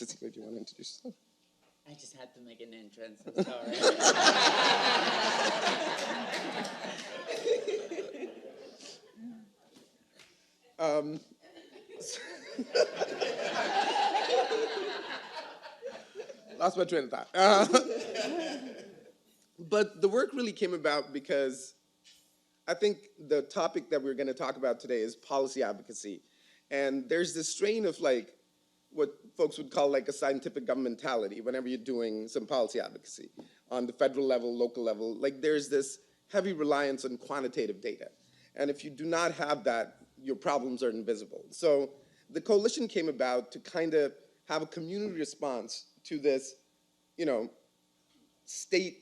Cecilia, do you want to introduce yourself? I just had to make an entrance. I'm sorry. Lost my train of thought. But the work really came about because I think the topic that we're going to talk about today is policy advocacy. And there's this strain of like what folks would call like a scientific governmentality whenever you're doing some policy advocacy on the federal level, local level. Like there's this heavy reliance on quantitative data. And if you do not have that, your problems are invisible. So the coalition came about to kind of have a community response to this, state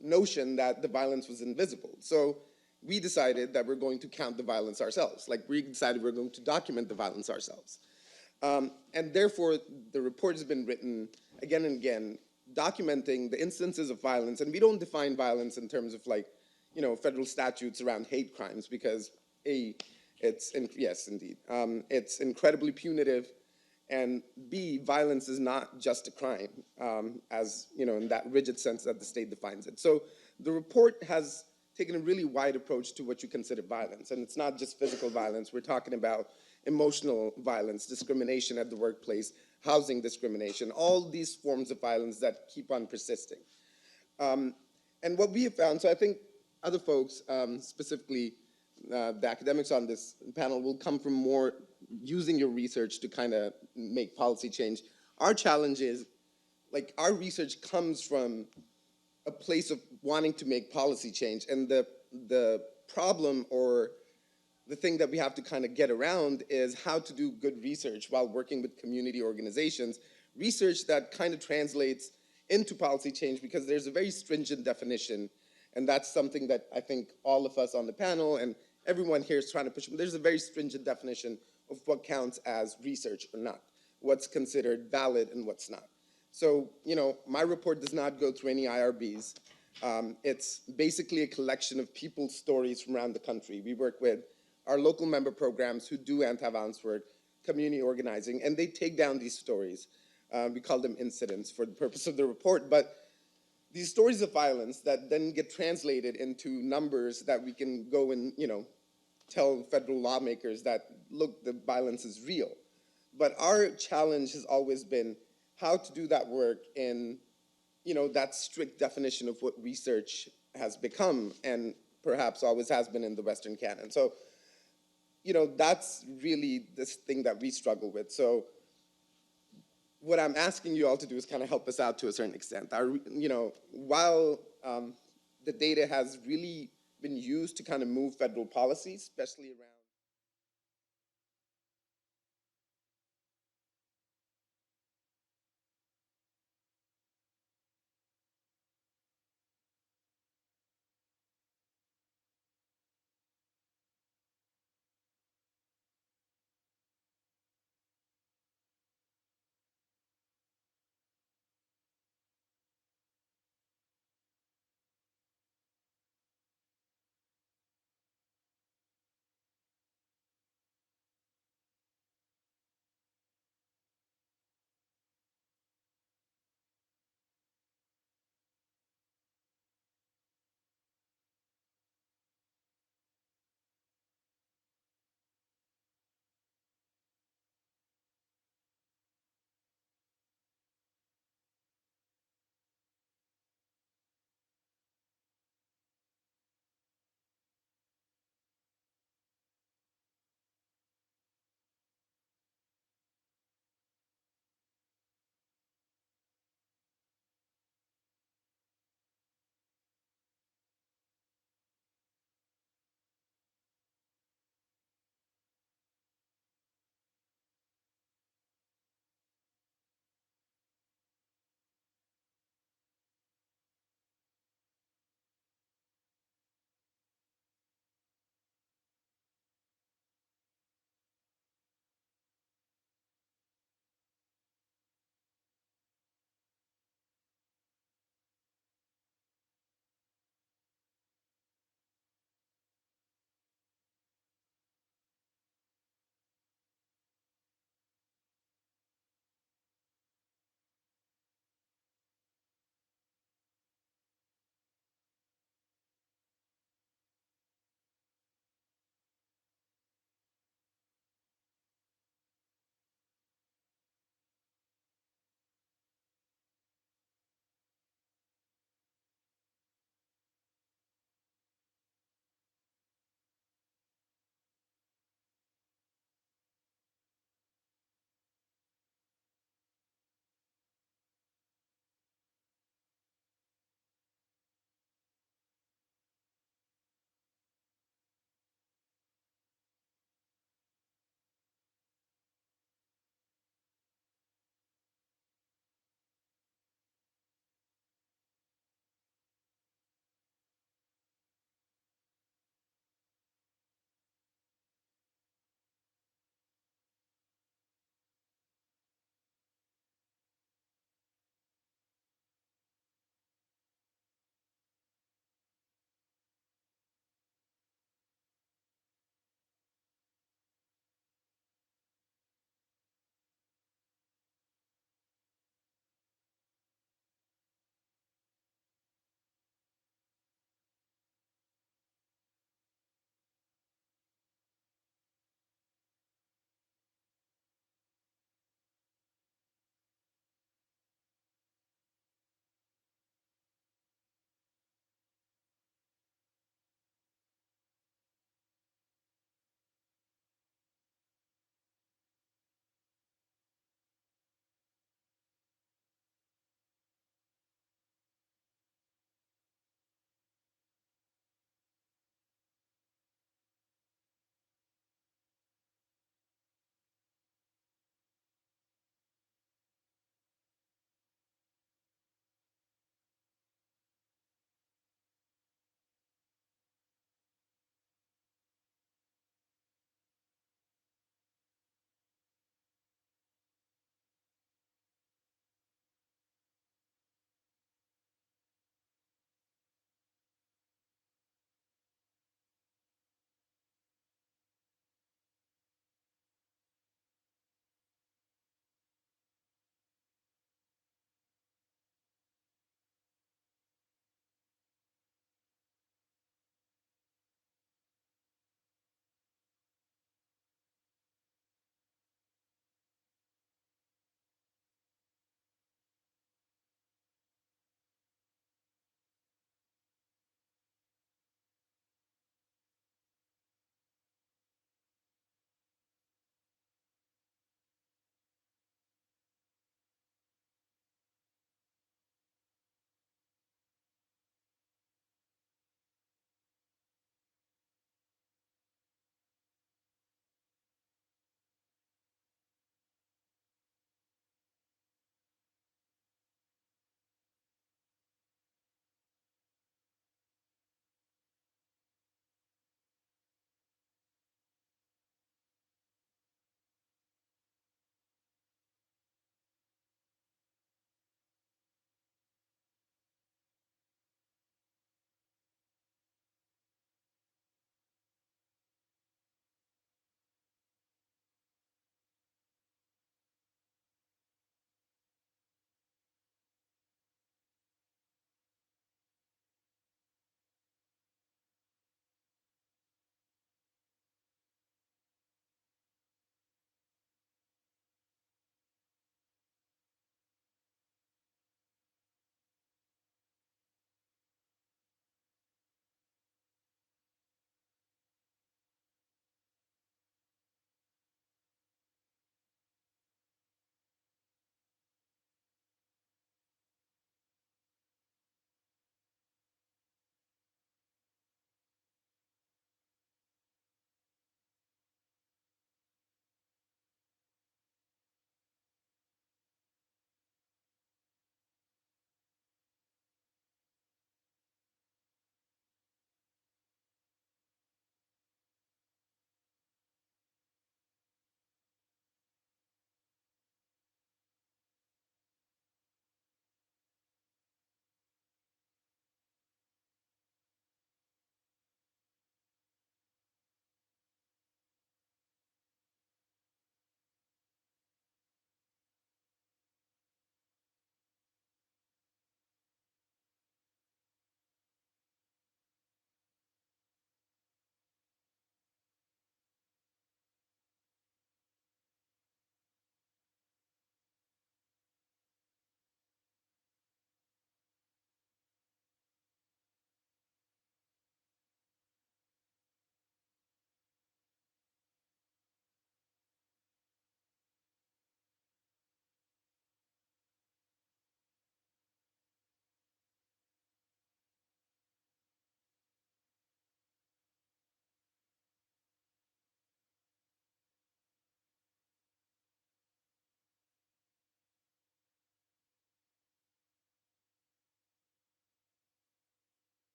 notion that the violence was invisible. So we decided that we're going to count the violence ourselves. Like we decided we're going to document the violence ourselves. And therefore, the report has been written again and again, documenting the instances of violence. And we don't define violence in terms of like, federal statutes around hate crimes because yes, indeed, it's incredibly punitive. And B, violence is not just a crime, as in that rigid sense that the state defines it. So the report has taken a really wide approach to what you consider violence. And it's not just physical violence. We're talking about emotional violence, discrimination at the workplace, housing discrimination, all these forms of violence that keep on persisting. And what we have found, so I think other folks, specifically the academics on this panel, will come from more using your research to kind of make policy change. Our challenge is, like, our research comes from a place of wanting to make policy change, and the problem or the thing that we have to kind of get around is how to do good research while working with community organizations, research that kind of translates into policy change because there's a very stringent definition, and that's something that I think all of us on the panel and everyone here is trying to push. There's a very stringent definition of what counts as research or not, what's considered valid and what's not. So, my report does not go through any IRBs. It's basically a collection of people's stories from around the country. We work with our local member programs who do anti-violence work, community organizing, and they take down these stories. We call them incidents for the purpose of the report, but these stories of violence that then get translated into numbers that we can go and, tell federal lawmakers that, look, the violence is real. But our challenge has always been how to do that work in, that strict definition of what research has become and perhaps always has been in the Western canon. So, that's really this thing that we struggle with. So what I'm asking you all to do is kind of help us out to a certain extent. While the data has really been used to kind of move federal policy, especially around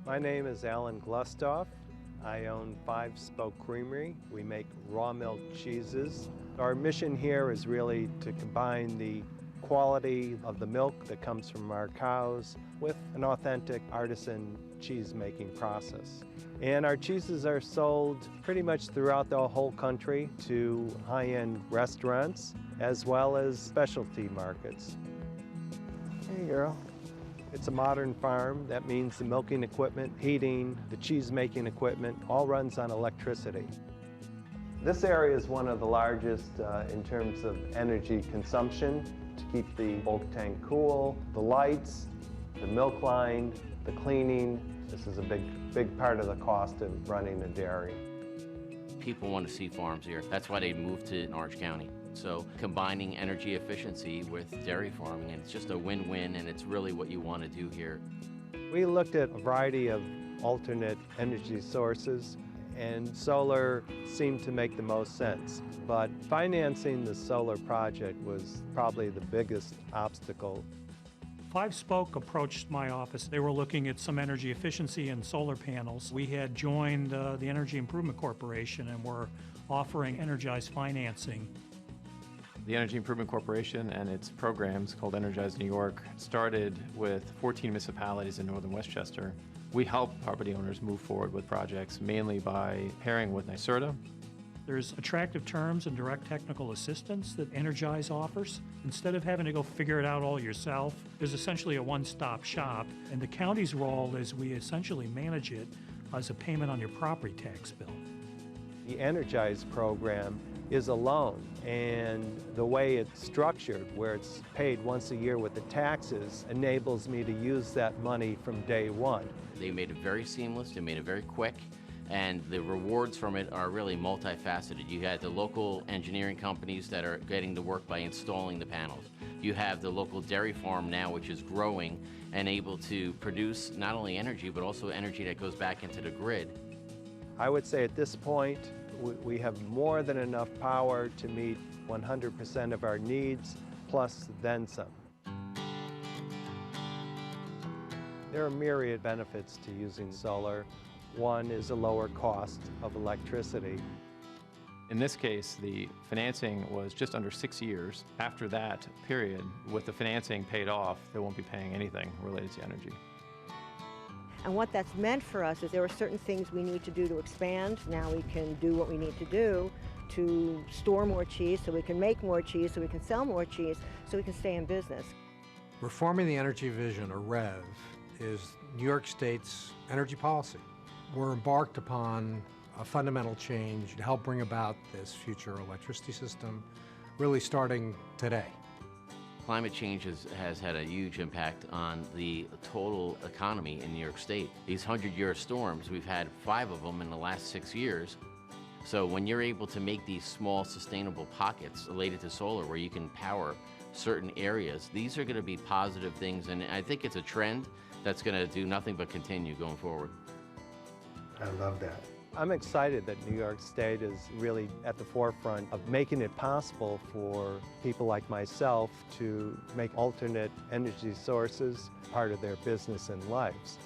My name is Alan Glustoff. I own Five Spoke Creamery. We make raw milk cheeses. Our mission here is really to combine the quality of the milk that comes from our cows with an authentic artisan cheese-making process. And our cheeses are sold pretty much throughout the whole country to high-end restaurants as well as specialty markets. Hey, girl. It's a modern farm. That means the milking equipment, heating, the cheese-making equipment all runs on electricity. This area is one of the largest in terms of energy consumption to keep the bulk tank cool, the lights, the milk line, the cleaning. This is a big part of the cost of running a dairy. People want to see farms here. That's why they moved to Orange County. So combining energy efficiency with dairy farming, and it's just a win-win, and it's really what you want to do here. We looked at a variety of alternate energy sources, and solar seemed to make the most sense. But financing the solar project was probably the biggest obstacle. Five Spoke approached my office. They were looking at some energy efficiency and solar panels. We had joined the Energy Improvement Corporation and were offering energized financing. The Energy Improvement Corporation and its programs called Energize New York started with 14 municipalities in northern Westchester. We help property owners move forward with projects mainly by pairing with NYSERDA. There's attractive terms and direct technical assistance that Energize offers. Instead of having to go figure it out all yourself, there's essentially a one-stop shop, and the county's role is we essentially manage it as a payment on your property tax bill. The Energize program is a loan, and the way it's structured, where it's paid once a year with the taxes, enables me to use that money from day one. They made it very seamless, they made it very quick, and the rewards from it are really multifaceted. You had the local engineering companies that are getting to work by installing the panels. You have the local dairy farm now, which is growing and able to produce not only energy, but also energy that goes back into the grid. I would say at this point, we have more than enough power to meet 100% of our needs, plus then some. There are myriad benefits to using solar. One is a lower cost of electricity. In this case, the financing was just under 6 years. After that period, with the financing paid off, they won't be paying anything related to energy. And what that's meant for us is there are certain things we need to do to expand. Now we can do what we need to do to store more cheese so we can make more cheese, so we can sell more cheese, so we can stay in business. Reforming the Energy Vision, or REV, is New York State's energy policy. We're embarked upon a fundamental change to help bring about this future electricity system, really starting today. Climate change has had a huge impact on the total economy in New York State. These 100-year storms, we've had 5 of them in the last 6 years. So when you're able to make these small sustainable pockets related to solar where you can power certain areas, these are going to be positive things, and I think it's a trend that's going to do nothing but continue going forward. I love that. I'm excited that New York State is really at the forefront of making it possible for people like myself to make alternate energy sources part of their business and lives.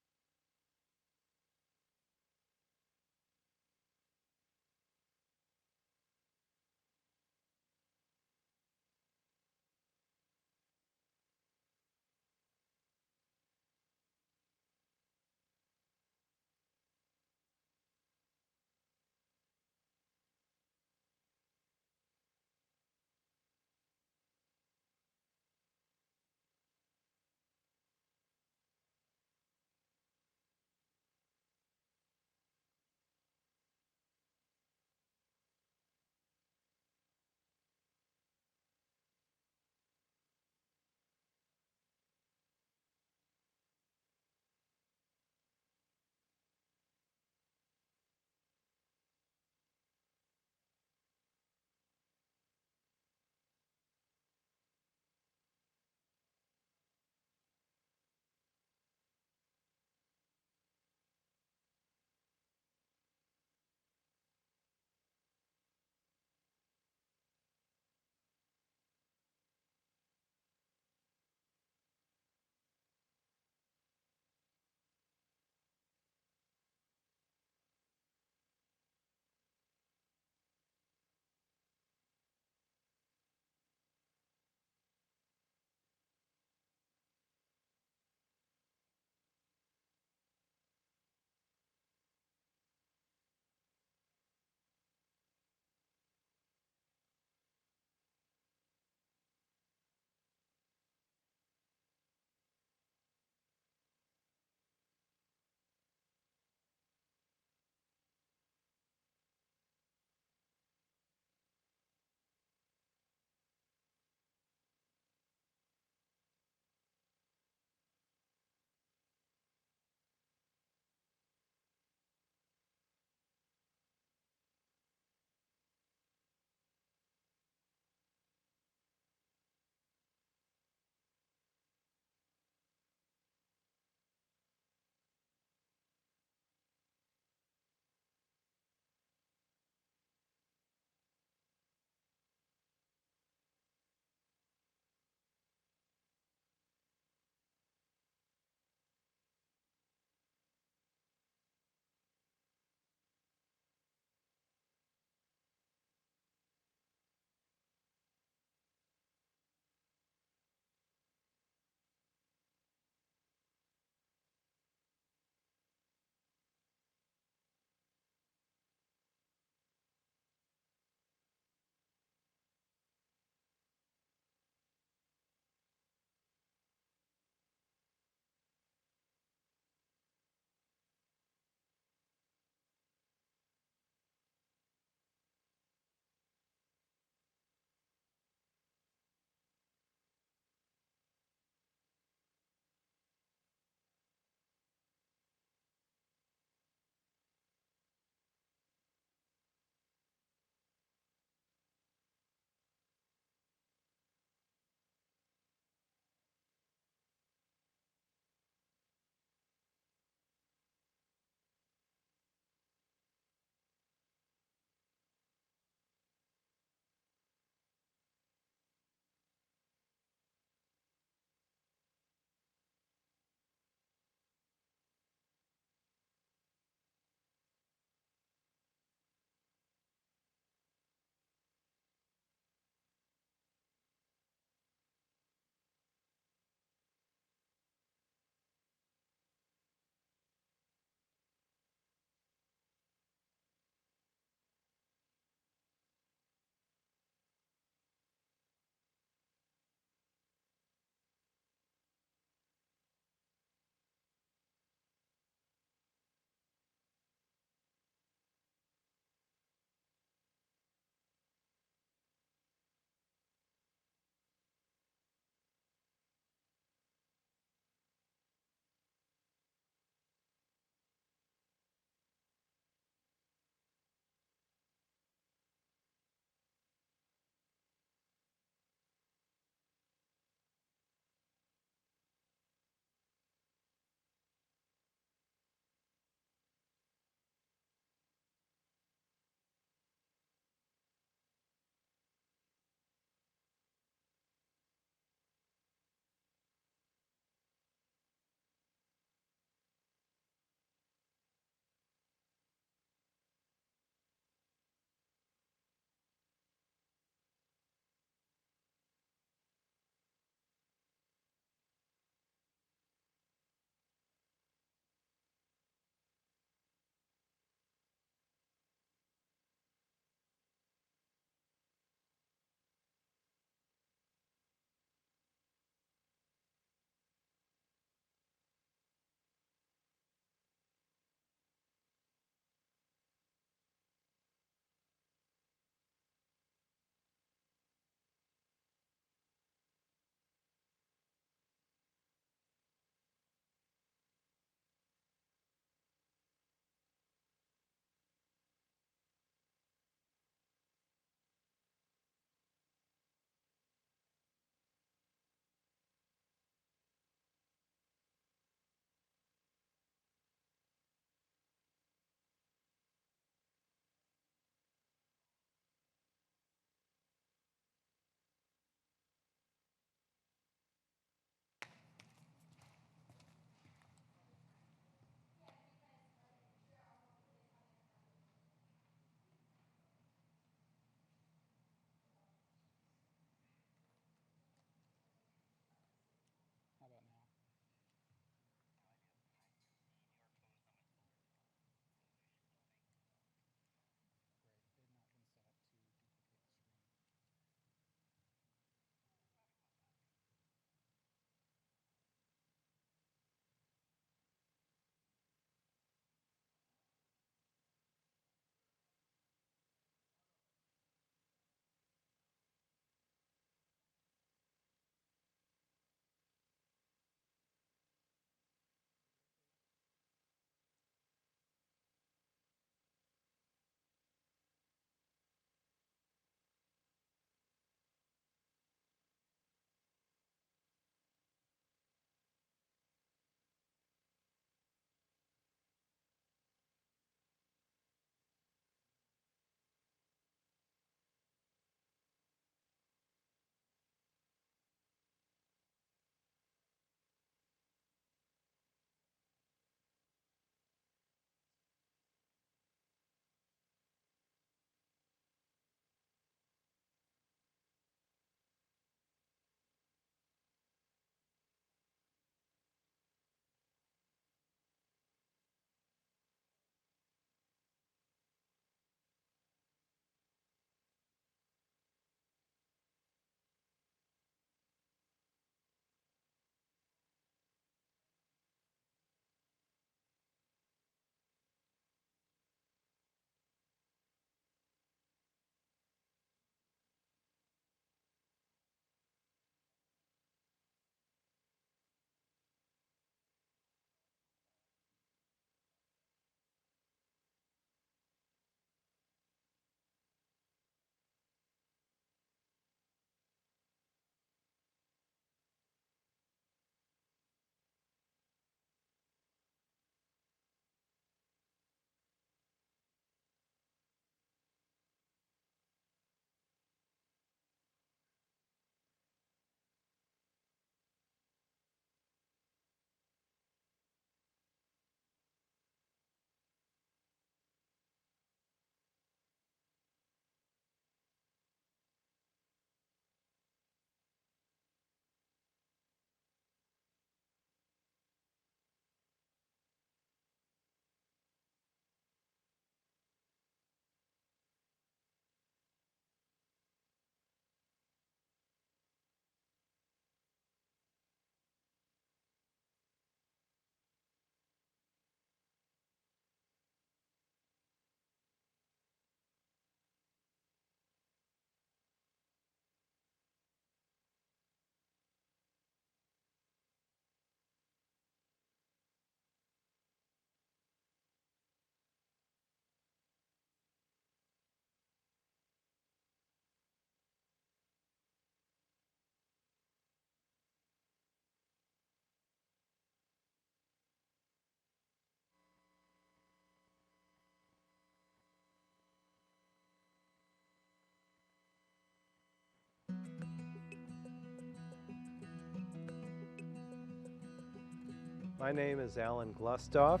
My name is Alan Glustoff.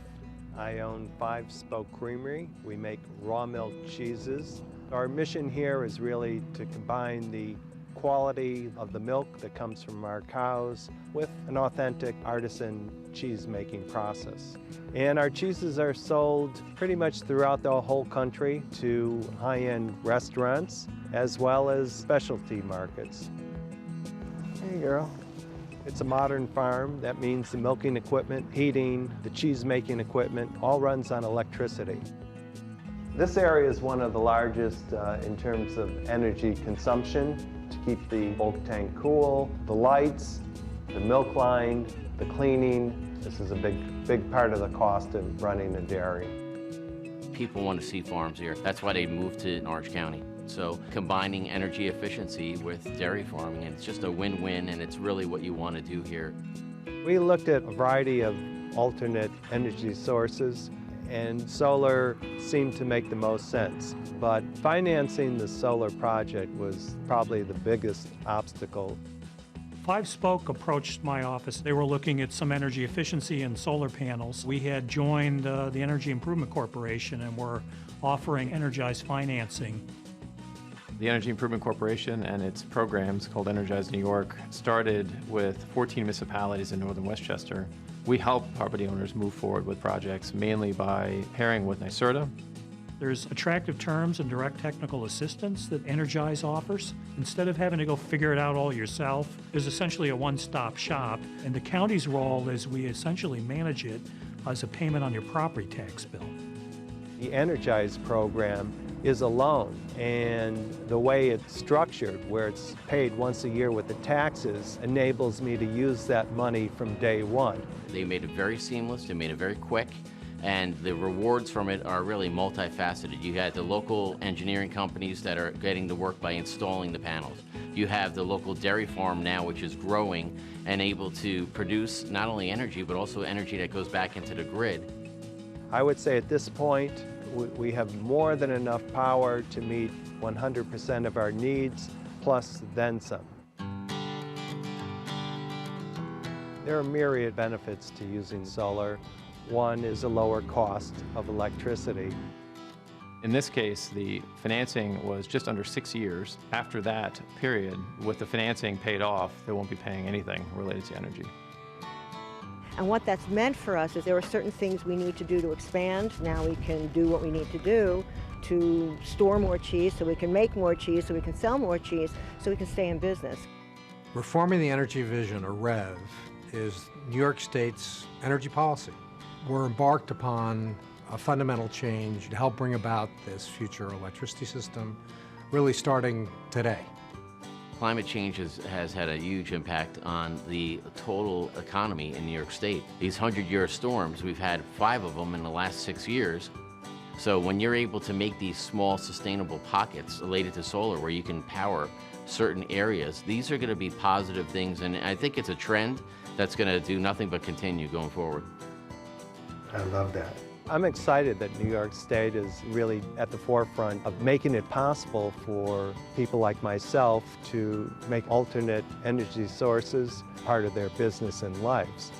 I own 5 Spoke Creamery. We make raw milk cheeses. Our mission here is really to combine the quality of the milk that comes from our cows with an authentic artisan cheese making process. And our cheeses are sold pretty much throughout the whole country to high-end restaurants as well as specialty markets. Hey girl. It's a modern farm. That means the milking equipment, heating, the cheese making equipment all runs on electricity. This area is one of the largest in terms of energy consumption to keep the bulk tank cool, the lights, the milk line, the cleaning. This is a big part of the cost of running a dairy. People want to see farms here. That's why they moved to Orange County. So combining energy efficiency with dairy farming, and it's just a win-win, and it's really what you want to do here. We looked at a variety of alternate energy sources, and solar seemed to make the most sense. But financing the solar project was probably the biggest obstacle. 5 Spoke approached my office. They were looking at some energy efficiency and solar panels. We had joined the Energy Improvement Corporation and were offering energized financing. The Energy Improvement Corporation and its programs called Energize New York started with 14 municipalities in northern Westchester. We help property owners move forward with projects mainly by pairing with NYSERDA. There's attractive terms and direct technical assistance that Energize offers. Instead of having to go figure it out all yourself, there's essentially a one-stop shop, and the county's role is we essentially manage it as a payment on your property tax bill. The Energize program is a loan, and the way it's structured, where it's paid once a year with the taxes, enables me to use that money from day one. They made it very seamless, they made it very quick, and the rewards from it are really multifaceted. You had the local engineering companies that are getting to work by installing the panels. You have the local dairy farm now, which is growing and able to produce not only energy, but also energy that goes back into the grid. I would say at this point, we have more than enough power to meet 100% of our needs, plus then some. There are myriad benefits to using solar. One is a lower cost of electricity. In this case, the financing was just under 6 years. After that period, with the financing paid off, they won't be paying anything related to energy. And what that's meant for us is there are certain things we need to do to expand. Now we can do what we need to do to store more cheese so we can make more cheese, so we can sell more cheese, so we can stay in business. Reforming the Energy Vision, or REV, is New York State's energy policy. We're embarked upon a fundamental change to help bring about this future electricity system, really starting today. Climate change has had a huge impact on the total economy in New York State. These 100-year storms, we've had 5 of them in the last 6 years. So when you're able to make these small sustainable pockets related to solar where you can power certain areas, these are going to be positive things, and I think it's a trend that's going to do nothing but continue going forward. I love that. I'm excited that New York State is really at the forefront of making it possible for people like myself to make alternate energy sources part of their business and lives.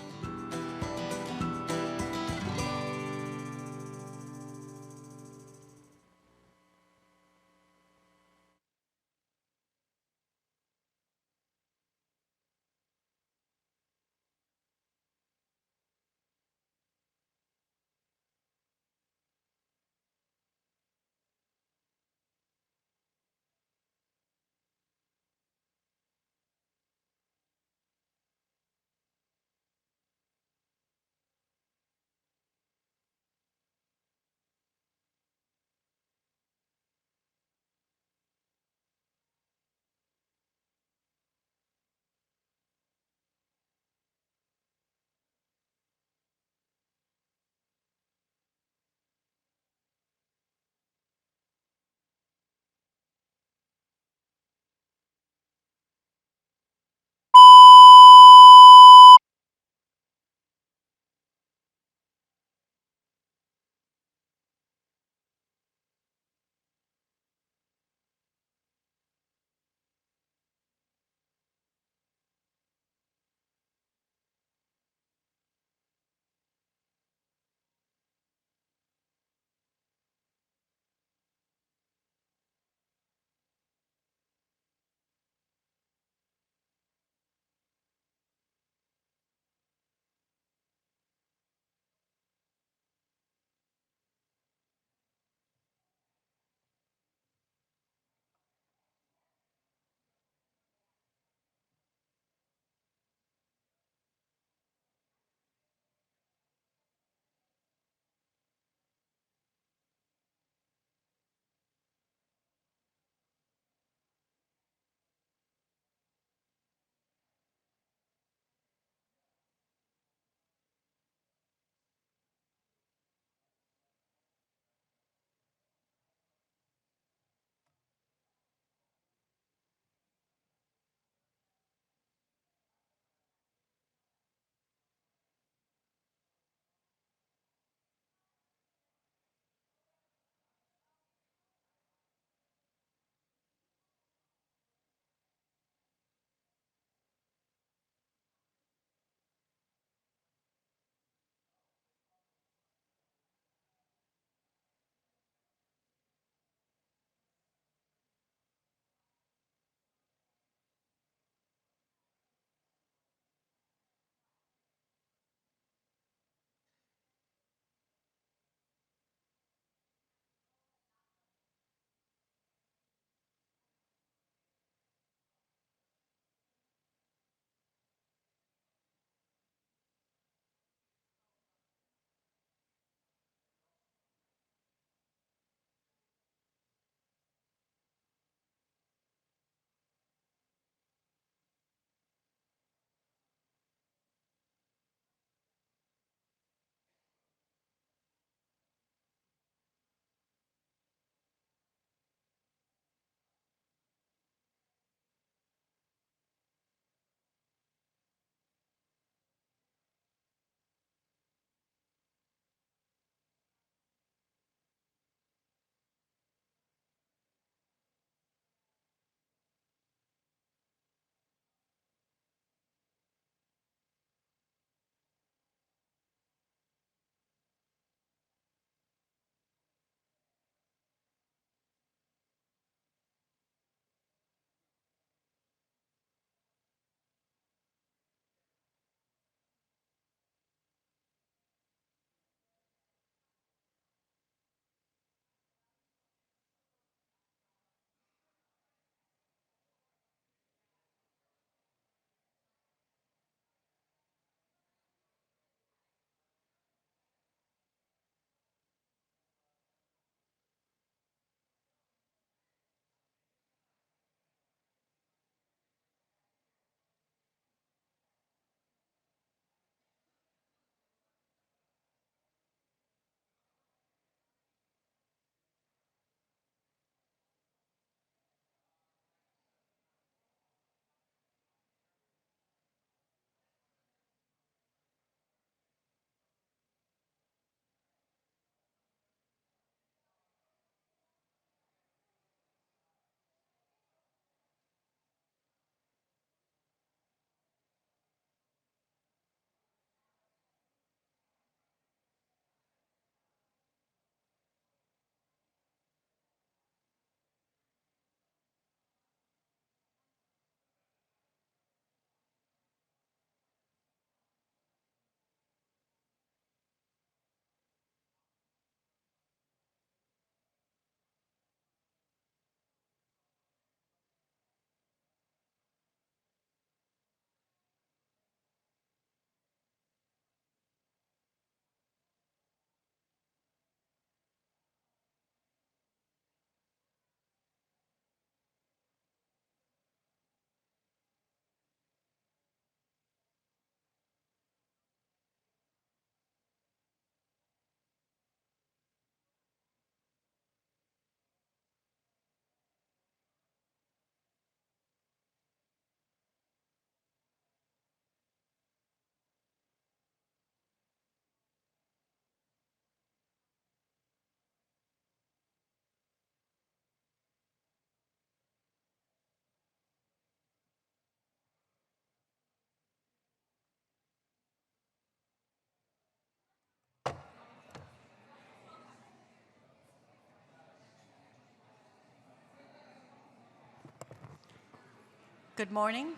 Good morning.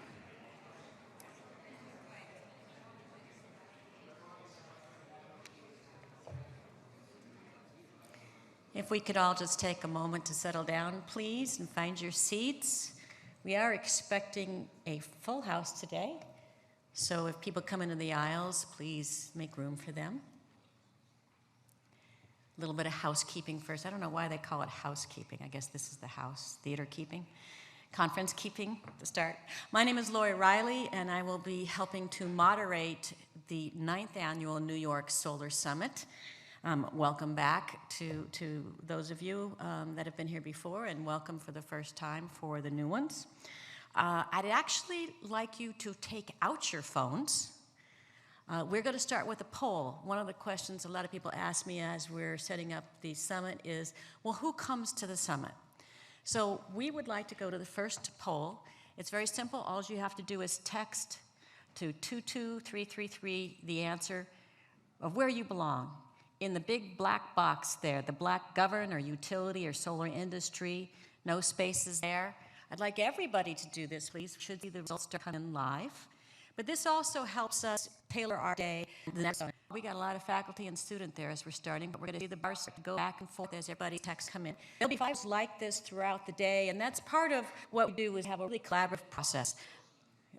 If we could all just take a moment to settle down, please, and find your seats. We are expecting a full house today, so if people come into the aisles, please make room for them. A little bit of housekeeping first. I don't know why they call it housekeeping. I guess this is the house, theater keeping. Conference keeping to start. My name is Lori Riley, and I will be helping to moderate the 9th Annual New York Solar Summit. Welcome back to those of you that have been here before, and welcome for the first time for the new ones. I'd actually like you to take out your phones. We're going to start with a poll. One of the questions a lot of people ask me as we're setting up the summit is, well, who comes to the summit? So we would like to go to the first poll. It's very simple. All you have to do is text to 22333 the answer of where you belong. In the big black box there, the black govern or utility or solar industry, no spaces there. I'd like everybody to do this, please. Should see the results come in live. But this also helps us tailor our day. The next one. We got a lot of faculty and student there as we're starting, but we're going to see the bars go back and forth as everybody's texts come in. There'll be fives like this throughout the day, and that's part of what we do is have a really collaborative process.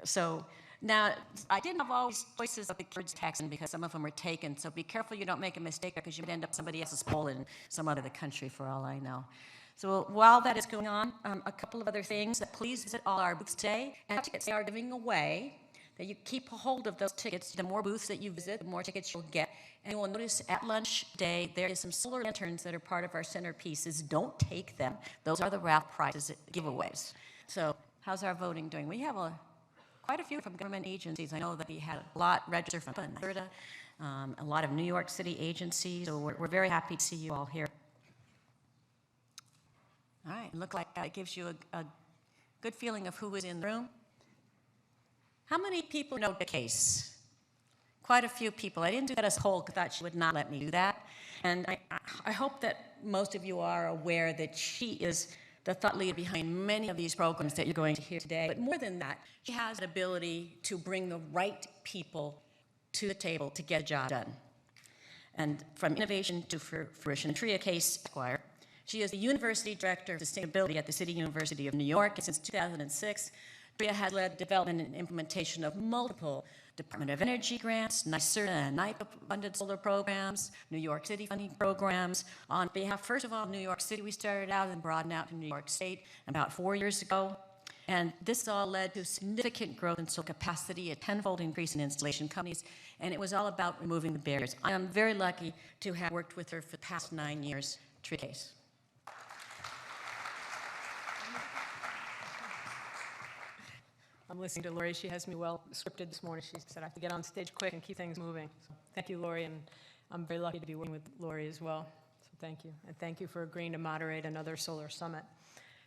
So now, I didn't have all these choices of the kids texting because some of them were taken, so be careful you don't make a mistake because you might end up somebody else's poll in some other country for all I know. So while that is going on, a couple of other things. Please visit all our booths today, and tickets they are giving away. That you keep a hold of those tickets. The more booths that you visit, the more tickets you'll get. And you will notice at lunch day, there is some solar lanterns that are part of our centerpieces. Don't take them. Those are the raffle prizes giveaways. So how's our voting doing? We have quite a few from government agencies. I know that we had a lot registered from Alberta, a lot of New York City agencies. So we're very happy to see you all here. All right, look like that gives you a good feeling of who is in the room. How many people know the case? Quite a few people. I didn't do that as a whole because I thought she would not let me do that. And I hope that most of you are aware that she is the thought leader behind many of these programs that you're going to hear today. But more than that, she has an ability to bring the right people to the table to get a job done. And from innovation to fruition. Tria Case Esquire. She is the University Director of Sustainability at the City University of New York, and since 2006, Tria has led the development and implementation of multiple Department of Energy grants, NYSERDA and NYPA-funded solar programs, New York City funding programs. On behalf, first of all, of New York City, we started out and broadened out to New York State about 4 years ago. And this all led to significant growth in solar capacity, a tenfold increase in installation companies, and it was all about removing the barriers. I am very lucky to have worked with her for the past 9 years. Tria Case. I'm listening to Lori. She has me well scripted this morning. She said I have to get on stage quick and keep things moving. So thank you, Lori, and I'm very lucky to be working with Lori as well. So thank you, and thank you for agreeing to moderate another solar summit.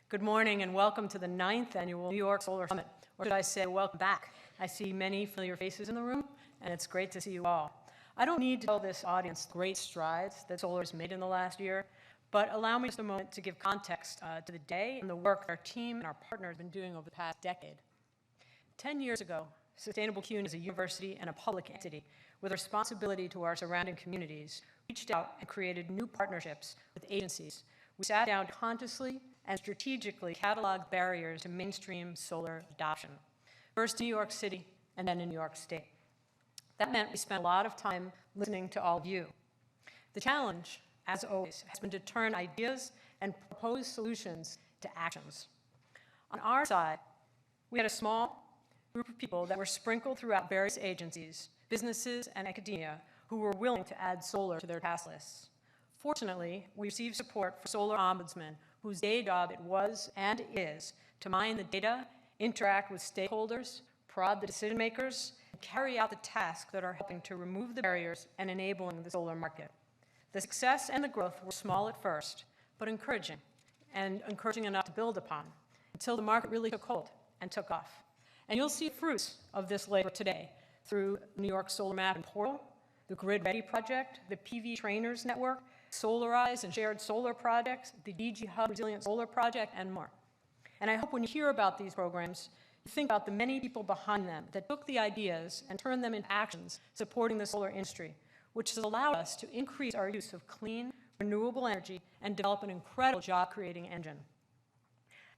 Good morning, and welcome to the 9th Annual New York Solar Summit, or should I say, welcome back. I see many familiar faces in the room, and it's great to see you all. I don't need to tell this audience the great strides that solar has made in the last year, but allow me just a moment to give context to the day and the work our team and our partners have been doing over the past decade. 10 years ago, Sustainable CUNY is a university and a public entity with responsibility to our surrounding communities, reached out and created new partnerships with agencies. We sat down consciously and strategically cataloged barriers to mainstream solar adoption, first in New York City and then in New York State. That meant we spent a lot of time listening to all of you. The challenge, as always, has been to turn ideas and proposed solutions to actions. On our side, we had a small group of people that were sprinkled throughout various agencies, businesses, and academia who were willing to add solar to their task lists. Fortunately, we received support for Solar Ombudsman, whose day job it was and is to mine the data, interact with stakeholders, prod the decision makers, and carry out the tasks that are helping to remove the barriers and enabling the solar market. The success and the growth were small at first, but encouraging, and encouraging enough to build upon, until the market really took hold and took off. And you'll see fruits of this labor today through New York Solar Map and Portal, the Grid Ready Project, the PV Trainers Network, Solarize and Shared Solar Projects, the DG Hub Resilient Solar Project, and more. And I hope when you hear about these programs, think about the many people behind them that took the ideas and turned them into actions supporting the solar industry, which has allowed us to increase our use of clean, renewable energy and develop an incredible job-creating engine.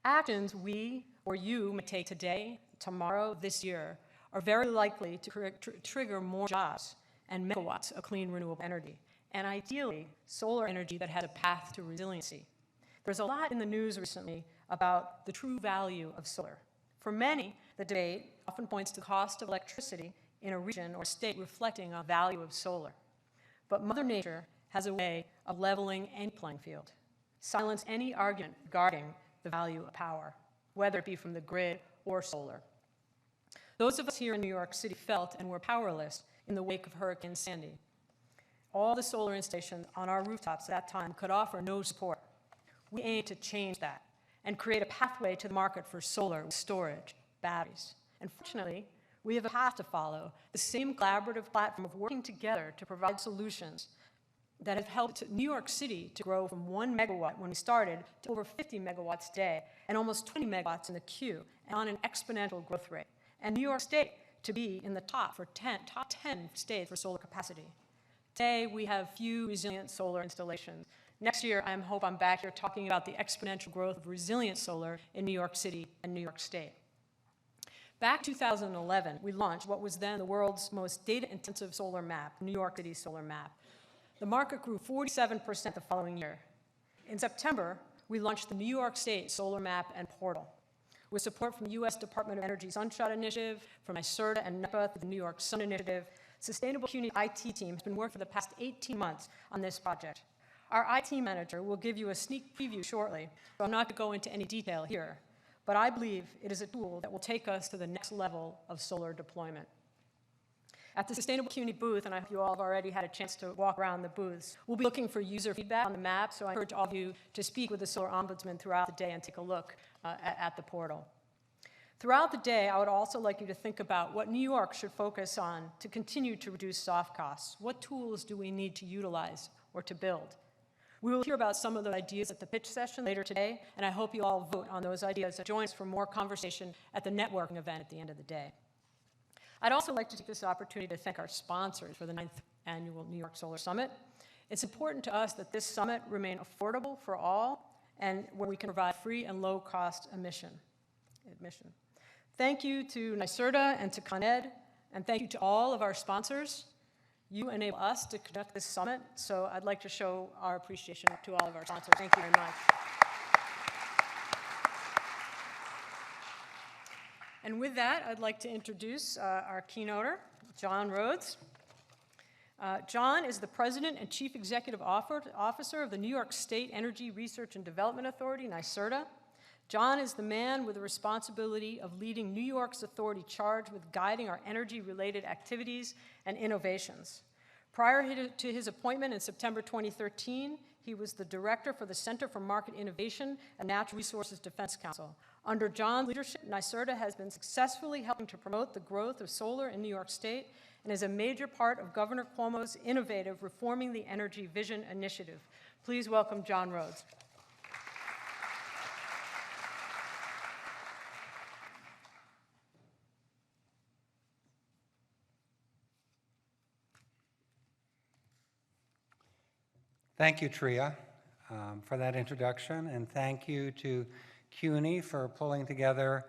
Actions we or you may take today, tomorrow, this year, are very likely to trigger more jobs and megawatts of clean, renewable energy, and ideally, solar energy that has a path to resiliency. There's a lot in the news recently about the true value of solar. For many, the debate often points to the cost of electricity in a region or state reflecting on the value of solar. But Mother Nature has a way of leveling any playing field, silence any argument regarding the value of power, whether it be from the grid or solar. Those of us here in New York City felt and were powerless in the wake of Hurricane Sandy. All the solar installations on our rooftops at that time could offer no support. We aim to change that and create a pathway to the market for solar with storage, batteries. And fortunately, we have a path to follow, the same collaborative platform of working together to provide solutions that have helped New York City to grow from 1 megawatt when we started to over 50 megawatts a day and almost 20 megawatts in the queue and on an exponential growth rate. And New York State to be in the top 10 states for solar capacity. Today, we have few resilient solar installations. Next year, I hope I'm back here talking about the exponential growth of resilient solar in New York City and New York State. Back in 2011, we launched what was then the world's most data-intensive solar map, New York City Solar Map. The market grew 47% the following year. In September, we launched the New York State Solar Map and Portal. With support from the U.S. Department of Energy Sunshot Initiative, from NYSERDA and NEPA, the New York Sun Initiative, Sustainable CUNY IT team has been working for the past 18 months on this project. Our IT manager will give you a sneak preview shortly, so I'm not going to go into any detail here, but I believe it is a tool that will take us to the next level of solar deployment. At the Sustainable CUNY booth, and I hope you all have already had a chance to walk around the booths, we'll be looking for user feedback on the map, so I encourage all of you to speak with the Solar Ombudsman throughout the day and take a look at the portal. Throughout the day, I would also like you to think about what New York should focus on to continue to reduce soft costs. What tools do we need to utilize or to build? We will hear about some of the ideas at the pitch session later today, and I hope you all vote on those ideas and join us for more conversation at the networking event at the end of the day. I'd also like to take this opportunity to thank our sponsors for the 9th Annual New York Solar Summit. It's important to us that this summit remain affordable for all and where we can provide free and low-cost admission. Thank you to NYSERDA and to ConEd, and thank you to all of our sponsors. You enable us to conduct this summit, so I'd like to show our appreciation to all of our sponsors. Thank you very much. And with that, I'd like to introduce our keynoter, John Rhodes. John is the President and Chief Executive Officer of the New York State Energy Research and Development Authority, NYSERDA. John is the man with the responsibility of leading New York's authority charged with guiding our energy-related activities and innovations. Prior to his appointment in September 2013, he was the director for the Center for Market Innovation and Natural Resources Defense Council. Under John's leadership, NYSERDA has been successfully helping to promote the growth of solar in New York State and is a major part of Governor Cuomo's innovative Reforming the Energy Vision initiative. Please welcome John Rhodes. Thank you, Tria, for that introduction, and thank you to CUNY for pulling together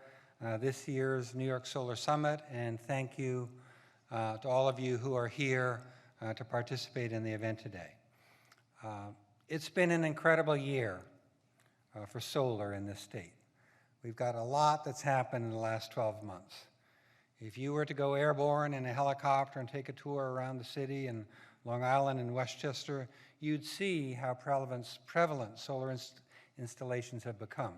this year's New York Solar Summit, and thank you to all of you who are here to participate in the event today. It's been an incredible year for solar in this state. We've got a lot that's happened in the last 12 months. If you were to go airborne in a helicopter and take a tour around the city in Long Island and Westchester, you'd see how prevalent solar installations have become.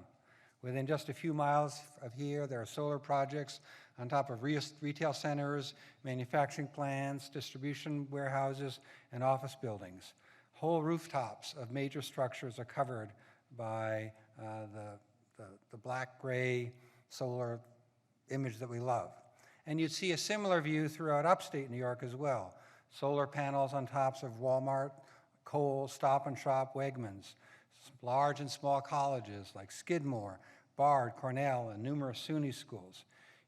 Within just a few miles of here, there are solar projects on top of retail centers, manufacturing plants, distribution warehouses, and office buildings. Whole rooftops of major structures are covered by the black-gray solar image that we love. And you'd see a similar view throughout upstate New York as well. Solar panels on tops of Walmart, Kohl's, Stop and Shop, Wegmans, large and small colleges like Skidmore, Bard, Cornell, and numerous SUNY schools.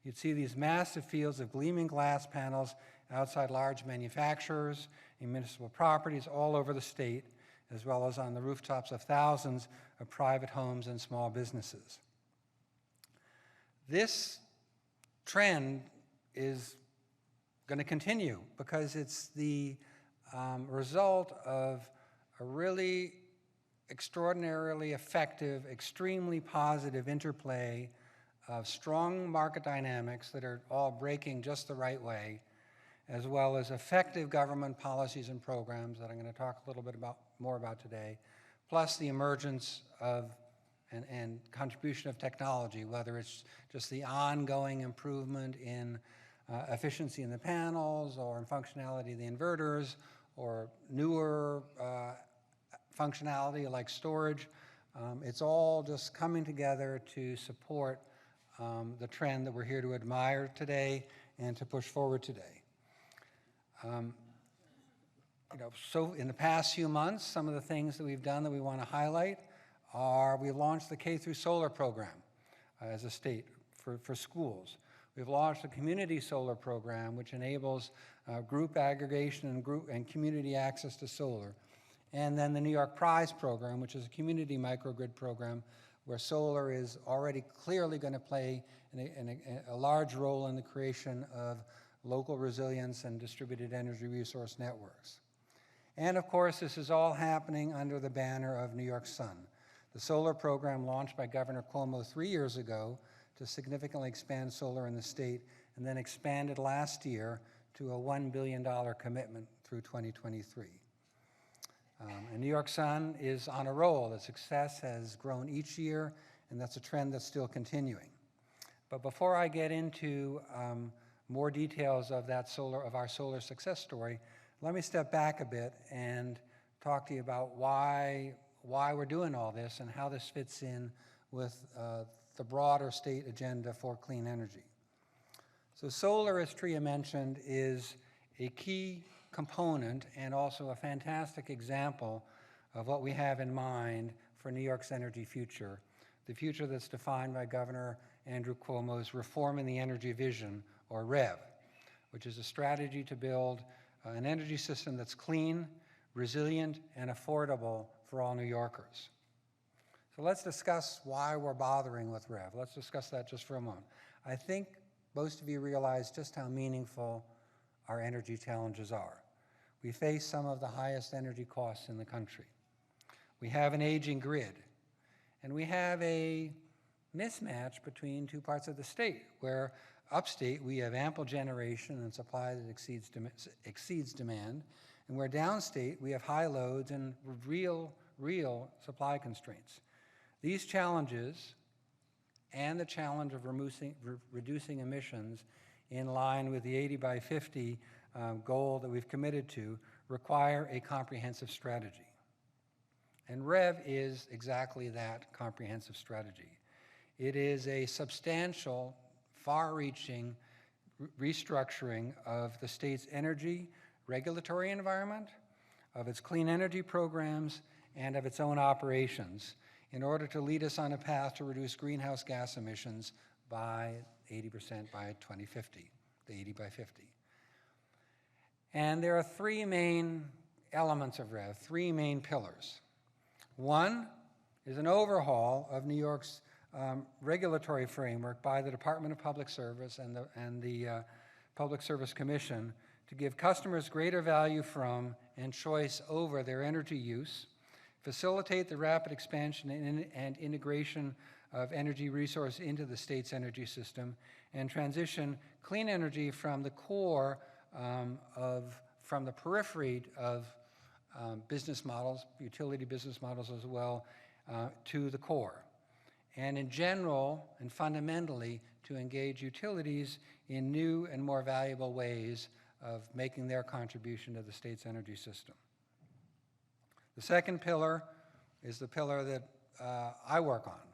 you'd see these massive fields of gleaming glass panels outside large manufacturers in municipal properties all over the state, as well as on the rooftops of thousands of private homes and small businesses. This trend is going to continue because it's the result of a really extraordinarily effective, extremely positive interplay of strong market dynamics that are all breaking just the right way, as well as effective government policies and programs that I'm going to talk a little bit more about today, plus the emergence of and contribution of technology, whether it's just the ongoing improvement in efficiency in the panels or in functionality of the inverters or newer functionality like storage. It's all just coming together to support the trend that we're here to admire today and to push forward today. So in the past few months, some of the things that we've done that we want to highlight are we launched the K through Solar program as a state for schools. We've launched a community solar program which enables group aggregation and community access to solar. And then the New York Prize program, which is a community microgrid program where solar is already clearly going to play a large role in the creation of local resilience and distributed energy resource networks. And of course, this is all happening under the banner of New York Sun. The solar program launched by Governor Cuomo 3 years ago to significantly expand solar in the state, and then expanded last year to a $1 billion commitment through 2023. And New York Sun is on a roll. The success has grown each year, and that's a trend that's still continuing. But before I get into more details of our solar success story, let me step back a bit and talk to you about why we're doing all this and how this fits in with the broader state agenda for clean energy. So solar, as Tria mentioned, is a key component and also a fantastic example of what we have in mind for New York's energy future, the future that's defined by Governor Andrew Cuomo's Reform in the Energy Vision, or REV, which is a strategy to build an energy system that's clean, resilient, and affordable for all New Yorkers. So let's discuss why we're bothering with REV. Let's discuss that just for a moment. I think most of you realize just how meaningful our energy challenges are. We face some of the highest energy costs in the country. We have an aging grid, and we have a mismatch between two parts of the state, where upstate we have ample generation and supply that exceeds demand, and where downstate we have high loads and real supply constraints. These challenges and the challenge of reducing emissions in line with the 80 by 50 goal that we've committed to require a comprehensive strategy. And REV is exactly that comprehensive strategy. It is a substantial, far-reaching restructuring of the state's energy regulatory environment, of its clean energy programs, and of its own operations in order to lead us on a path to reduce greenhouse gas emissions by 80% by 2050, the 80 by 50. And there are three main elements of REV, three main pillars. One is an overhaul of New York's regulatory framework by the Department of Public Service and the Public Service Commission to give customers greater value from and choice over their energy use, facilitate the rapid expansion and integration of energy resource into the state's energy system, and transition clean energy from the core from the periphery of business models, utility business models as well, to the core. And in general and fundamentally to engage utilities in new and more valuable ways of making their contribution to the state's energy system. The second pillar is the pillar that I work on,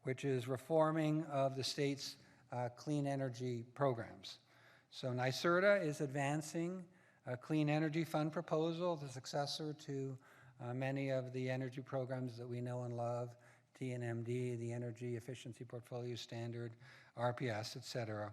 which is reforming of the state's clean energy programs. So NYSERDA is advancing a clean energy fund proposal, the successor to many of the energy programs that we know and love, TNMD, the Energy Efficiency Portfolio Standard, RPS, et cetera.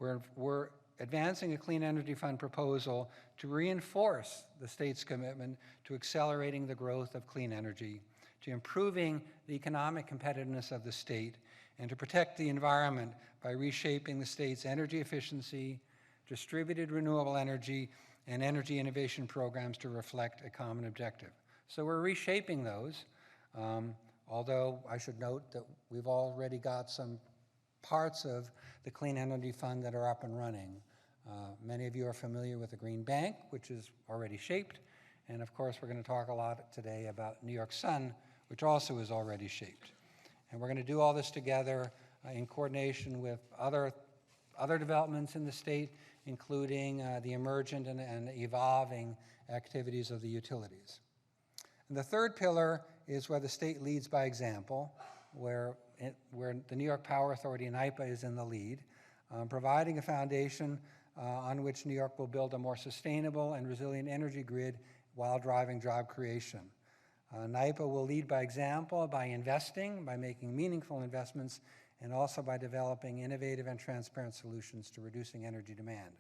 We're advancing a Clean Energy Fund proposal to reinforce the state's commitment to accelerating the growth of clean energy, to improving the economic competitiveness of the state, and to protect the environment by reshaping the state's energy efficiency, distributed renewable energy, and energy innovation programs to reflect a common objective. So we're reshaping those, although I should note that we've already got some parts of the Clean Energy Fund that are up and running. Many of you are familiar with the Green Bank, which is already shaped, and of course we're going to talk a lot today about New York Sun, which also is already shaped. And we're going to do all this together in coordination with other developments in the state, including the emergent and evolving activities of the utilities. And the third pillar is where the state leads by example, where the New York Power Authority and NYPA is in the lead, providing a foundation on which New York will build a more sustainable and resilient energy grid while driving job creation. NYPA will lead by example by investing, by making meaningful investments, and also by developing innovative and transparent solutions to reducing energy demand,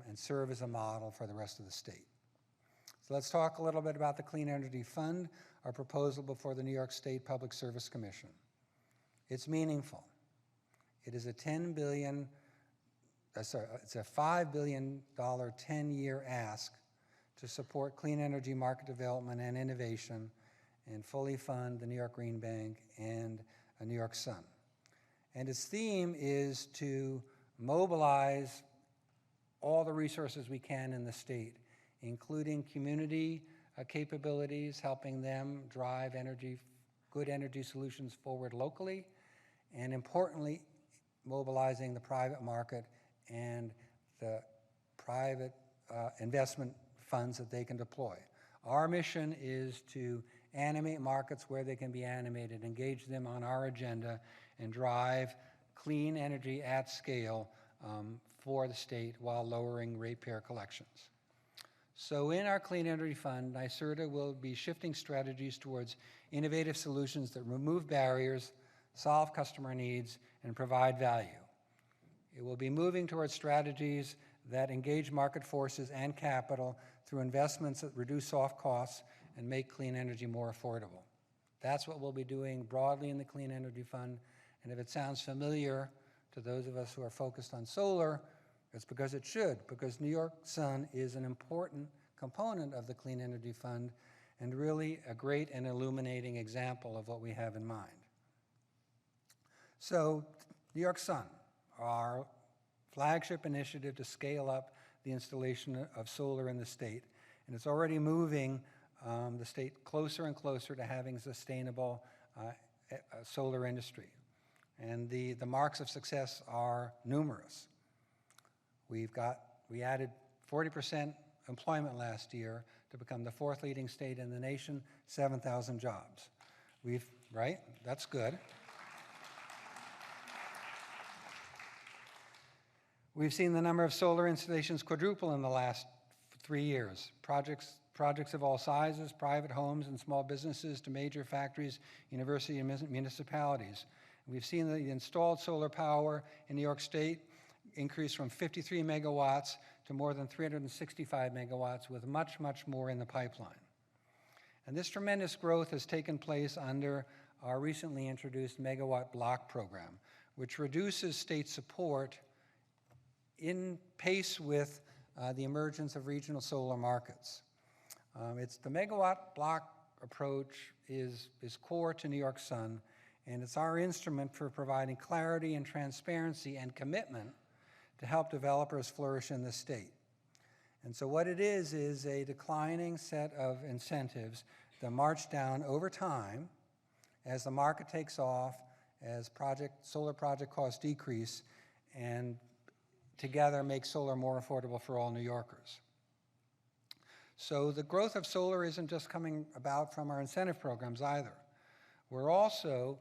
and serve as a model for the rest of the state. So let's talk a little bit about the Clean Energy Fund, our proposal before the New York State Public Service Commission. It's meaningful. It is a $5 billion 10-year ask to support clean energy market development and innovation and fully fund the New York Green Bank and New York Sun. And its theme is to mobilize all the resources we can in the state, including community capabilities, helping them drive good energy solutions forward locally, and importantly, mobilizing the private market and the private investment funds that they can deploy. Our mission is to animate markets where they can be animated, engage them on our agenda, and drive clean energy at scale for the state while lowering ratepayer collections. So in our Clean Energy Fund, NYSERDA will be shifting strategies towards innovative solutions that remove barriers, solve customer needs, and provide value. It will be moving towards strategies that engage market forces and capital through investments that reduce soft costs and make clean energy more affordable. That's what we'll be doing broadly in the Clean Energy Fund. And if it sounds familiar to those of us who are focused on solar, it's because it should, because New York Sun is an important component of the Clean Energy Fund and really a great and illuminating example of what we have in mind. So, New York Sun, our flagship initiative to scale up the installation of solar in the state, and it's already moving the state closer and closer to having a sustainable solar industry. And the marks of success are numerous. We added 40% employment last year to become the 4th leading state in the nation, 7,000 jobs. Right? That's good. We've seen the number of solar installations quadruple in the last 3 years. Projects of all sizes, private homes and small businesses to major factories, universities, and municipalities. We've seen the installed solar power in New York State increase from 53 megawatts to more than 365 megawatts, with much, much more in the pipeline. And this tremendous growth has taken place under our recently introduced megawatt block program, which reduces state support in pace with the emergence of regional solar markets. The megawatt block approach is core to New York Sun, and it's our instrument for providing clarity and transparency and commitment to help developers flourish in the state. And so what it is a declining set of incentives that march down over time as the market takes off, as solar project costs decrease, and together make solar more affordable for all New Yorkers. So the growth of solar isn't just coming about from our incentive programs either. We're also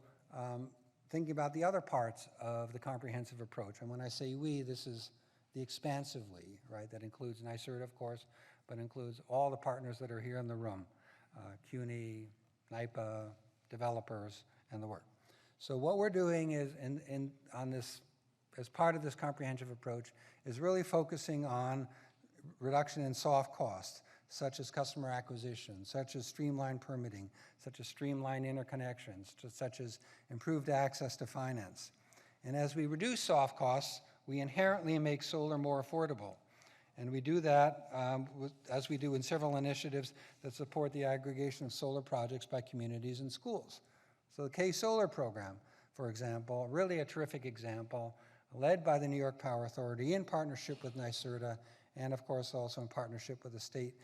thinking about the other parts of the comprehensive approach. And when I say we, this is the expansive we, right? That includes NYSERDA, of course, but includes all the partners that are here in the room, CUNY, NYPA, developers, and the work. So what we're doing is, on this as part of this comprehensive approach, is really focusing on reduction in soft costs, such as customer acquisition, such as streamlined permitting, such as streamlined interconnections, such as improved access to finance. And as we reduce soft costs, we inherently make solar more affordable. And we do that as we do in several initiatives that support the aggregation of solar projects by communities and schools. So the K-Solar program, for example, really a terrific example, led by the New York Power Authority in partnership with NYSERDA, and of course also in partnership with the state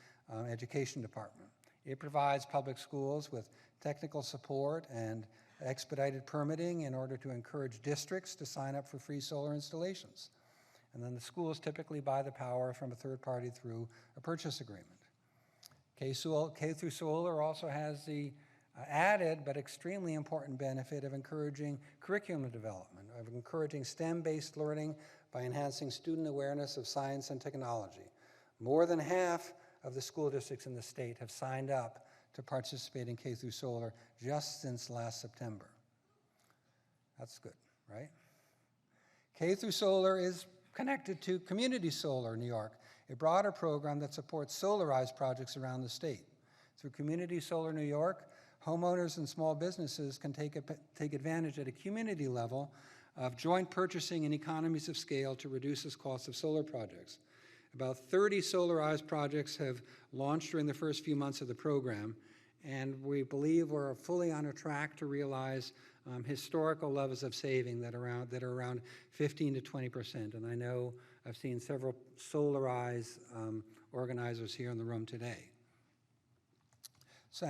education department. It provides public schools with technical support and expedited permitting in order to encourage districts to sign up for free solar installations. And then the schools typically buy the power from a third party through a purchase agreement. K through Solar also has the added but extremely important benefit of encouraging curriculum development, of encouraging STEM-based learning by enhancing student awareness of science and technology. More than half of the school districts in the state have signed up to participate in K through Solar just since last September. That's good, right? K through Solar is connected to Community Solar New York, a broader program that supports Solarize projects around the state. Through Community Solar New York, homeowners and small businesses can take advantage at a community level of joint purchasing and economies of scale to reduce the cost of solar projects. About 30 Solarize projects have launched during the first few months of the program, and we believe we're fully on a track to realize historical levels of saving that are around 15 to 20%. And I know I've seen several Solarize organizers here in the room today. So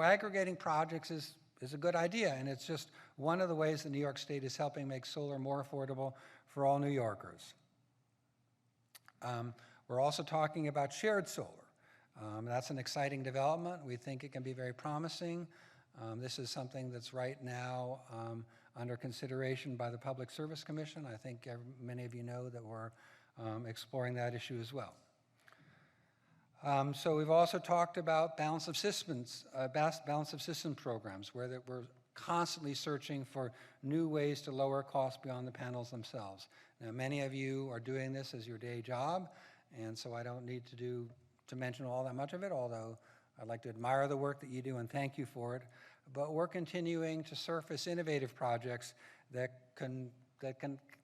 aggregating projects is a good idea, and it's just one of the ways that New York State is helping make solar more affordable for all New Yorkers. We're also talking about shared solar. That's an exciting development. We think it can be very promising. This is something that's right now under consideration by the Public Service Commission. I think many of you know that we're exploring that issue as well. So we've also talked about balance of systems programs, where we're constantly searching for new ways to lower costs beyond the panels themselves. Now, many of you are doing this as your day job, and so I don't need to mention all that much of it, although I'd like to admire the work that you do and thank you for it. But we're continuing to surface innovative projects that can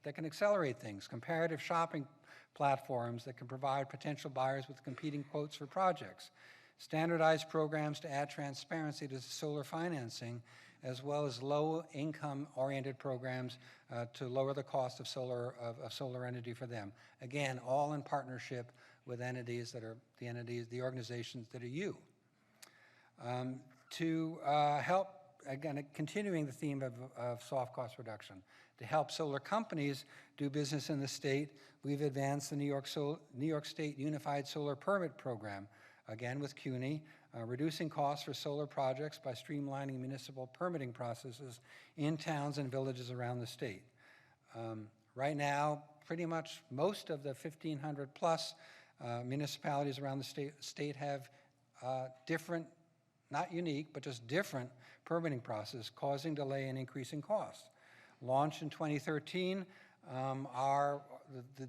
accelerate things, comparative shopping platforms that can provide potential buyers with competing quotes for projects, standardized programs to add transparency to solar financing, as well as low-income-oriented programs to lower the cost of solar energy for them. Again, all in partnership with entities that are the organizations that are you. To help, again, continuing the theme of soft cost reduction, to help solar companies do business in the state, we've advanced the New York State Unified Solar Permit Program, again with CUNY, reducing costs for solar projects by streamlining municipal permitting processes in towns and villages around the state. Right now, pretty much most of the 1,500 plus municipalities around the state have different, not unique, but just different permitting process, causing delay and increasing costs. Launched in 2013,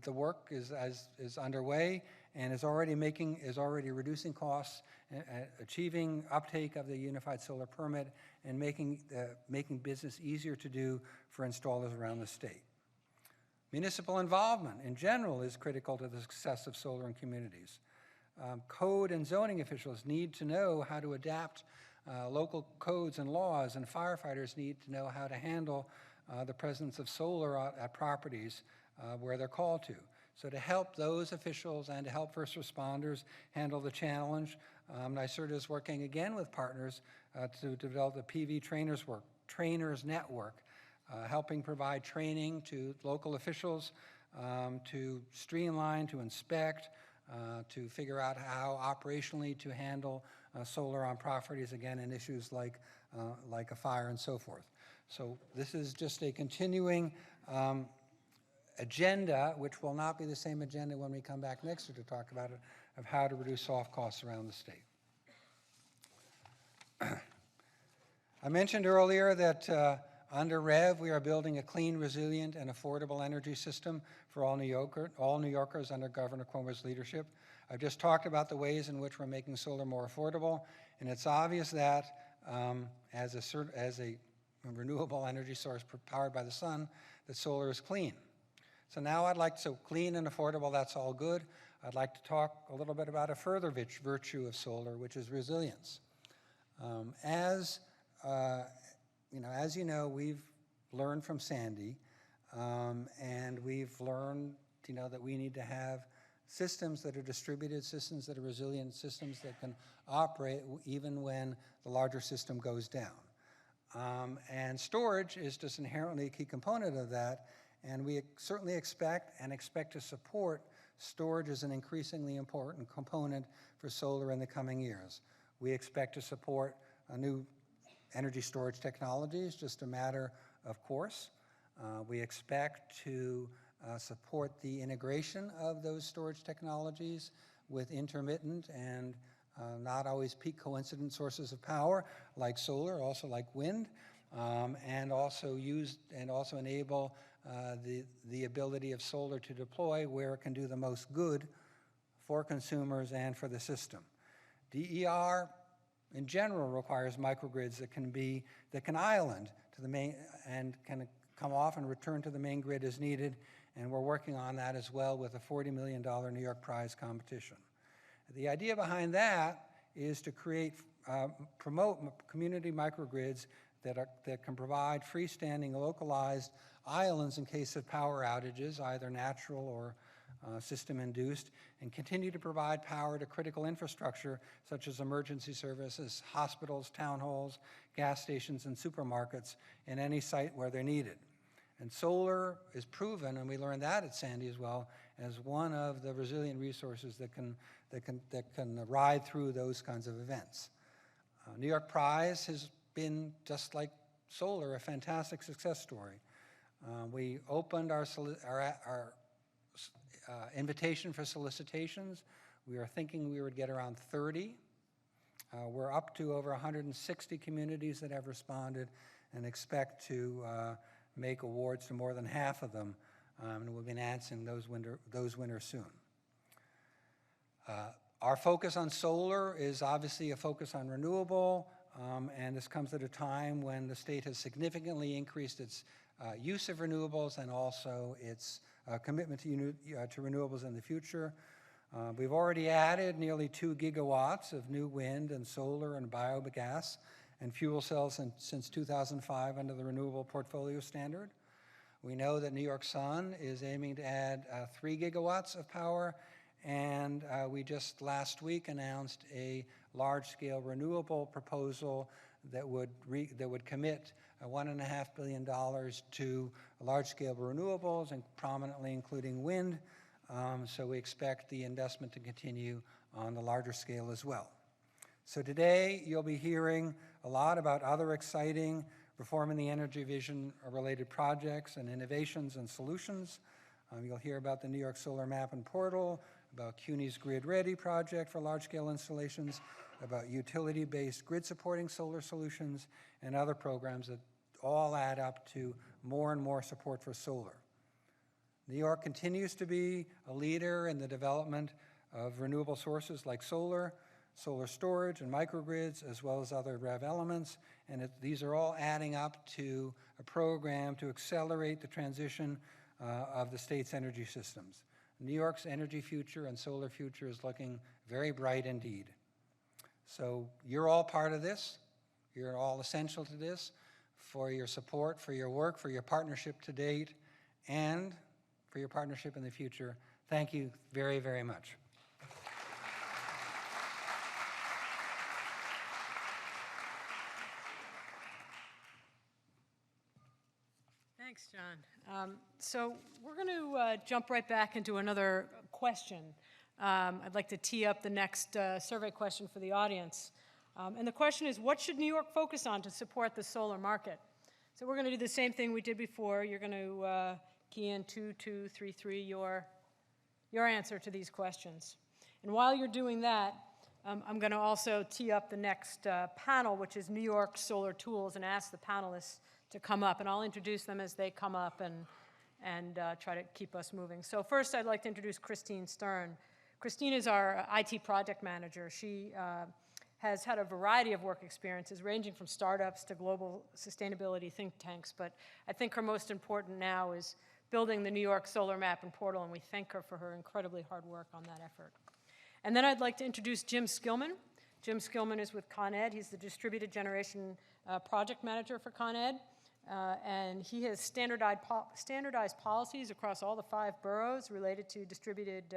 the work is underway and is already reducing costs, achieving uptake of the Unified Solar Permit, and making business easier to do for installers around the state. Municipal involvement in general is critical to the success of solar in communities. Code and zoning officials need to know how to adapt local codes and laws, and firefighters need to know how to handle the presence of solar at properties where they're called to. So to help those officials and to help first responders handle the challenge, NYSERDA is working again with partners to develop the PV Trainers Network, helping provide training to local officials to streamline, to inspect, to figure out how operationally to handle solar on properties, again, and issues like a fire and so forth. So this is just a continuing agenda, which will not be the same agenda when we come back next year to talk about it, of how to reduce soft costs around the state. I mentioned earlier that Under REV, we are building a clean, resilient, and affordable energy system for all New Yorkers under Governor Cuomo's leadership. I've just talked about the ways in which we're making solar more affordable, and it's obvious that as a renewable energy source powered by the sun, that solar is clean. So now so clean and affordable, that's all good. I'd like to talk a little bit about a further virtue of solar, which is resilience. As you know, we've learned from Sandy, and we've learned, that we need to have systems that are distributed, systems that are resilient, systems that can operate even when the larger system goes down. And storage is just inherently a key component of that, and we certainly expect to support storage as an increasingly important component for solar in the coming years. We expect to support new energy storage technologies, just a matter of course. We expect to support the integration of those storage technologies with intermittent and not always peak coincident sources of power like solar, also like wind, and also enable the ability of solar to deploy where it can do the most good for consumers and for the system. DER in general requires microgrids that can island to the main and can come off and return to the main grid as needed, and we're working on that as well with a $40 million New York Prize competition. The idea behind that is to promote community microgrids that can provide freestanding, localized islands in case of power outages, either natural or system-induced, and continue to provide power to critical infrastructure such as emergency services, hospitals, town halls, gas stations, and supermarkets in any site where they're needed. And solar is proven, and we learned that at Sandy as well, as one of the resilient resources that can ride through those kinds of events. New York Prize has been, just like solar, a fantastic success story. We opened our invitation for solicitations. We were thinking we would get around 30. We're up to over 160 communities that have responded and expect to make awards to more than half of them, and we'll be announcing those winners soon. Our focus on solar is obviously a focus on renewable, and this comes at a time when the state has significantly increased its use of renewables and also its commitment to renewables in the future. We've already added nearly 2 gigawatts of new wind and solar and biogas and fuel cells since 2005 under the Renewable Portfolio Standard. We know that New York Sun is aiming to add 3 gigawatts of power, and we just last week announced a large-scale renewable proposal that would commit $1.5 billion to large-scale renewables, and prominently including wind. So we expect the investment to continue on the larger scale as well. So today you'll be hearing a lot about other exciting reforming the energy vision related projects and innovations and solutions. You'll hear about the New York Solar Map and Portal, about CUNY's Grid Ready project for large-scale installations, about utility-based grid supporting solar solutions, and other programs that all add up to more and more support for solar. New York continues to be a leader in the development of renewable sources like solar storage, and microgrids, as well as other REV elements, and these are all adding up to a program to accelerate the transition of the state's energy systems. New York's energy future and solar future is looking very bright indeed. So you're all part of this. You're all essential to this, for your support, for your work, for your partnership to date, and for your partnership in the future. Thank you very, very much. Thanks, John. So we're going to jump right back into another question. I'd like to tee up the next survey question for the audience. And the question is, what should New York focus on to support the solar market? So we're going to do the same thing we did before. You're going to key in 2233 your answer to these questions. And while you're doing that, I'm going to also tee up the next panel, which is New York Solar Tools, and ask the panelists come up, and I'll introduce them as they come up and try to keep us moving. So first, I'd like to introduce Christine Stern. Christine is our IT project manager. She has had a variety of work experiences, ranging from startups to global sustainability think tanks, but I think her most important now is building the New York Solar Map and Portal, and we thank her for her incredibly hard work on that effort. And then I'd like to introduce Jim Skillman. Jim Skillman is with Con Ed. He's the distributed generation project manager for Con Ed. And he has standardized policies across all the 5 boroughs related to distributed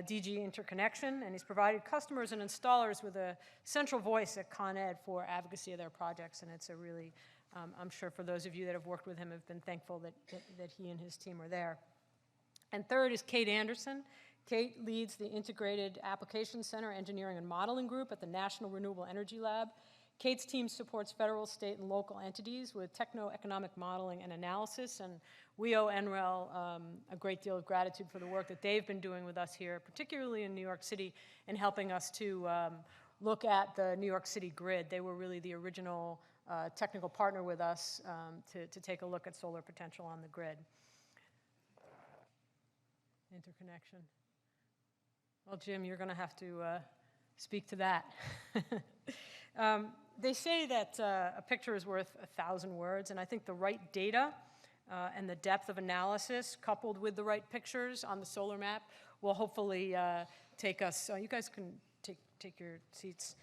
DG interconnection, and he's provided customers and installers with a central voice at Con Ed for advocacy of their projects, and it's a really, I'm sure for those of you that have worked with him have been thankful that he and his team are there. And third is Kate Anderson. Kate leads the Integrated Application Center Engineering and Modeling Group at the National Renewable Energy Lab. Kate's team supports federal, state, and local entities with techno-economic modeling and analysis, and we owe NREL a great deal of gratitude for the work that they've been doing with us here, particularly in New York City, in helping us to look at the New York City grid. They were really the original technical partner with us to take a look at solar potential on the grid. Interconnection. Well, Jim, you're going to have to speak to that. They say that a picture is worth 1,000 words, and I think the right data and the depth of analysis coupled with the right pictures on the solar map will hopefully take us, you guys can take your seats,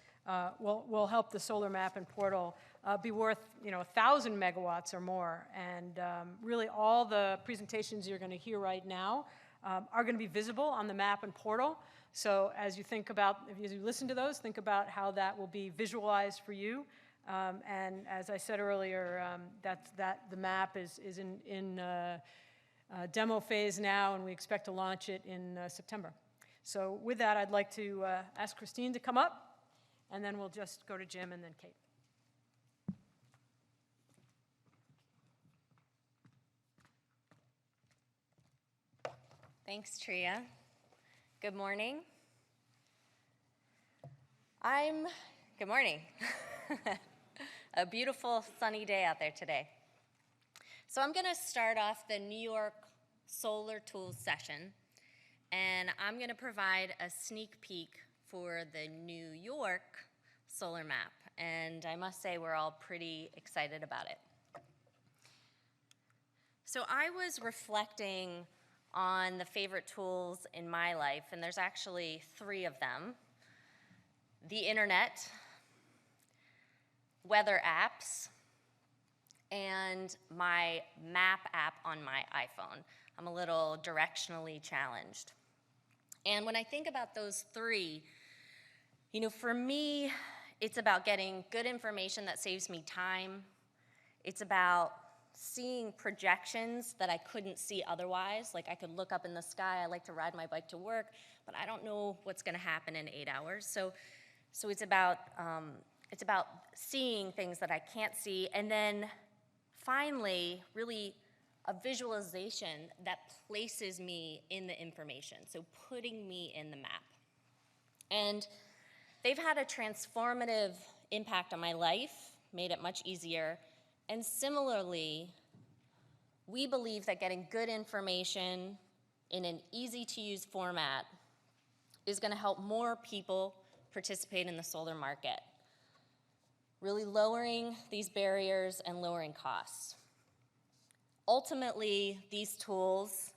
will help the solar map and portal be worth 1,000 megawatts or more. And really all the presentations you're going to hear right now are going to be visible on the map and portal. So as you think about, as you listen to those, think about how that will be visualized for you. And as I said earlier, the map is in demo phase now, and we expect to launch it in September. So with that, I'd like to ask Christine to come up, and then we'll just go to Jim and then Kate. Thanks, Tria. Good morning. Good morning. A beautiful sunny day out there today. So I'm going to start off the New York Solar Tools session, and I'm going to provide a sneak peek for the New York solar map, and I must say we're all pretty excited about it. So I was reflecting on the favorite tools in my life, and there's actually 3 of them. The internet, weather apps, and my map app on my iPhone. I'm a little directionally challenged. And when I think about those 3, for me, it's about getting good information that saves me time. It's about seeing projections that I couldn't see otherwise. Like I could look up in the sky, I like to ride my bike to work, but I don't know what's gonna happen in 8 hours. So it's about seeing things that I can't see, and then finally, really a visualization that places me in the information, so putting me in the map. And they've had a transformative impact on my life, made it much easier. And similarly, we believe that getting good information in an easy-to-use format is going to help more people participate in the solar market, really lowering these barriers and lowering costs. Ultimately, these tools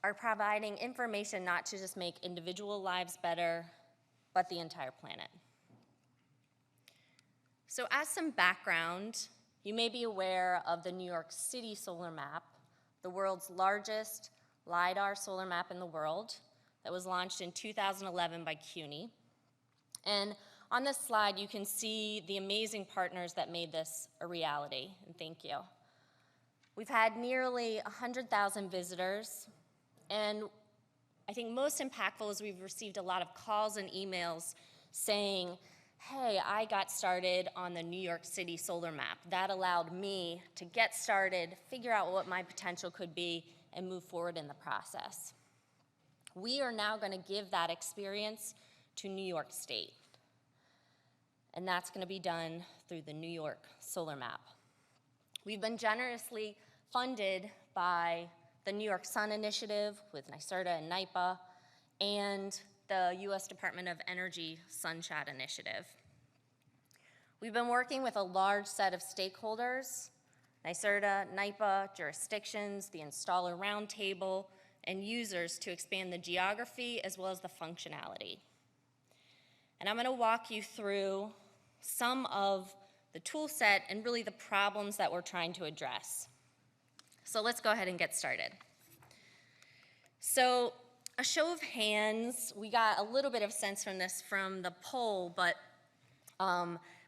are providing information not to just make individual lives better, but the entire planet. So as some background, you may be aware of the New York City solar map, the world's largest LiDAR solar map in the world that was launched in 2011 by CUNY. And on this slide, you can see the amazing partners that made this a reality, and thank you. We've had nearly 100,000 visitors, and I think most impactful is we've received a lot of calls and emails saying, hey, I got started on the New York City solar map. That allowed me to get started, figure out what my potential could be, and move forward in the process. We are now going to give that experience to New York State, and that's going to be done through the New York solar map. We've been generously funded by the New York Sun Initiative with NYSERDA and NYPA, and the U.S. Department of Energy Sunshot Initiative. We've been working with a large set of stakeholders, NYSERDA, NYPA, jurisdictions, the installer roundtable, and users to expand the geography as well as the functionality. And I'm going to walk you through some of the tool set and really the problems that we're trying to address. So let's go ahead and get started. So a show of hands, we got a little bit of sense from this from the poll, but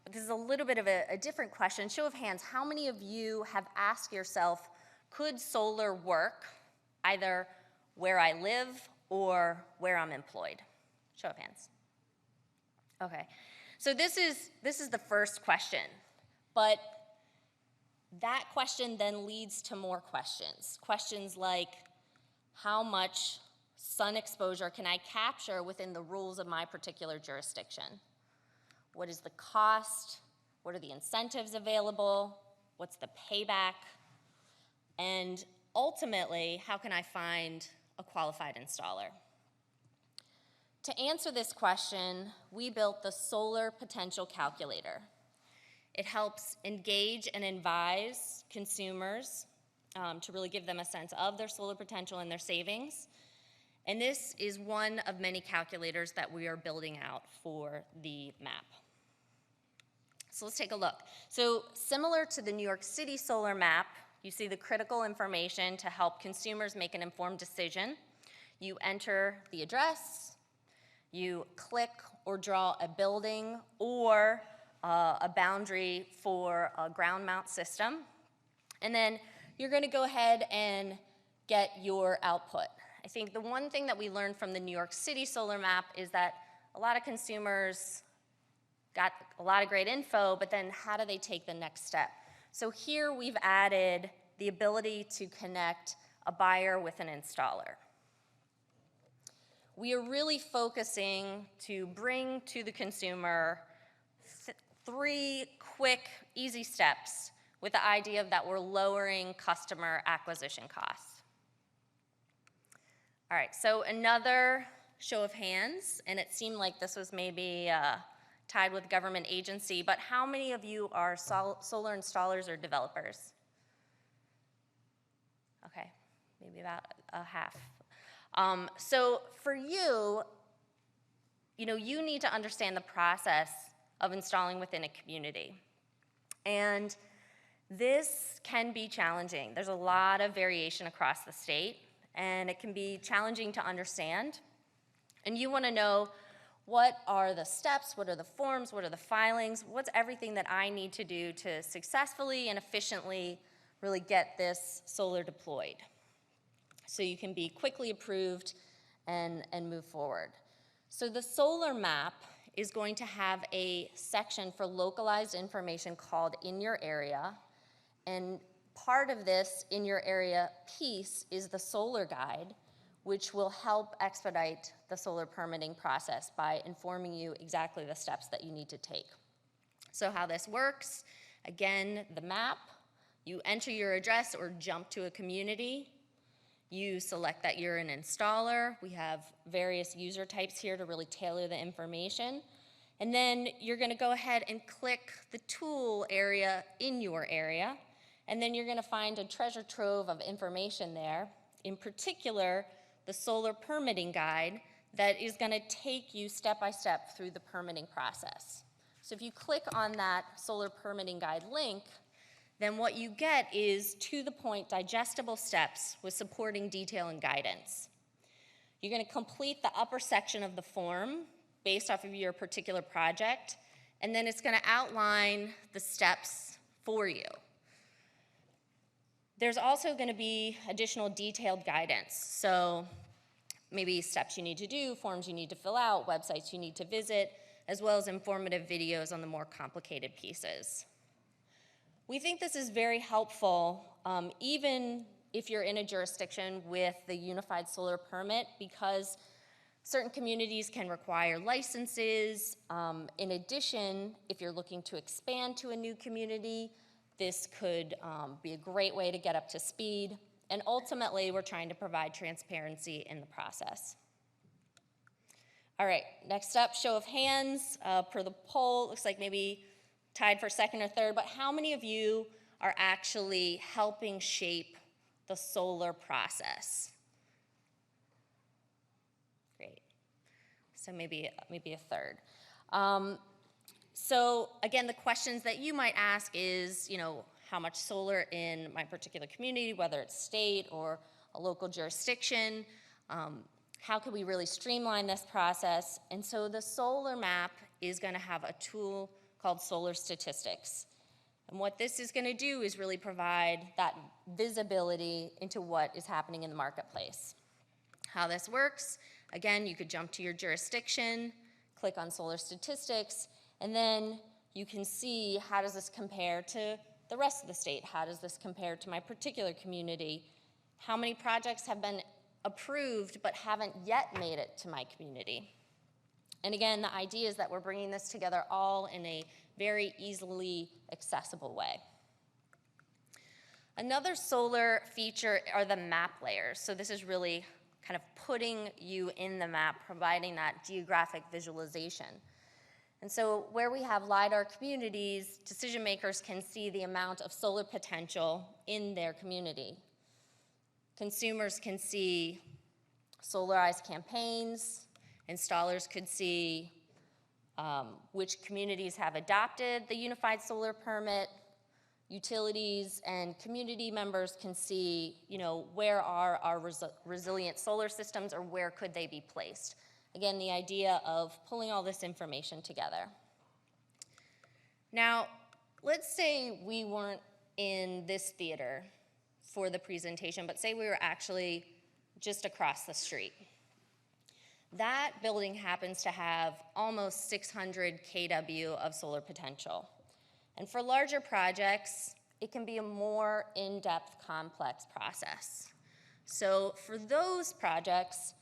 this is a little bit of a different question. Show of hands, how many of you have asked yourself, could solar work either where I live or where I'm employed? Show of hands. Okay, so this is the first question, but that question then leads to more questions. Questions like, how much sun exposure can I capture within the rules of my particular jurisdiction? What is the cost? What are the incentives available? What's the payback? And ultimately, how can I find a qualified installer? To answer this question, we built the Solar Potential Calculator. It helps engage and advise consumers to really give them a sense of their solar potential and their savings. And this is one of many calculators that we are building out for the map. So let's take a look. So similar to the New York City solar map, you see the critical information to help consumers make an informed decision. You enter the address, you click or draw a building or a boundary for a ground mount system, and then you're going to go ahead and get your output. I think the one thing that we learned from the New York City solar map is that a lot of consumers got a lot of great info, but then how do they take the next step? So here we've added the ability to connect a buyer with an installer. We are really focusing to bring to the consumer three quick, easy steps with the idea that we're lowering customer acquisition costs. All right, so another show of hands, and it seemed like this was maybe tied with government agency, but how many of you are solar installers or developers? Okay, maybe about a half. So for you, you need to understand the process of installing within a community. And this can be challenging. There's a lot of variation across the state, and it can be challenging to understand. And you want to know, what are the steps, what are the forms, what are the filings, what's everything that I need to do to successfully and efficiently really get this solar deployed, so you can be quickly approved and move forward. So the solar map is going to have a section for localized information called In Your Area, and part of this In Your Area piece is the solar guide, which will help expedite the solar permitting process by informing you exactly the steps that you need to take. So how this works, again, the map, you enter your address or jump to a community. You select that you're an installer. We have various user types here to really tailor the information. And then you're going to go ahead and click the tool area in your area. And then you're going to find a treasure trove of information there. In particular, the solar permitting guide that is going to take you step by step through the permitting process. So if you click on that solar permitting guide link, then what you get is to-the-point digestible steps with supporting detail and guidance. You're going to complete the upper section of the form based off of your particular project, and then it's going to outline the steps for you. There's also going to be additional detailed guidance, so maybe steps you need to do, forms you need to fill out, websites you need to visit, as well as informative videos on the more complicated pieces. We think this is very helpful, even if you're in a jurisdiction with the Unified Solar Permit, because certain communities can require licenses. In addition, if you're looking to expand to a new community, This could be a great way to get up to speed. And ultimately, we're trying to provide transparency in the process. All right, next up, show of hands. Per the poll, looks like maybe tied for second or third, but how many of you are actually helping shape the solar process? Great. So maybe a third. So again, the questions that you might ask is, how much solar in my particular community, whether it's state or a local jurisdiction, how can we really streamline this process? And so the solar map is gonna have a tool called Solar Statistics. And what this is gonna do is really provide that visibility into what is happening in the marketplace. How this works, again, you could jump to your jurisdiction, click on Solar Statistics, and then you can see how does this compare to the rest of the state? How does this compare to my particular community? How many projects have been approved but haven't yet made it to my community? And again, the idea is that we're bringing this together all in a very easily accessible way. Another solar feature are the map layers. So this is really kind of putting you in the map, providing that geographic visualization. And so where we have LiDAR communities, decision makers can see the amount of solar potential in their community. Consumers can see Solarize campaigns. Installers could see which communities have adopted the Unified Solar Permit. Utilities and community members can see, where are our resilient solar systems, or where could they be placed. Again, the idea of pulling all this information together. Now, let's say we weren't in this theater for the presentation, but say we were actually just across the street. That building happens to have almost 600 kW of solar potential. And for larger projects, it can be a more in-depth, complex process. So for those projects,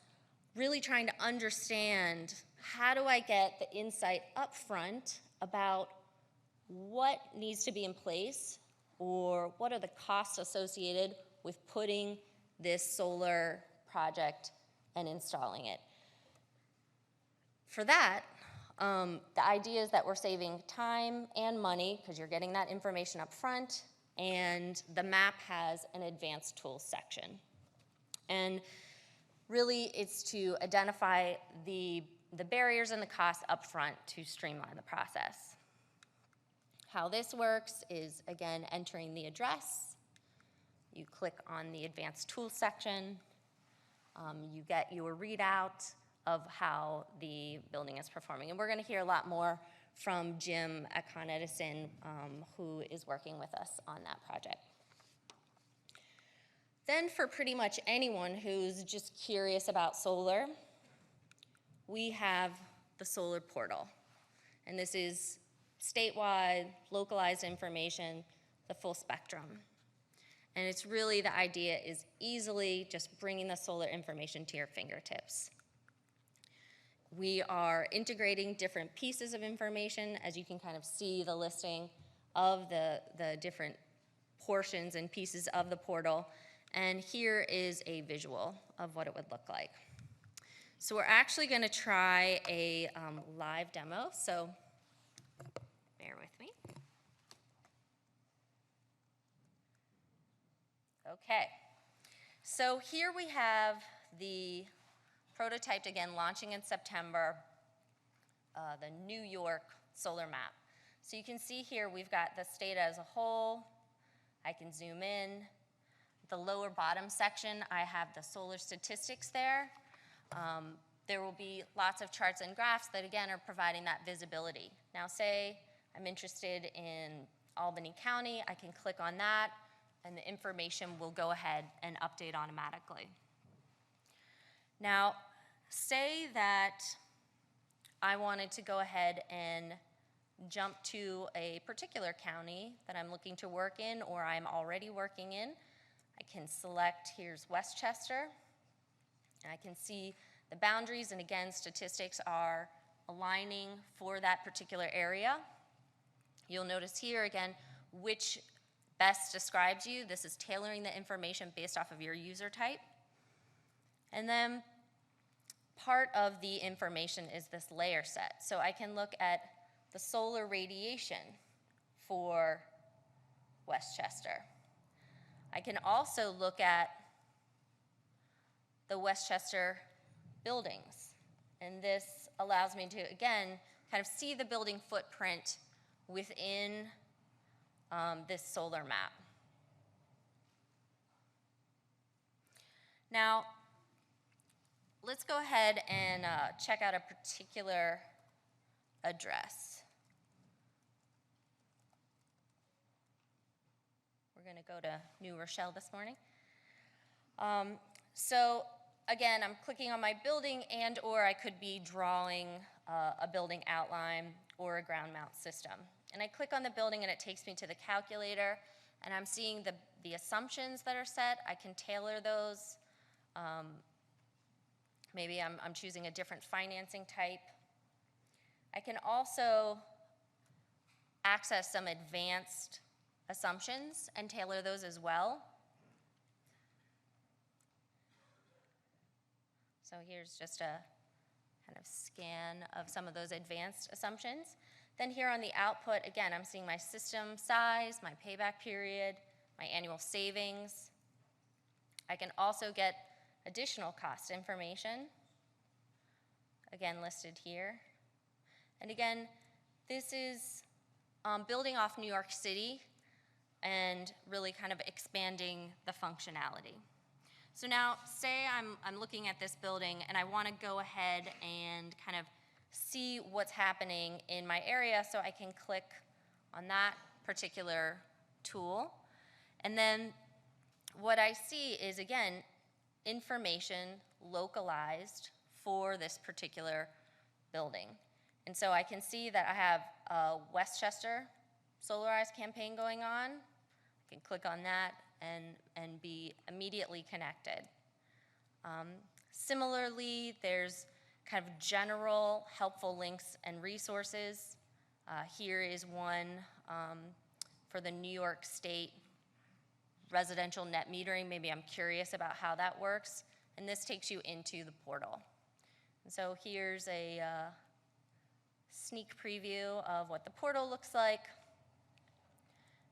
really trying to understand, how do I get the insight up front about what needs to be in place, or what are the costs associated with putting this solar project and installing it? For that, the idea is that we're saving time and money because you're getting that information up front, and the map has an advanced tools section. And really, it's to identify the barriers and the costs up front to streamline the process. How this works is, again, entering the address. You click on the advanced tools section. You get your readout of how the building is performing. And we're gonna hear a lot more from Jim at Con Edison, who is working with us on that project. Then for pretty much anyone who's just curious about solar, we have the solar portal. And this is statewide, localized information, the full spectrum. And it's really, the idea is easily just bringing the solar information to your fingertips. We are integrating different pieces of information, as you can kind of see the listing of the different portions and pieces of the portal. And here is a visual of what it would look like. So we're actually gonna try a live demo, so bear with me. Okay, so here we have the prototyped, again, launching in September, the New York solar map. So you can see here we've got the state as a whole. I can zoom in. The lower bottom section, I have the solar statistics there. There will be lots of charts and graphs that, again, are providing that visibility. Now, say I'm interested in Albany County, I can click on that, and the information will go ahead and update automatically. Now, say that I wanted to go ahead and jump to a particular county that I'm looking to work in, or I'm already working in. I can select, here's Westchester, and I can see the boundaries, and again, statistics are aligning for that particular area. You'll notice here, again, which best describes you. This is tailoring the information based off of your user type. And then part of the information is this layer set. So I can look at the solar radiation for Westchester. I can also look at the Westchester buildings. And this allows me to, again, kind of see the building footprint within this solar map. Now, let's go ahead and check out a particular address. We're going to go to New Rochelle this morning. So again, I'm clicking on my building, and or I could be drawing a building outline or a ground mount system. And I click on the building and it takes me to the calculator, and I'm seeing the assumptions that are set. I can tailor those. Maybe I'm choosing a different financing type. I can also access some advanced assumptions and tailor those as well. So here's just a kind of scan of some of those advanced assumptions. Then here on the output, again, I'm seeing my system size, my payback period, my annual savings. I can also get additional cost information, again listed here. And again, this is building off New York City and really kind of expanding the functionality. So now, say I'm looking at this building and I want to go ahead and kind of see what's happening in my area, so I can click on that particular tool. And then what I see is, again, information localized for this particular building. And so I can see that I have a Westchester Solarize campaign going on. I can click on that and be immediately connected. Similarly, there's kind of general helpful links and resources. Here is one for the New York State residential net metering. Maybe I'm curious about how that works. And this takes you into the portal. And so here's a sneak preview of what the portal looks like.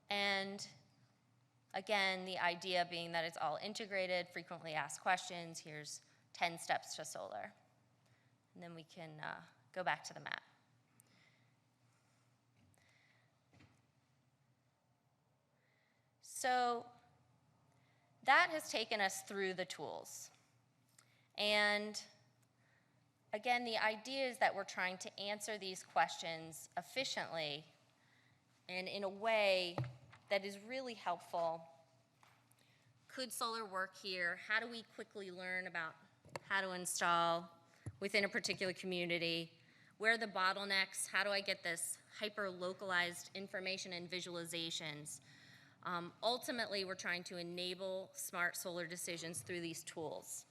And again, the idea being that it's all integrated, frequently asked questions. Here's 10 steps to solar. And then we can go back to the map. So that has taken us through the tools. And again, the idea is that we're trying to answer these questions efficiently and in a way that is really helpful. Could solar work here? How do we quickly learn about how to install within a particular community? Where are the bottlenecks? How do I get this hyper-localized information and visualizations? Ultimately, we're trying to enable smart solar decisions through these tools.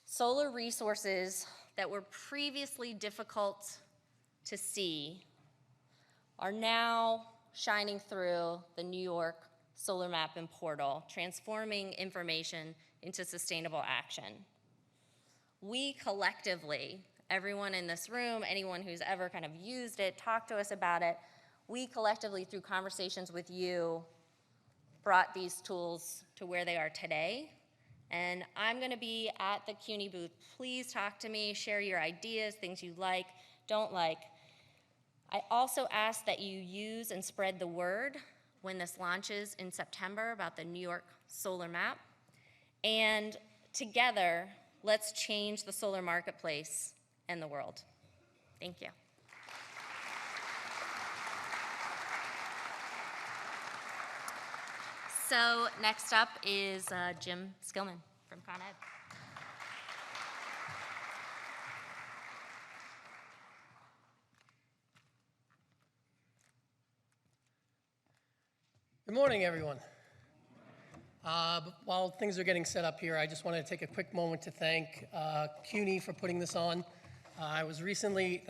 Solar resources that were previously difficult to see are now shining through the New York Solar Map and Portal, transforming information into sustainable action. We collectively, everyone in this room, anyone who's ever kind of used it, talked to us about it, we collectively, through conversations with you, brought these tools to where they are today. And I'm gonna be at the CUNY booth. Please talk to me, share your ideas, things you like, don't like. I also ask that you use and spread the word when this launches in September about the New York Solar Map. And together, let's change the solar marketplace and the world. Thank you. So next up is Jim Skillman from Con Ed. Good morning, everyone. While things are getting set up here, I just wanted to take a quick moment to thank CUNY for putting this on. I was recently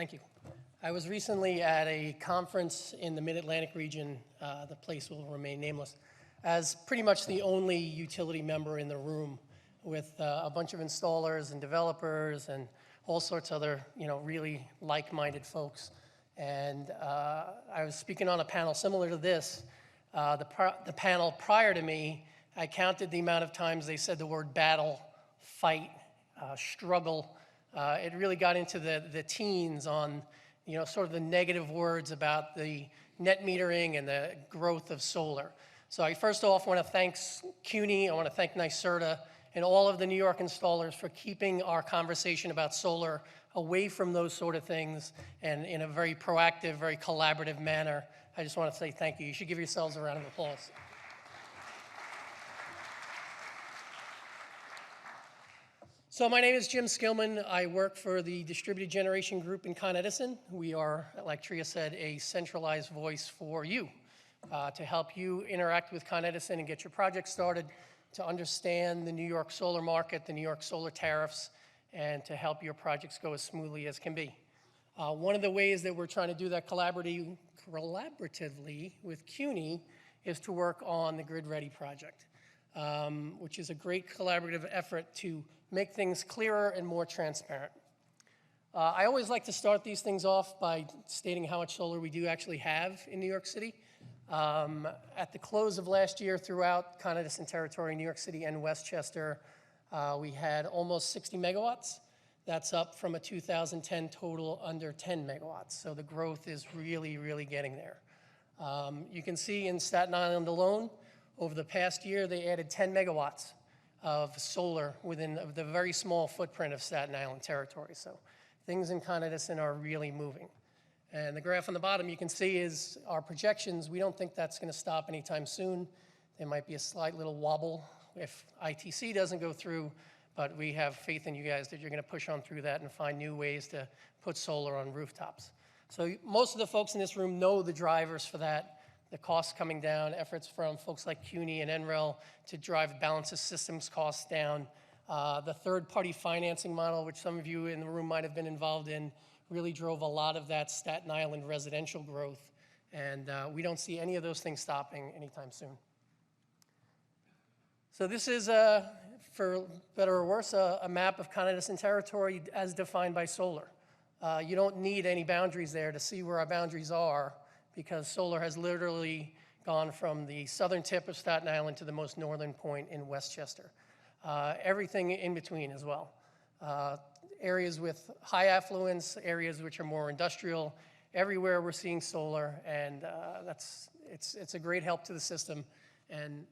I was recently at a conference in the Mid-Atlantic region, the place will remain nameless, as pretty much the only utility member in the room with a bunch of installers and developers and all sorts of other, really like-minded folks. And I was speaking on a panel similar to this. The panel prior to me, I counted the amount of times they said the word battle, fight, struggle. It really got into the teens on, sort of the negative words about the net metering and the growth of solar. So I first off want to thank CUNY, I want to thank NYSERDA, and all of the New York installers for keeping our conversation about solar away from those sort of things and in a very proactive, very collaborative manner. I just want to say thank you. You should give yourselves a round of applause. So my name is Jim Skillman. I work for the distributed generation group in Con Edison. We are, like Tria said, a centralized voice for you to help you interact with Con Edison and get your project started, to understand the New York solar market, the New York solar tariffs, and to help your projects go as smoothly as can be. One of the ways that we're trying to do that collaboratively with CUNY is to work on the Grid Ready project, which is a great collaborative effort to make things clearer and more transparent. I always like to start these things off by stating how much solar we do actually have in New York City. At the close of last year, throughout Con Edison territory, New York City and Westchester, we had almost 60 megawatts. That's up from a 2010 total under 10 megawatts. So the growth is really, really getting there. You can see in Staten Island alone, over the past year, they added 10 megawatts of solar within the very small footprint of Staten Island territory. So things in Con Edison are really moving. And the graph on the bottom you can see is our projections. We don't think that's going to stop anytime soon. There might be a slight little wobble if ITC doesn't go through, but we have faith in you guys that you're going to push on through that and find new ways to put solar on rooftops. So most of the folks in this room know the drivers for that. The costs coming down, efforts from folks like CUNY and NREL to drive balance of systems costs down. The third-party financing model, which some of you in the room might have been involved in, really drove a lot of that Staten Island residential growth. And we don't see any of those things stopping anytime soon. So this is, for better or worse, a map of Con Edison territory as defined by solar. You don't need any boundaries there to see where our boundaries are, because solar has literally gone from the southern tip of Staten Island to the most northern point in Westchester. Everything in between as well. Areas with high affluence, areas which are more industrial, everywhere we're seeing solar, and it's a great help to the system. And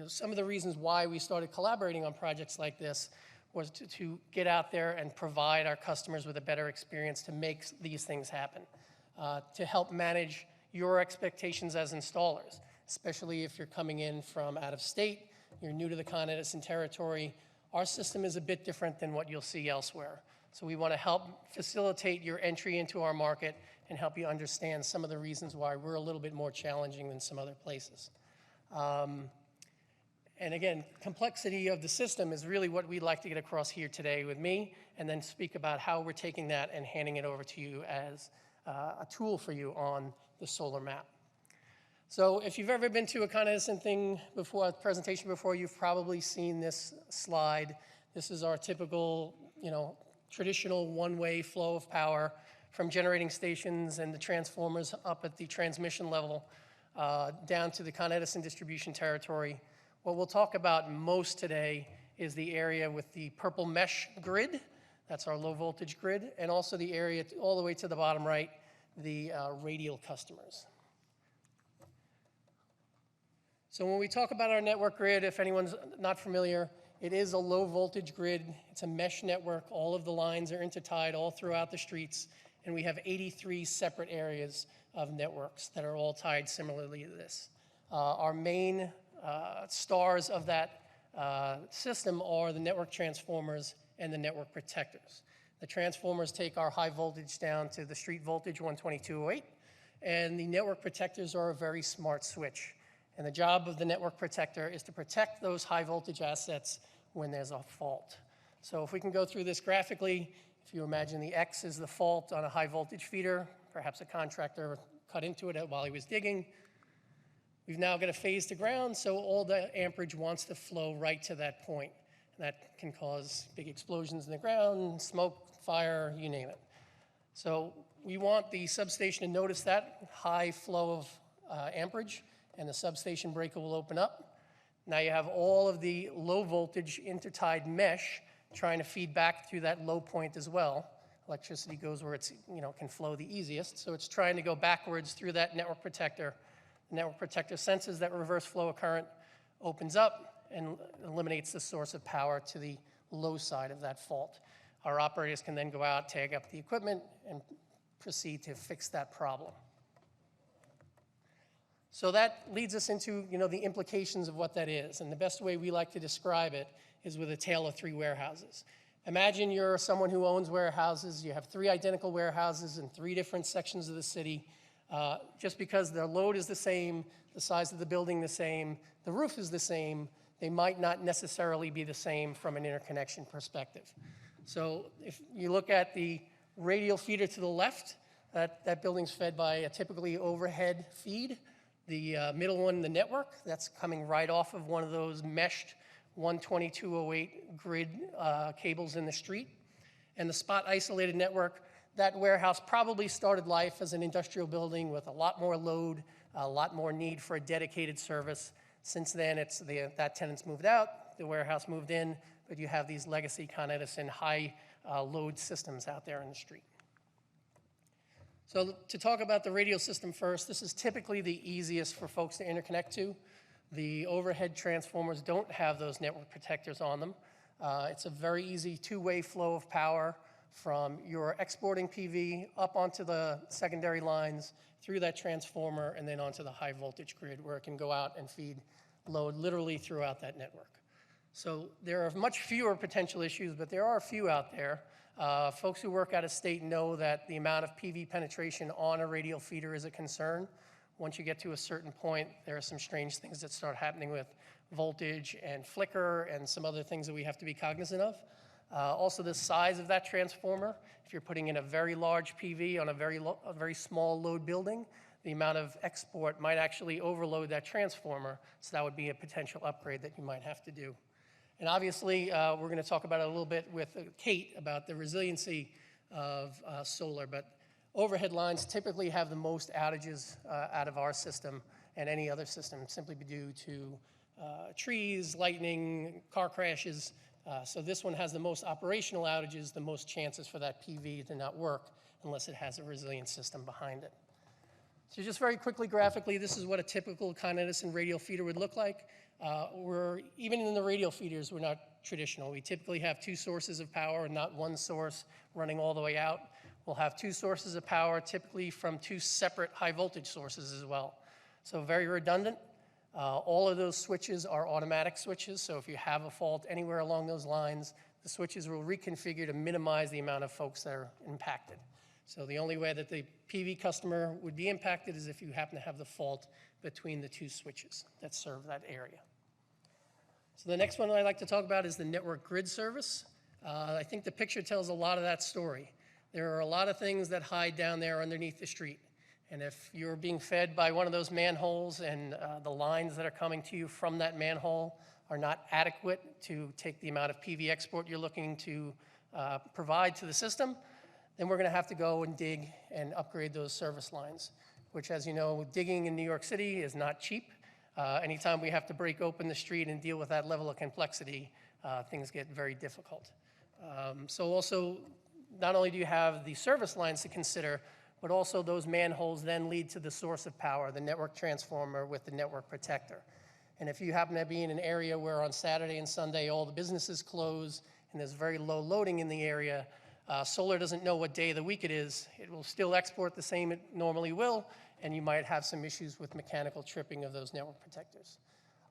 some of the reasons why we started collaborating on projects like this was to get out there and provide our customers with a better experience to make these things happen, to help manage your expectations as installers, especially if you're coming in from out of state, you're new to the Con Edison territory. Our system is a bit different than what you'll see elsewhere. So we want to help facilitate your entry into our market and help you understand some of the reasons why we're a little bit more challenging than some other places. And again, complexity of the system is really what we'd like to get across here today with me, and then speak about how we're taking that and handing it over to you as a tool for you on the solar map. So if you've ever been to a Con Edison thing before, a presentation before, you've probably seen this slide. This is our typical, traditional one-way flow of power from generating stations and the transformers up at the transmission level down to the Con Edison distribution territory. What we'll talk about most today is the area with the purple mesh grid. That's our low voltage grid, and also the area all the way to the bottom right, the radial customers. So when we talk about our network grid, if anyone's not familiar, it is a low voltage grid. It's a mesh network. All of the lines are intertied all throughout the streets, and we have 83 separate areas of networks that are all tied similarly to this. Our main stars of that system are the network transformers and the network protectors. The transformers take our high voltage down to the street voltage 122.08, and the network protectors are a very smart switch. And the job of the network protector is to protect those high voltage assets when there's a fault. So if we can go through this graphically, if you imagine the X is the fault on a high voltage feeder, Perhaps a contractor cut into it while he was digging. We've now got a phase to ground, so all the amperage wants to flow right to that point. And that can cause big explosions in the ground, smoke, fire, you name it. So we want the substation to notice that high flow of amperage, and the substation breaker will open up. Now you have all of the low voltage intertied mesh trying to feed back through that low point as well. Electricity goes where it's, can flow the easiest, so it's trying to go backwards through that network protector. The network protector senses that reverse flow of current, opens up, and eliminates the source of power to the low side of that fault. Our operators can then go out, tag up the equipment, and proceed to fix that problem. So that leads us into, the implications of what that is. And the best way we like to describe it is with a tale of three warehouses. Imagine you're someone who owns warehouses. You have three identical warehouses in three different sections of the city. Just because their load is the same, the size of the building the same, the roof is the same, they might not necessarily be the same from an interconnection perspective. So if you look at the radial feeder to the left, that building's fed by a typically overhead feed. The middle one, the network, that's coming right off of one of those meshed 12208 grid cables in the street. And the spot isolated network, that warehouse probably started life as an industrial building with a lot more load, a lot more need for a dedicated service. Since then, that tenant's moved out, the warehouse moved in, but you have these legacy Con Edison high load systems out there in the street. So to talk about the radial system first, this is typically the easiest for folks to interconnect to. The overhead transformers don't have those network protectors on them. It's a very easy two-way flow of power from your exporting PV up onto the secondary lines, through that transformer, and then onto the high voltage grid where it can go out and feed load literally throughout that network. So there are much fewer potential issues, but there are a few out there. Folks who work out of state know that the amount of PV penetration on a radial feeder is a concern. Once you get to a certain point, there are some strange things that start happening with voltage and flicker and some other things that we have to be cognizant of. Also, the size of that transformer. If you're putting in a very large PV on a very small load building, the amount of export might actually overload that transformer, so that would be a potential upgrade that you might have to do. And obviously, we're going to talk about it a little bit with Kate about the resiliency of solar, but overhead lines typically have the most outages out of our system and any other system, simply due to trees, lightning, car crashes. So this one has the most operational outages, the most chances for that PV to not work unless it has a resilient system behind it. So just very quickly, graphically, this is what a typical Con Edison radial feeder would look like. Even in the radial feeders, we're not traditional. We typically have two sources of power and not one source running all the way out. We'll have two sources of power, typically from two separate high voltage sources as well. So very redundant. All of those switches are automatic switches, so if you have a fault anywhere along those lines, the switches will reconfigure to minimize the amount of folks that are impacted. So the only way that the PV customer would be impacted is if you happen to have the fault between the two switches that serve that area. So the next one I'd like to talk about is the network grid service. I think the picture tells a lot of that story. There are a lot of things that hide down there underneath the street. And if you're being fed by one of those manholes and the lines that are coming to you from that manhole are not adequate to take the amount of PV export you're looking to provide to the system, then we're going to have to go and dig and upgrade those service lines, which, as you know, digging in New York City is not cheap. Anytime we have to break open the street and deal with that level of complexity, things get very difficult. So also, not only do you have the service lines to consider, but also those manholes then lead to the source of power, the network transformer with the network protector. And if you happen to be in an area where on Saturday and Sunday all the businesses close and there's very low loading in the area, solar doesn't know what day of the week it is. It will still export the same it normally will, and you might have some issues with mechanical tripping of those network protectors.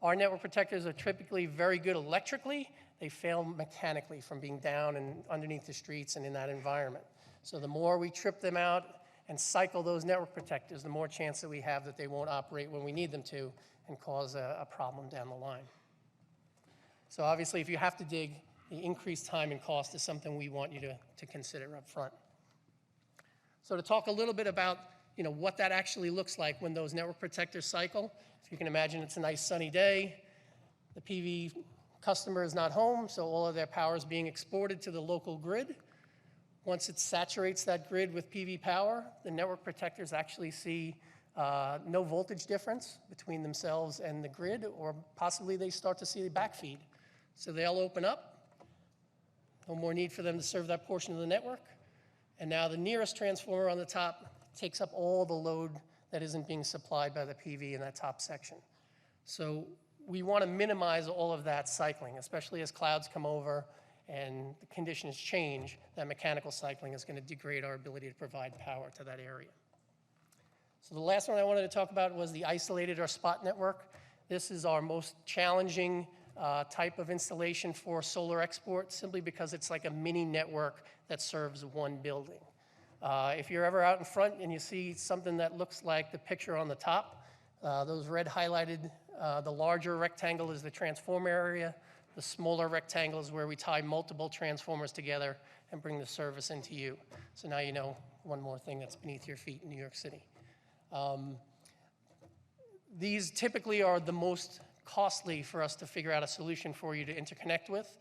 Our network protectors are typically very good electrically. They fail mechanically from being down and underneath the streets and in that environment. So the more we trip them out and cycle those network protectors, the more chance that we have that they won't operate when we need them to and cause a problem down the line. So obviously, if you have to dig, the increased time and cost is something we want you to consider up front. So to talk a little bit about what that actually looks like when those network protectors cycle, if you can imagine it's a nice sunny day, the PV customer is not home, so all of their power is being exported to the local grid. Once it saturates that grid with PV power, the network protectors actually see no voltage difference between themselves and the grid, or possibly they start to see the backfeed. So they'll open up, no more need for them to serve that portion of the network. And now the nearest transformer on the top takes up all the load that isn't being supplied by the PV in that top section. So we want to minimize all of that cycling, especially as clouds come over and the conditions change. That mechanical cycling is going to degrade our ability to provide power to that area. So the last one I wanted to talk about was the isolated or spot network. This is our most challenging type of installation for solar export, simply because it's like a mini network that serves one building. If you're ever out in front and you see something that looks like the picture on the top, those red highlighted, the larger rectangle is the transformer area. The smaller rectangle is where we tie multiple transformers together and bring the service into you. So now you know one more thing that's beneath your feet in New York City. These typically are the most costly for us to figure out a solution for you to interconnect with.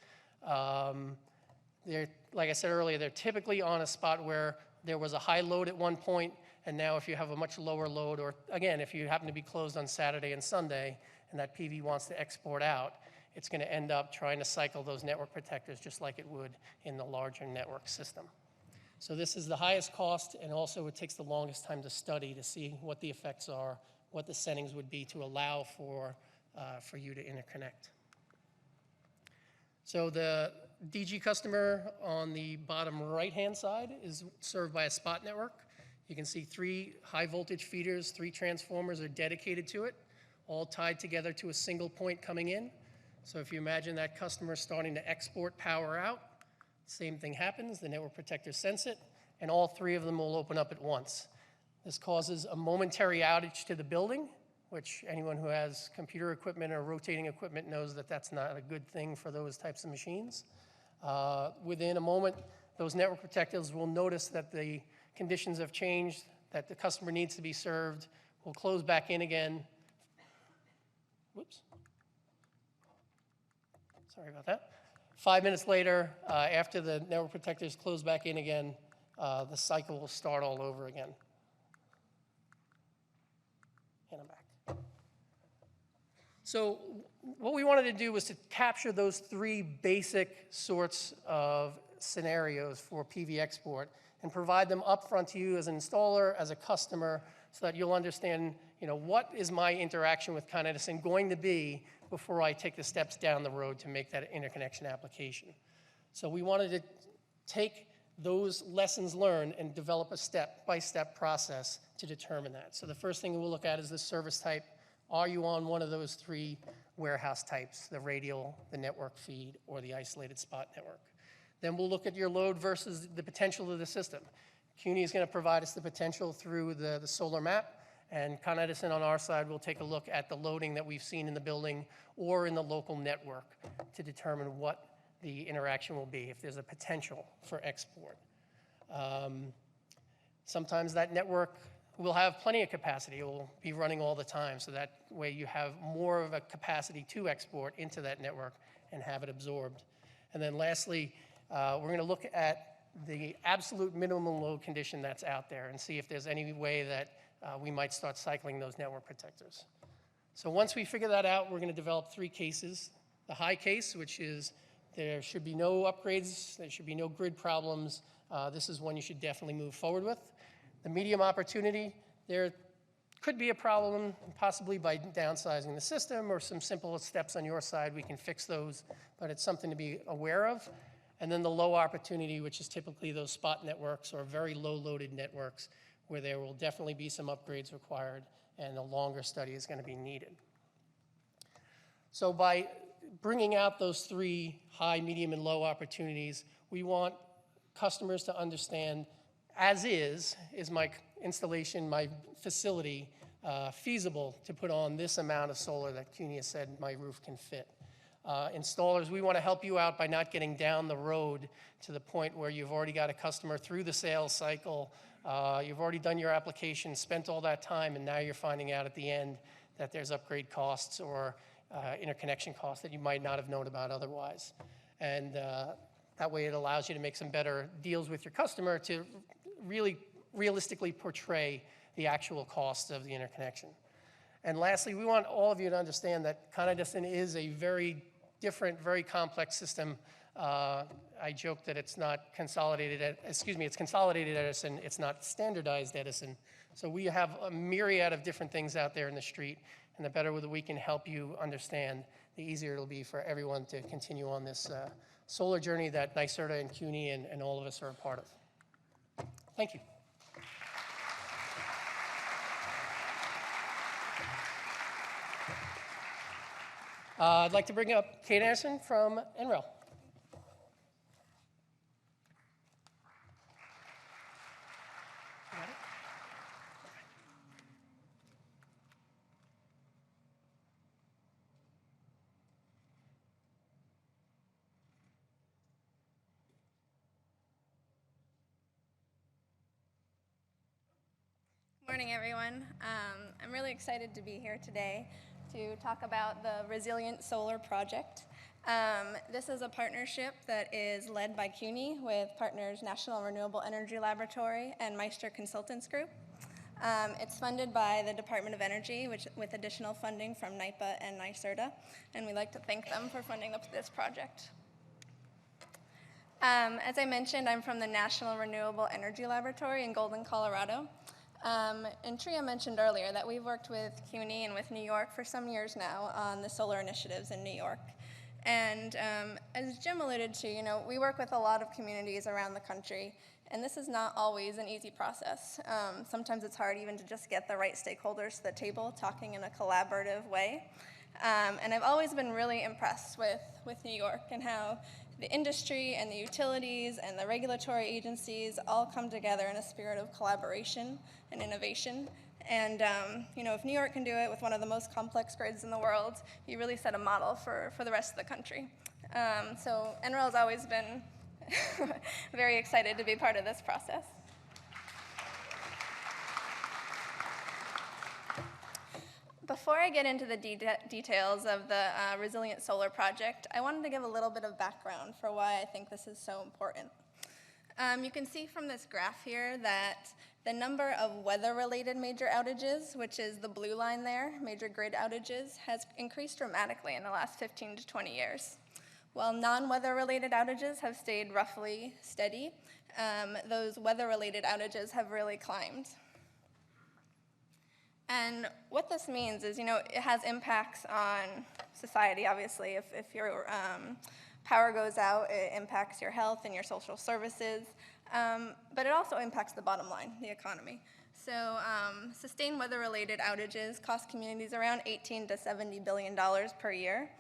They're, like I said earlier, they're typically on a spot where there was a high load at one point, and now if you have a much lower load, or again, if you happen to be closed on Saturday and Sunday, and that PV wants to export out, it's going to end up trying to cycle those network protectors just like it would in the larger network system. So this is the highest cost, and also it takes the longest time to study to see what the effects are, what the settings would be to allow for you to interconnect. So the DG customer on the bottom right-hand side is served by a spot network. You can see 3 high voltage feeders, 3 transformers are dedicated to it, all tied together to a single point coming in. So if you imagine that customer starting to export power out, same thing happens, the network protectors sense it, and all 3 of them will open up at once. This causes a momentary outage to the building, which anyone who has computer equipment or rotating equipment knows that that's not a good thing for those types of machines. Within a moment, those network protectors will notice that the conditions have changed, that the customer needs to be served, will close back in again. Whoops. Sorry about that. 5 minutes later, after the network protectors close back in again, the cycle will start all over again. And I'm back. So what we wanted to do was to capture those 3 basic sorts of scenarios for PV export and provide them upfront to you as an installer, as a customer, so that you'll understand, what is my interaction with Con Edison going to be before I take the steps down the road to make that interconnection application. So we wanted to take those lessons learned and develop a step-by-step process to determine that. So the first thing we'll look at is the service type. Are you on one of those 3 warehouse types, the radial, the network feed, or the isolated spot network? Then we'll look at your load versus the potential of the system. CUNY is going to provide us the potential through the solar map, and Con Edison on our side will take a look at the loading that we've seen in the building or in the local network to determine what the interaction will be, if there's a potential for export. Sometimes that network will have plenty of capacity. It will be running all the time, so that way you have more of a capacity to export into that network and have it absorbed. And then lastly, we're going to look at the absolute minimum load condition that's out there and see if there's any way that we might start cycling those network protectors. So once we figure that out, we're going to develop 3 cases. The high case, which is there should be no upgrades, there should be no grid problems. This is one you should definitely move forward with. The medium opportunity, there could be a problem, possibly by downsizing the system or some simple steps on your side. We can fix those, but it's something to be aware of. And then the low opportunity, which is typically those spot networks or very low loaded networks, where there will definitely be some upgrades required and a longer study is going to be needed. So by bringing out those 3 high, medium, and low opportunities, we want customers to understand, as is my installation, my facility feasible to put on this amount of solar that CUNY has said my roof can fit. Installers, we want to help you out by not getting down the road to the point where you've already got a customer through the sales cycle You've already done your application, spent all that time, and now you're finding out at the end that there's upgrade costs or interconnection costs that you might not have known about otherwise. And that way it allows you to make some better deals with your customer to really realistically portray the actual cost of the interconnection. And lastly, we want all of you to understand that Con Edison is a very different, very complex system. I joke that it's not consolidated, it's consolidated Edison, it's not standardized Edison. So we have a myriad of different things out there in the street, and the better we can help you understand, the easier it'll be for everyone to continue on this solar journey that NYSERDA and CUNY and all of us are a part of. Thank you. I'd like to bring up Kate Anderson from NREL. Morning, everyone. I'm really excited to be here today to talk about the Resilient Solar Project. This is a partnership that is led by CUNY with partners National Renewable Energy Laboratory and Meister Consultants Group. It's funded by the Department of Energy, with additional funding from NYPA and NYSERDA, and we'd like to thank them for funding this project. As I mentioned, I'm from the National Renewable Energy Laboratory in Golden, Colorado. And Tria mentioned earlier that we've worked with CUNY and with New York for some years now on the solar initiatives in New York. And as Jim alluded to, we work with a lot of communities around the country, and this is not always an easy process. Sometimes it's hard even to just get the right stakeholders to the table, talking in a collaborative way. And I've always been really impressed with New York and how the industry and the utilities and the regulatory agencies all come together in a spirit of collaboration and innovation. And if New York can do it with one of the most complex grids in the world, you really set a model for the rest of the country. So NREL has always been very excited to be part of this process. Before I get into the details of the Resilient Solar Project, I wanted to give a little bit of background for why I think this is so important. You can see from this graph here that the number of weather-related major outages, which is the blue line there, major grid outages, has increased dramatically in the last 15 to 20 years. While non-weather-related outages have stayed roughly steady, those weather-related outages have really climbed. And what this means is, it has impacts on society, obviously. If your power goes out, it impacts your health and your social services, but it also impacts the bottom line, the economy. So sustained weather-related outages cost communities around $18 to $70 billion per year.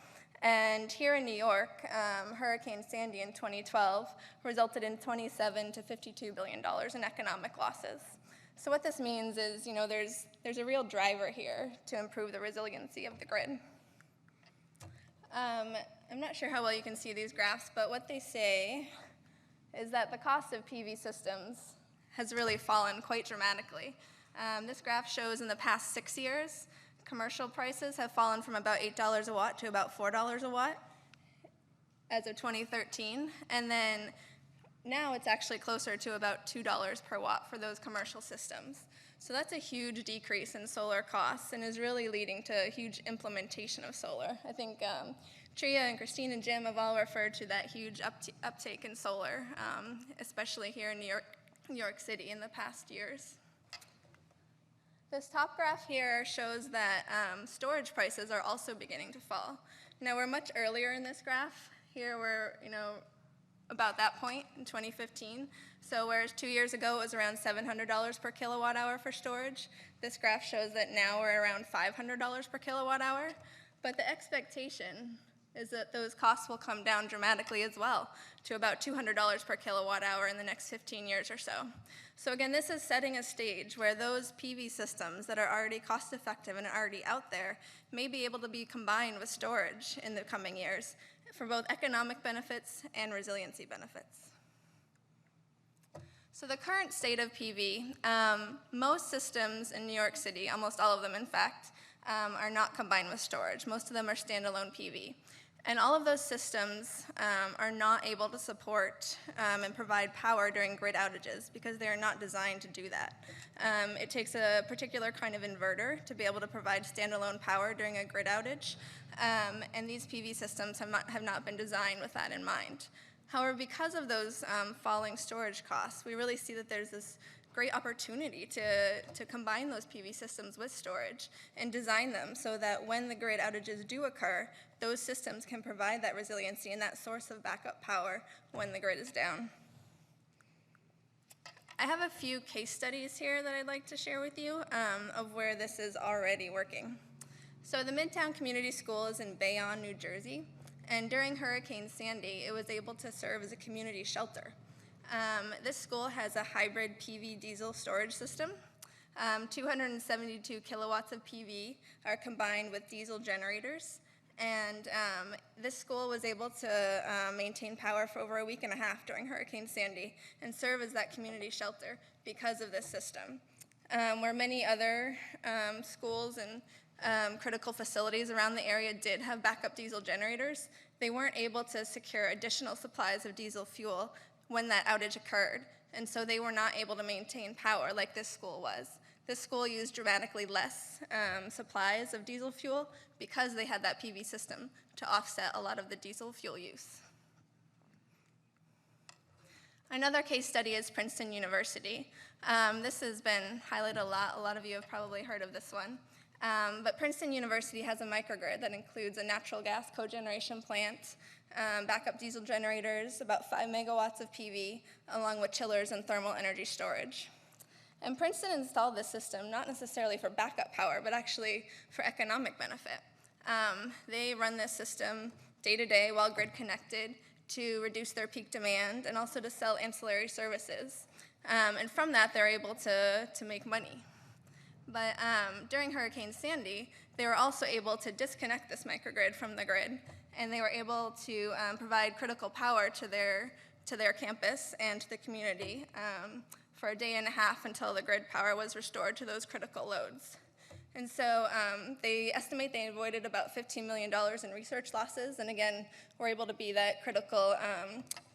And here in New York, Hurricane Sandy in 2012 resulted in $27 to $52 billion in economic losses. So what this means is, there's a real driver here to improve the resiliency of the grid. I'm not sure how well you can see these graphs, but what they say is that the cost of PV systems has really fallen quite dramatically. This graph shows in the past 6 years, commercial prices have fallen from about $8 a watt to about $4 a watt as of 2013, and then now it's actually closer to about $2 per watt for those commercial systems. So that's a huge decrease in solar costs and is really leading to a huge implementation of solar. I think Tria and Christine and Jim have all referred to that huge uptake in solar, especially here in New York City in the past years. This top graph here shows that storage prices are also beginning to fall. Now we're much earlier in this graph. Here we're, about that point in 2015. So whereas 2 years ago it was around $700 per kilowatt hour for storage, this graph shows that now we're around $500 per kilowatt hour. But the expectation is that those costs will come down dramatically as well to about $200 per kilowatt hour in the next 15 years or so. So again, this is setting a stage where those PV systems that are already cost effective and already out there may be able to be combined with storage in the coming years for both economic benefits and resiliency benefits. So the current state of PV, most systems in New York City, almost all of them in fact, are not combined with storage. Most of them are standalone PV. And all of those systems are not able to support and provide power during grid outages because they are not designed to do that. It takes a particular kind of inverter to be able to provide standalone power during a grid outage, and these PV systems have not been designed with that in mind. However, because of those falling storage costs, we really see that there's this great opportunity to combine those PV systems with storage and design them so that when the grid outages do occur, those systems can provide that resiliency and that source of backup power when the grid is down. I have a few case studies here that I'd like to share with you of where this is already working. So the Midtown Community School is in Bayonne, New Jersey, and during Hurricane Sandy, it was able to serve as a community shelter. This school has a hybrid PV diesel storage system. 272 kilowatts of PV are combined with diesel generators, and this school was able to maintain power for over a week and a half during Hurricane Sandy and serve as that community shelter because of this system. Where many other schools and critical facilities around the area did have backup diesel generators, they weren't able to secure additional supplies of diesel fuel when that outage occurred, and so they were not able to maintain power like this school was. This school used dramatically less supplies of diesel fuel because they had that PV system to offset a lot of the diesel fuel use. Another case study is Princeton University. This has been highlighted a lot. A lot of you have probably heard of this one. But Princeton University has a microgrid that includes a natural gas cogeneration plant, backup diesel generators, about 5 megawatts of PV, along with chillers and thermal energy storage. And Princeton installed this system not necessarily for backup power, but actually for economic benefit. They run this system day to day while grid connected to reduce their peak demand and also to sell ancillary services. And from that, they're able to make money. But during Hurricane Sandy, they were also able to disconnect this microgrid from the grid, and they were able to provide critical power to their campus and to the community for a day and a half until the grid power was restored to those critical loads. And so they estimate they avoided about $15 million in research losses, and again, were able to be that critical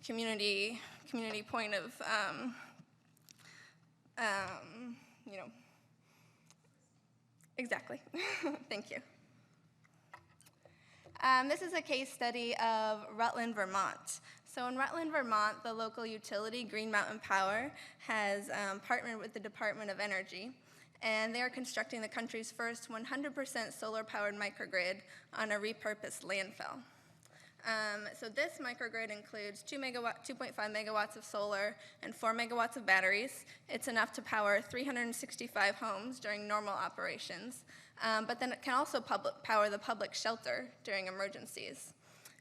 community point of, exactly. Thank you. This is a case study of Rutland, Vermont. So in Rutland, Vermont, the local utility, Green Mountain Power, has partnered with the Department of Energy, and they are constructing the country's first 100% solar-powered microgrid on a repurposed landfill. So this microgrid includes 2.5 megawatts of solar and 4 megawatts of batteries. It's enough to power 365 homes during normal operations, but then it can also power the public shelter during emergencies.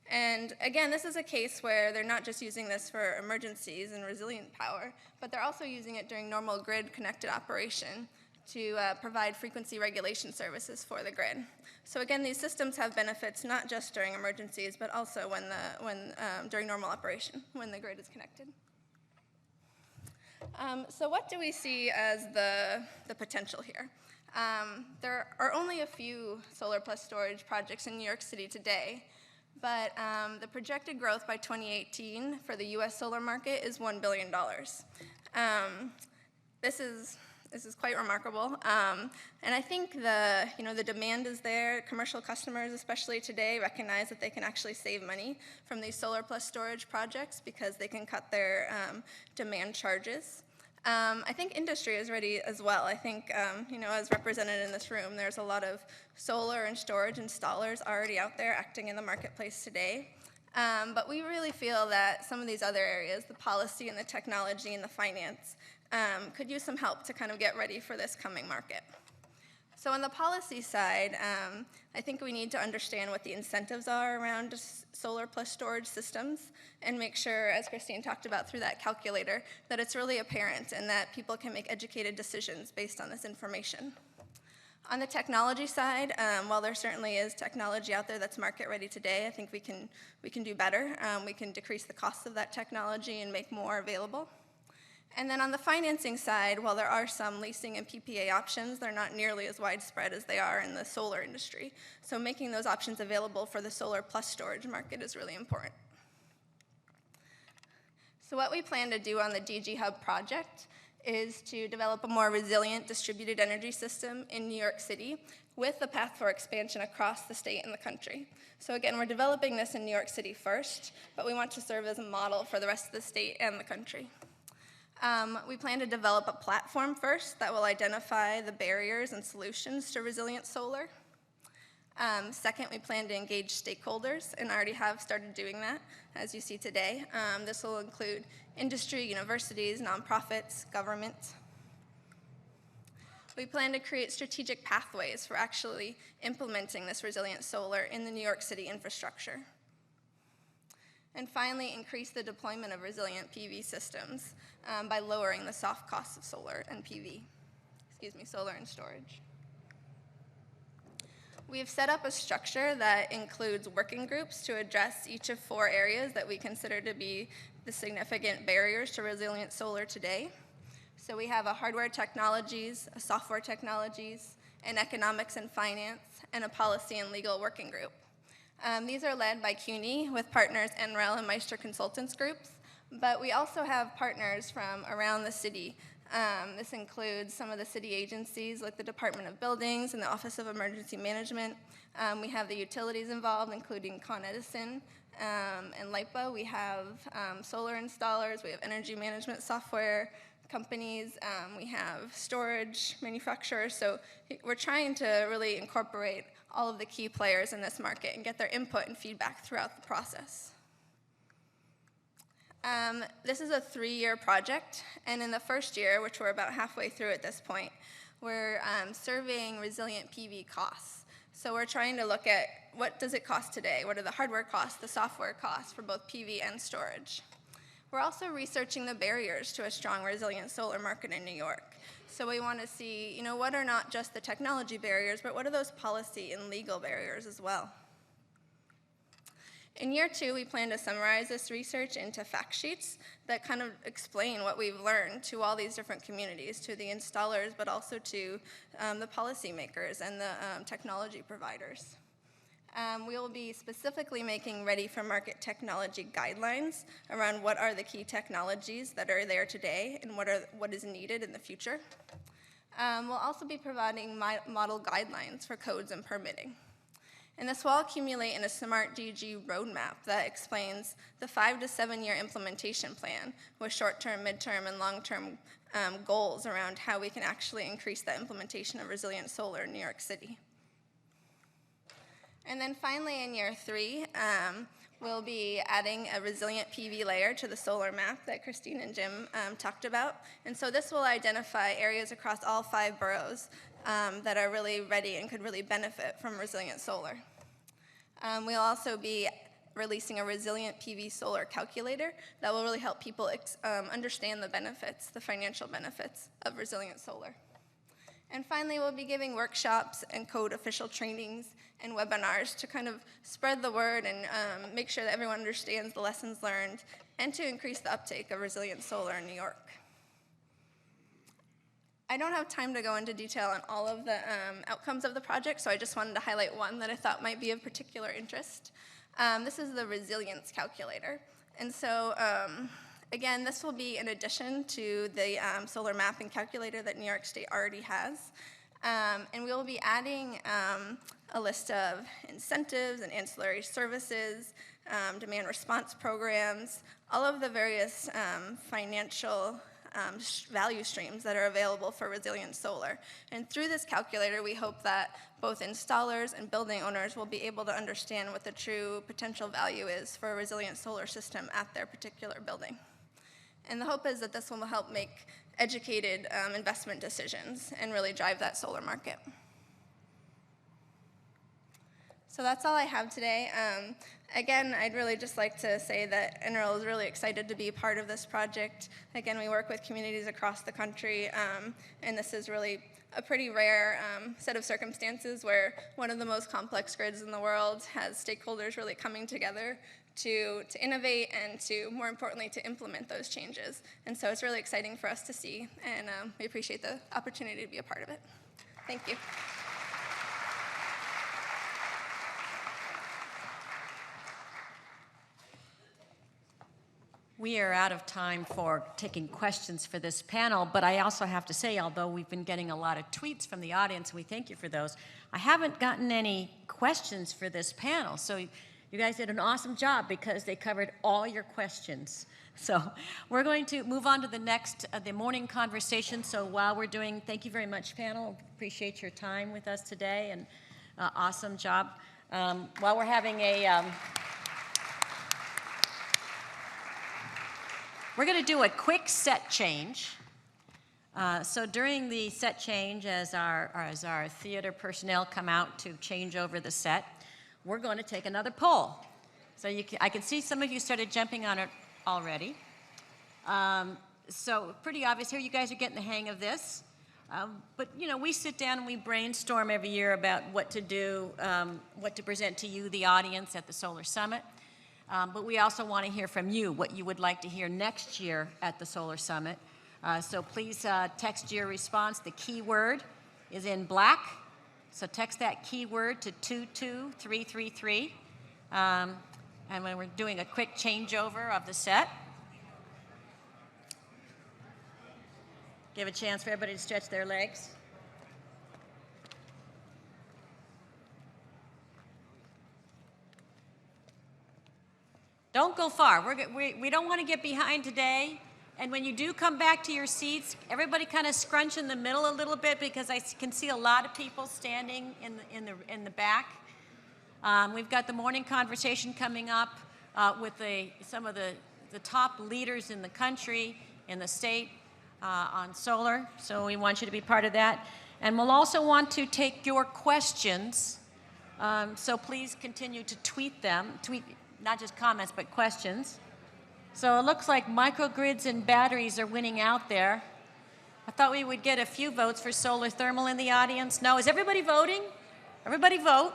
And again, this is a case where they're not just using this for emergencies and resilient power, but they're also using it during normal grid-connected operation to provide frequency regulation services for the grid. So again, these systems have benefits not just during emergencies, but also during normal operation, when the grid is connected. So what do we see as the potential here? There are only a few solar plus storage projects in New York City today, but the projected growth by 2018 for the US solar market is $1 billion. This is quite remarkable, and I think the demand is there. Commercial customers, especially today, recognize that they can actually save money from these solar plus storage projects because they can cut their demand charges. I think industry is ready as well. I think, as represented in this room, there's a lot of solar and storage installers already out there acting in the marketplace today. But we really feel that some of these other areas, the policy and the technology and the finance, could use some help to kind of get ready for this coming market. So on the policy side, I think we need to understand what the incentives are around solar plus storage systems and make sure, as Christine talked about through that calculator, that it's really apparent and that people can make educated decisions based on this information. On the technology side, while there certainly is technology out there that's market ready today, I think we can do better. We can decrease the cost of that technology and make more available. And then on the financing side, while there are some leasing and PPA options, they're not nearly as widespread as they are in the solar industry. So making those options available for the solar plus storage market is really important. So what we plan to do on the DG Hub project is to develop a more resilient distributed energy system in New York City with a path for expansion across the state and the country. So again, we're developing this in New York City first, but we want to serve as a model for the rest of the state and the country. We plan to develop a platform first that will identify the barriers and solutions to resilient solar. Second, we plan to engage stakeholders and already have started doing that, as you see today. This will include industry, universities, nonprofits, government. We plan to create strategic pathways for actually implementing this resilient solar in the New York City infrastructure. And finally, increase the deployment of resilient PV systems by lowering the soft costs of solar and solar and storage. We have set up a structure that includes working groups to address each of 4 areas that we consider to be the significant barriers to resilient solar today. So we have a hardware technologies, a software technologies, an economics and finance, and a policy and legal working group. These are led by CUNY with partners NREL and Meister Consultants groups, but we also have partners from around the city. This includes some of the city agencies like the Department of Buildings and the Office of Emergency Management. We have the utilities involved, including Con Edison and LIPA. We have solar installers, we have energy management software companies, we have storage manufacturers. So we're trying to really incorporate all of the key players in this market and get their input and feedback throughout the process. This is a 3-year project, and in the first year, which we're about halfway through at this point, we're surveying resilient PV costs. So we're trying to look at what does it cost today, what are the hardware costs, the software costs for both PV and storage. We're also researching the barriers to a strong resilient solar market in New York. So we want to see, what are not just the technology barriers, but what are those policy and legal barriers as well. In year 2, we plan to summarize this research into fact sheets that kind of explain what we've learned to all these different communities, to the installers, but also to the policymakers and the technology providers. We will be specifically making ready for market technology guidelines around what are the key technologies that are there today and what is needed in the future. We'll also be providing model guidelines for codes and permitting. And this will accumulate in a smart DG roadmap that explains the 5 to 7 year implementation plan with short-term, mid-term, and long-term goals around how we can actually increase the implementation of resilient solar in New York City. And then finally in year 3, we'll be adding a resilient PV layer to the solar map that Christine and Jim talked about. And so this will identify areas across all 5 boroughs that are really ready and could really benefit from resilient solar. We'll also be releasing a resilient PV solar calculator that will really help people understand the benefits, the financial benefits of resilient solar. And finally, we'll be giving workshops and code official trainings and webinars to kind of spread the word and make sure that everyone understands the lessons learned and to increase the uptake of resilient solar in New York. I don't have time to go into detail on all of the outcomes of the project, so I just wanted to highlight one that I thought might be of particular interest. This is the resilience calculator. And so, again, this will be in addition to the solar mapping calculator that New York State already has. And we will be adding a list of incentives and ancillary services, demand response programs, all of the various financial value streams that are available for resilient solar. And through this calculator, we hope that both installers and building owners will be able to understand what the true potential value is for a resilient solar system at their particular building. And the hope is that this will help make educated investment decisions and really drive that solar market. So that's all I have today. Again, I'd really just like to say that NREL is really excited to be part of this project. Again, we work with communities across the country, and this is really a pretty rare set of circumstances where one of the most complex grids in the world has stakeholders really coming together to innovate and to, more importantly, to implement those changes. And so it's really exciting for us to see, and we appreciate the opportunity to be a part of it. Thank you. We are out of time for taking questions for this panel, but I also have to say, although we've been getting a lot of tweets from the audience, and we thank you for those, I haven't gotten any questions for this panel. So you guys did an awesome job because they covered all your questions. So we're going to move on to the next, the morning conversation. So while we're doing, thank you very much, panel. Appreciate your time with us today, and awesome job. While we're having a, we're going to do a quick set change. So during the set change, as our theater personnel come out to change over the set, we're going to take another poll. So I can see some of you started jumping on it already. So pretty obvious here, you guys are getting the hang of this. But you know, we sit down and we brainstorm every year about what to do, what to present to you, the audience, at the Solar Summit. But we also want to hear from you, what you would like to hear next year at the Solar Summit. So please text your response. The keyword is in black. So text that keyword to 22333. And when we're doing a quick changeover of the set, give a chance for everybody to stretch their legs. Don't go far. We don't want to get behind today. And when you do come back to your seats, everybody kind of scrunch in the middle a little bit, because I can see a lot of people standing in the back. We've got the morning conversation coming up with some of the top leaders in the country, in the state, on solar. So we want you to be part of that. And we'll also want to take your questions. So please continue to tweet them. Tweet not just comments, but questions. So it looks like microgrids and batteries are winning out there. I thought we would get a few votes for solar thermal in the audience. No, is everybody voting? Everybody vote.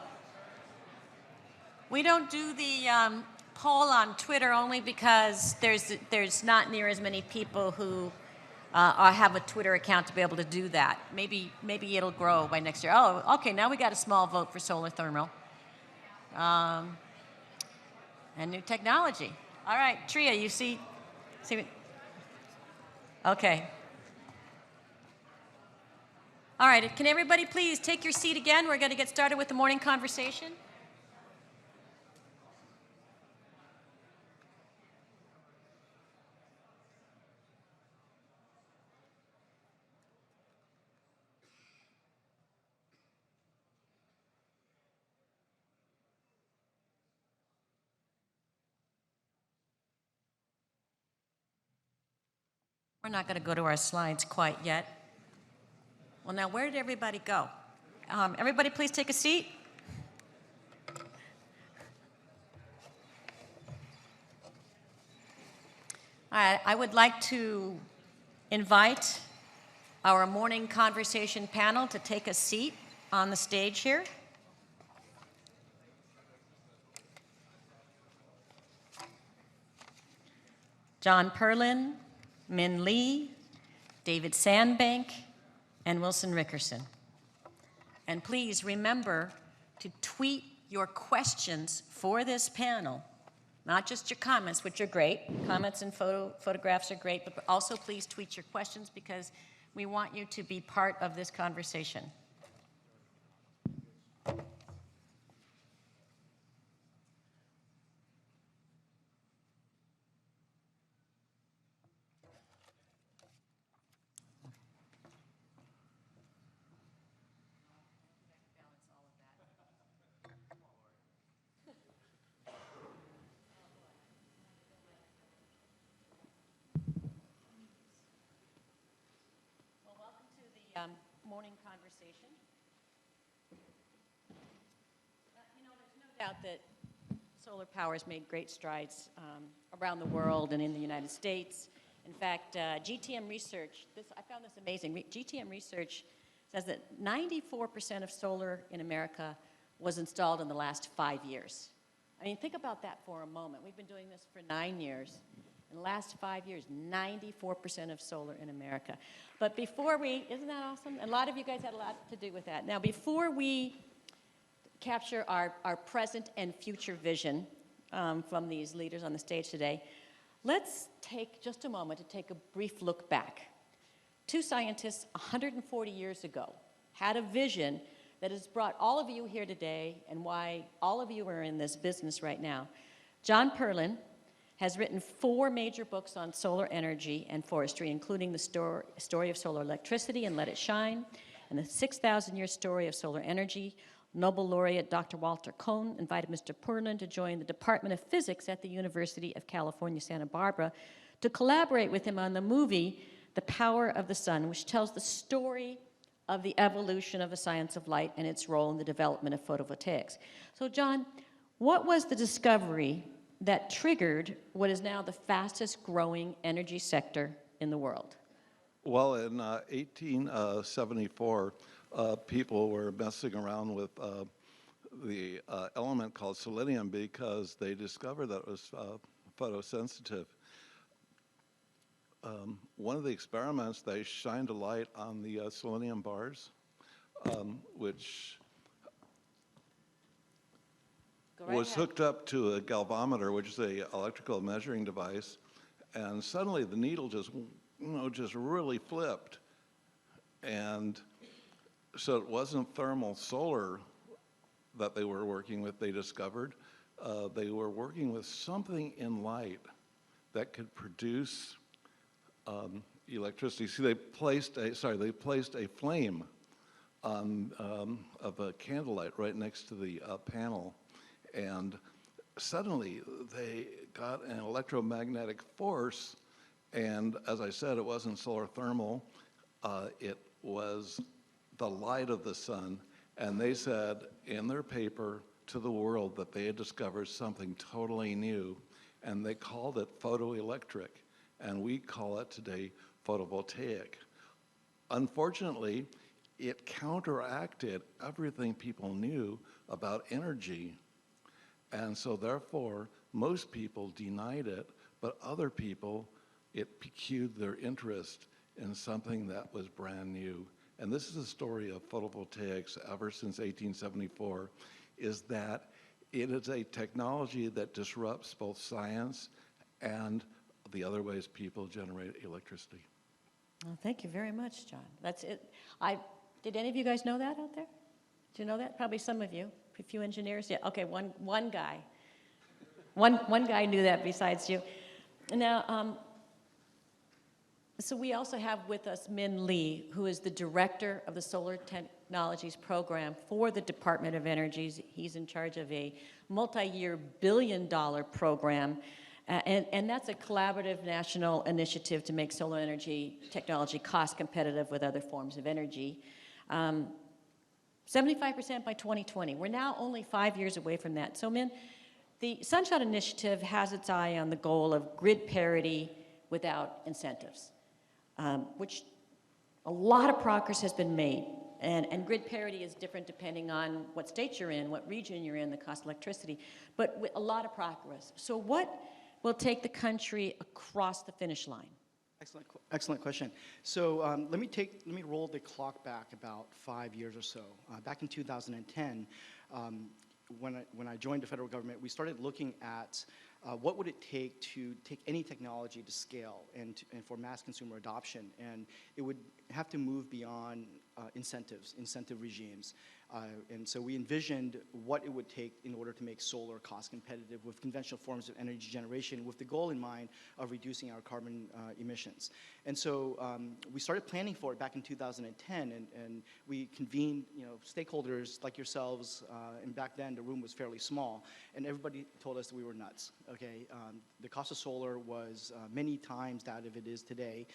We don't do the poll on Twitter only because there's not near as many people who have a Twitter account to be able to do that. Maybe it'll grow by next year. Oh, okay, now we got a small vote for solar thermal. And new technology. All right, Tria, you see okay. All right, can everybody please take your seat again? We're going to get started with the morning conversation. We're not going to go to our slides quite yet. Well, now, where did everybody go? Everybody please take a seat. All right, I would like to invite our morning conversation panel to take a seat on the stage here. John Perlin, Min Lee, David Sandbank, and Wilson Rickerson. And please remember to tweet your questions for this panel, not just your comments, which are great. Comments and photographs are great, but also please tweet your questions, because we want you to be part of this conversation. Morning conversation. You know, there's no doubt that solar power has made great strides around the world and in the United States. In fact, GTM research, I found this amazing. GTM research says that 94% of solar in America was installed in the last 5 years. I mean, think about that for a moment. We've been doing this for 9 years. In the last 5 years, 94% of solar in America. But before we, isn't that awesome? And a lot of you guys had a lot to do with that. Now, before we capture our present and future vision from these leaders on the stage today, let's take just a moment to take a brief look back. Two scientists 140 years ago had a vision that has brought all of you here today and why all of you are in this business right now. John Perlin has written 4 major books on solar energy and forestry, including the story of solar electricity and Let It Shine, and the 6,000-year story of solar energy. Nobel laureate Dr. Walter Kohn invited Mr. Perlin to join the Department of Physics at the University of California, Santa Barbara, to collaborate with him on the movie The Power of the Sun, which tells the story of the evolution of the science of light and its role in the development of photovoltaics. So, John, what was the discovery that triggered what is now the fastest growing energy sector in the world? Well, in 1874, people were messing around with the element called selenium because they discovered that it was photosensitive. One of the experiments, they shined a light on the selenium bars, which was hooked up to a galvanometer, which is an electrical measuring device, and suddenly the needle just really flipped. And so it wasn't thermal solar that they were working with, they discovered. They were working with something in light that could produce electricity. See, they placed a flame of a candlelight right next to the panel, and suddenly they got an electromagnetic force, and as I said, it wasn't solar thermal, it was the light of the sun, and they said in their paper to the world that they had discovered something totally new, and they called it photoelectric, and we call it today photovoltaic. Unfortunately, it counteracted everything people knew about energy, and so therefore most people denied it, but other people, it piqued their interest in something that was brand new. And this is the story of photovoltaics ever since 1874, is that it is a technology that disrupts both science and the other ways people generate electricity. Well, thank you very much, John. That's it. Did any of you guys know that out there? Did you know that? Probably some of you. A few engineers? Yeah, okay, one guy. One guy knew that besides you. Now, so we also have with us Min Lee, who is the director of the Solar Technologies Program for the Department of Energy. He's in charge of a multi-year billion-dollar program, and that's a collaborative national initiative to make solar energy technology cost competitive with other forms of energy. 75% by 2020. We're now only 5 years away from that. So, Min, the Sunshot Initiative has its eye on the goal of grid parity without incentives, which a lot of progress has been made. And grid parity is different depending on what state you're in, what region you're in, the cost of electricity, but with a lot of progress. So what will take the country across the finish line? Excellent question. So let me roll the clock back about 5 years or so. Back in 2010, when I joined the federal government, we started looking at what would it take to take any technology to scale and for mass consumer adoption, and it would have to move beyond incentive regimes. And so we envisioned what it would take in order to make solar cost competitive with conventional forms of energy generation, with the goal in mind of reducing our carbon emissions. And so we started planning for it back in 2010, and we convened stakeholders like yourselves, and back then the room was fairly small, and everybody told us that we were nuts. Okay, the cost of solar was many times that of it is today,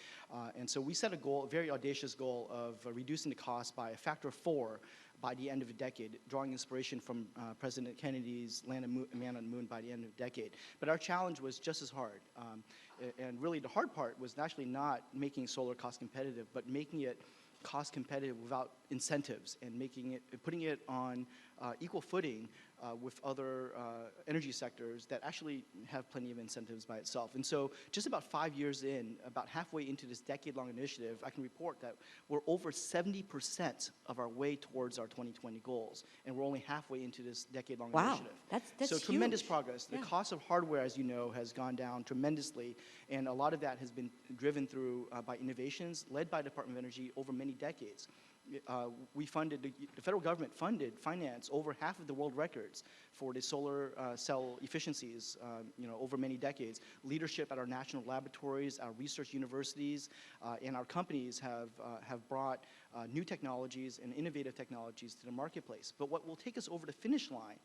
and so we set a goal, a very audacious goal of reducing the cost by a factor of 4 by the end of the decade, drawing inspiration from President Kennedy's Man on the Moon by the end of the decade. But our challenge was just as hard. And really the hard part was actually not making solar cost competitive, but making it cost competitive without incentives and putting it on equal footing with other energy sectors that actually have plenty of incentives by itself. And so just about 5 years in, about halfway into this decade-long initiative, I can report that we're over 70% of our way towards our 2020 goals, and we're only halfway into this decade-long initiative. That's so tremendous huge. progress. The Yeah. cost of hardware, as you know, has gone down tremendously, and a lot of that has been driven through by innovations led by the Department of Energy over many decades. We funded, the federal government financed over half of the world records for the solar cell efficiencies, over many decades. Leadership at our national laboratories, our research universities, and our companies have brought new technologies and innovative technologies to the marketplace. But what will take us over the finish line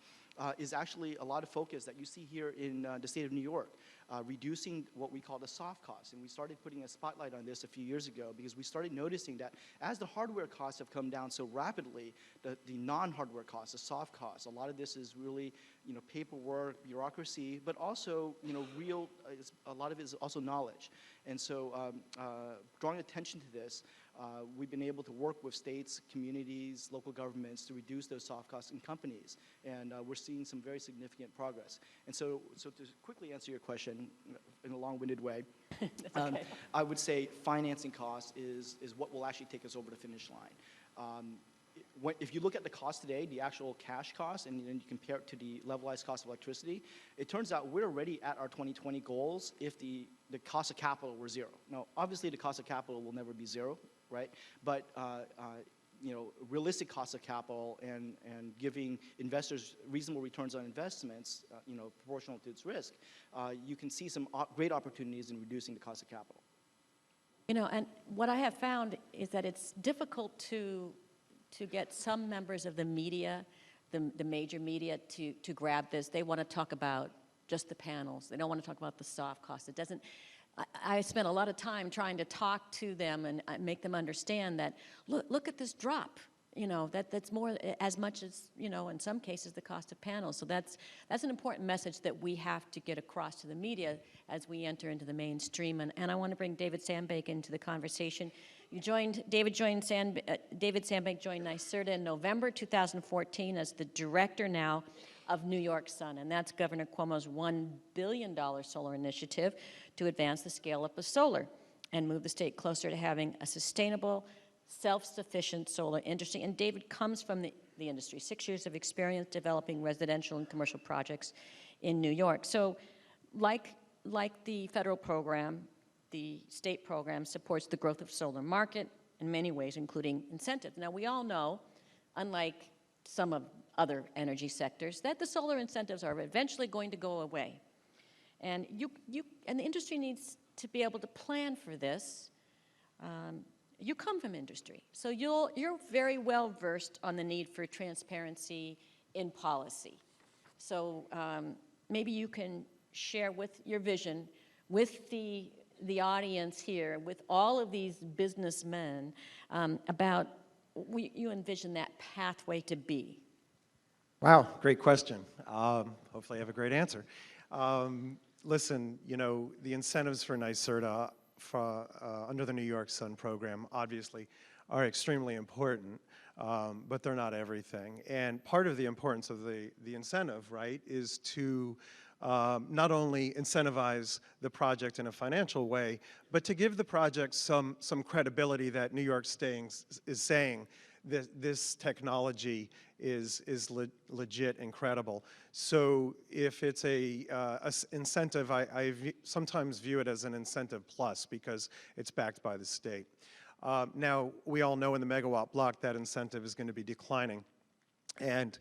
is actually a lot of focus that you see here in the state of New York, reducing what we call the soft costs. And we started putting a spotlight on this a few years ago because we started noticing that as the hardware costs have come down so rapidly, the non-hardware costs, the soft costs, a lot of this is really paperwork, bureaucracy, but also a lot of it is also knowledge. And so drawing attention to this, we've been able to work with states, communities, local governments to reduce those soft costs in companies. And we're seeing some very significant progress. And so to quickly answer your question in a long-winded way, okay. I would say financing cost is what will actually take us over the finish line. If you look at the cost today, the actual cash cost, and then you compare it to the levelized cost of electricity, it turns out we're already at our 2020 goals if the cost of capital were zero. Now, obviously, the cost of capital will never be zero, right? But realistic cost of capital and giving investors reasonable returns on investments, proportional to its risk, you can see some great opportunities in reducing the cost of capital. And what I have found is that it's difficult to get some members of the media, the major media, to grab this. They want to talk about just the panels. They don't want to talk about the soft costs. It doesn't. I spent a lot of time trying to talk to them and make them understand that look at this drop. That's more as much as in some cases the cost of panels. So that's an important message that we have to get across to the media as we enter into the mainstream. And I want to bring David Sandbank into the conversation. David Sandbank joined NYSERDA in November 2014 as the director now of New York Sun, and that's Governor Cuomo's $1 billion solar initiative to advance the scale-up of solar and move the state closer to having a sustainable, self-sufficient solar industry. And David comes from the industry, 6 years of experience developing residential and commercial projects in New York. So like the federal program, the state program supports the growth of solar market in many ways, including incentives. Now, we all know, unlike some of other energy sectors, that the solar incentives are eventually going to go away. And and the industry needs to be able to plan for this. You come from industry, so you're very well versed on the need for transparency in policy. So maybe you can share with your vision with the audience here, with all of these businessmen, about you envision that pathway to be. Wow, great question. Hopefully I have a great answer. Listen, the incentives for NYSERDA under the New York Sun program obviously are extremely important, but they're not everything. And part of the importance of the incentive, right, is to not only incentivize the project in a financial way, but to give the project some credibility that New York is saying that this technology is legit and credible. So if it's a incentive, I sometimes view it as an incentive plus because it's backed by the state. Now, we all know in the megawatt block that incentive is going to be declining. And,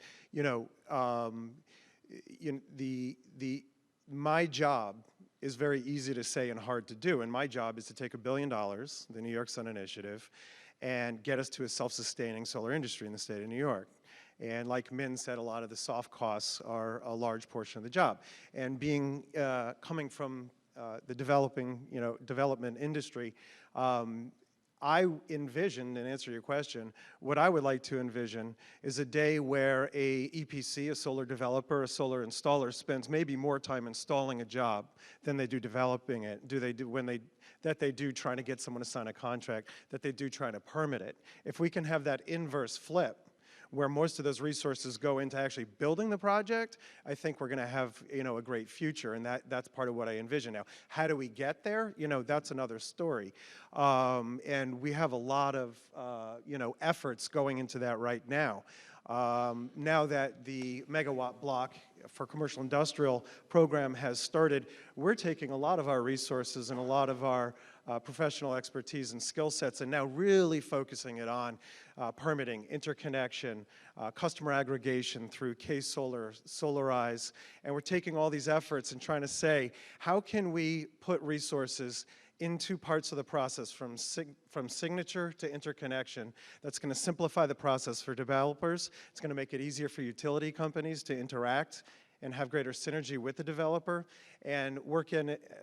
my job is very easy to say and hard to do. And my job is to take $1 billion, the New York Sun Initiative, and get us to a self-sustaining solar industry in the state of New York. And like Min said, a lot of the soft costs are a large portion of the job. And coming from the development industry, I envision, and answer your question, what I would like to envision is a day where a EPC, a solar developer, a solar installer spends maybe more time installing a job than they do developing it, that they do trying to get someone to sign a contract, that they do trying to permit it. If we can have that inverse flip, where most of those resources go into actually building the project, I think we're going to have, a great future, and that's part of what I envision now. How do we get there? That's another story. And we have a lot of, efforts going into that right now. Now that the megawatt block for commercial industrial program has started, we're taking a lot of our resources and a lot of our professional expertise and skill sets and now really focusing it on permitting, interconnection, customer aggregation through K-Solar, Solarize, and we're taking all these efforts and trying to say, how can we put resources into parts of the process from signature to interconnection that's going to simplify the process for developers. It's going to make it easier for utility companies to interact and have greater synergy with the developer and work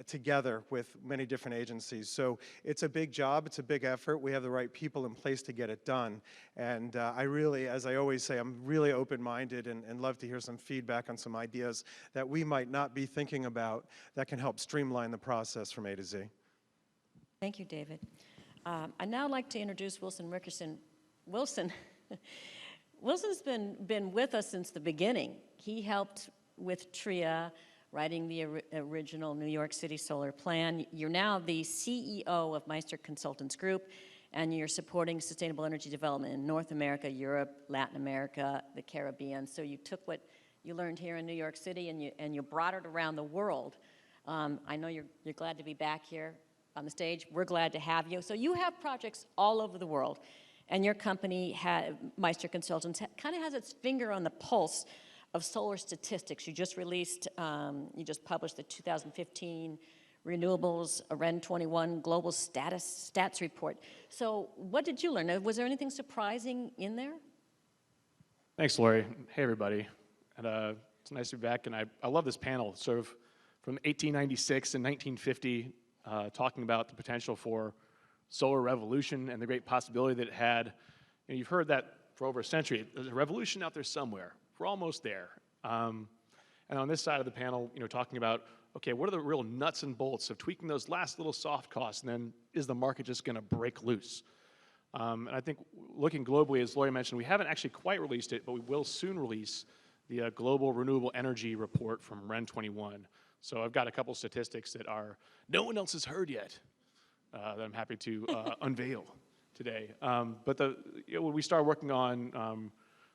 together with many different agencies. So it's a big job, it's a big effort. We have the right people in place to get it done. And I really, as I always say, I'm really open-minded and love to hear some feedback on some ideas that we might not be thinking about that can help streamline the process from A to Z. Thank you, David. I'd now like to introduce Wilson Rickerson. Wilson's been with us since the beginning. He helped with TRIA writing the original New York City solar plan. You're now the CEO of Meister Consultants Group, and you're supporting sustainable energy development in North America, Europe, Latin America, the Caribbean. So you took what you learned here in New York City and you brought it around the world. I know you're glad to be back here on the stage. We're glad to have you. So you have projects all over the world, and your company, Meister Consultants, kind of has its finger on the pulse of solar statistics. You just published the 2015 Renewables REN 21 Global Stats Report. So what did you learn? Was there anything surprising in there? Thanks, Lori. Hey, everybody. And it's nice to be back, and I love this panel, sort of from 1896 and 1950, talking about the potential for solar revolution and the great possibility that it had. You've heard that for over a century. There's a revolution out there somewhere. We're almost there. And on this side of the panel, talking about, okay, what are the real nuts and bolts of tweaking those last little soft costs, and then is the market just going to break loose? And I think looking globally, as Lori mentioned, we haven't actually quite released it, but we will soon release the Global Renewable Energy Report from REN 21. So I've got a couple statistics that no one else has heard yet that I'm happy to unveil today. But when we started working on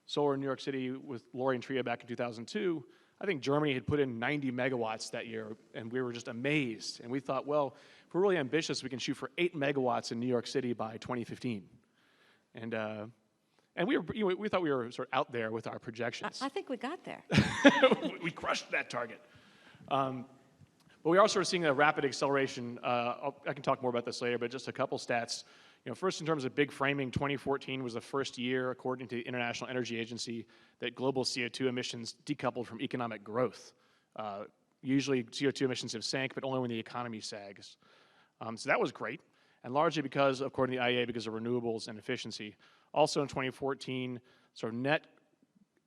solar in New York City with Lori and TRIA back in 2002, I think Germany had put in 90 megawatts that year, and we were just amazed. And we thought, well, if we're really ambitious, we can shoot for 8 megawatts in New York City by 2015. And we thought we were sort of out there with our projections. I think we got there. We crushed that target. But we are sort of seeing a rapid acceleration. I can talk more about this later, but just a couple stats. First, in terms of big framing, 2014 was the first year, according to the International Energy Agency, that global CO2 emissions decoupled from economic growth. Usually, CO2 emissions have sank, but only when the economy sags. So that was great, and largely because, according to the IEA, because of renewables and efficiency. Also in 2014, sort of net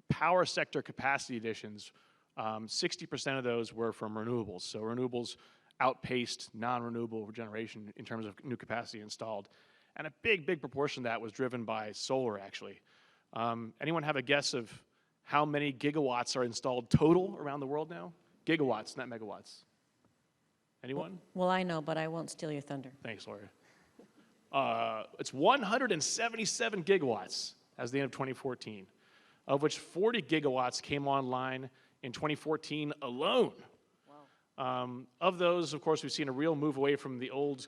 power sector capacity additions, 60% of those were from renewables. So renewables outpaced non-renewable generation in terms of new capacity installed. And a big, big proportion of that was driven by solar, actually. Anyone have a guess of how many gigawatts are installed total around the world now? Gigawatts, not megawatts. Anyone? Well, I know, but I won't steal your thunder. Thanks, Lori. It's 177 gigawatts as the end of 2014, of which 40 gigawatts came online in 2014 alone. Wow. Of those, of course, we've seen a real move away from the old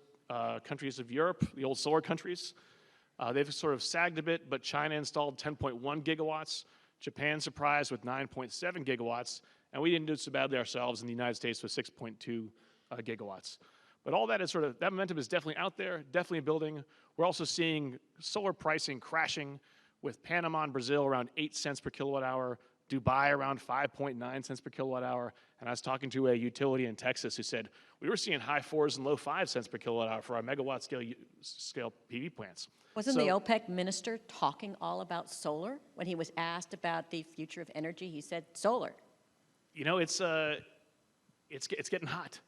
countries of Europe, the old solar countries. They've sort of sagged a bit, but China installed 10.1 gigawatts, Japan surprised with 9.7 gigawatts, and we didn't do so badly ourselves in the United States with 6.2 gigawatts. But all that is that momentum is definitely out there, definitely building. We're also seeing solar pricing crashing with Panama and Brazil around 8 cents per kilowatt hour, Dubai around 5.9 cents per kilowatt hour. And I was talking to a utility in Texas who said, we were seeing high 4s and low 5 cents per kilowatt hour for our megawatt scale PV plants. Wasn't the OPEC minister talking all about solar? When he was asked about the future of energy, he said solar. It's getting hot.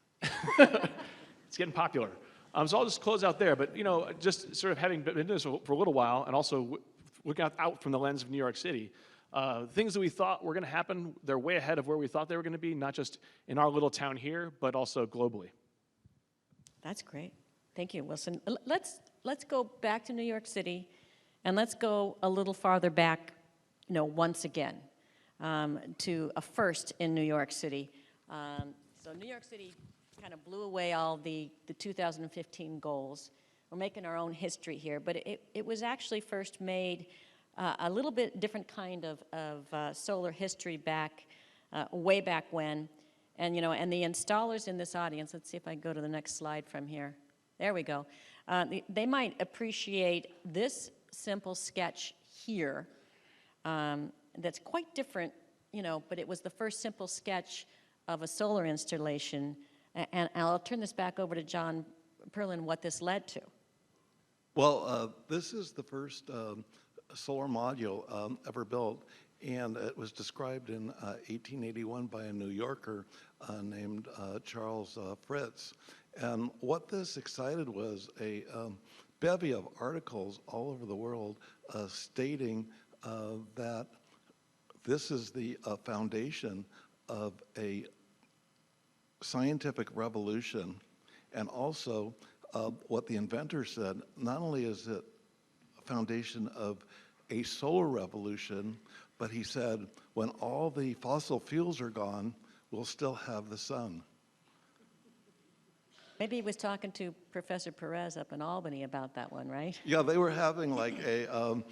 It's getting popular. So I'll just close out there. But, just sort of having been doing this for a little while, and also looking out from the lens of New York City. Things that we thought were going to happen, they're way ahead of where we thought they were going to be, not just in our little town here, but also globally. That's great. Thank you, Wilson. Let's go back to New York City, and let's go a little farther back, once again, to a first in New York City. So New York City kind of blew away all the 2015 goals. We're making our own history here, but it was actually first made a little bit different kind of solar history way back when. And, and the installers in this audience, let's see if I can go to the next slide from here. There we go. They might appreciate this simple sketch here that's quite different, but it was the first simple sketch of a solar installation. And I'll turn this back over to John Perlin, what this led to. Well, this is the first solar module ever built, and it was described in 1881 by a New Yorker named Charles Fritz. And what this excited was a bevy of articles all over the world stating that this is the foundation of a scientific revolution, and also what the inventor said, not only is it a foundation of a solar revolution, but he said, when all the fossil fuels are gone, we'll still have the sun. Maybe he was talking to Professor Perez up in Albany about that one, right? Yeah, they were having like a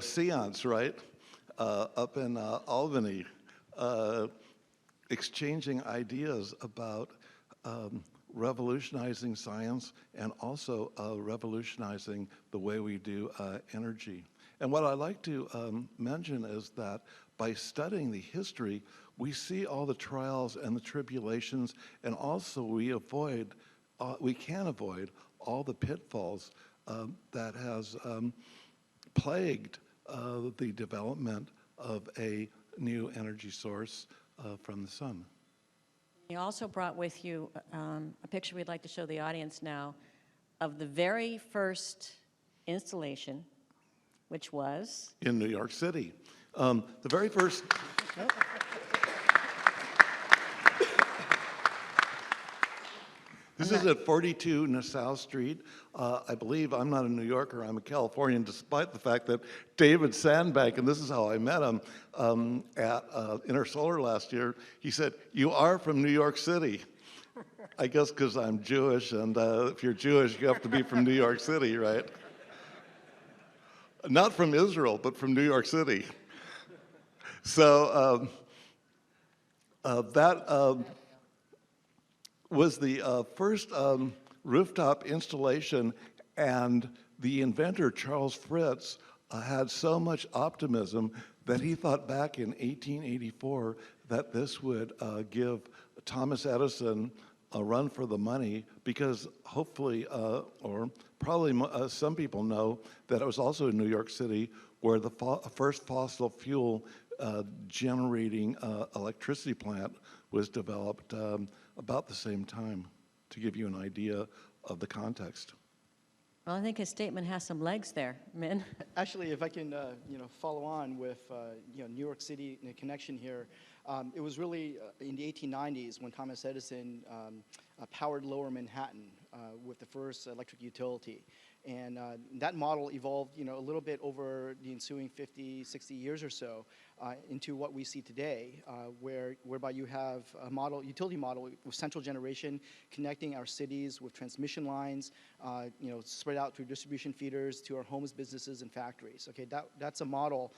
seance, right, up in Albany, exchanging ideas about revolutionizing science and also revolutionizing the way we do energy. And what I'd like to mention is that by studying the history, we see all the trials and the tribulations, and also we can avoid all the pitfalls that has plagued the development of a new energy source from the sun. You also brought with you a picture we'd like to show the audience now of the very first installation, which was? In New York City. The very first... This is at 42 Nassau Street. I believe, I'm not a New Yorker, I'm a Californian, despite the fact that David Sandbank, and this is how I met him, at InterSolar last year, he said, "You are from New York City." I guess because I'm Jewish, and if you're Jewish, you have to be from New York City, right? Not from Israel, but from New York City. So that was the first rooftop installation, and the inventor, Charles Fritz, had so much optimism that he thought back in 1884 that this would give Thomas Edison a run for the money, because hopefully, or probably some people know that it was also in New York City where the first fossil fuel generating electricity plant was developed about the same time, to give you an idea of the context. Well, I think his statement has some legs there, Min. Actually, if I can, follow on with, New York City in a connection here, it was really in the 1890s when Thomas Edison powered Lower Manhattan with the first electric utility. And that model evolved, a little bit over the ensuing 50, 60 years or so into what we see today, whereby you have a utility model with central generation connecting our cities with transmission lines, spread out through distribution feeders to our homes, businesses, and factories. Okay, that's a model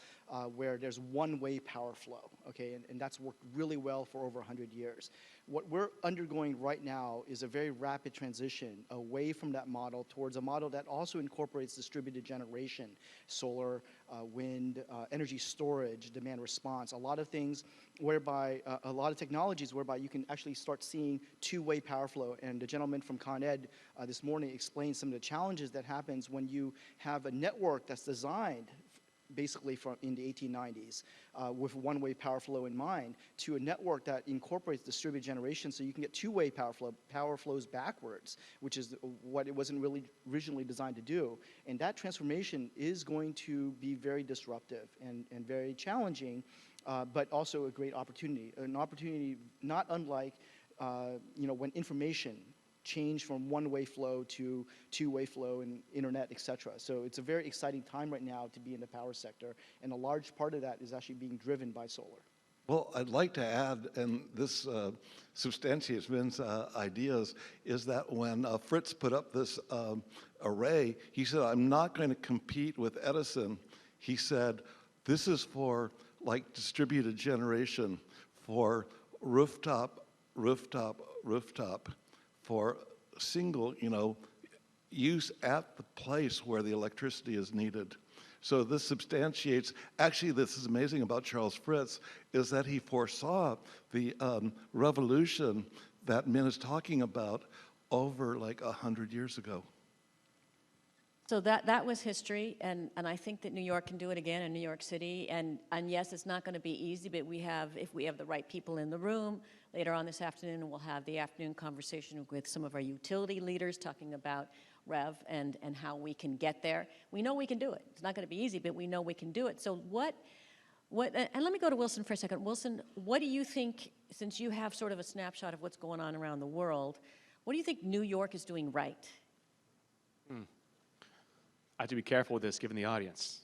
where there's one-way power flow. Okay, and that's worked really well for over 100 years. What we're undergoing right now is a very rapid transition away from that model towards a model that also incorporates distributed generation, solar, wind, energy storage, demand response, a lot of things whereby, a lot of technologies whereby you can actually start seeing two-way power flow. And the gentleman from Con Ed this morning explained some of the challenges that happens when you have a network that's designed basically from in the 1890s, with one-way power flow in mind, to a network that incorporates distributed generation, so you can get two-way power flows backwards, which is what it wasn't really originally designed to do. And that transformation is going to be very disruptive and very challenging, but also a great opportunity. An opportunity not unlike when information changed from one-way flow to two-way flow and internet, et cetera. So it's a very exciting time right now to be in the power sector, and a large part of that is actually being driven by solar. Well, I'd like to add, and this substantiates Vin's ideas, is that when Fritz put up this array, he said, I'm not going to compete with Edison. He said, this is for like distributed generation, for rooftop, for single, use at the place where the electricity is needed. So this substantiates, actually this is amazing about Charles Fritz, is that he foresaw the revolution that Min is talking about over like 100 years ago. So that was history, and I think that New York can do it again, in New York City, and yes, it's not going to be easy, but if we have the right people in the room, later on this afternoon we'll have the afternoon conversation with some of our utility leaders talking about REV and how we can get there. We know we can do it. It's not going to be easy, but we know we can do it. So and let me go to Wilson for a second. Wilson, what do you think, since you have sort of a snapshot of what's going on around the world, what do you think New York is doing right? I have to be careful with this, given the audience.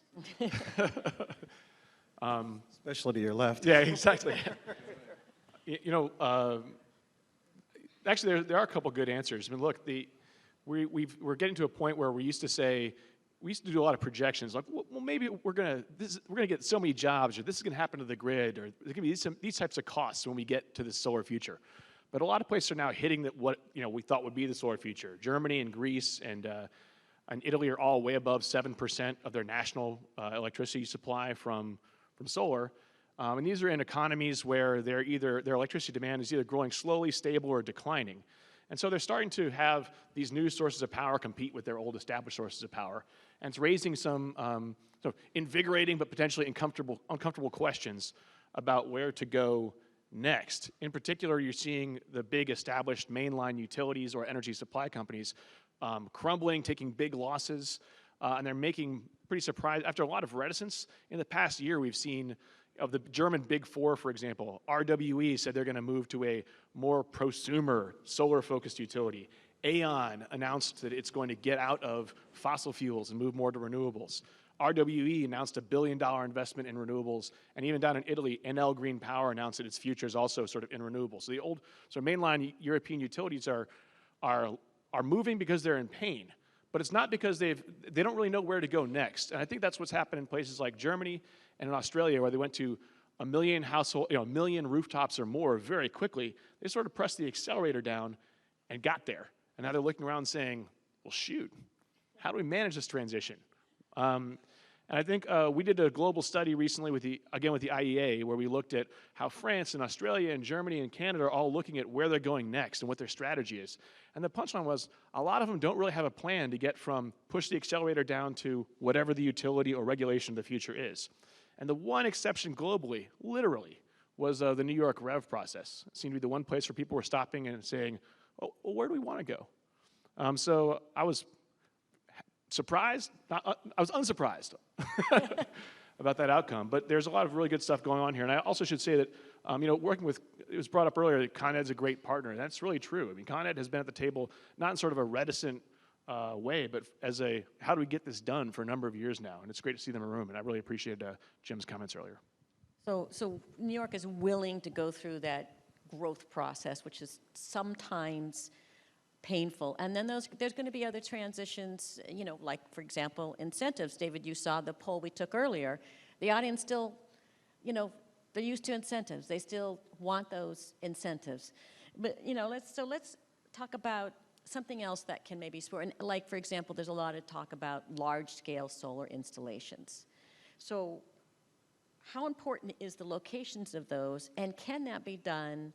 Especially to your left. Yeah, exactly. Actually, there are a couple good answers. I mean, look, we're getting to a point where we used to do a lot of projections, like, well, maybe we're gonna get so many jobs, or this is gonna happen to the grid, or there's gonna be these types of costs when we get to this solar future. But a lot of places are now hitting what we thought would be the solar future. Germany and Greece and Italy are all way above 7% of their national electricity supply from solar. And these are in economies where their electricity demand is either growing slowly, stable, or declining. And so they're starting to have these new sources of power compete with their old established sources of power. And it's raising some invigorating but potentially uncomfortable questions about where to go next. In particular, you're seeing the big established mainline utilities or energy supply companies crumbling, taking big losses, and they're making pretty surprised, after a lot of reticence. In the past year, we've seen of the German Big Four, for example, RWE said they're going to move to a more prosumer, solar-focused utility. Aon announced that it's going to get out of fossil fuels and move more to renewables. RWE announced $1 billion investment in renewables, and even down in Italy, Enel Green Power announced that its future is also sort of in renewables. So the old mainline European utilities are moving because they're in pain, but it's not because they don't really know where to go next. And I think that's what's happened in places like Germany and in Australia, where they went to 1 million a million rooftops or more very quickly. They sort of pressed the accelerator down and got there. And now they're looking around saying, well, shoot, how do we manage this transition? And I think we did a global study recently with the IEA, where we looked at how France and Australia and Germany and Canada are all looking at where they're going next and what their strategy is. And the punchline was, a lot of them don't really have a plan to get from push the accelerator down to whatever the utility or regulation of the future is. And the one exception globally, literally, was the New York REV process. It seemed to be the one place where people were stopping and saying, oh, well, where do we want to go? So I was surprised, I was unsurprised about that outcome. But there's a lot of really good stuff going on here. And I also should say that, working with, it was brought up earlier that Con Ed's a great partner. And that's really true. I mean, Con Ed has been at the table, not in sort of a reticent way, but as a, how do we get this done for a number of years now? And it's great to see them in the room. And I really appreciated Jim's comments earlier. So New York is willing to go through that growth process, which is sometimes painful. And then there's going to be other transitions, like, for example, incentives. David, you saw the poll we took earlier. The audience still, they're used to incentives. They still want those incentives. But, let's talk about something else that can maybe spur. And like, for example, there's a lot of talk about large-scale solar installations. So how important is the locations of those, and can that be done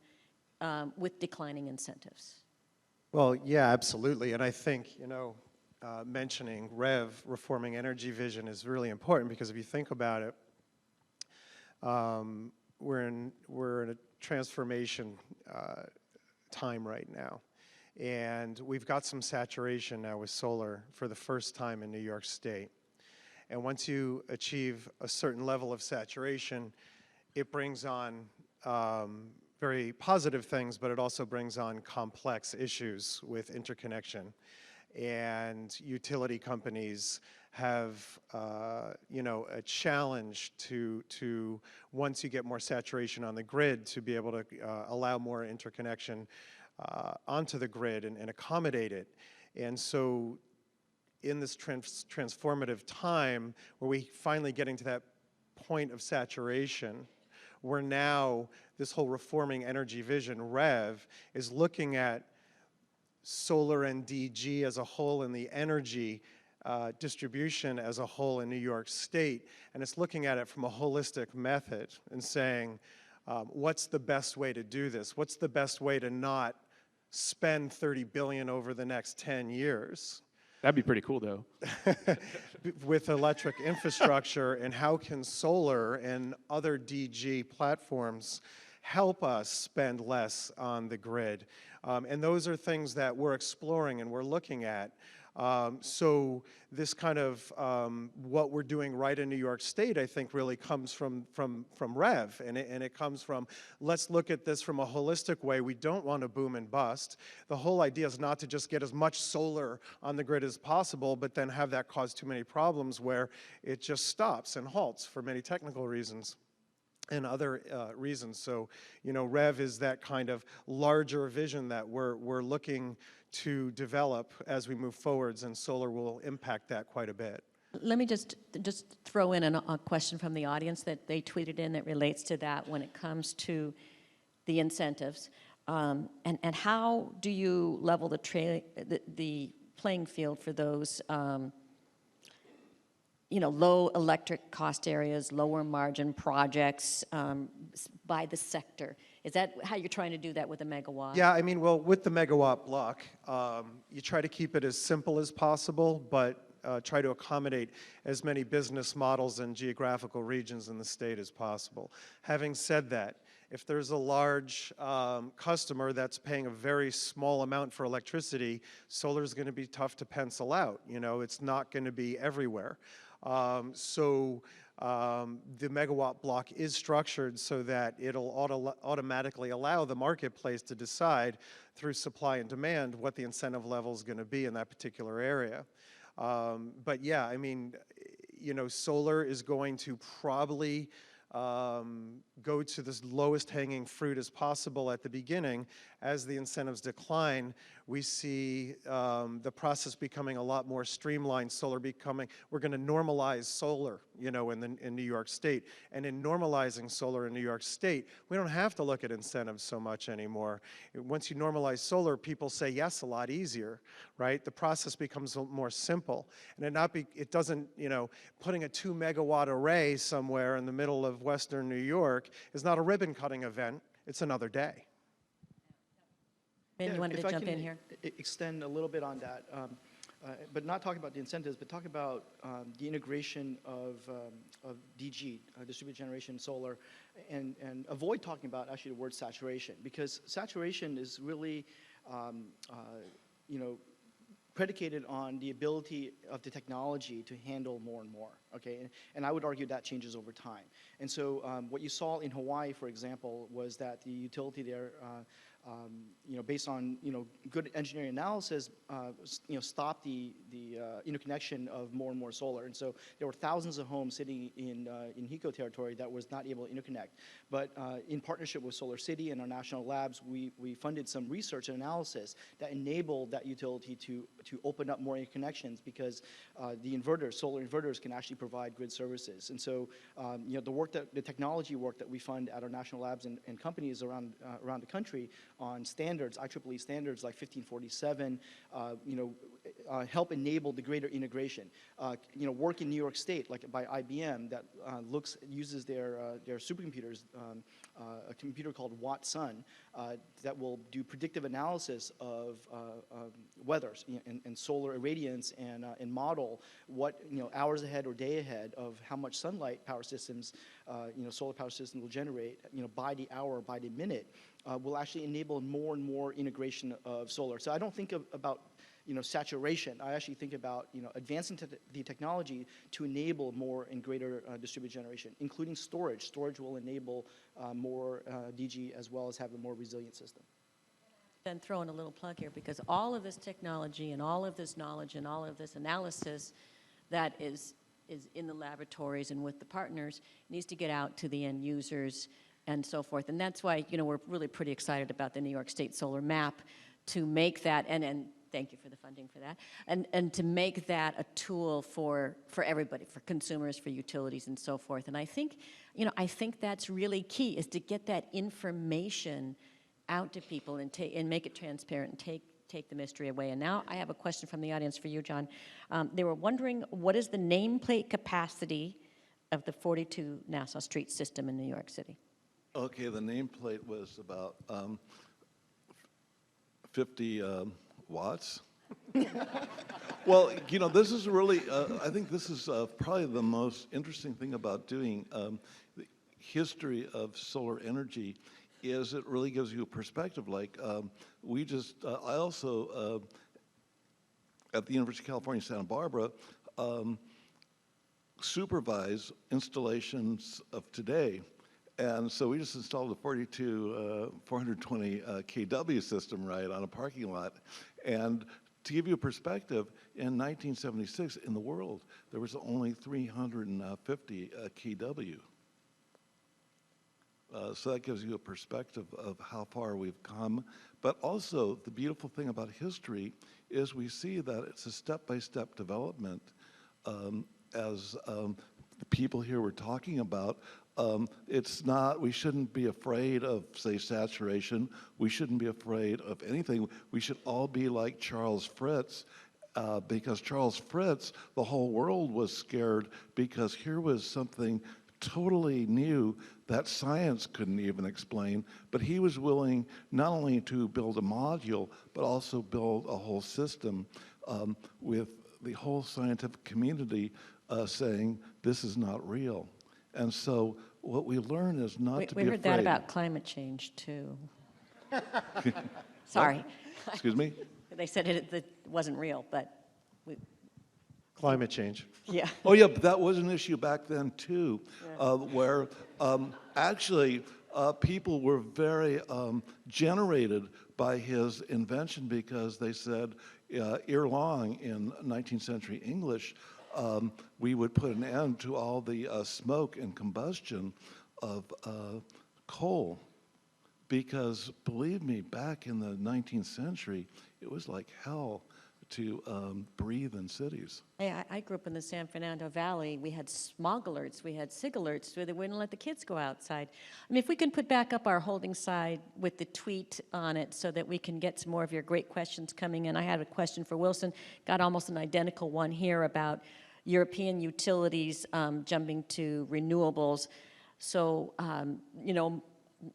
with declining incentives? Well, yeah, absolutely. And I think, mentioning REV, Reforming Energy Vision, is really important because if you think about it, we're in a transformation time right now. And we've got some saturation now with solar for the first time in New York State. And once you achieve a certain level of saturation, it brings on very positive things, but it also brings on complex issues with interconnection. And utility companies have, you know, a challenge to once you get more saturation on the grid, to be able to allow more interconnection onto the grid and accommodate it. And so in this transformative time where we finally getting to that point of saturation, we're now, this whole Reforming Energy Vision, REV, is looking at solar and DG as a whole and the energy distribution as a whole in New York State, and it's looking at it from a holistic method and saying, what's the best way to do this? What's the best way to not spend $30 billion over the next 10 years? That'd be pretty cool, though. With electric infrastructure, and how can solar and other DG platforms help us spend less on the grid? And those are things that we're exploring and we're looking at. So this kind of what we're doing right in New York State, I think, really comes from REV, and it comes from, let's look at this from a holistic way. We don't want to boom and bust. The whole idea is not to just get as much solar on the grid as possible, but then have that cause too many problems where it just stops and halts for many technical reasons and other reasons. So, you know, REV is that kind of larger vision that we're looking to develop as we move forwards, and solar will impact that quite a bit. Let me just throw in a question from the audience that they tweeted in that relates to that when it comes to the incentives. And how do you level the playing field for those you know, low electric cost areas, lower margin projects by the sector? Is that how you're trying to do that with a megawatt? Yeah, I mean, well, with the megawatt block, you try to keep it as simple as possible, but try to accommodate as many business models and geographical regions in the state as possible. Having said that, if there's a large customer that's paying a very small amount for electricity, solar is going to be tough to pencil out. You know, it's not going to be everywhere. So the megawatt block is structured so that it'll automatically allow the marketplace to decide through supply and demand what the incentive level is going to be in that particular area. But yeah, I mean, you know, solar is going to probably go to the lowest hanging fruit as possible at the beginning. As the incentives decline, we see the process becoming a lot more streamlined, solar becoming, we're going to normalize solar, you know, in New York State. And in normalizing solar in New York State, we don't have to look at incentives so much anymore. Once you normalize solar, people say yes a lot easier, right? The process becomes more simple. And it doesn't, you know, putting a 2 megawatt array somewhere in the middle of Western New York is not a ribbon cutting event, it's another day. Ben, you wanted to jump in here? Extend a little bit on that, but not talk about the incentives, but talk about the integration of DG, distributed generation solar, and avoid talking about actually the word saturation, because saturation is really, you know, predicated on the ability of the technology to handle more and more, okay? And I would argue that changes over time. And so what you saw in Hawaii, for example, was that the utility there, you know, based on, you know, good engineering analysis, you know, stopped the interconnection of more and more solar. And so there were thousands of homes sitting in HECO territory that was not able to interconnect. But in partnership with Solar City and our national labs, we funded some research and analysis that enabled that utility to open up more interconnections, because the inverters, solar inverters, can actually provide grid services. And so, you know, the technology work that we fund at our national labs and companies around the country on standards, IEEE standards like 1547, you know, help enable the greater integration. Work in New York State, like by IBM, that uses their supercomputers, a computer called Watson, that will do predictive analysis of weather and solar irradiance and model what hours ahead or day ahead of how much sunlight power systems, solar power systems will generate, by the hour, by the minute, will actually enable more and more integration of solar. So I don't think about saturation. I actually think about advancing the technology to enable more and greater distributed generation, including storage. Storage will enable more DG as well as have a more resilient system. Then throw in a little plug here, because all of this technology and all of this knowledge and all of this analysis that is in the laboratories and with the partners needs to get out to the end users and so forth. And that's why we're really pretty excited about the New York State Solar Map, to make that, and thank you for the funding for that, and to make that a tool for everybody, for consumers, for utilities, and so forth. And I think, I think that's really key, is to get that information out to people and make it transparent and take the mystery away. And now I have a question from the audience for you, John. They were wondering, what is the nameplate capacity of the 42 Nassau Street system in New York City? Okay, the nameplate was about 50 watts. Well, this is really, I think this is probably the most interesting thing about doing the history of solar energy, is it really gives you a perspective. Like I also, at the University of California, Santa Barbara, supervise installations of today. And so we just installed a 420 kW system, right, on a parking lot. And to give you a perspective, in 1976 in the world, there was only 350 kW. So that gives you a perspective of how far we've come. But also, the beautiful thing about history is we see that it's a step-by-step development, as the people here were talking about. It's not, we shouldn't be afraid of, say, saturation. We shouldn't be afraid of anything. We should all be like Charles Fritz, because Charles Fritz, the whole world was scared, because here was something totally new that science couldn't even explain, but he was willing not only to build a module, but also build a whole system, with the whole scientific community saying, this is not real. And so what we learn is not to be afraid. We heard that about climate change, too. Sorry. Excuse me? They said it wasn't real, but Climate change. Yeah. Oh, yeah, but that was an issue back then, too, where actually people were very generated by his invention, because they said, ere long in 19th century English, we would put an end to all the smoke and combustion of coal. Because, believe me, back in the 19th century, it was like hell to breathe in cities. I grew up in the San Fernando Valley. We had smog alerts. We had SIG alerts where they wouldn't let the kids go outside. I mean, if we can put back up our holding side with the tweet on it so that we can get some more of your great questions coming in. I had a question for Wilson. Got almost an identical one here about European utilities jumping to renewables. So,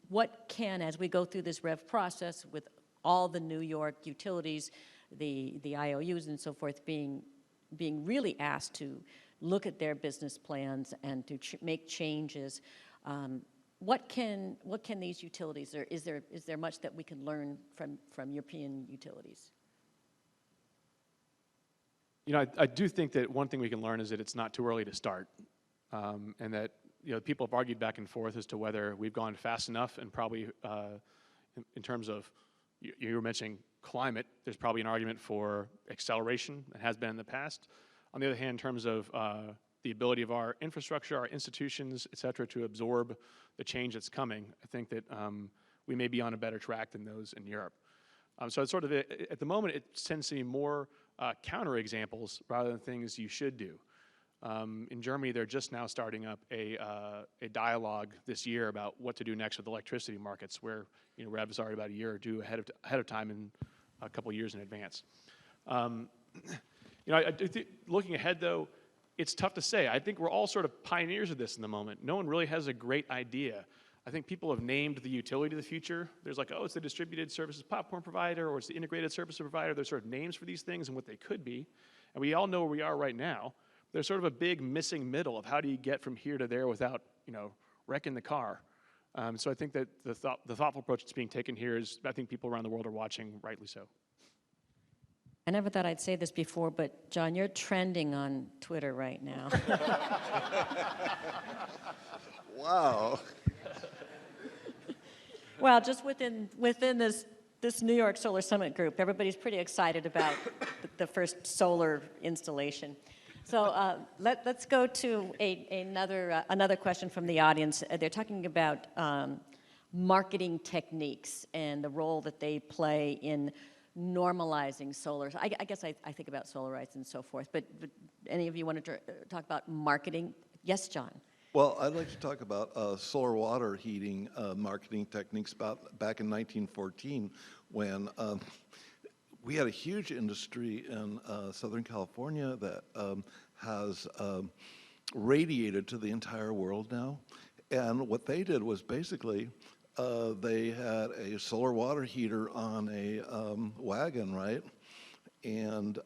what can, as we go through this REV process with all the New York utilities, the IOUs and so forth being really asked to look at their business plans and to make changes, what can these utilities, or is there much that we can learn from European utilities? I do think that one thing we can learn is that it's not too early to start, and that people have argued back and forth as to whether we've gone fast enough, and probably in terms of, you were mentioning climate, there's probably an argument for acceleration. It has been in the past. On the other hand, in terms of the ability of our infrastructure, our institutions, et cetera, to absorb the change that's coming, I think that we may be on a better track than those in Europe. So it's sort of, at the moment, it tends to be more counterexamples rather than things you should do. In Germany, they're just now starting up a dialogue this year about what to do next with electricity markets, where REV is already about a year or two ahead of time, and a couple of years in advance. You know, looking ahead, though, it's tough to say. I think we're all sort of pioneers of this in the moment. No one really has a great idea. I think people have named the utility of the future. There's like, oh, it's the distributed services platform provider, or it's the integrated service provider. There's sort of names for these things and what they could be. And we all know where we are right now. There's sort of a big missing middle of how do you get from here to there without, you know, wrecking the car. So I think that the thoughtful approach that's being taken here is, I think people around the world are watching, rightly so. I never thought I'd say this before, but John, you're trending on Twitter right now. Wow. Well, just within this New York Solar Summit group, everybody's pretty excited about the first solar installation. So let's go to another question from the audience. They're talking about marketing techniques and the role that they play in normalizing solar. I guess I think about Solarize and so forth, but any of you want to talk about marketing? Yes, John. Well, I'd like to talk about solar water heating marketing techniques back in 1914 when we had a huge industry in Southern California that has radiated to the entire world now. And what they did was basically they had a solar water heater on a wagon, right? And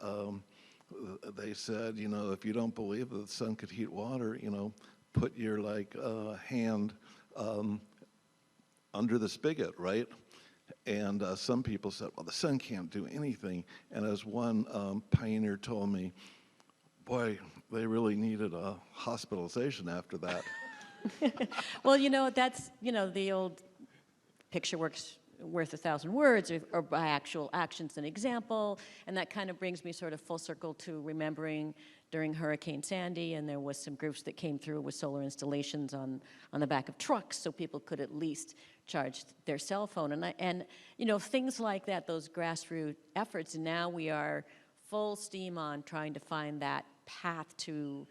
they said, you know, if you don't believe that the sun could heat water, you know, put your hand under the spigot, right? And some people said, well, the sun can't do anything. And as one pioneer told me, boy, they really needed a hospitalization after that. Well, you know, that's, you know, the old picture worth 1,000 words, or by actual actions an example. And that kind of brings me sort of full circle to remembering during Hurricane Sandy, and there was some groups that came through with solar installations on the back of trucks so people could at least charge their cell phone. And you know, things like that, those grassroots efforts, and now we are full steam on trying to find that path to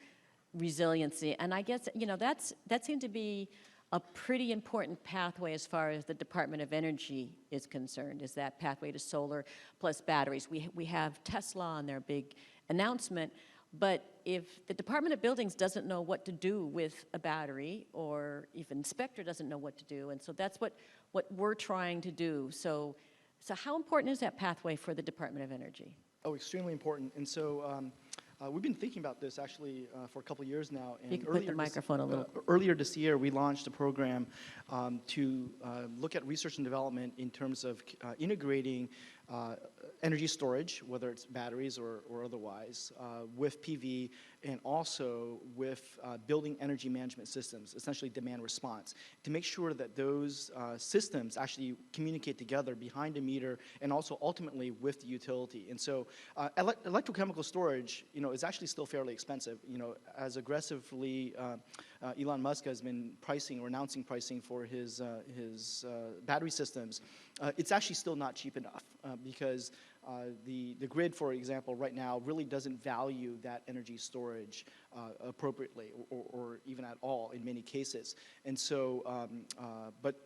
resiliency. And I guess, you know, that seemed to be a pretty important pathway as far as the Department of Energy is concerned, is that pathway to solar plus batteries. We have Tesla on their big announcement, but if the Department of Buildings doesn't know what to do with a battery, or even Spectra doesn't know what to do, and so that's what we're trying to do. So how important is that pathway for the Department of Energy? Oh, extremely important. And so we've been thinking about this actually for a couple of years now. And you can put the microphone a little. Earlier this year, we launched a program to look at research and development in terms of integrating energy storage, whether it's batteries or otherwise, with PV, and also with building energy management systems, essentially demand response, to make sure that those systems actually communicate together behind a meter and also ultimately with the utility. And so electrochemical storage, you know, is actually still fairly expensive. You know, as aggressively Elon Musk has been pricing or announcing pricing for his battery systems, it's actually still not cheap enough because the grid, for example, right now really doesn't value that energy storage appropriately or even at all in many cases. And so, but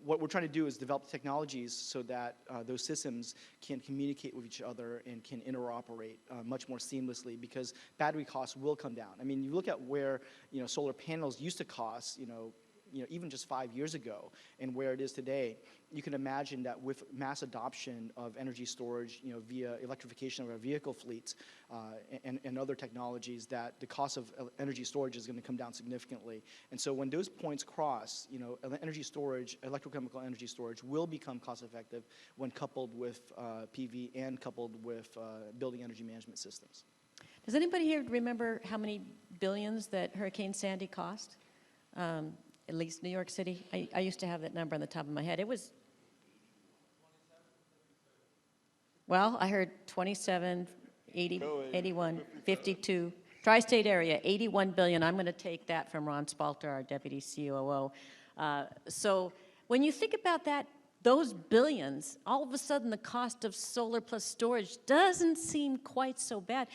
what we're trying to do is develop technologies so that those systems can communicate with each other and can interoperate much more seamlessly, because battery costs will come down. I mean, you look at where, you know, solar panels used to cost, you know, even just 5 years ago, and where it is today, you can imagine that with mass adoption of energy storage, you know, via electrification of our vehicle fleets and other technologies, that the cost of energy storage is going to come down significantly. And so when those points cross, you know, energy storage, electrochemical energy storage will become cost effective when coupled with PV and coupled with building energy management systems. Does anybody here remember how many billions that Hurricane Sandy cost? At least New York City. I used to have that number on the top of my head. It was, well, I heard 27, 80, 81, 52. Tri-state area, 81 billion. I'm going to take that from Ron Spalter, our deputy COO. So when you think about that, those billions, all of a sudden the cost of solar plus storage doesn't seem quite so bad.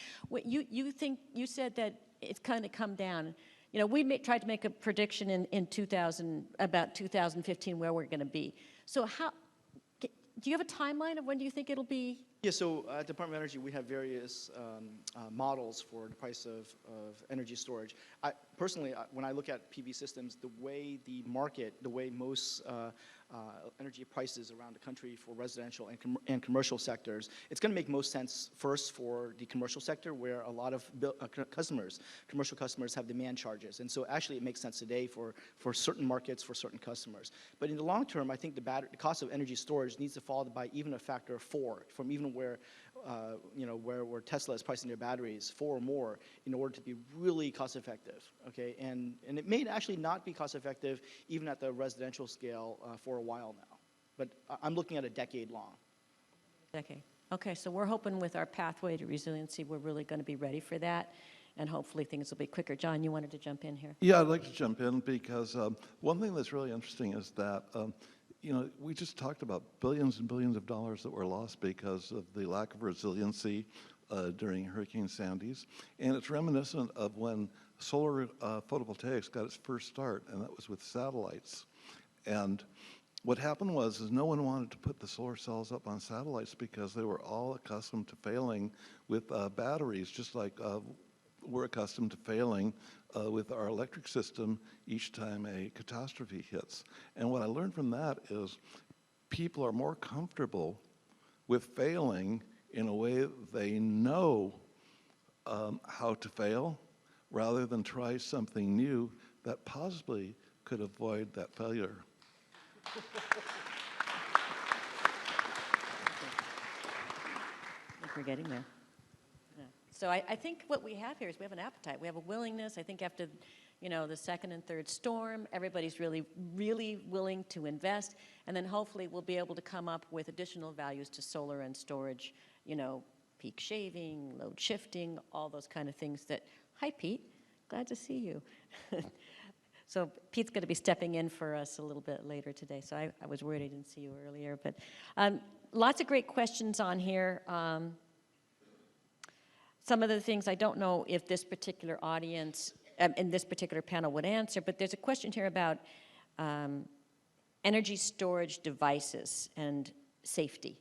You said that it's kind of come down. You know, we tried to make a prediction in about 2015 where we're going to be. So do you have a timeline of when do you think it'll be Yeah, so at Department of Energy, we have various models for the price of energy storage. Personally, when I look at PV systems, the way the market, the way most energy prices around the country for residential and commercial sectors, it's going to make most sense first for the commercial sector, where a lot of commercial customers have demand charges. And so actually it makes sense today for certain markets, for certain customers. But in the long term, I think the cost of energy storage needs to fall by even a factor of 4, from even where where Tesla is pricing their batteries, 4 or more, in order to be really cost effective, okay? And it may actually not be cost effective even at the residential scale for a while now. But I'm looking at a decade long. Decade. Okay, so we're hoping with our pathway to resiliency, we're really going to be ready for that, and hopefully things will be quicker. John, you wanted to jump in here? Yeah, I'd like to jump in because one thing that's really interesting is that we just talked about billions and billions of dollars that were lost because of the lack of resiliency during Hurricane Sandy's. And it's reminiscent of when solar photovoltaics got its first start, and that was with satellites. And what happened was no one wanted to put the solar cells up on satellites because they were all accustomed to failing with batteries, just like we're accustomed to failing with our electric system each time a catastrophe hits. And what I learned from that is people are more comfortable with failing in a way that they know how to fail, rather than try something new that possibly could avoid that failure. I think we're getting there. Yeah. So I think what we have here is we have an appetite. We have a willingness. I think after, the second and third storm, everybody's really, really willing to invest. And then hopefully we'll be able to come up with additional values to solar and storage, peak shaving, load shifting, all those kind of things that, hi, Pete. Glad to see you. So Pete's going to be stepping in for us a little bit later today. So I was worried I didn't see you earlier. But lots of great questions on here. Some of the things I don't know if this particular audience in this particular panel would answer, but there's a question here about energy storage devices and safety.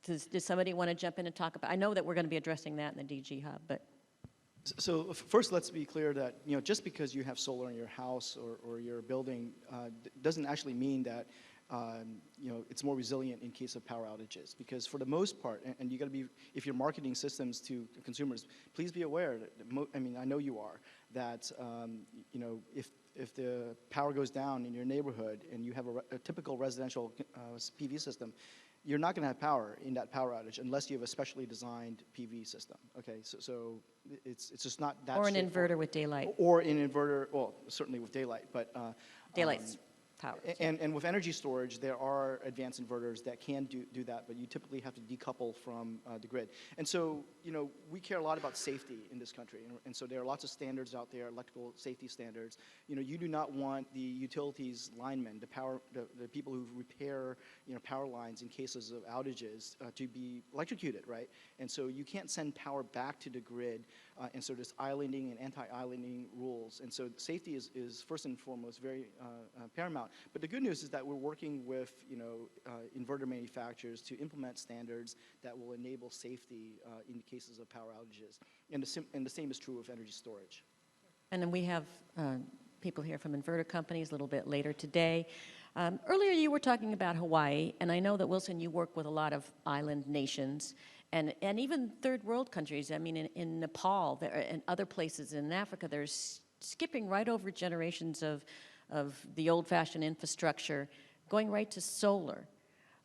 Does somebody want to jump in and talk about? I know that we're going to be addressing that in the DG Hub, but. So first, let's be clear that just because you have solar in your house or your building doesn't actually mean that it's more resilient in case of power outages. Because for the most part, and you got to be, if you're marketing systems to consumers, please be aware that I know you are, that if the power goes down in your neighborhood and you have a typical residential PV system, you're not going to have power in that power outage unless you have a specially designed PV system. Okay, so it's just not that. Or an inverter with daylight. Or an inverter, well, certainly with daylight, but daylight's power. And with energy storage, there are advanced inverters that can do that, but you typically have to decouple from the grid. And so, we care a lot about safety in this country, and so there are lots of standards out there, electrical safety standards. You do not want the utilities linemen, the people who repair, power lines in cases of outages to be electrocuted, right? And so you can't send power back to the grid, and so there's islanding and anti-islanding rules. And so safety is first and foremost very paramount. But the good news is that we're working with inverter manufacturers to implement standards that will enable safety in cases of power outages. And the same is true of energy storage. And then we have people here from inverter companies a little bit later today. Earlier you were talking about Hawaii, and I know that, Wilson, you work with a lot of island nations and even third world countries. I mean, in Nepal and other places in Africa, they're skipping right over generations of the old-fashioned infrastructure, going right to solar.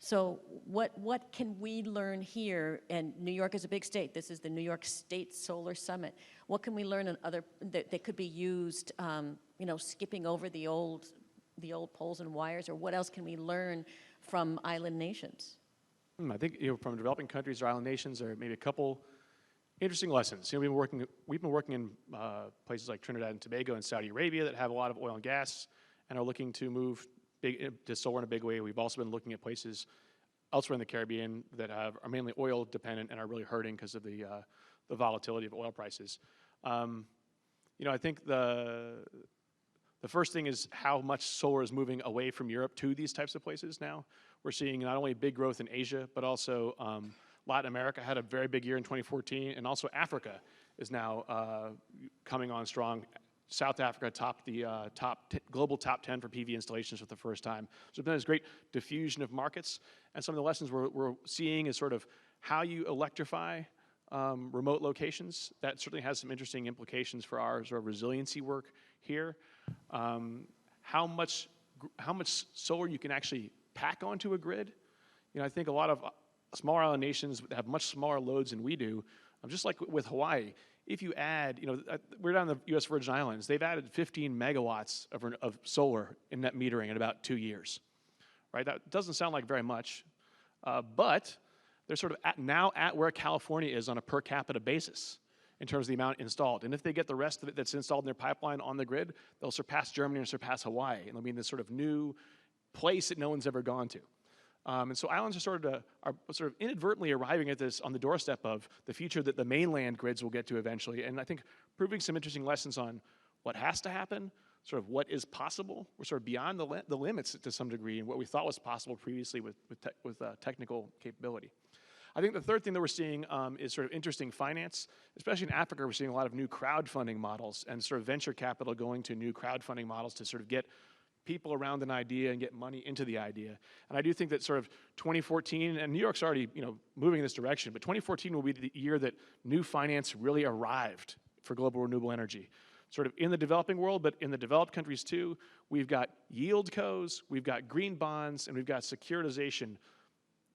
So what can we learn here? And New York is a big state. This is the New York State Solar Summit. What can we learn in other that could be used? Skipping over the old poles and wires, or what else can we learn from island nations? I think from developing countries or island nations, there are maybe a couple interesting lessons. We've been working in places like Trinidad and Tobago and Saudi Arabia that have a lot of oil and gas and are looking to move to solar in a big way. We've also been looking at places elsewhere in the Caribbean that are mainly oil dependent and are really hurting because of the volatility of oil prices. I think the The first thing is how much solar is moving away from Europe to these types of places now. We're seeing not only big growth in Asia, but also Latin America had a very big year in 2014, and also Africa is now coming on strong. South Africa topped the global top 10 for PV installations for the first time. So there's been this great diffusion of markets, and some of the lessons we're seeing is sort of how you electrify remote locations. That certainly has some interesting implications for our sort of resiliency work here. How much solar you can actually pack onto a grid. You know, I think a lot of smaller island nations have much smaller loads than we do. Just like with Hawaii, if you add, you know, we're down in the U.S. Virgin Islands, they've added 15 megawatts of solar in net metering in about 2 years, right? That doesn't sound like very much, but they're sort of now at where California is on a per capita basis in terms of the amount installed. And if they get the rest of it that's installed in their pipeline on the grid, they'll surpass Germany and surpass Hawaii. And they'll be in this sort of new place that no one's ever gone to. And so islands are sort of inadvertently arriving at this on the doorstep of the future that the mainland grids will get to eventually. And I think proving some interesting lessons on what has to happen, sort of what is possible. We're sort of beyond the limits to some degree, and what we thought was possible previously with technical capability. I think the third thing that we're seeing is sort of interesting finance, especially in Africa. We're seeing a lot of new crowdfunding models and sort of venture capital going to new crowdfunding models to sort of get people around an idea and get money into the idea. And I do think that sort of 2014, and New York's already, you know, moving in this direction, but 2014 will be the year that new finance really arrived for global renewable energy. Sort of in the developing world, but in the developed countries too, we've got yield cos, we've got green bonds, and we've got securitization.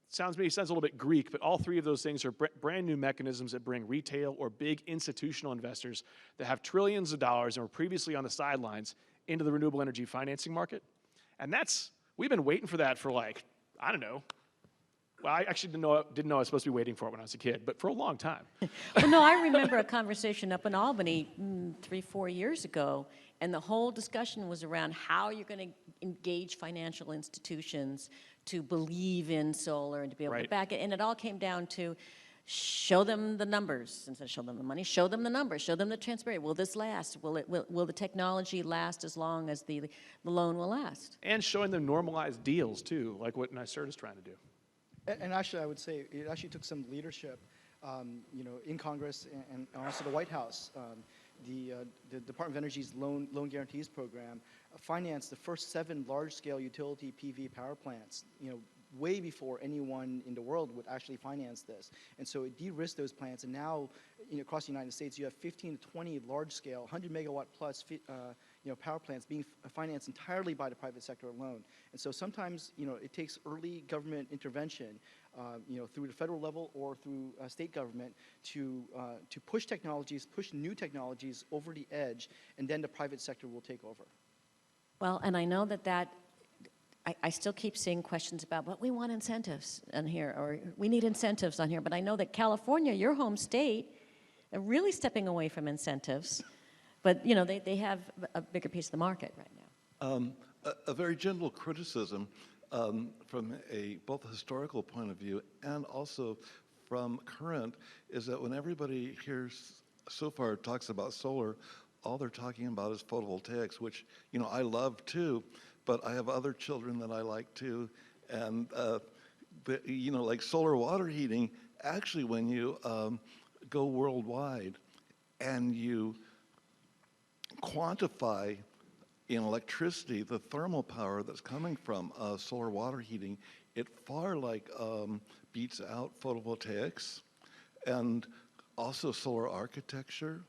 Sounds a little bit Greek, but all three of those things are brand new mechanisms that bring retail or big institutional investors that have trillions of dollars and were previously on the sidelines into the renewable energy financing market. And we've been waiting for that for like, I don't know. Well, I actually didn't know I was supposed to be waiting for it when I was a kid, but for a long time. Well, no, I remember a conversation up in Albany 3-4 years ago, and the whole discussion was around how you're going to engage financial institutions to believe in solar and to be able to back it. And it all came down to show them the numbers instead of show them the money. Show them the numbers. Show them the transparency. Will this last? Will the technology last as long as the loan will last? And showing them normalized deals too, like what NYSERDA is trying to do. And actually, I would say it actually took some leadership, you know, in Congress and also the White House. The Department of Energy's loan guarantees program financed the first 7 large-scale utility PV power plants, you know, way before anyone in the world would actually finance this. And so it de-risked those plants, and now, you know, across the United States, you have 15 to 20 large-scale, 100 megawatt plus, you know, power plants being financed entirely by the private sector alone. And so sometimes, you know, it takes early government intervention, you know, through the federal level or through state government to push technologies, push new technologies over the edge, and then the private sector will take over. Well, and I know that I still keep seeing questions about, but we want incentives on here, or we need incentives on here. But I know that California, your home state, are really stepping away from incentives. But, you know, they have a bigger piece of the market right now. A very gentle criticism from both a historical point of view and also from current is that when everybody here so far talks about solar, all they're talking about is photovoltaics, which, you know, I love too. But I have other children that I like too, and you know, like solar water heating. Actually, when you go worldwide and you quantify in electricity the thermal power that's coming from solar water heating, it far beats out photovoltaics, and also solar architecture,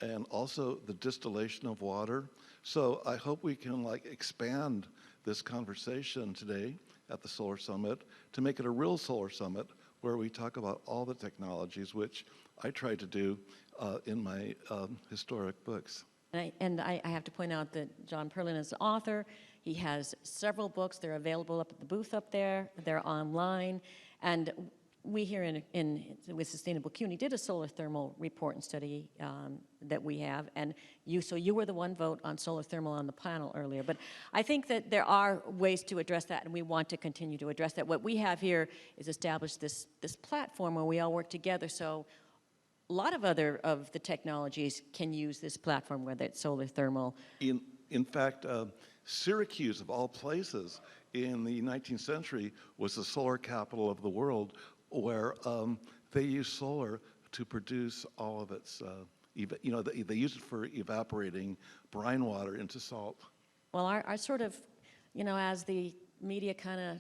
and also the distillation of water. So I hope we can expand this conversation today at the Solar Summit to make it a real Solar Summit where we talk about all the technologies, which I try to do in my historic books. And I have to point out that John Perlin is the author. He has several books. They're available up at the booth up there. They're online. And we here with Sustainable CUNY did a solar thermal report and study that we have, and you were the one vote on solar thermal on the panel earlier. But I think that there are ways to address that, and we want to continue to address that. What we have here is established this platform where we all work together. So a lot of the technologies can use this platform, whether it's solar thermal. In In fact, Syracuse, of all places, in the 19th century was the solar capital of the world, where they used solar to produce all of its, they used it for evaporating brine water into salt. Well, our sort of, as the media kind of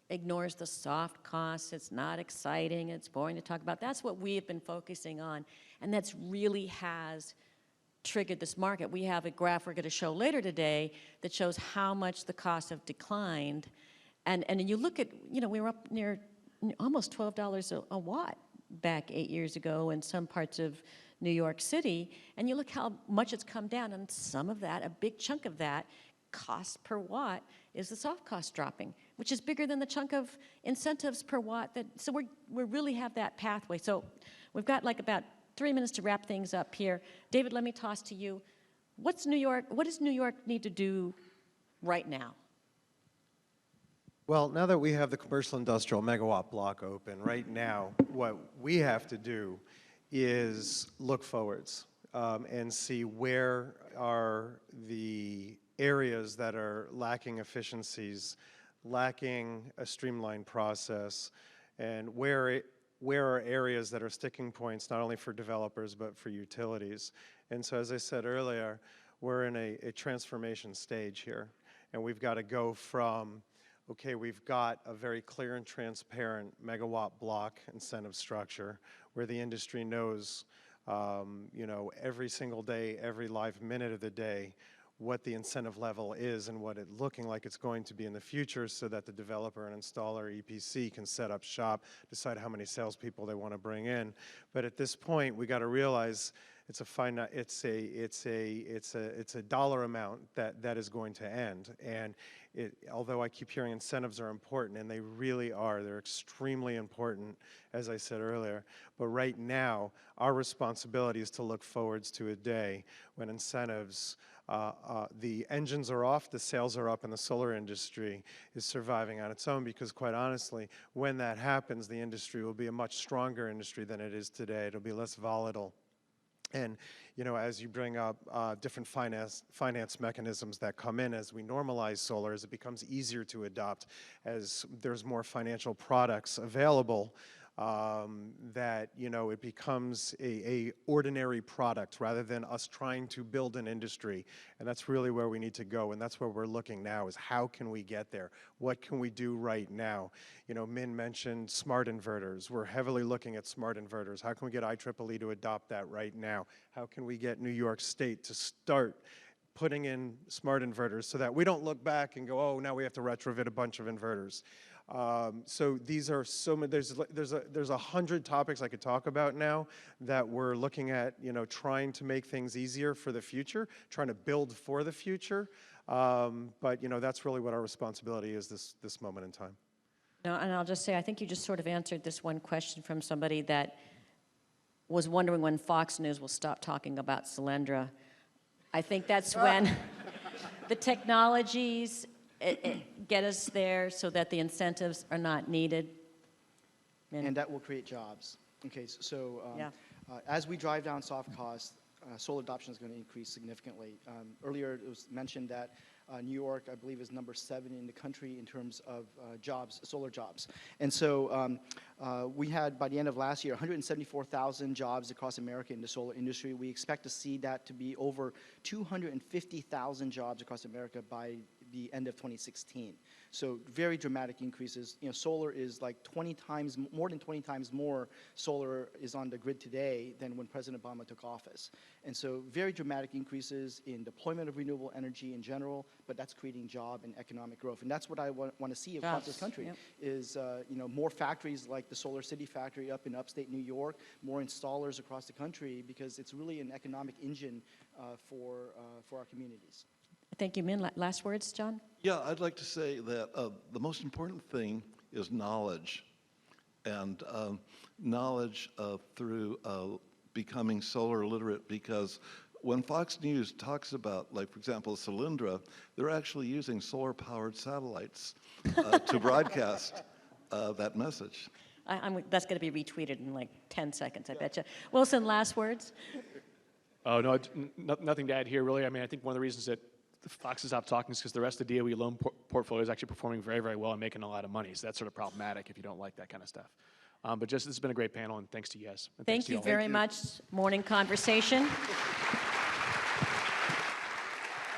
ignores the soft costs, it's not exciting, it's boring to talk about, that's what we have been focusing on, and that's really has triggered this market. We have a graph we're going to show later today that shows how much the costs have declined, and you look at, we were up near almost $12 a watt back 8 years ago in some parts of New York City, and you look how much it's come down, and some of that, a big chunk of that, cost per watt is the soft cost dropping, which is bigger than the chunk of incentives per watt. So we really have that pathway. So we've got like about 3 minutes to wrap things up here. David, let me toss to you. What does New York need to do right now? Well, now that we have the commercial industrial megawatt block open, right now, what we have to do is look forwards and see where are the areas that are lacking efficiencies, lacking a streamlined process, and where are areas that are sticking points not only for developers but for utilities. And so, as I said earlier, we're in a transformation stage here, and we've got to go from, okay, we've got a very clear and transparent megawatt block incentive structure where the industry knows, every single day, every live minute of the day, what the incentive level is and what it's looking like it's going to be in the future, so that the developer and installer EPC can set up shop, decide how many salespeople they want to bring in. But at this point, we got to realize it's a dollar amount that is going to end. And although I keep hearing incentives are important, and they really are, they're extremely important, as I said earlier. But right now, our responsibility is to look forwards to a day when incentives, the engines are off, the sales are up, and the solar industry is surviving on its own, because quite honestly, when that happens, the industry will be a much stronger industry than it is today. It'll be less volatile. And, as you bring up different finance mechanisms that come in as we normalize solar, as it becomes easier to adopt, as there's more financial products available, that, it becomes a ordinary product rather than us trying to build an industry. And that's really where we need to go. And that's where we're looking now, is how can we get there? What can we do right now? Min mentioned smart inverters. We're heavily looking at smart inverters. How can we get IEEE to adopt that right now? How can we get New York State to start putting in smart inverters so that we don't look back and go, oh, now we have to retrofit a bunch of inverters? So these are so many, there's 100 topics I could talk about now that we're looking at, trying to make things easier for the future, trying to build for the future. But, that's really what our responsibility is this moment in time. No, and I'll just say, I think you just sort of answered this one question from somebody that was wondering when Fox News will stop talking about Solyndra. I think that's when the technologies get us there so that the incentives are not needed. And that will create jobs. Okay, so Yeah. As we drive down soft costs, solar adoption is going to increase significantly. Earlier it was mentioned that New York, I believe, is number 7 in the country in terms of jobs, solar jobs. And so we had, by the end of last year, 174,000 jobs across America in the solar industry. We expect to see that to be over 250,000 jobs across America by the end of 2016. So very dramatic increases. Solar is like 20 times, more than 20 times more solar is on the grid today than when President Obama took office. And so very dramatic increases in deployment of renewable energy in general, but that's creating job and economic growth. And that's what I want to see across this country, Yep. is more factories like the Solar City factory up in upstate New York, more installers across the country, because it's really an economic engine for our communities. Thank you, Min. Last words, John? Yeah, I'd like to say that the most important thing is knowledge, and knowledge through becoming solar literate, because when Fox News talks about, like, for example, Solyndra, they're actually using solar-powered satellites to broadcast that message. That's going to be retweeted in like 10 seconds, I bet you. Wilson, last words? Oh, no, nothing to add here, really. I mean, I think one of the reasons that foxes stop talking is because the rest of the DOE loan portfolio is actually performing very, very well and making a lot of money. So that's sort of problematic if you don't like that kind of stuff. But just, this has been a great panel, and thanks to you guys. Thank you very much. Morning conversation.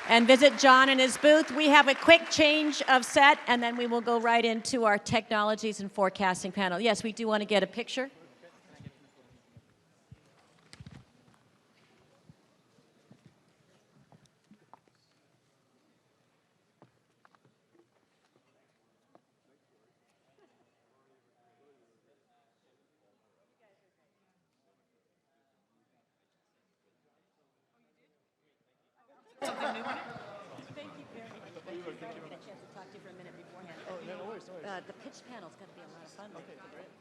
And visit John and his booth. We have a quick change of set, and then we will go right into our technologies and forecasting panel. Yes, we do want to get a picture. Something new? Thank you very much. I didn't get a chance to talk to you for a minute beforehand. Oh, no worries, no worries. The pitch panel's going to be a lot of fun. Okay, great.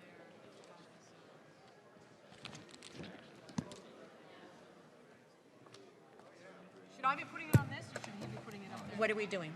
Should I be putting it on this, or should he be putting it on there? What are we doing?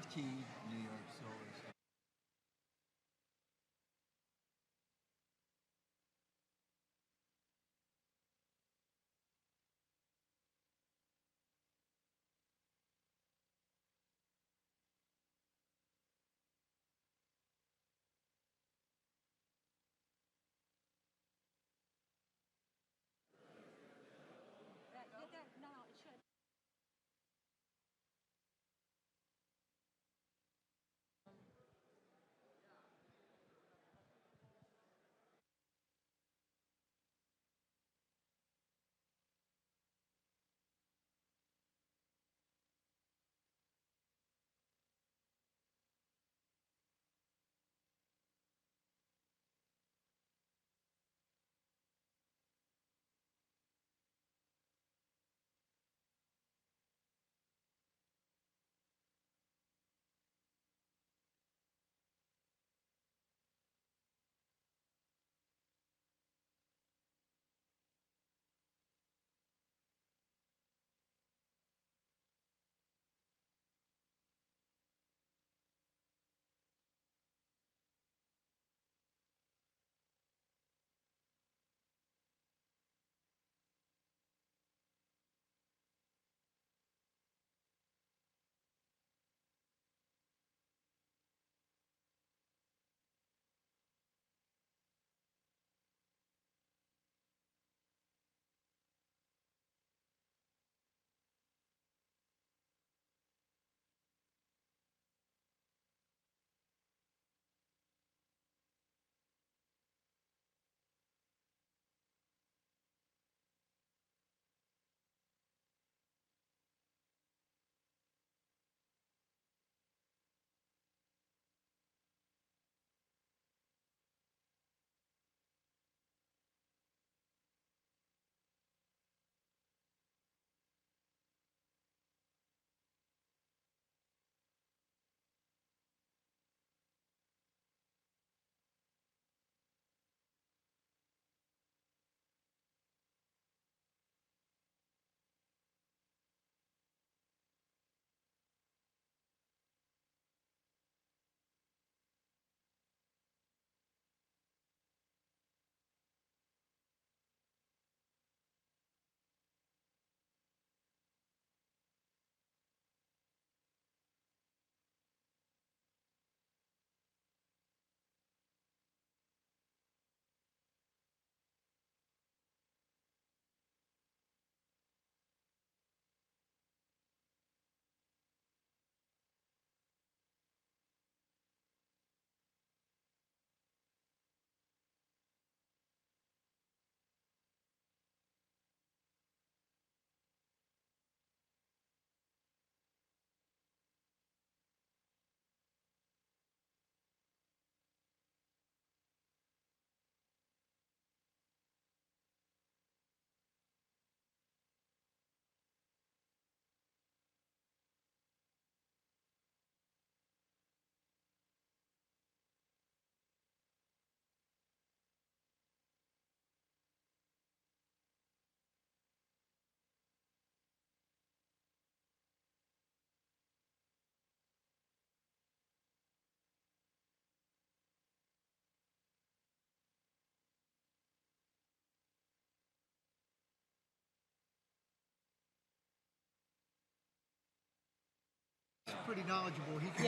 pretty knowledgeable. He can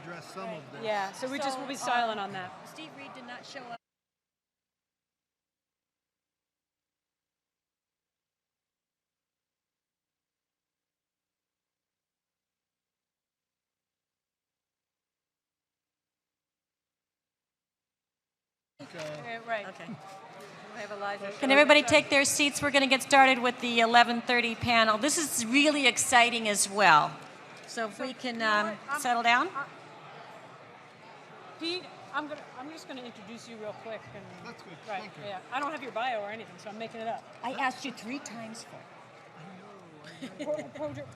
address some of this. Yeah, so we just will be silent on that. Steve Reed did not show up. Right. Okay. We have Elijah. Can everybody take their seats? We're going to get started with the 11:30 panel. This is really exciting as well. So if we can settle down. Pete, I'm just gonna introduce you real quick. And, That's good. Right. Thank you. Yeah. I don't have your bio or anything, so I'm making it up. I asked you 3 times for it.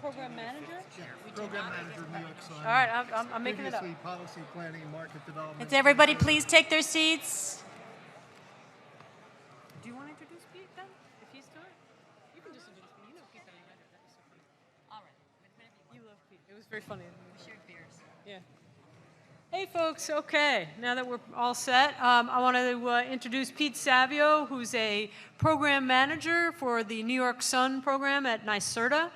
Program manager. Yeah, program manager of New York Sun. All right, I'm making it up. Previously policy planning and market development. Can everybody please take their seats? Do you want to introduce Pete then? If he's doing it, you can just introduce me. You know Pete better than I do. That was so funny. All right. You love Pete. It was very funny. We shared beers. Yeah. Hey folks, okay, now that we're all set, I want to introduce Pete Savio, who's a program manager for the New York Sun program at NYSERDA.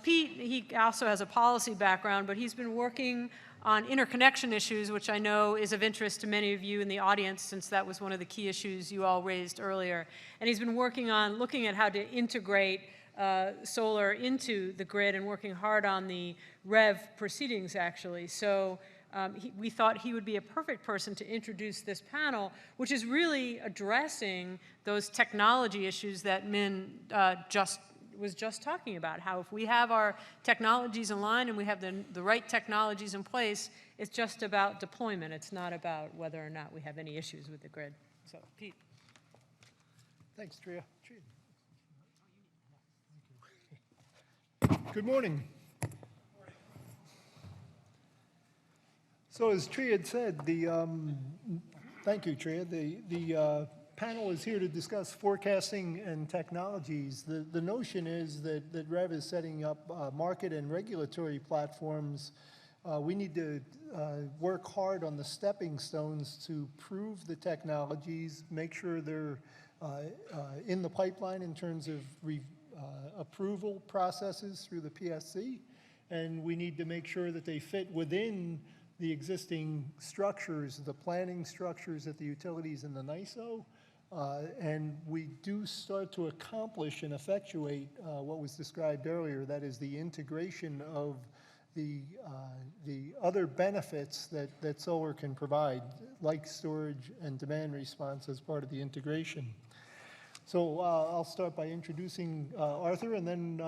Pete, he also has a policy background, but he's been working on interconnection issues, which I know is of interest to many of you in the audience, since that was one of the key issues you all raised earlier. And he's been working on looking at how to integrate solar into the grid and working hard on the REV proceedings, actually. So we thought he would be a perfect person to introduce this panel, which is really addressing those technology issues that Min was just talking about. How if we have our technologies in line and we have the right technologies in place, it's just about deployment. It's not about whether or not we have any issues with the grid. So, Pete. Thanks, Tria. Good morning. So as Tria had said, thank you, Tria. The panel is here to discuss forecasting and technologies. The notion is that REV is setting up market and regulatory platforms. We need to work hard on the stepping stones to prove the technologies, make sure they're in the pipeline in terms of approval processes through the PSC, and we need to make sure that they fit within the existing structures, the planning structures at the utilities and the NYSO, and we do start to accomplish and effectuate what was described earlier, that is the integration of the other benefits that solar can provide, like storage and demand response as part of the integration. So I'll start by introducing Arthur, and then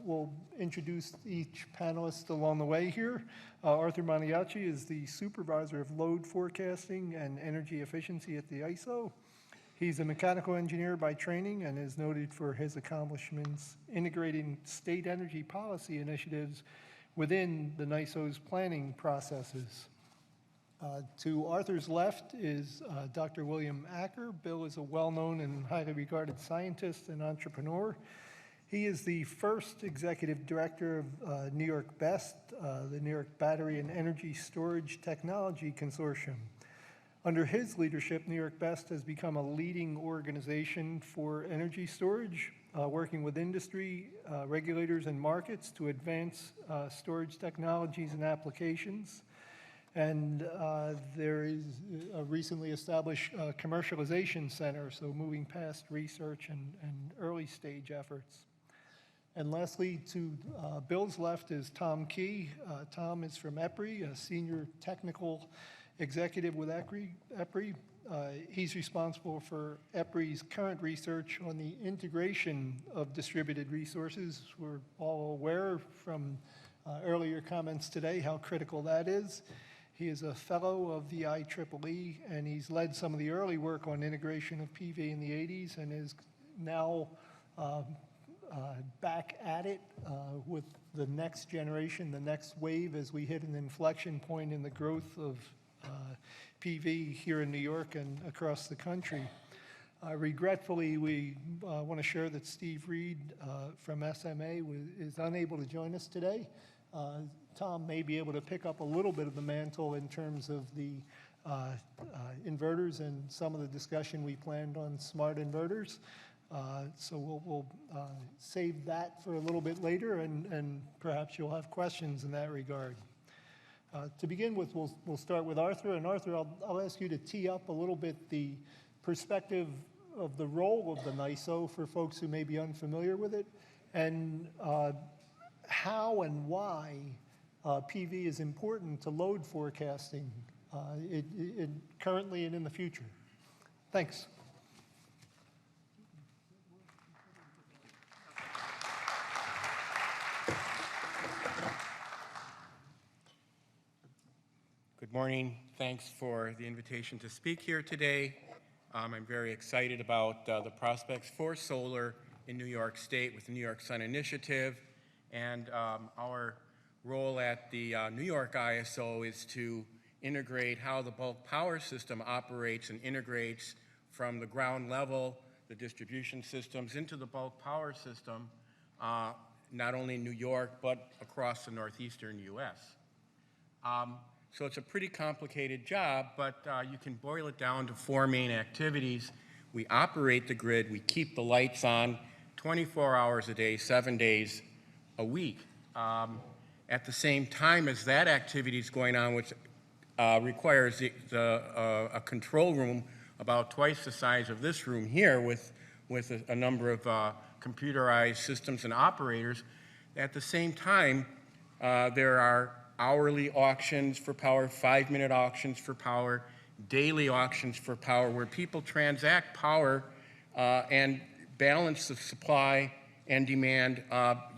we'll introduce each panelist along the way here. Arthur Maniaci is the supervisor of load forecasting and energy efficiency at the ISO. He's a mechanical engineer by training and is noted for his accomplishments integrating state energy policy initiatives within the NYSO's planning processes. To Arthur's left is Dr. William Acker. Bill is a well-known and highly regarded scientist and entrepreneur. He is the first executive director of New York BEST, the New York Battery and Energy Storage Technology Consortium. Under his leadership, New York BEST has become a leading organization for energy storage, working with industry, regulators, and markets to advance storage technologies and applications. And there is a recently established commercialization center, so moving past research and early stage efforts. And lastly, to Bill's left is Tom Key. Tom is from EPRI, a senior technical executive with EPRI. He's responsible for EPRI's current research on the integration of distributed resources. We're all aware from earlier comments today how critical that is. He is a fellow of the IEEE, and he's led some of the early work on integration of PV in the 80s and is now back at it with the next generation, the next wave, as we hit an inflection point in the growth of PV here in New York and across the country. Regretfully, we want to share that Steve Reed from SMA is unable to join us today. Tom may be able to pick up a little bit of the mantle in terms of the inverters and some of the discussion we planned on smart inverters. So we'll save that for a little bit later, and perhaps you'll have questions in that regard. To begin with, we'll start with Arthur, and Arthur, I'll ask you to tee up a little bit the perspective of the role of the NISO for folks who may be unfamiliar with it, and how and why PV is important to load forecasting currently and in the future. Thanks. Good morning. Thanks for the invitation to speak here today. I'm very excited about the prospects for solar in New York State with the New York Sun Initiative, and our role at the New York ISO is to integrate how the bulk power system operates and integrates from the ground level, the distribution systems, into the bulk power system, not only in New York, but across the northeastern U.S. So it's a pretty complicated job, but you can boil it down to four main activities. We operate the grid, we keep the lights on 24 hours a day, 7 days a week. At the same time as that activity is going on, which requires a control room about twice the size of this room here with a number of computerized systems and operators. At the same time, there are hourly auctions for power, 5-minute auctions for power, daily auctions for power, where people transact power and balance the supply and demand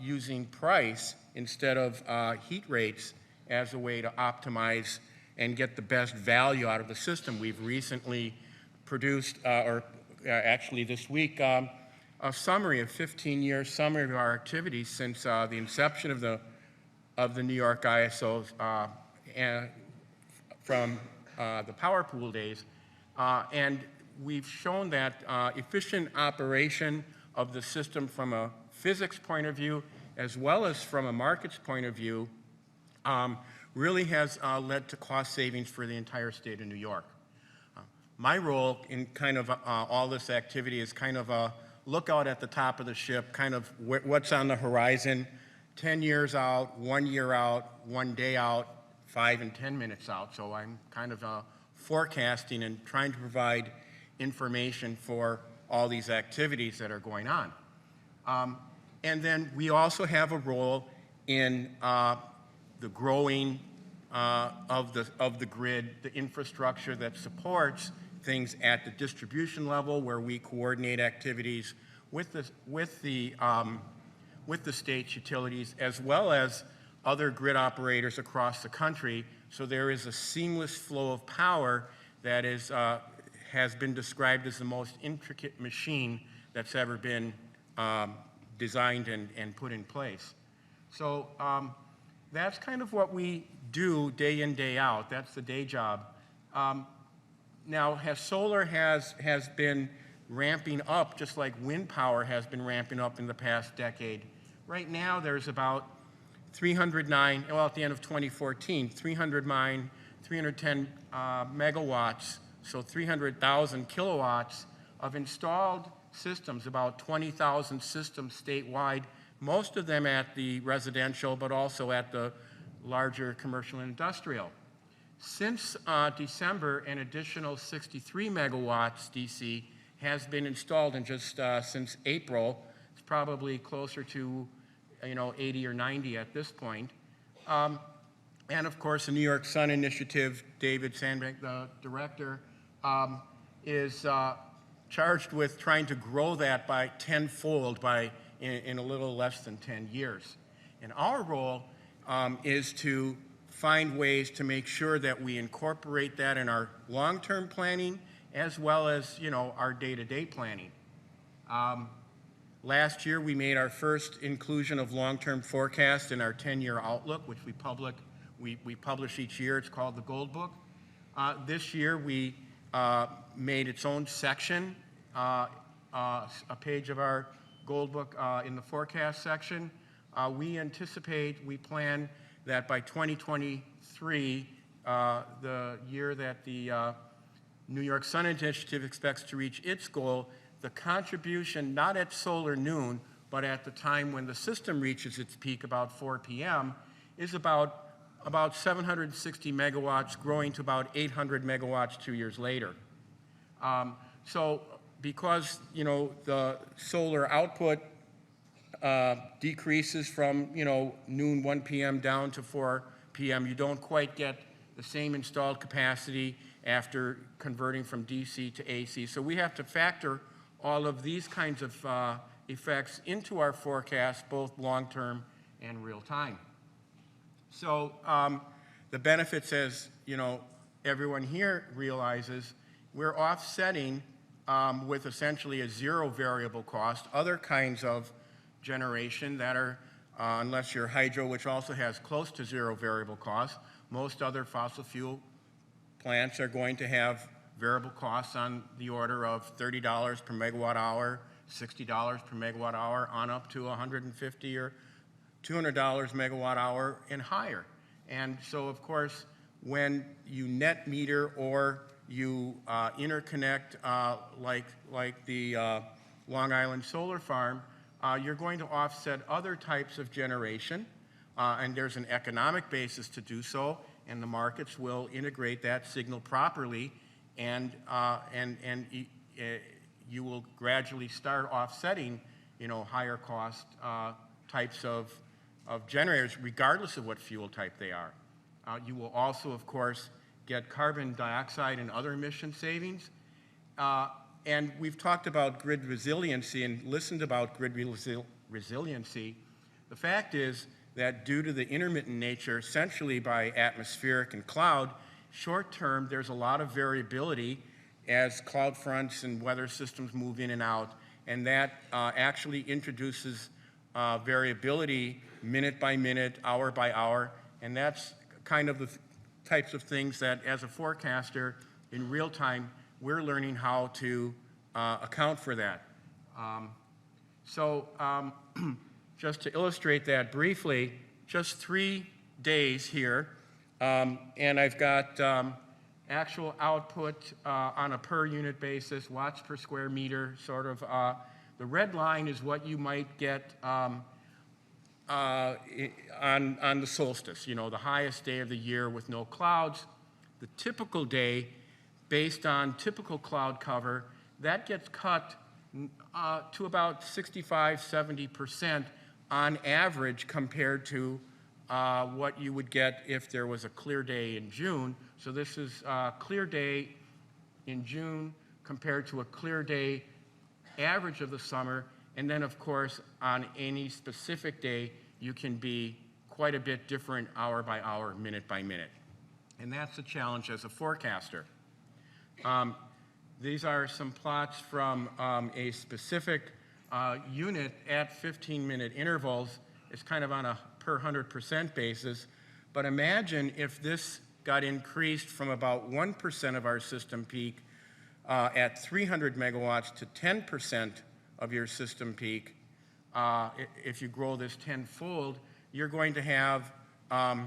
using price instead of heat rates as a way to optimize and get the best value out of the system. We've recently produced, actually this week, a summary, a 15-year summary of our activities since the inception of the New York ISOs from the power pool days. And we've shown that efficient operation of the system from a physics point of view, as well as from a markets point of view, really has led to cost savings for the entire state of New York. My role in kind of all this activity is kind of a lookout at the top of the ship, kind of what's on the horizon, 10 years out, 1 year out, 1 day out, 5 and 10 minutes out. So I'm kind of forecasting and trying to provide information for all these activities that are going on. And then we also have a role in the growing of the grid, the infrastructure that supports things at the distribution level, where we coordinate activities with the state's utilities, as well as other grid operators across the country. So there is a seamless flow of power that has been described as the most intricate machine that's ever been designed and put in place. So that's kind of what we do day in, day out. That's the day job. Now, solar has been ramping up, just like wind power has been ramping up in the past decade. Right now, there's about 309, well, at the end of 2014, 310 megawatts, so 300,000 kilowatts of installed systems, about 20,000 systems statewide, most of them at the residential, but also at the larger commercial and industrial. Since December, an additional 63 megawatts DC has been installed, and just since April, it's probably closer to 80 or 90 at this point. And of course, the New York Sun Initiative, David Sandbank, the director, is charged with trying to grow that by tenfold in a little less than 10 years. And our role is to find ways to make sure that we incorporate that in our long-term planning, as well as our day-to-day planning. Last year, we made our first inclusion of long-term forecast in our 10-year outlook, which we publish each year. It's called the Gold Book. This year, we made its own section, a page of our Gold Book in the forecast section. We plan that by 2023, the year that the New York Sun Initiative expects to reach its goal, the contribution, not at solar noon, but at the time when the system reaches its peak, about 4 p.m., is about about 760 megawatts, growing to about 800 megawatts 2 years later. So because, you know, the solar output decreases from, you know, noon, 1 p.m. down to 4 p.m., you don't quite get the same installed capacity after converting from DC to AC. So we have to factor all of these kinds of effects into our forecast, both long-term and real-time. So the benefits, as you know, everyone here realizes, we're offsetting with essentially a zero variable cost other kinds of generation that are, unless you're hydro, which also has close to zero variable cost, most other fossil fuel plants are going to have variable costs on the order of $30 per megawatt hour, $60 per megawatt hour, on up to $150 or $200 megawatt hour and higher. And so, of course, when you net meter or you interconnect like the Long Island Solar Farm, you're going to offset other types of generation, and there's an economic basis to do so, and the markets will integrate that signal properly, and you will gradually start offsetting, you know, higher cost types of generators, regardless of what fuel type they are. You will also, of course, get carbon dioxide and other emission savings. And we've talked about grid resiliency and listened about grid resiliency. The fact is that due to the intermittent nature, essentially by atmospheric and cloud, short term, there's a lot of variability as cloud fronts and weather systems move in and out. And that actually introduces variability minute by minute, hour by hour. And that's kind of the types of things that, as a forecaster, in real time, we're learning how to account for that. Just to illustrate that briefly, just 3 days here, and I've got actual output on a per unit basis, watts per square meter, sort of. The red line is what you might get on the solstice, you know, the highest day of the year with no clouds. The typical day, based on typical cloud cover, that gets cut to about 65–70% on average compared to what you would get if there was a clear day in June. So this is a clear day in June compared to a clear day average of the summer. And then, of course, on any specific day, you can be quite a bit different hour by hour, minute by minute. And that's the challenge as a forecaster. These are some plots from a specific unit at 15-minute intervals. It's kind of on a per 100% basis. But imagine if this got increased from about 1% of our system peak at 300 megawatts to 10% of your system peak. If you grow this tenfold, you're going to have a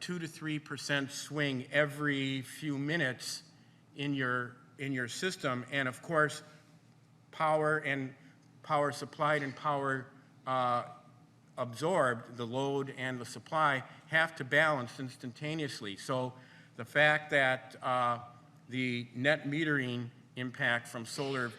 2 to 3% swing every few minutes in your system. And of course, power supplied and power absorbed, the load and the supply, have to balance instantaneously. So the fact that the net metering impact from solar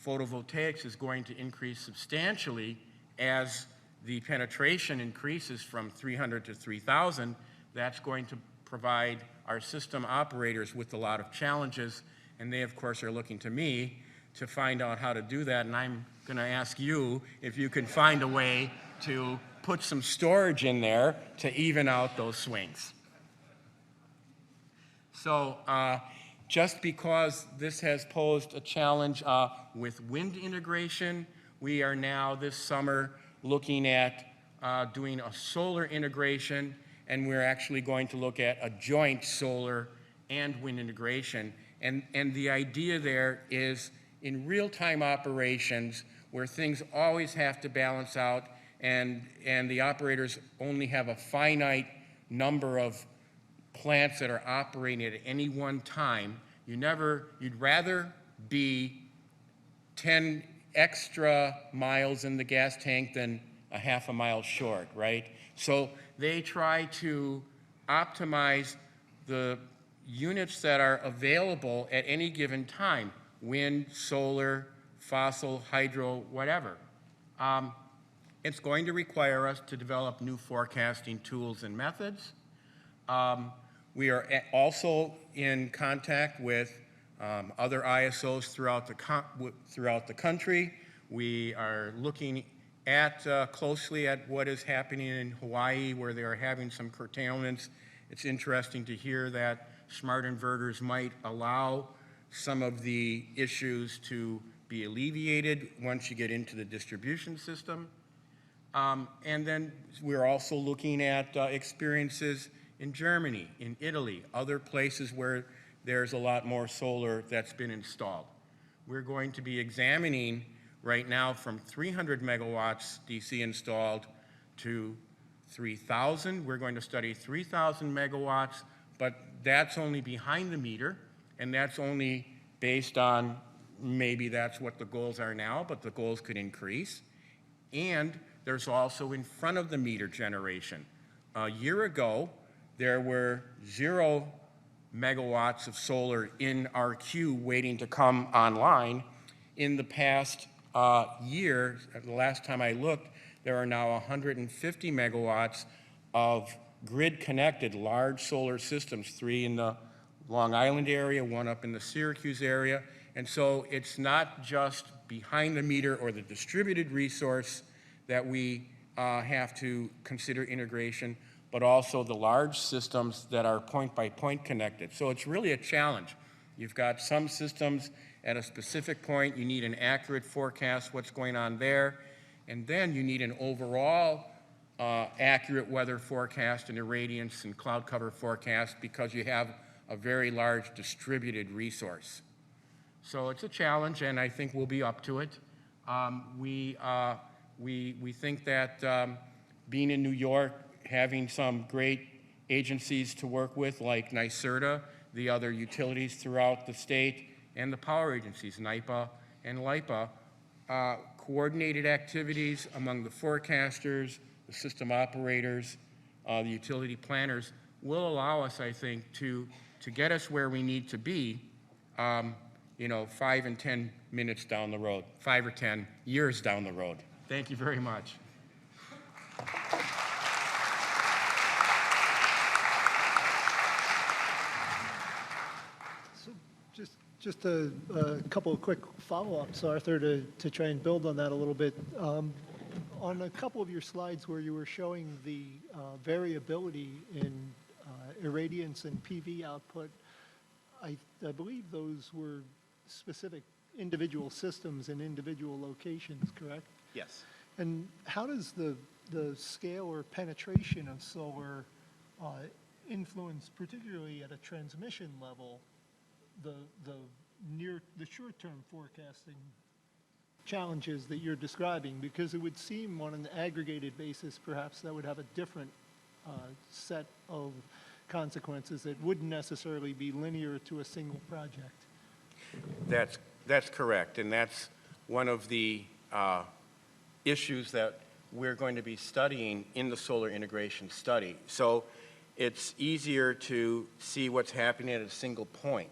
photovoltaics is going to increase substantially as the penetration increases from 300 to 3,000, that's going to provide our system operators with a lot of challenges. And they, of course, are looking to me to find out how to do that. And I'm going to ask you if you can find a way to put some storage in there to even out those swings. So just because this has posed a challenge with wind integration, we are now this summer looking at doing a solar integration, and we're actually going to look at a joint solar and wind integration. And the idea there is in real-time operations where things always have to balance out and the operators only have a finite number of plants that are operating at any one time, you'd rather be 10 extra miles in the gas tank than a half a mile short, right? So they try to optimize the units that are available at any given time, wind, solar, fossil, hydro, whatever. It's going to require us to develop new forecasting tools and methods. We are also in contact with other ISOs throughout the country. We are looking closely at what is happening in Hawaii, where they are having some curtailments. It's interesting to hear that smart inverters might allow some of the issues to be alleviated once you get into the distribution system. And then we're also looking at experiences in Germany, in Italy, other places where there's a lot more solar that's been installed. We're going to be examining right now from 300 megawatts DC installed to 3,000. We're going to study 3,000 megawatts, but that's only behind the meter, and that's only based on maybe that's what the goals are now, but the goals could increase. And there's also in front of the meter generation. A year ago, there were 0 megawatts of solar in our queue waiting to come online. In the past year, the last time I looked, there are now 150 megawatts of grid-connected large solar systems, 3 in the Long Island area, 1 up in the Syracuse area. And so it's not just behind the meter or the distributed resource that we have to consider integration, but also the large systems that are point-by-point connected. So it's really a challenge. You've got some systems at a specific point, you need an accurate forecast, what's going on there, and then you need an overall accurate weather forecast and irradiance and cloud cover forecast because you have a very large distributed resource. So it's a challenge, and I think we'll be up to it. We think that being in New York, having some great agencies to work with like NYSERDA, the other utilities throughout the state, and the power agencies, NYPA and LIPA, coordinated activities among the forecasters, the system operators, the utility planners will allow us, I think, to get us where we need to be, 5 and 10 minutes down the road, 5 or 10 years down the road. Thank you very much. So just a couple of quick follow-ups, Arthur, to try and build on that a little bit. On a couple of your slides where you were showing the variability in irradiance and PV output, I believe those were specific individual systems in individual locations, correct? Yes. And how does the scale or penetration of solar influence, particularly at a transmission level, the short-term forecasting challenges that you're describing? Because it would seem on an aggregated basis, perhaps that would have a different set of consequences that wouldn't necessarily be linear to a single project. That's correct, and that's one of the issues that we're going to be studying in the solar integration study. So it's easier to see what's happening at a single point.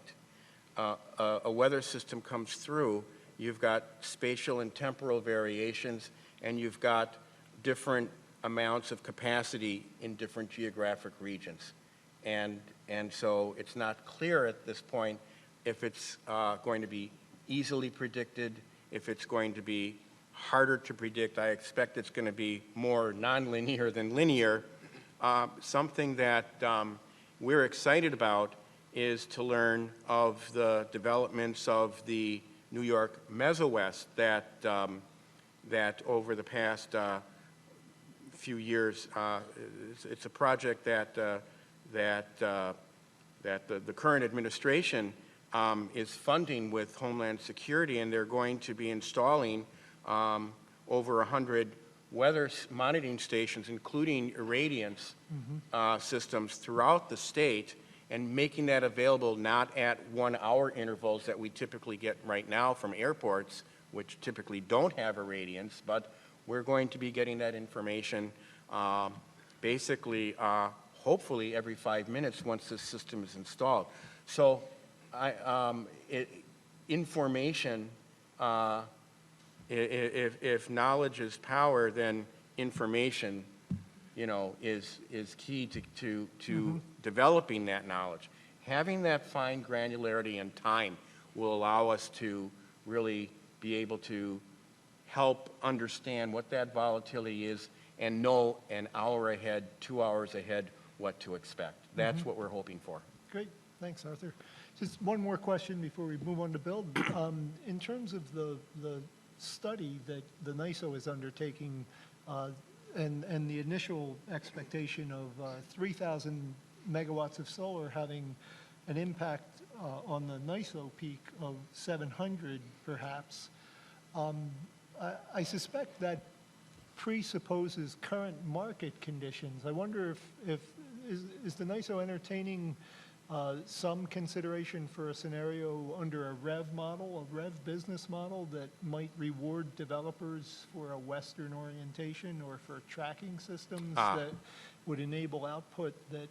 A weather system comes through, you've got spatial and temporal variations, and you've got different amounts of capacity in different geographic regions. And so it's not clear at this point if it's going to be easily predicted, if it's going to be harder to predict. I expect it's going to be more nonlinear than linear. Something that we're excited about is to learn of the developments of the New York Meso-West that over the past few years, it's a project that the current administration is funding with Homeland Security, and they're going to be installing over 100 weather monitoring stations, including irradiance systems throughout the state, and making that available not at 1-hour intervals that we typically get right now from airports, which typically don't have irradiance, but we're going to be getting that information basically hopefully every 5 minutes once this system is installed. So information, if knowledge is power, then information, you know, is key to developing that knowledge. Having that fine granularity and time will allow us to really be able to help understand what that volatility is and know an hour ahead, 2 hours ahead what to expect. That's what we're hoping for. Great, thanks, Arthur. Just one more question before we move on to Bill. In terms of the study that the NISO is undertaking and the initial expectation of 3,000 megawatts of solar having an impact on the NISO peak of 700 perhaps, I suspect that presupposes current market conditions. I wonder if is the NISO entertaining some consideration for a scenario under a REV model, a REV business model that might reward developers for a Western orientation or for tracking systems that would enable output that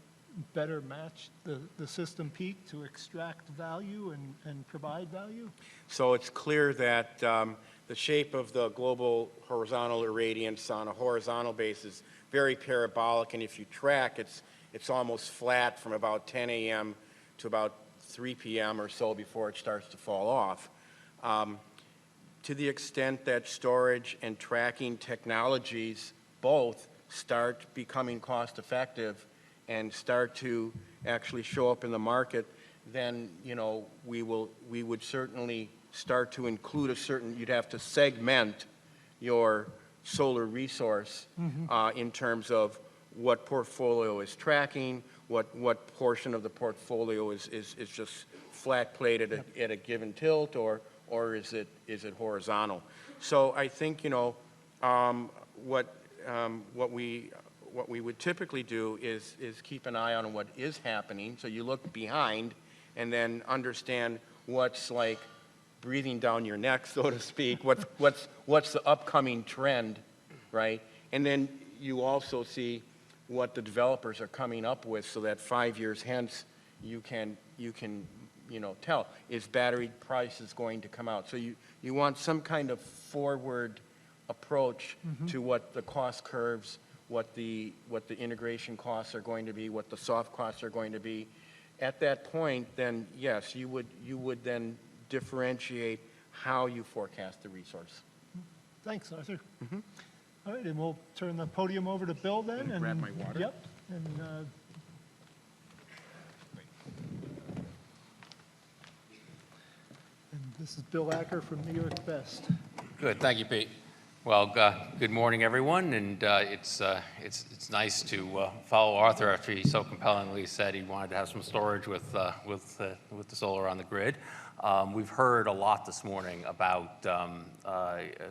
better match the system peak to extract value and provide value? So it's clear that the shape of the global horizontal irradiance on a horizontal basis very parabolic, and if you track, it's almost flat from about 10 a.m. to about 3 p.m. or so before it starts to fall off. To the extent that storage and tracking technologies both start becoming cost effective and start to actually show up in the market, then, you know, we would certainly start to include you'd have to segment your solar resource in terms of what portfolio is tracking, what portion of the portfolio is just flat plate at a given tilt, or is it horizontal? So I think, you know, what we would typically do is keep an eye on what is happening. So you look behind and then understand what's like breathing down your neck, so to speak. What's the upcoming trend, right? And then you also see what the developers are coming up with, so that 5 years hence you can you know, tell, is battery prices going to come out? So you want some kind of forward approach to what the cost curves, what the integration costs are going to be, what the soft costs are going to be. At that point, then yes, you would then differentiate how you forecast the resource. Thanks, Arthur. All right, and we'll turn the podium over to Bill then. And grab my water. Yep. And this is Bill Acker from New York Best. Good, thank you, Pete. Well, good morning, everyone, and it's nice to follow Arthur after he so compellingly said he wanted to have some storage with the solar on the grid. We've heard a lot this morning about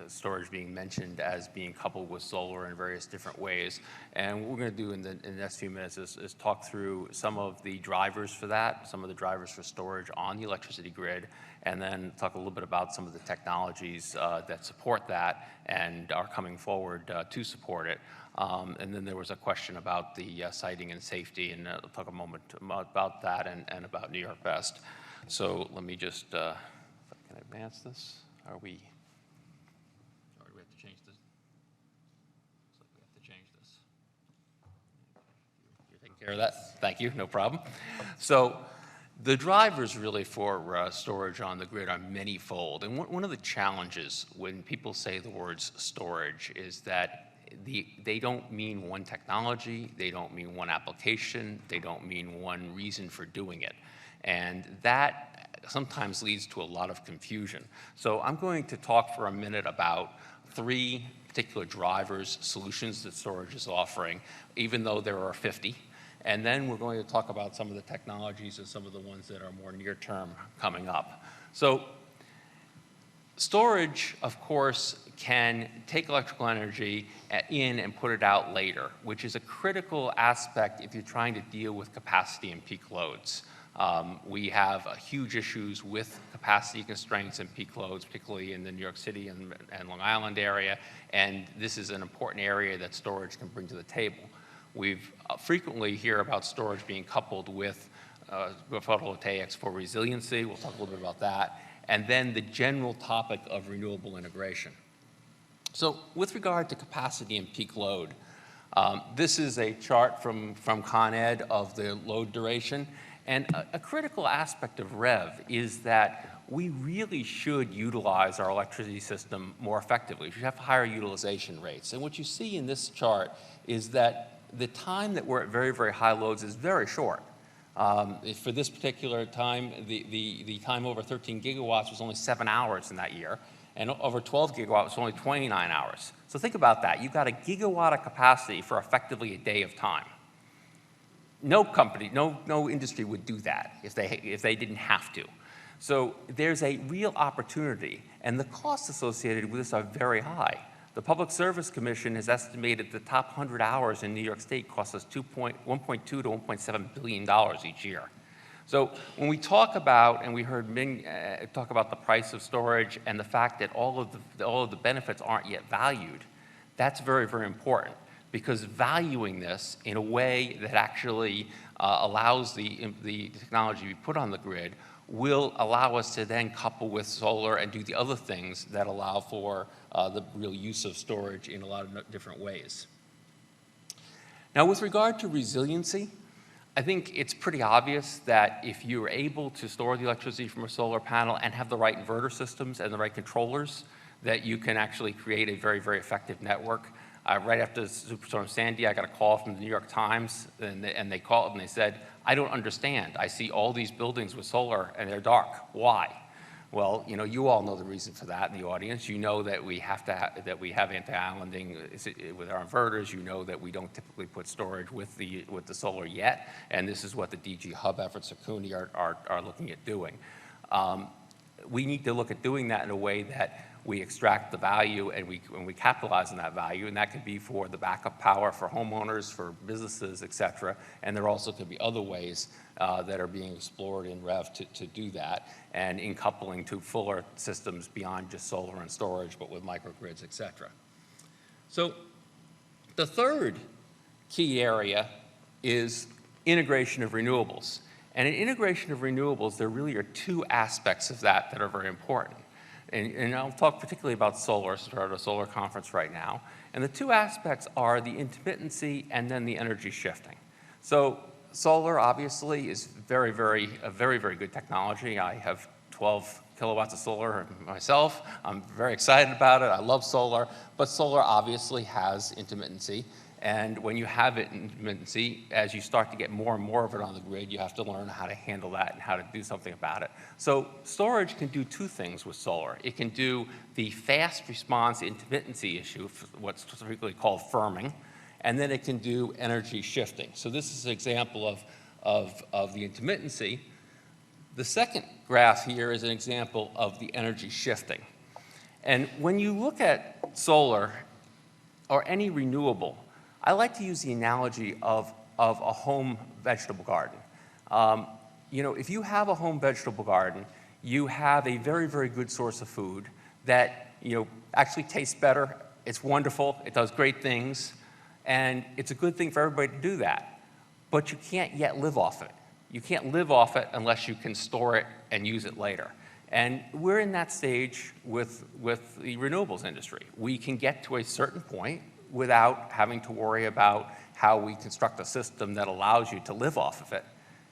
storage being mentioned as being coupled with solar in various different ways, and what we're going to do in the next few minutes is talk through some of the drivers for that, some of the drivers for storage on the electricity grid, and then talk a little bit about some of the technologies that support that and are coming forward to support it. And then there was a question about the siting and safety, and I'll talk a moment about that and about New York Best. So let me just, if I can advance this. Or we have to change this? Looks like we have to change this. You're taking care of that? Thank you, no problem. So the drivers really for storage on the grid are many-fold. And one of the challenges when people say the words storage is that they don't mean one technology, they don't mean one application, they don't mean one reason for doing it. And that sometimes leads to a lot of confusion. So I'm going to talk for a minute about 3 particular drivers, solutions that storage is offering, even though there are 50. And then we're going to talk about some of the technologies and some of the ones that are more near-term coming up. So storage, of course, can take electrical energy in and put it out later, which is a critical aspect if you're trying to deal with capacity and peak loads. We have huge issues with capacity constraints and peak loads, particularly in the New York City and Long Island area, and this is an important area that storage can bring to the table. We've frequently hear about storage being coupled with photovoltaics for resiliency. We'll talk a little bit about that. And then the general topic of renewable integration. So with regard to capacity and peak load, this is a chart from ConEd of the load duration. And a critical aspect of REV is that we really should utilize our electricity system more effectively. We should have higher utilization rates. And what you see in this chart is that the time that we're at very, very high loads is very short. For this particular time, the time over 13 gigawatts was only 7 hours in that year, and over 12 gigawatts was only 29 hours. So think about that. You've got a gigawatt of capacity for effectively a day of time. No company, no industry would do that if they didn't have to. So there's a real opportunity, and the costs associated with this are very high. The Public Service Commission has estimated the top 100 hours in New York State cost us $1.2 to $1.7 billion each year. So when we talk about, and we heard Ming talk about the price of storage and the fact that all of the benefits aren't yet valued, that's very, very important, because valuing this in a way that actually allows the technology to be put on the grid will allow us to then couple with solar and do the other things that allow for the real use of storage in a lot of different ways. Now, with regard to resiliency, I think it's pretty obvious that if you're able to store the electricity from a solar panel and have the right inverter systems and the right controllers, that you can actually create a very, very effective network. Right after Superstorm Sandy, I got a call from the New York Times, and they called and they said, I don't understand. I see all these buildings with solar and they're dark. Why? Well, you know, you all know the reason for that in the audience. You know that we have anti-islanding with our inverters. You know that we don't typically put storage with the solar yet, and this is what the DG Hub efforts at CUNY are looking at doing. We need to look at doing that in a way that we extract the value and we capitalize on that value, and that could be for the backup power for homeowners, for businesses, et cetera. And there also could be other ways that are being explored in REV to do that, and in coupling to fuller systems beyond just solar and storage, but with microgrids, et cetera. So the third key area is integration of renewables. And in integration of renewables, there really are two aspects of that that are very important. And I'll talk particularly about solar, since we're at a solar conference right now. And the two aspects are the intermittency and then the energy shifting. So solar, obviously, is a very, very good technology. I have 12 kilowatts of solar myself. I'm very excited about it. I love solar. But solar obviously has intermittency. And when you have intermittency, as you start to get more and more of it on the grid, you have to learn how to handle that and how to do something about it. So storage can do two things with solar. It can do the fast response intermittency issue, what's typically called firming, and then it can do energy shifting. So this is an example of the intermittency. The second graph here is an example of the energy shifting. And when you look at solar or any renewable, I like to use the analogy of a home vegetable garden. You know, if you have a home vegetable garden, you have a very, very good source of food that, you know, actually tastes better. It's wonderful. It does great things. And it's a good thing for everybody to do that. But you can't yet live off it. You can't live off it unless you can store it and use it later. And we're in that stage with the renewables industry. We can get to a certain point without having to worry about how we construct a system that allows you to live off of it.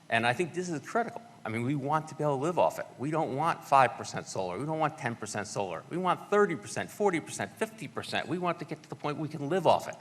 And I think this is critical. I mean, we want to be able to live off it. We don't want 5% solar. We don't want 10% solar. We want 30%, 40%, 50%. We want to get to the point we can live off it.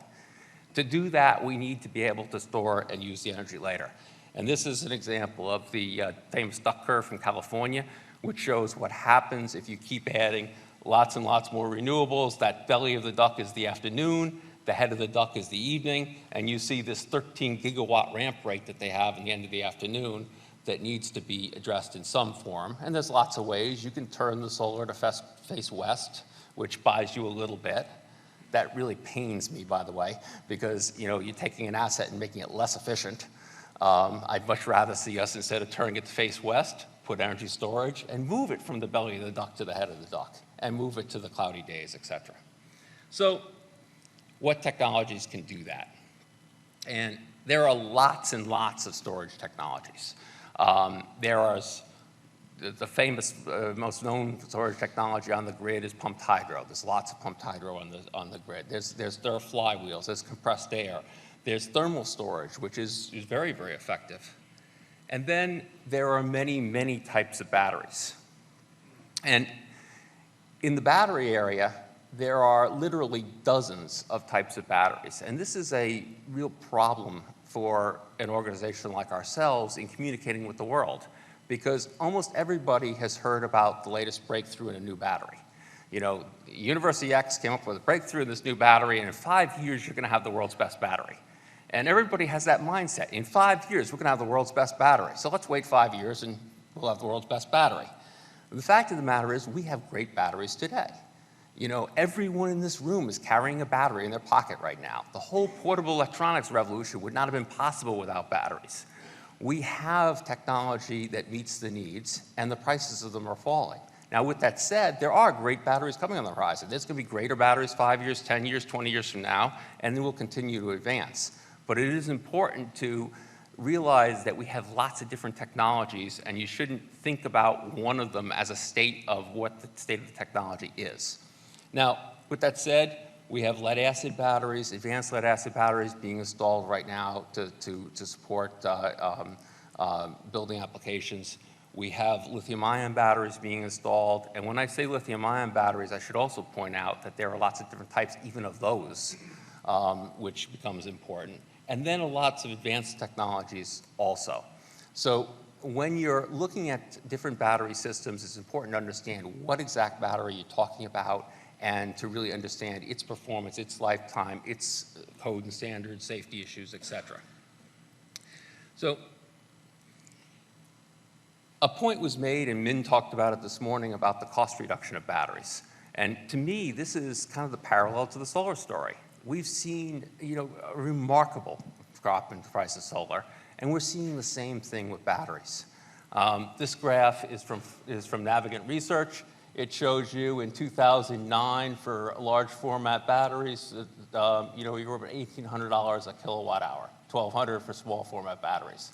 To do that, we need to be able to store and use the energy later. And this is an example of the famous duck curve from California, which shows what happens if you keep adding lots and lots more renewables. That belly of the duck is the afternoon, the head of the duck is the evening, and you see this 13 gigawatt ramp rate that they have in the end of the afternoon that needs to be addressed in some form. And there's lots of ways. You can turn the solar to face west, which buys you a little bit. That really pains me, by the way, because, you know, you're taking an asset and making it less efficient. I'd much rather see us, instead of turning it to face west, put energy storage and move it from the belly of the duck to the head of the duck and move it to the cloudy days, et cetera. So what technologies can do that? And there are lots and lots of storage technologies. There are the famous, most known storage technology on the grid is pumped hydro. There's lots of pumped hydro on the grid. There are flywheels, there's compressed air. There's thermal storage, which is very, very effective. And then there are many, many types of batteries. And in the battery area, there are literally dozens of types of batteries. And this is a real problem for an organization like ourselves in communicating with the world, because almost everybody has heard about the latest breakthrough in a new battery. You know, University X came up with a breakthrough in this new battery, and in 5 years, you're going to have the world's best battery. And everybody has that mindset. In 5 years, we're going to have the world's best battery. So let's wait 5 years, and we'll have the world's best battery. The fact of the matter is, we have great batteries today. You know, everyone in this room is carrying a battery in their pocket right now. The whole portable electronics revolution would not have been possible without batteries. We have technology that meets the needs, and the prices of them are falling. Now, with that said, there are great batteries coming on the horizon. There's going to be greater batteries 5 years, 10 years, 20 years from now, and they will continue to advance. But it is important to realize that we have lots of different technologies, and you shouldn't think about one of them as a state of what the state of the technology is. Now, with that said, we have lead-acid batteries, advanced lead-acid batteries being installed right now to support building applications. We have lithium-ion batteries being installed. And when I say lithium-ion batteries, I should also point out that there are lots of different types even of those, which becomes important. And then lots of advanced technologies also. So when you're looking at different battery systems, it's important to understand what exact battery you're talking about, and to really understand its performance, its lifetime, its code and standards, safety issues, et cetera. So a point was made, and Min talked about it this morning, about the cost reduction of batteries. And to me, this is kind of the parallel to the solar story. We've seen, you know, a remarkable drop in the price of solar, and we're seeing the same thing with batteries. This graph is from Navigant Research. It shows you in 2009 for large format batteries, you know, you were about $1,800 a kilowatt hour, $1,200 for small format batteries.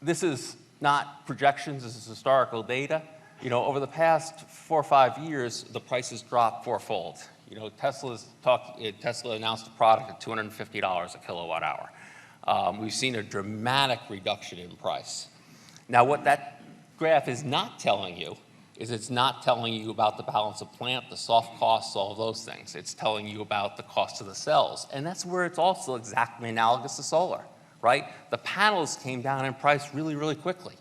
This is not projections, this is historical data. You know, over the past 4 or 5 years, the prices dropped fourfold. You know, Tesla announced a product at $250 a kilowatt hour. We've seen a dramatic reduction in price. Now, what that graph is not telling you is it's not telling you about the balance of plant, the soft costs, all of those things. It's telling you about the cost of the cells. And that's where it's also exactly analogous to solar, right? The panels came down in price really, really quickly.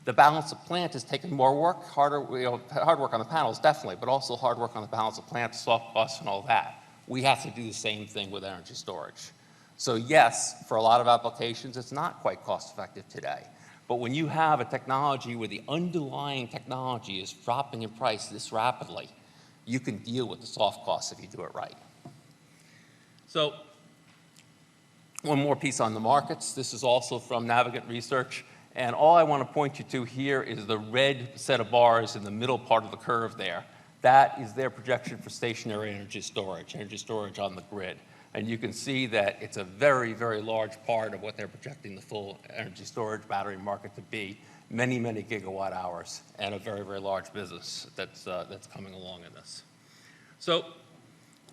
The balance of plant has taken more work, harder, you know, hard work on the panels, definitely, but also hard work on the balance of plant, soft costs, and all that. We have to do the same thing with energy storage. So yes, for a lot of applications, it's not quite cost effective today. But when you have a technology where the underlying technology is dropping in price this rapidly, you can deal with the soft costs if you do it right. So one more piece on the markets. This is also from Navigant Research. And all I want to point you to here is the red set of bars in the middle part of the curve there. That is their projection for stationary energy storage on the grid. And you can see that it's a very, very large part of what they're projecting the full energy storage battery market to be, many, many gigawatt hours, and a very, very large business that's coming along in this. So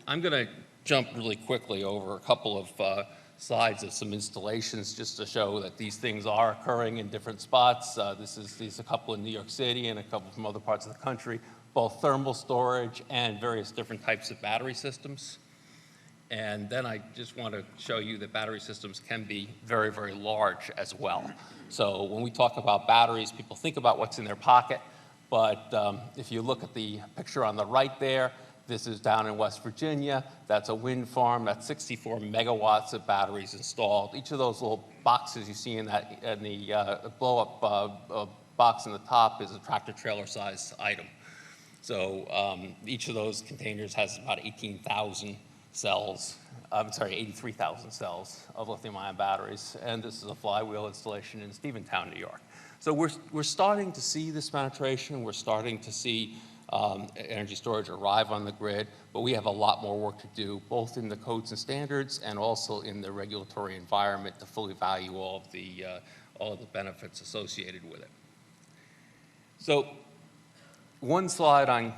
I'm going to jump really quickly over a couple of slides of some installations just to show that these things are occurring in different spots. These a couple in New York City and a couple from other parts of the country, both thermal storage and various different types of battery systems. And then I just want to show you that battery systems can be very, very large as well. So when we talk about batteries, people think about what's in their pocket. But if you look at the picture on the right there, this is down in West Virginia. That's a wind farm. That's 64 megawatts of batteries installed. Each of those little boxes you see in the blow-up box in the top is a tractor-trailer size item. So each of those containers has about 18,000 cells, 83,000 cells of lithium-ion batteries. And this is a flywheel installation in Steventown, New York. So we're starting to see this penetration. We're starting to see energy storage arrive on the grid, but we have a lot more work to do, both in the codes and standards and also in the regulatory environment to fully value all of the benefits associated with it. So one slide on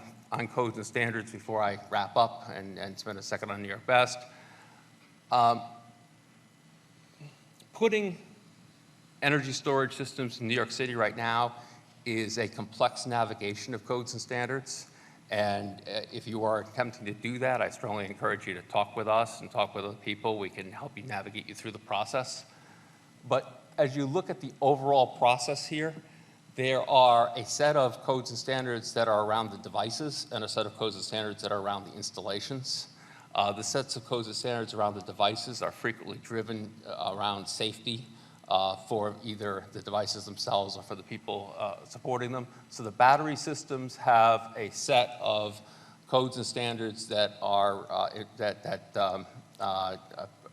codes and standards before I wrap up and spend a second on New York Best. Putting energy storage systems in New York City right now is a complex navigation of codes and standards. And if you are attempting to do that, I strongly encourage you to talk with us and talk with other people. We can help you navigate you through the process. But as you look at the overall process here, there are a set of codes and standards that are around the devices and a set of codes and standards that are around the installations. The sets of codes and standards around the devices are frequently driven around safety for either the devices themselves or for the people supporting them. So the battery systems have a set of codes and standards that are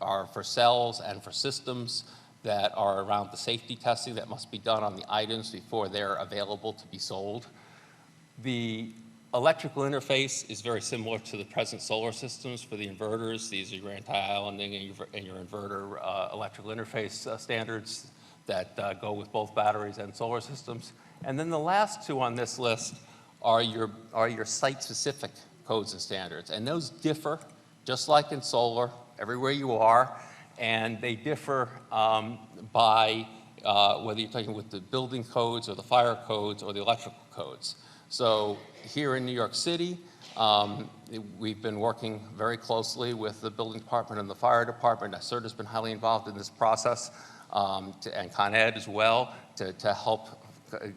are for cells and for systems that are around the safety testing that must be done on the items before they're available to be sold. The electrical interface is very similar to the present solar systems for the inverters. These are your anti-islanding and your inverter electrical interface standards that go with both batteries and solar systems. And then the last two on this list are your site-specific codes and standards. And those differ, just like in solar, everywhere you are. And they differ by whether you're talking with the building codes or the fire codes or the electrical codes. So here in New York City, we've been working very closely with the building department and the fire department. NYSERDA has been highly involved in this process, and Con Ed as well, to help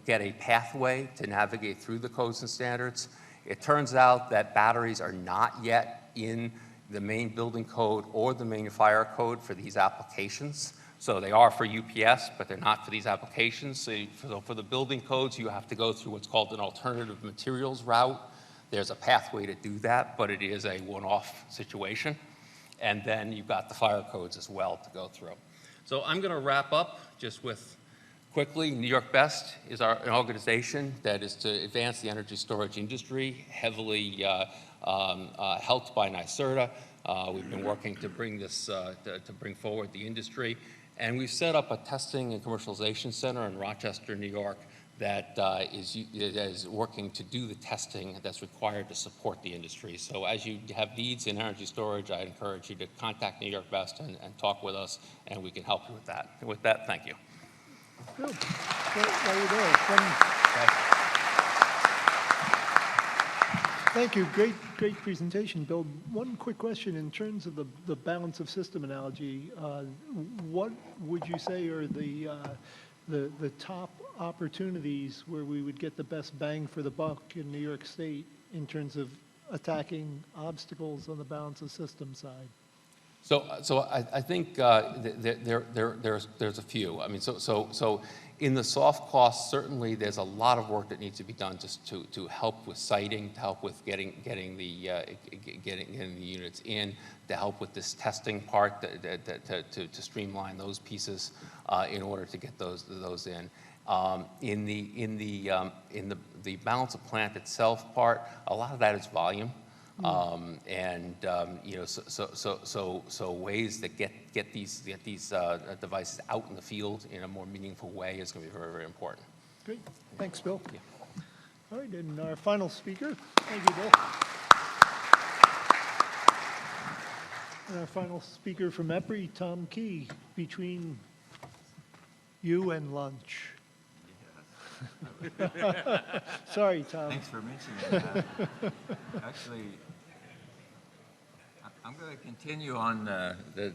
get a pathway to navigate through the codes and standards. It turns out that batteries are not yet in the main building code or the main fire code for these applications. So they are for UPS, but they're not for these applications. So for the building codes, you have to go through what's called an alternative materials route. There's a pathway to do that, but it is a one-off situation. And then you've got the fire codes as well to go through. So I'm going to wrap up just with quickly, New York Best is an organization that is to advance the energy storage industry, heavily helped by NYSERDA. We've been working to bring this, to bring forward the industry. And we've set up a testing and commercialization center in Rochester, New York, that is working to do the testing that's required to support the industry. So as you have needs in energy storage, I encourage you to contact New York Best and talk with us, and we can help you with that. And with that, thank you. Good. There you go. Thank you. Great presentation, Bill. One quick question in terms of the balance of system analogy. What would you say are the top opportunities where we would get the best bang for the buck in New York State in terms of attacking obstacles on the balance of system side? So I think there's a few. I mean, so in the soft costs, certainly there's a lot of work that needs to be done just to help with siting, to help with getting the units in, to help with this testing part, to streamline those pieces in order to get those in. In the balance of plant itself part, a lot of that is volume. You know, so ways that get these devices out in the field in a more meaningful way is going to be very, very important. Great, thanks, Bill. Yeah. All right, and our final speaker. Thank you, Bill. And our final speaker from EPRI, Tom Key, between you and lunch. Sorry, Tom. Thanks for mentioning that. Actually, I'm going to continue on the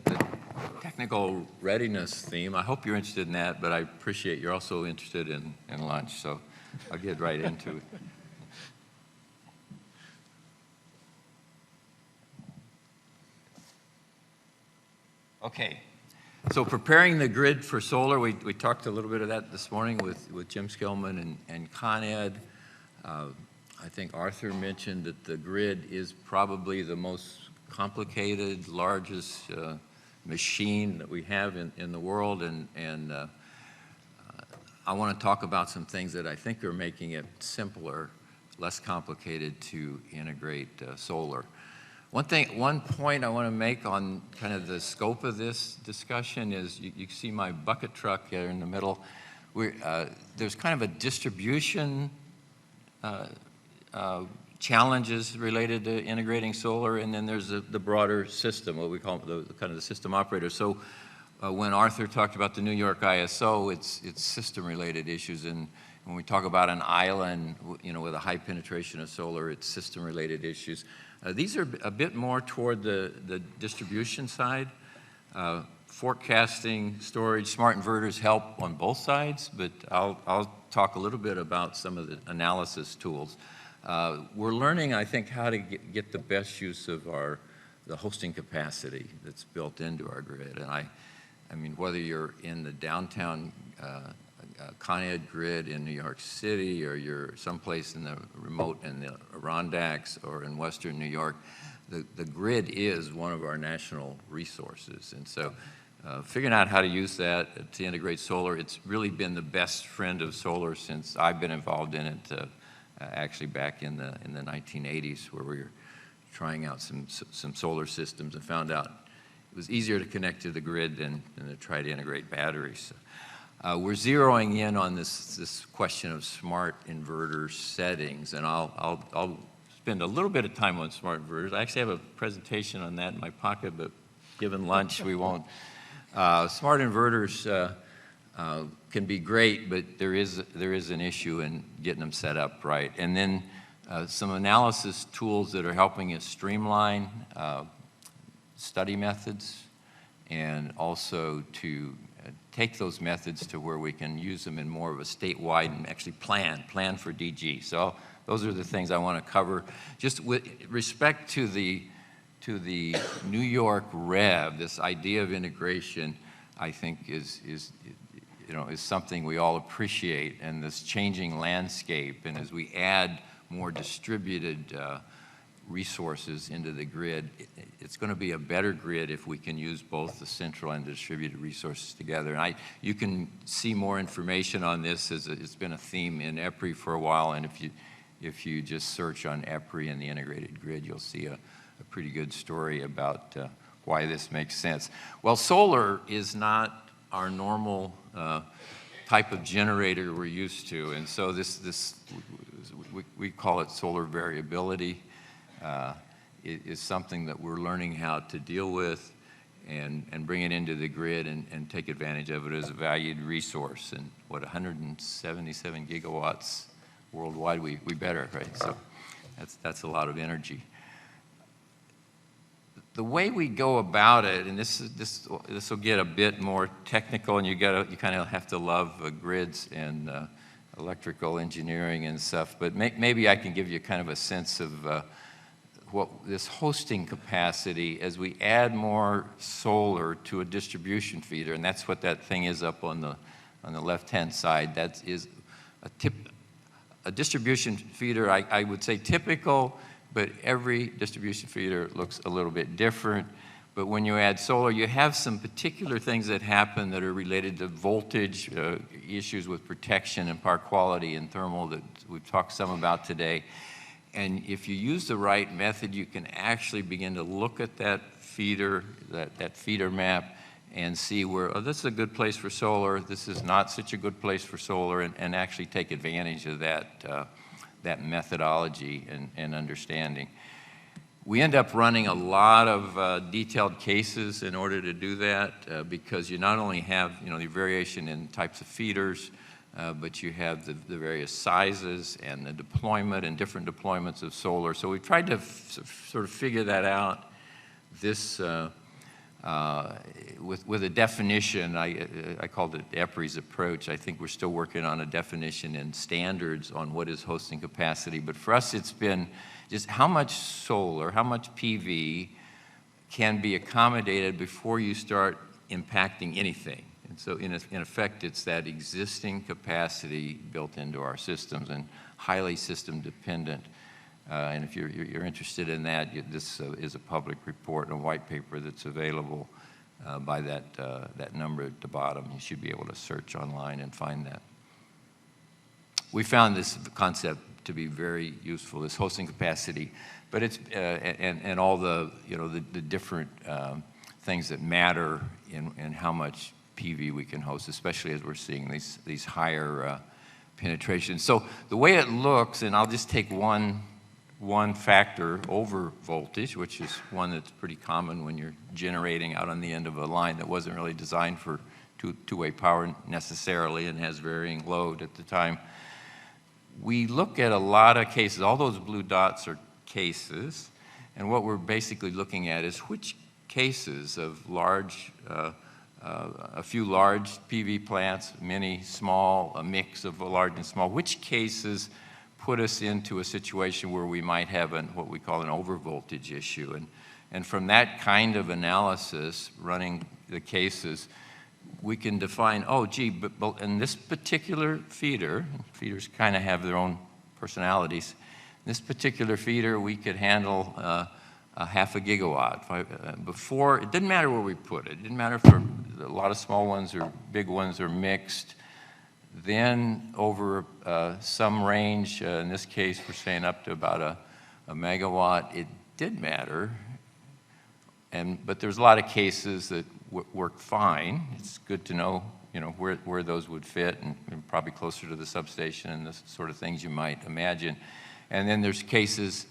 technical readiness theme. I hope you're interested in that, but I appreciate you're also interested in lunch, so I'll get right into it. Okay. So preparing the grid for solar, we talked a little bit of that this morning with Jim Skillman and Con Ed. I think Arthur mentioned that the grid is probably the most complicated, largest machine that we have in the world, and I want to talk about some things that I think are making it simpler. less complicated to integrate solar. One point I want to make on kind of the scope of this discussion is you see my bucket truck there in the middle. There's kind of a distribution challenges related to integrating solar, and then there's the broader system, what we call kind of the system operator. So when Arthur talked about the New York ISO, it's system-related issues, and when we talk about an island, with a high penetration of solar, it's system-related issues. These are a bit more toward the distribution side. Forecasting, storage, smart inverters help on both sides, but I'll talk a little bit about some of the analysis tools. We're learning, I think, how to get the best use of the hosting capacity that's built into our grid. And I mean, whether you're in the downtown Con Ed grid in New York City, or you're someplace in the remote in the Adirondacks or in Western New York, the grid is one of our national resources. And so figuring out how to use that to integrate solar, it's really been the best friend of solar since I've been involved in it, actually back in the 1980s, where we were trying out some solar systems and found out it was easier to connect to the grid than to try to integrate batteries. We're zeroing in on this question of smart inverter settings, and I'll spend a little bit of time on smart inverters. I actually have a presentation on that in my pocket, but given lunch, we won't. Smart inverters can be great, but there is an issue in getting them set up right. And then some analysis tools that are helping us streamline study methods, and also to take those methods to where we can use them in more of a statewide and actually plan for DG. So those are the things I want to cover. Just with respect to the New York REV, this idea of integration, I think is something we all appreciate, and this changing landscape, and as we add more distributed resources into the grid, it's going to be a better grid if we can use both the central and distributed resources together. And you can see more information on this, as it's been a theme in EPRI for a while, and if you just search on EPRI and the integrated grid, you'll see a pretty good story about why this makes sense. Well, solar is not our normal type of generator we're used to, and so we call it solar variability. Is something that we're learning how to deal with and bring it into the grid and take advantage of it as a valued resource. And 177 gigawatts worldwide, we better, right? So that's a lot of energy. The way we go about it, and this will get a bit more technical, and you kind of have to love grids and electrical engineering and stuff, but maybe I can give you kind of a sense of what this hosting capacity, as we add more solar to a distribution feeder, and that's what that thing is up on the left-hand side. That is a distribution feeder, I would say typical, but every distribution feeder looks a little bit different. But when you add solar, you have some particular things that happen that are related to voltage, issues with protection and power quality and thermal that we've talked some about today. And if you use the right method, you can actually begin to look at that feeder, that feeder map, and see where, oh, this is a good place for solar, this is not such a good place for solar, and actually take advantage of that methodology and understanding. We end up running a lot of detailed cases in order to do that, because you not only have the variation in types of feeders, but you have the various sizes and the deployment and different deployments of solar. So we tried to sort of figure that out. This with a definition, I called it EPRI's approach. I think we're still working on a definition and standards on what is hosting capacity. But for us, it's been just how much solar, how much PV can be accommodated before you start impacting anything. And so in effect, it's that existing capacity built into our systems and highly system dependent. And if you're interested in that, this is a public report and a white paper that's available by that number at the bottom. You should be able to search online and find that. We found this concept to be very useful, this hosting capacity. But it's, and all the, the different things that matter in how much PV we can host, especially as we're seeing these higher penetrations. So the way it looks, and I'll just take one factor over voltage, which is one that's pretty common when you're generating out on the end of a line that wasn't really designed for two-way power necessarily and has varying load at the time. We look at a lot of cases. All those blue dots are cases, and what we're basically looking at is which cases of large, a few large PV plants, many small, a mix of large and small, which cases put us into a situation where we might have what we call an overvoltage issue. And from that kind of analysis, running the cases, we can define, oh, gee, but in this particular feeders kind of have their own personalities. In this particular feeder, we could handle a half a gigawatt. Before, it didn't matter where we put it. It didn't matter if a lot of small ones or big ones are mixed. Then over some range, in this case, we're saying up to about a megawatt, it did matter. But there's a lot of cases that work fine. It's good to know, where those would fit, and probably closer to the substation and the sort of things you might imagine. And then there's cases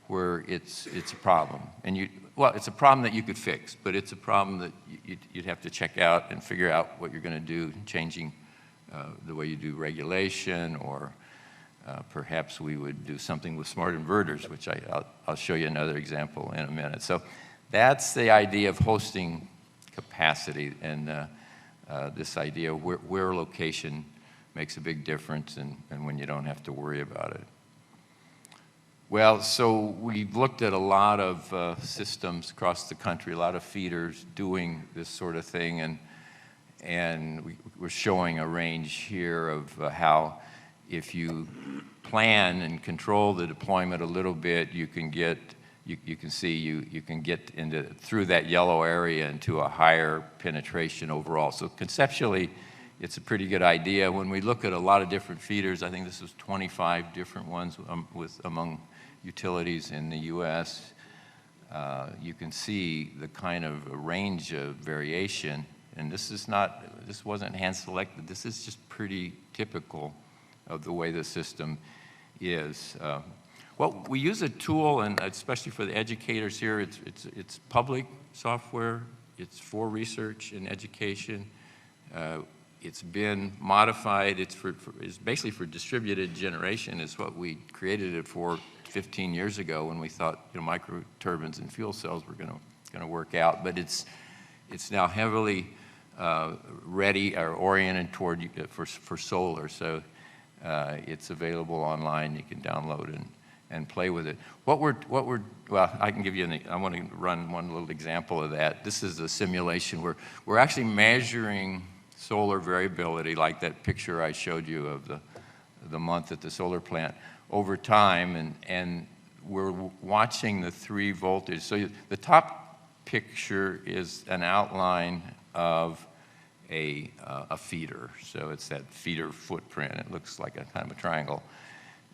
where it's a problem. And it's a problem that you could fix, but it's a problem that you'd have to check out and figure out what you're going to do, changing the way you do regulation, or perhaps we would do something with smart inverters, which I'll show you another example in a minute. So that's the idea of hosting capacity, and this idea of where location makes a big difference and when you don't have to worry about it. Well, so we've looked at a lot of systems across the country, a lot of feeders doing this sort of thing, and we're showing a range here of how if you plan and control the deployment a little bit, you can get, you can see you can get through that yellow area into a higher penetration overall. So conceptually, it's a pretty good idea. When we look at a lot of different feeders, I think this was 25 different ones among utilities in the U.S., you can see the kind of range of variation. And this wasn't hand selected. This is just pretty typical of the way the system is. Well, we use a tool, and especially for the educators here, it's public software. It's for research and education. It's been modified. It's basically for distributed generation is what we created it for 15 years ago when we thought microturbines and fuel cells were going to work out. But it's now heavily ready or oriented toward for solar. So it's available online. You can download and play with it. Well, I can give you I want to run one little example of that. This is a simulation where we're actually measuring solar variability, like that picture I showed you of the month at the solar plant, over time, and we're watching the 3 voltage. So the top picture is an outline of a feeder. So it's that feeder footprint. It looks like a kind of a triangle.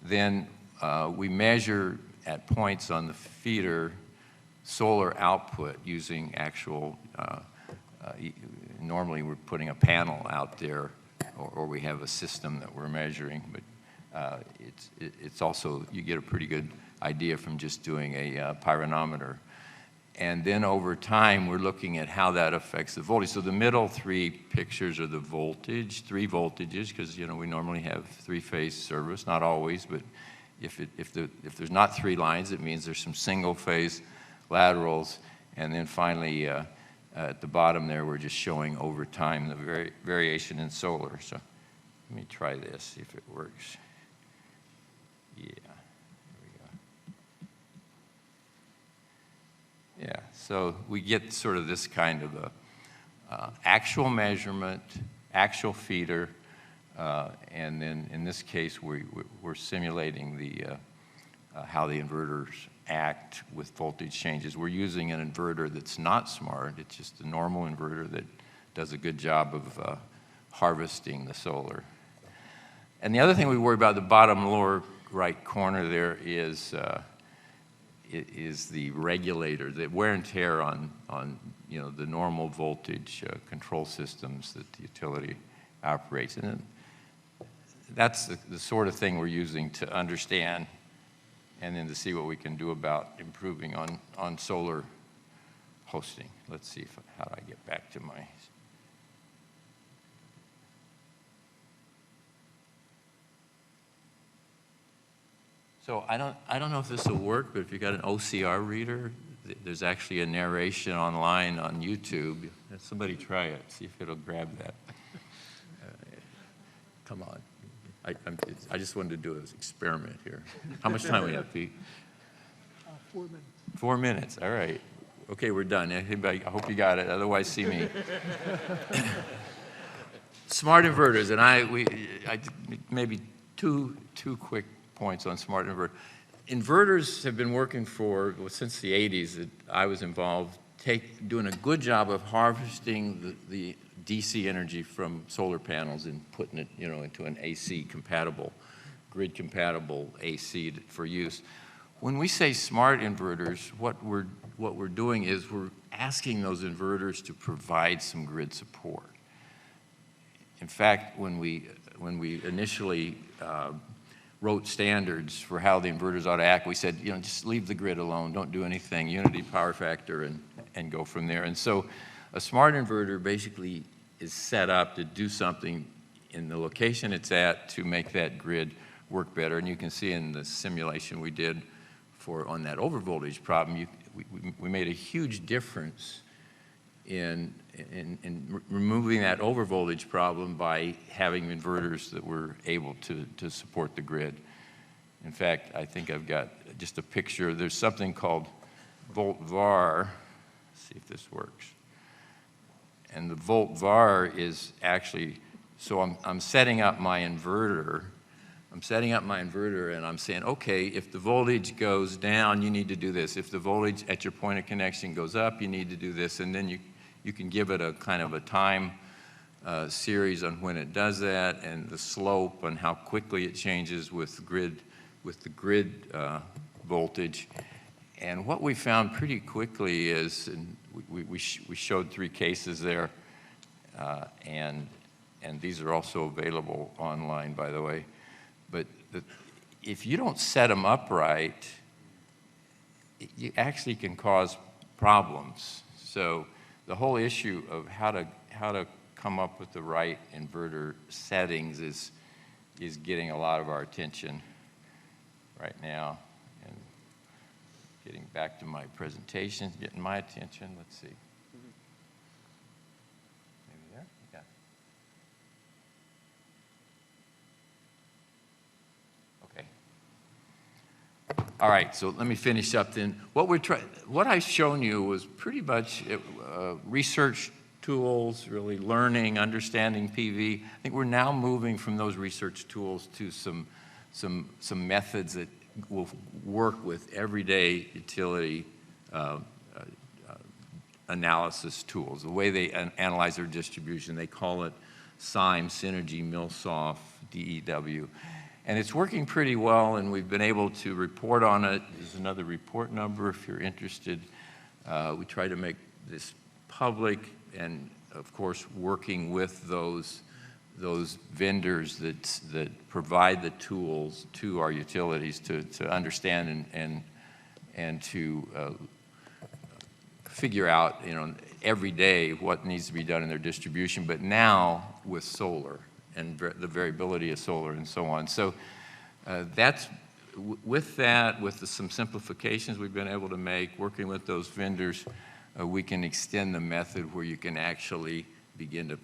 Then we measure at points on the feeder solar output using actual, normally we're putting a panel out there, or we have a system that we're measuring, but it's also, you get a pretty good idea from just doing a pyranometer. And then over time, we're looking at how that affects the voltage. So the middle 3 pictures are the voltage, 3 voltages, because we normally have 3-phase service, not always, but if there's not 3 lines, it means there's some single-phase laterals. And then finally, at the bottom there, we're just showing over time the variation in solar. So let me try this, see if it works. Yeah, there we go. Yeah, so we get sort of this kind of a actual measurement, actual feeder, and then in this case, we're simulating how the inverters act with voltage changes. We're using an inverter that's not smart. It's just a normal inverter that does a good job of harvesting the solar. And the other thing we worry about, the bottom lower right corner there is the regulator, the wear and tear on the normal voltage control systems that the utility operates. And then that's the sort of thing we're using to understand and then to see what we can do about improving on solar hosting. Let's see how do I get back to my... So I don't know if this will work, but if you got an OCR reader, there's actually a narration online on YouTube. Somebody try it, see if it'll grab that. Come on. I just wanted to do an experiment here. How much time we have, Pete? 4 minutes. 4 minutes, all right. Okay, we're done. Everybody, I hope you got it, otherwise see me. Smart inverters, and I maybe two quick points on smart inverter. Inverters have been working since the 80s that I was involved, doing a good job of harvesting the DC energy from solar panels and putting it, into an AC compatible, grid compatible AC for use. When we say smart inverters, what we're doing is we're asking those inverters to provide some grid support. In fact, when we initially wrote standards for how the inverters ought to act, we said, just leave the grid alone, don't do anything, unity power factor, and go from there. And so a smart inverter basically is set up to do something in the location it's at to make that grid work better. And you can see in the simulation we did on that overvoltage problem, we made a huge difference in removing that overvoltage problem by having inverters that were able to support the grid. In fact, I think I've got just a picture. There's something called volt var. Let's see if this works. And the volt var is actually, so I'm setting up my inverter. And I'm saying, okay, if the voltage goes down, you need to do this. If the voltage at your point of connection goes up, you need to do this. And then you can give it a kind of a time series on when it does that, and the slope and how quickly it changes with the grid voltage. And what we found pretty quickly is, and we showed 3 cases there, and these are also available online, by the way. But if you don't set them up right, you actually can cause problems. So the whole issue of how to come up with the right inverter settings is getting a lot of our attention right now. And getting back to my presentation, getting my attention. Let's see. Maybe there? Yeah. All right, so let me finish up then. What I've shown you was pretty much research tools, really learning, understanding PV. I think we're now moving from those research tools to some methods that will work with everyday utility analysis tools. The way they analyze their distribution, they call it SIME, Synergy, Millsoft, DEW. And it's working pretty well, and we've been able to report on it. There's another report number if you're interested. We try to make this public, and of course, working with those vendors that provide the tools to our utilities to understand and to figure out, every day what needs to be done in their distribution, but now with solar and the variability of solar and so on. So with some simplifications we've been able to make, working with those vendors, we can extend the method where you can actually begin to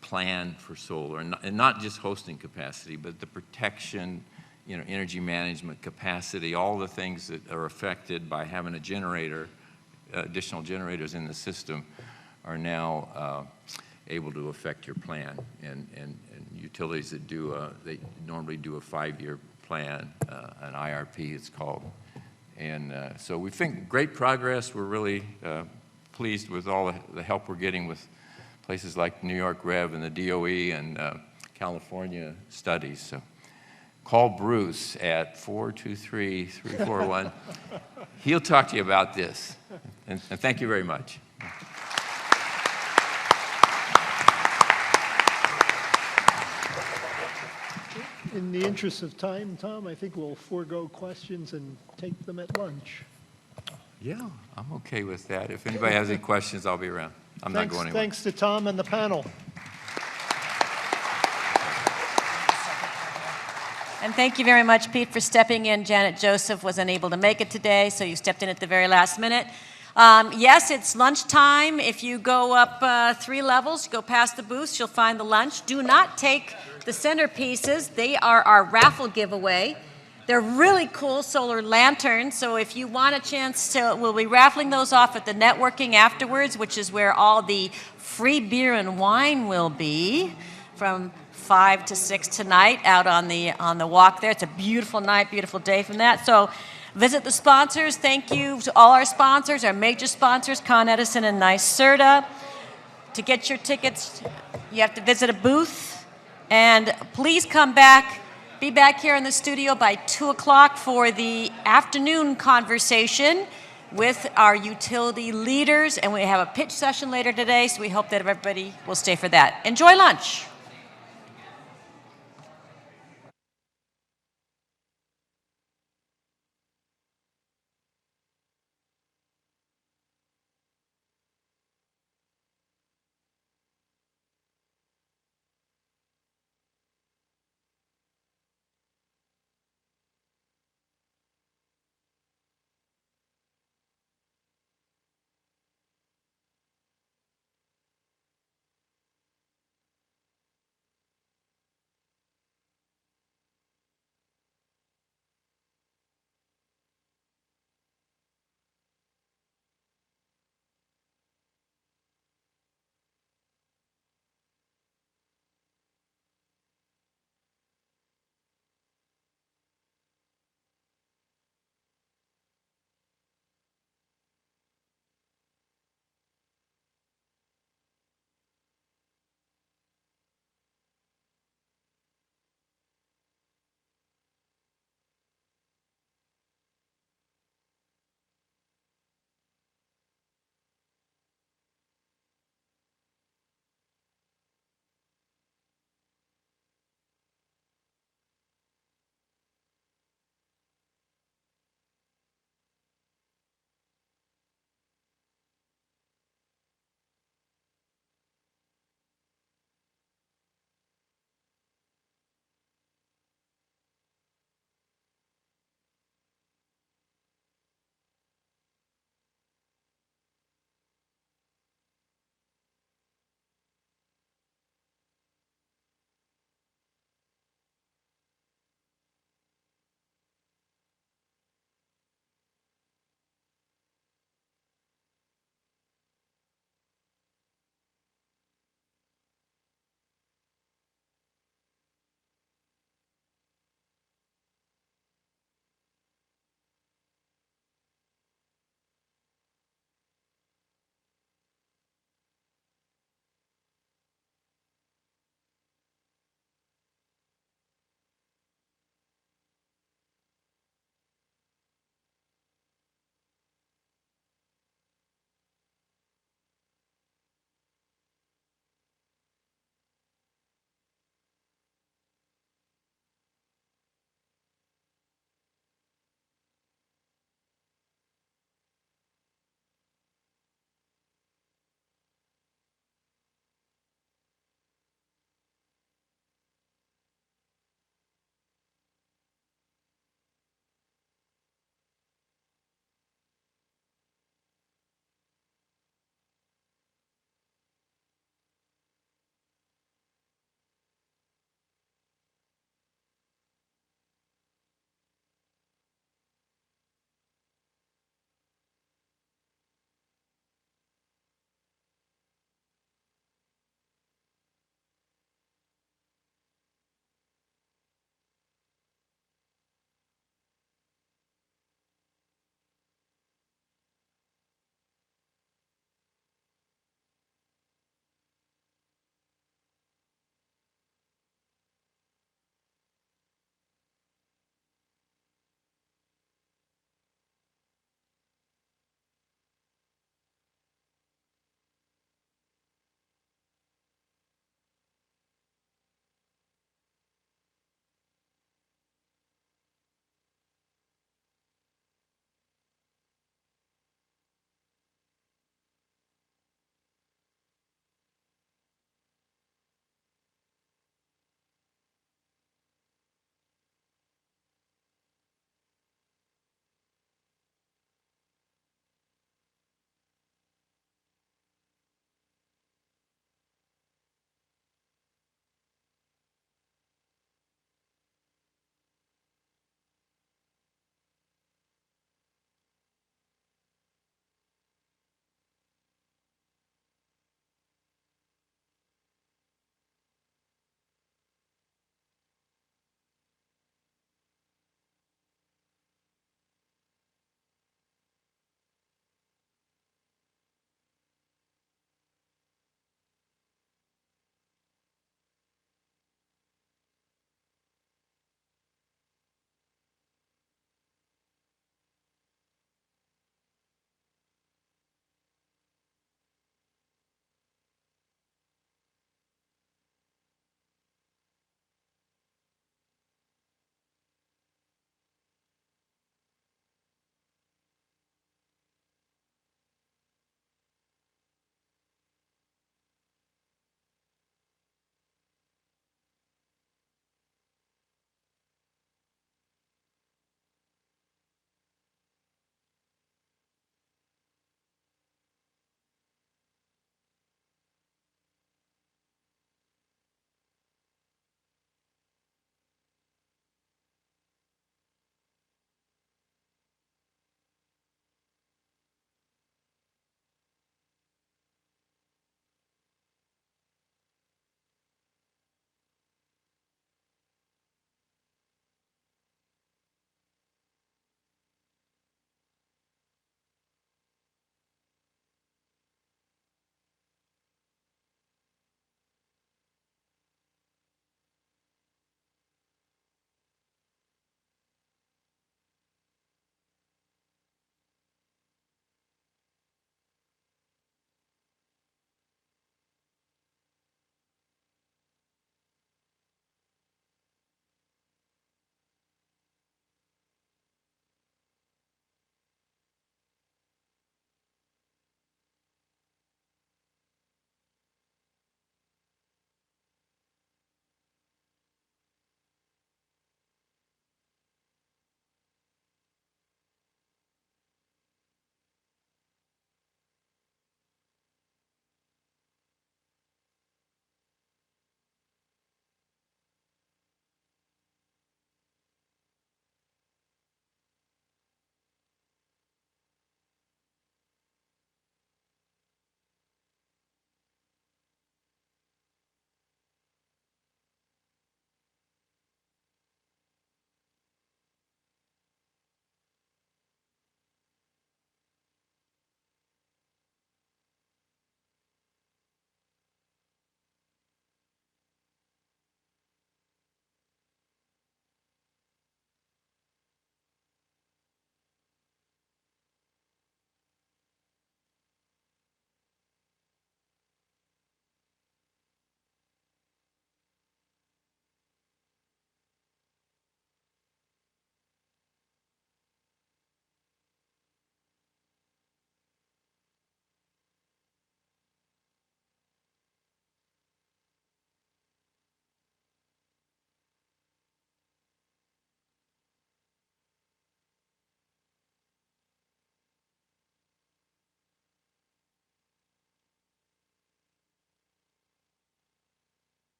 plan for solar, and not just hosting capacity, but the protection, energy management capacity, all the things that are affected by having a generator, additional generators in the system are now able to affect your plan. And utilities that they normally do a 5-year plan, an IRP it's called. And so we think great progress. We're really pleased with all the help we're getting with places like New York Rev and the DOE and California studies. So call Bruce at 423-341. He'll talk to you about this. And thank you very much. In the interest of time, Tom, I think we'll forego questions and take them at lunch. Yeah, I'm okay with that. If anybody has any questions, I'll be around. I'm not going anywhere. Thanks to Tom and the panel. And thank you very much, Pete, for stepping in. Janet Joseph was unable to make it today, so you stepped in at the very last minute. Yes, it's lunchtime. If you go up 3 levels, go past the booths, you'll find the lunch. Do not take the centerpieces. They are our raffle giveaway. They're really cool solar lanterns, so if you want a chance to, we'll be raffling those off at the networking afterwards, which is where all the free beer and wine will be from 5 to 6 tonight out on the walk there. It's a beautiful night, beautiful day from that. So visit the sponsors. Thank you to all our sponsors, our major sponsors, Con Edison and NYSERDA. To get your tickets, you have to visit a booth. And please come back. Be back here in the studio by 2 o'clock for the afternoon conversation with our utility leaders. And we have a pitch session later today, so we hope that everybody will stay for that. Enjoy lunch.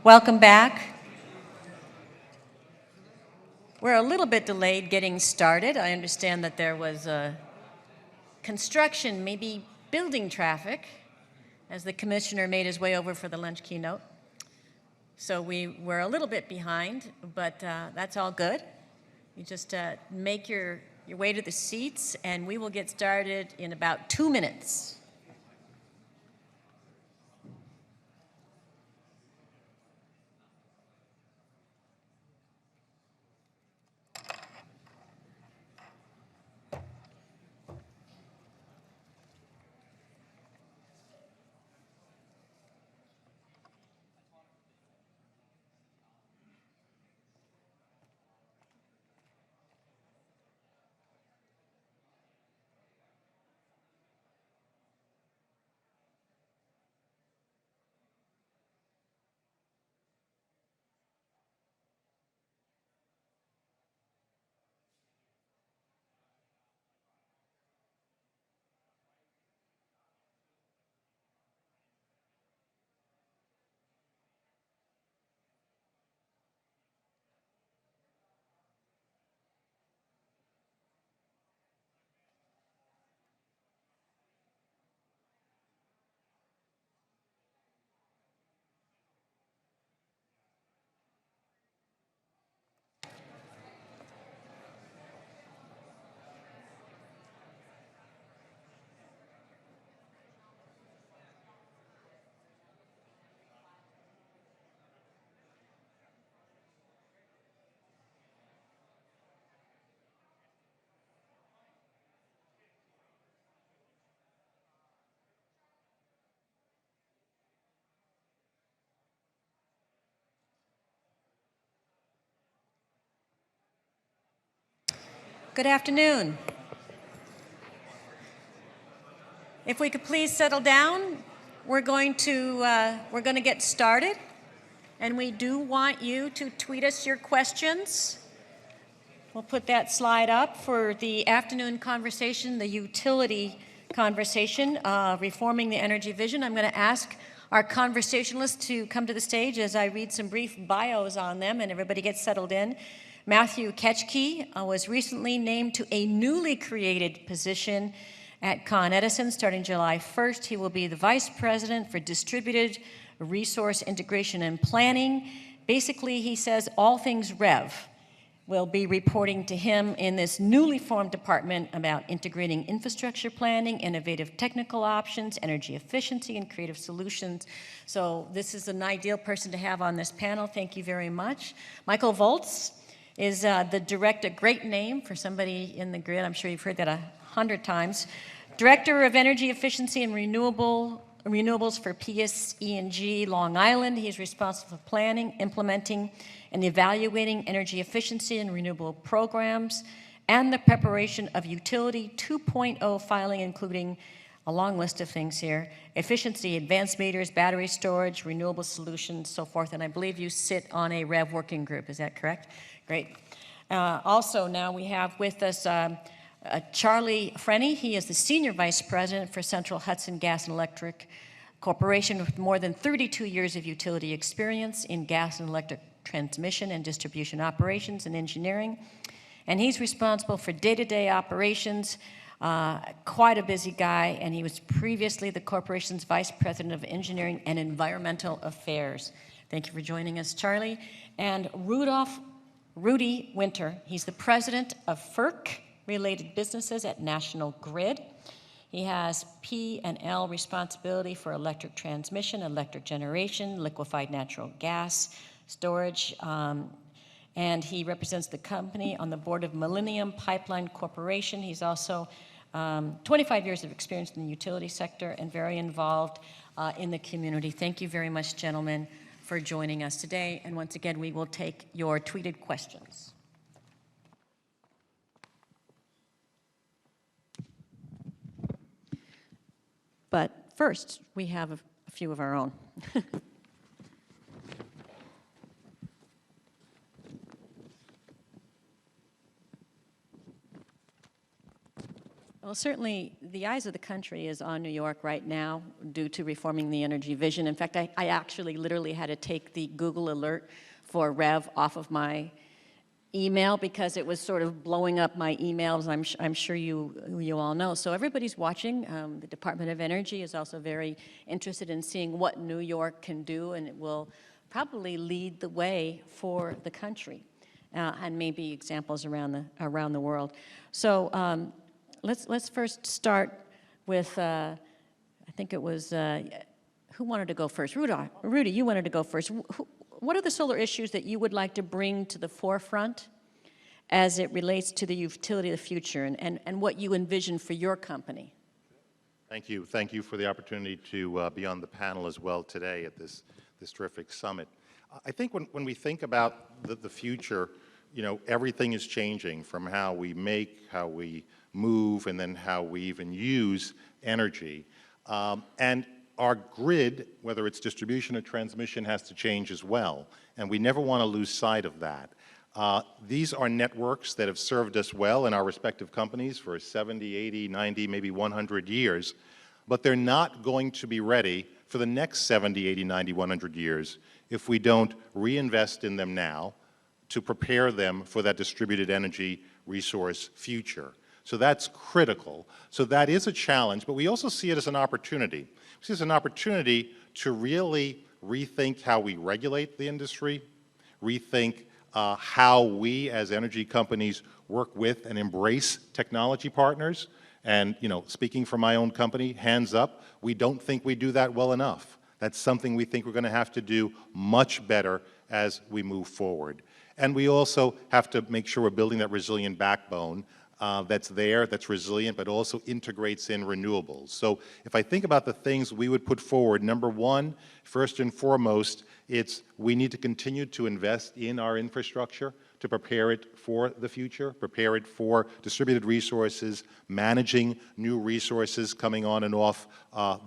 Welcome back. We're a little bit delayed getting started. I understand that there was construction, maybe building traffic, as the commissioner made his way over for the lunch keynote. So we were a little bit behind, but that's all good. You just make your way to the seats, and we will get started in about 2 minutes. Good afternoon. If we could please settle down, we're going to get started, and we do want you to tweet us your questions. We'll put that slide up for the afternoon conversation, the utility conversation, reforming the energy vision. I'm going to ask our conversationalists to come to the stage as I read some brief bios on them and everybody gets settled in. Matthew Ketchke was recently named to a newly created position at Con Edison starting July 1st. He will be the Vice President for Distributed Resource Integration and Planning. Basically, he says all things REV will be reporting to him in this newly formed department about integrating infrastructure planning, innovative technical options, energy efficiency, and creative solutions. So this is an ideal person to have on this panel. Thank you very much. Michael Volz is the director, great name for somebody in the grid. I'm sure you've heard that 100 times. Director of Energy Efficiency and Renewables for PSE&G Long Island. He's responsible for planning, implementing, and evaluating energy efficiency and renewable programs, and the preparation of Utility 2.0 filing, including a long list of things here: efficiency, advanced meters, battery storage, renewable solutions, so forth. And I believe you sit on a REV working group. Is that correct? Great. Also, now we have with us Charlie Frenny. He is the Senior Vice President for Central Hudson Gas and Electric Corporation with more than 32 years of utility experience in gas and electric transmission and distribution operations and engineering. And he's responsible for day-to-day operations, quite a busy guy, and he was previously the corporation's Vice President of Engineering and Environmental Affairs. Thank you for joining us, Charlie. And Rudy Winter, he's the President of FERC-related businesses at National Grid. He has P&L responsibility for electric transmission, electric generation, liquefied natural gas, storage, and he represents the company on the board of Millennium Pipeline Corporation. He's also 25 years of experience in the utility sector and very involved in the community. Thank you very much, gentlemen, for joining us today. And once again, we will take your tweeted questions. But first, we have a few of our own. Well, certainly the eyes of the country is on New York right now due to reforming the energy vision. In fact, I actually literally had to take the Google alert for REV off of my email because it was sort of blowing up my emails. I'm sure you all know. So everybody's watching. The Department of Energy is also very interested in seeing what New York can do, and it will probably lead the way for the country, and maybe examples around the world. So let's first start with I think it was who wanted to go first? Rudy, you wanted to go first. What are the solar issues that you would like to bring to the forefront as it relates to the utility of the future and what you envision for your company? Thank you. Thank you for the opportunity to be on the panel as well today at this terrific summit. I think when we think about the future, you know, everything is changing from how we make, how we move, and then how we even use energy. And our grid, whether it's distribution or transmission, has to change as well, and we never want to lose sight of that. These are networks that have served us well in our respective companies for 70, 80, 90, maybe 100 years, but they're not going to be ready for the next 70, 80, 90, 100 years if we don't reinvest in them now to prepare them for that distributed energy resource future. So that's critical. So that is a challenge, but we also see it as an opportunity. We see it as an opportunity to really rethink how we regulate the industry, rethink how we as energy companies work with and embrace technology partners. And, you know, speaking for my own company, hands up, we don't think we do that well enough. That's something we think we're going to have to do much better as we move forward. And we also have to make sure we're building that resilient backbone that's there, that's resilient, but also integrates in renewables. So if I think about the things we would put forward, number one, first and foremost, it's we need to continue to invest in our infrastructure to prepare it for the future, prepare it for distributed resources, managing new resources coming on and off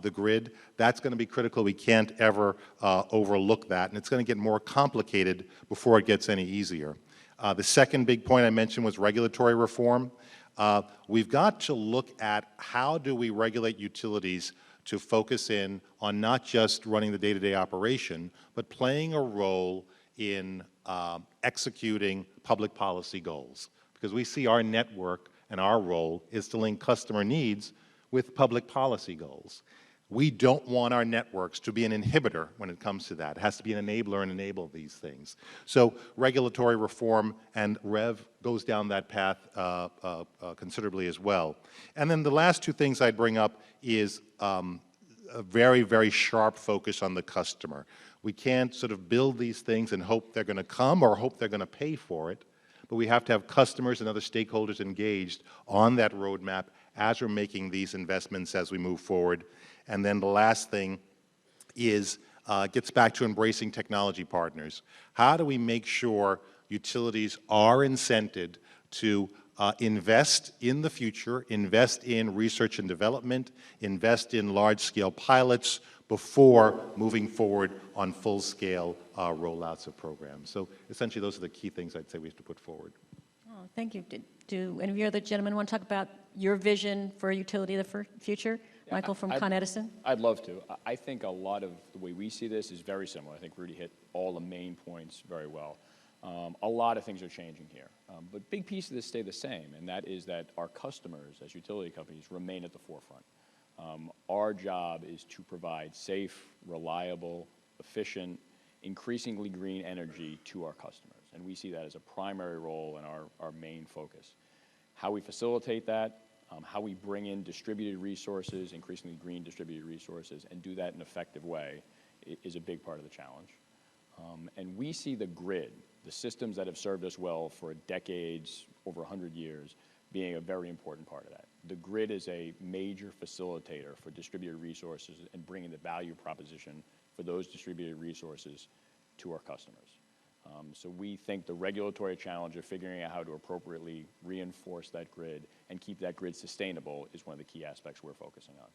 the grid. That's going to be critical. We can't ever overlook that, and it's going to get more complicated before it gets any easier. The second big point I mentioned was regulatory reform. We've got to look at how do we regulate utilities to focus in on not just running the day-to-day operation, but playing a role in executing public policy goals. Because we see our network and our role is to link customer needs with public policy goals. We don't want our networks to be an inhibitor when it comes to that. It has to be an enabler and enable these things. So regulatory reform and REV goes down that path considerably as well. And then the last two things I'd bring up is a very, very sharp focus on the customer. We can't sort of build these things and hope they're going to come or hope they're going to pay for it, but we have to have customers and other stakeholders engaged on that roadmap as we're making these investments as we move forward. And then the last thing is, gets back to embracing technology partners. How do we make sure utilities are incented to invest in the future, invest in research and development, invest in large-scale pilots before moving forward on full-scale rollouts of programs? So essentially, those are the key things I'd say we have to put forward. Oh, thank you. Do any of your other gentlemen want to talk about your vision for utility of the future? Michael from Con Edison? I'd love to. I think a lot of the way we see this is very similar. I think Rudy hit all the main points very well. A lot of things are changing here, but big piece of this stay the same, and that is that our customers as utility companies remain at the forefront. Our job is to provide safe, reliable, efficient, increasingly green energy to our customers, and we see that as a primary role and our main focus. How we facilitate that, how we bring in distributed resources, increasingly green distributed resources, and do that in an effective way is a big part of the challenge. And we see the grid, the systems that have served us well for decades, over 100 years, being a very important part of that. The grid is a major facilitator for distributed resources and bringing the value proposition for those distributed resources to our customers. So we think the regulatory challenge of figuring out how to appropriately reinforce that grid and keep that grid sustainable is one of the key aspects we're focusing on.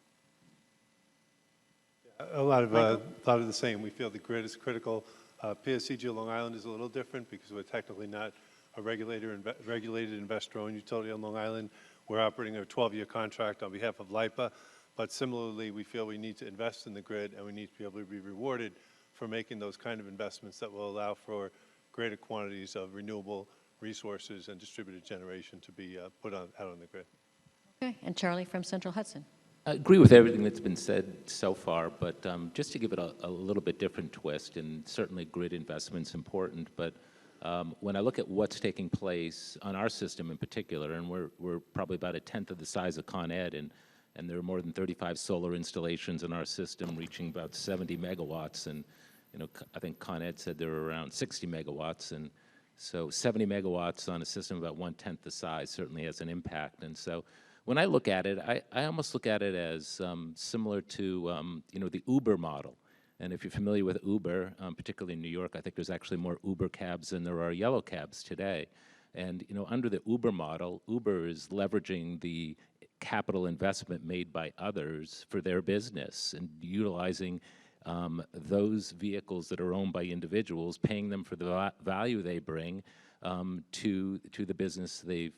A lot of the same. We feel the grid is critical. PSCG Long Island is a little different because we're technically not a regulated investor-owned utility on Long Island. We're operating a 12-year contract on behalf of LIPA, but similarly, we feel we need to invest in the grid, and we need to be able to be rewarded for making those kind of investments that will allow for greater quantities of renewable resources and distributed generation to be out on the grid. Okay, and Charlie from Central Hudson. I agree with everything that's been said so far, but just to give it a little bit different twist, and certainly grid investment's important, but when I look at what's taking place on our system in particular, and we're probably about a tenth of the size of Con Ed, and there are more than 35 solar installations in our system reaching about 70 megawatts, and I think Con Ed said there were around 60 megawatts, and so 70 megawatts on a system about 1/10 the size certainly has an impact. And so when I look at it, I almost look at it as similar to the Uber model. And if you're familiar with Uber, particularly in New York, I think there's actually more Uber cabs than there are yellow cabs today. And under the Uber model, Uber is leveraging the capital investment made by others for their business and utilizing those vehicles that are owned by individuals, paying them for the value they bring to the business they've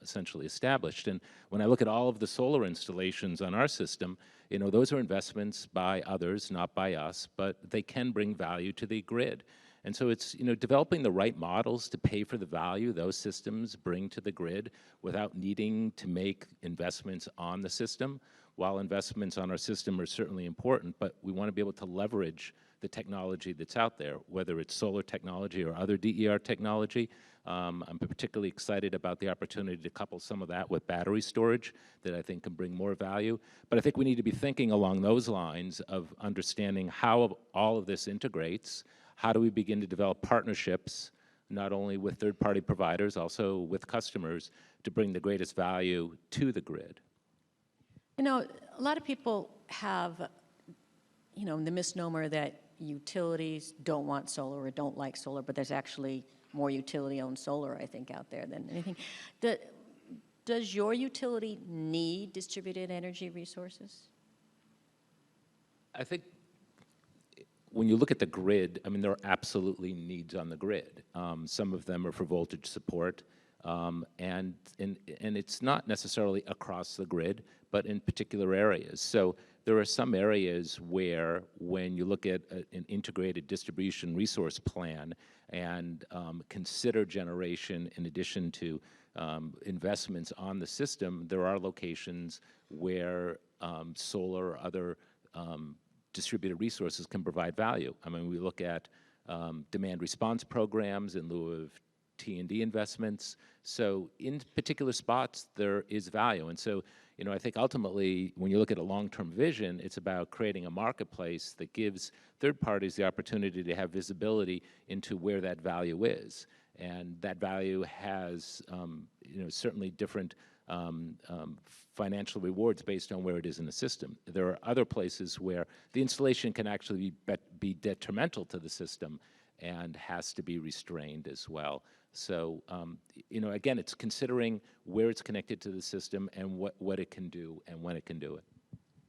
essentially established. And when I look at all of the solar installations on our system, those are investments by others, not by us, but they can bring value to the grid. And so it's, developing the right models to pay for the value those systems bring to the grid without needing to make investments on the system. While investments on our system are certainly important, but we want to be able to leverage the technology that's out there, whether it's solar technology or other DER technology. I'm particularly excited about the opportunity to couple some of that with battery storage that I think can bring more value. But I think we need to be thinking along those lines of understanding how all of this integrates. How do we begin to develop partnerships, not only with third-party providers, also with customers, to bring the greatest value to the grid? A lot of people have, the misnomer that utilities don't want solar or don't like solar, but there's actually more utility-owned solar, I think, out there than anything. Does your utility need distributed energy resources? I think when you look at the grid, there are absolutely needs on the grid. Some of them are for voltage support, and it's not necessarily across the grid, but in particular areas. So there are some areas where, when you look at an integrated distribution resource plan and consider generation in addition to investments on the system, there are locations where solar or other distributed resources can provide value. We look at demand response programs in lieu of T&D investments. So in particular spots, there is value. And so, I think ultimately, when you look at a long-term vision, it's about creating a marketplace that gives third parties the opportunity to have visibility into where that value is. And that value has, certainly different financial rewards based on where it is in the system. There are other places where the installation can actually be detrimental to the system and has to be restrained as well. So, again, it's considering where it's connected to the system and what it can do and when it can do it.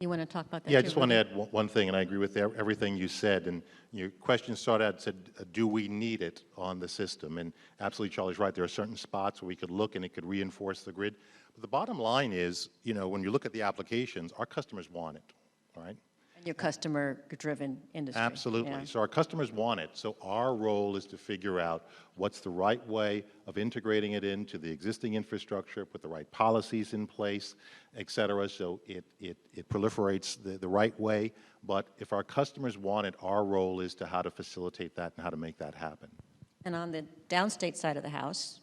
You want to talk about that? Yeah, I too, just want to Ruben? add one thing, and I agree with everything you said. And your question started out and said, do we need it on the system? And absolutely, Charlie's right. There are certain spots where we could look and it could reinforce the grid. But the bottom line is, when you look at the applications, our customers want it, right? And your customer-driven industry. Absolutely. Yeah. So our customers want it. So our role is to figure out what's the right way of integrating it into the existing infrastructure, put the right policies in place, et cetera, so it proliferates the right way. But if our customers want it, our role is to how to facilitate that and how to make that happen. And on the downstate side of the house,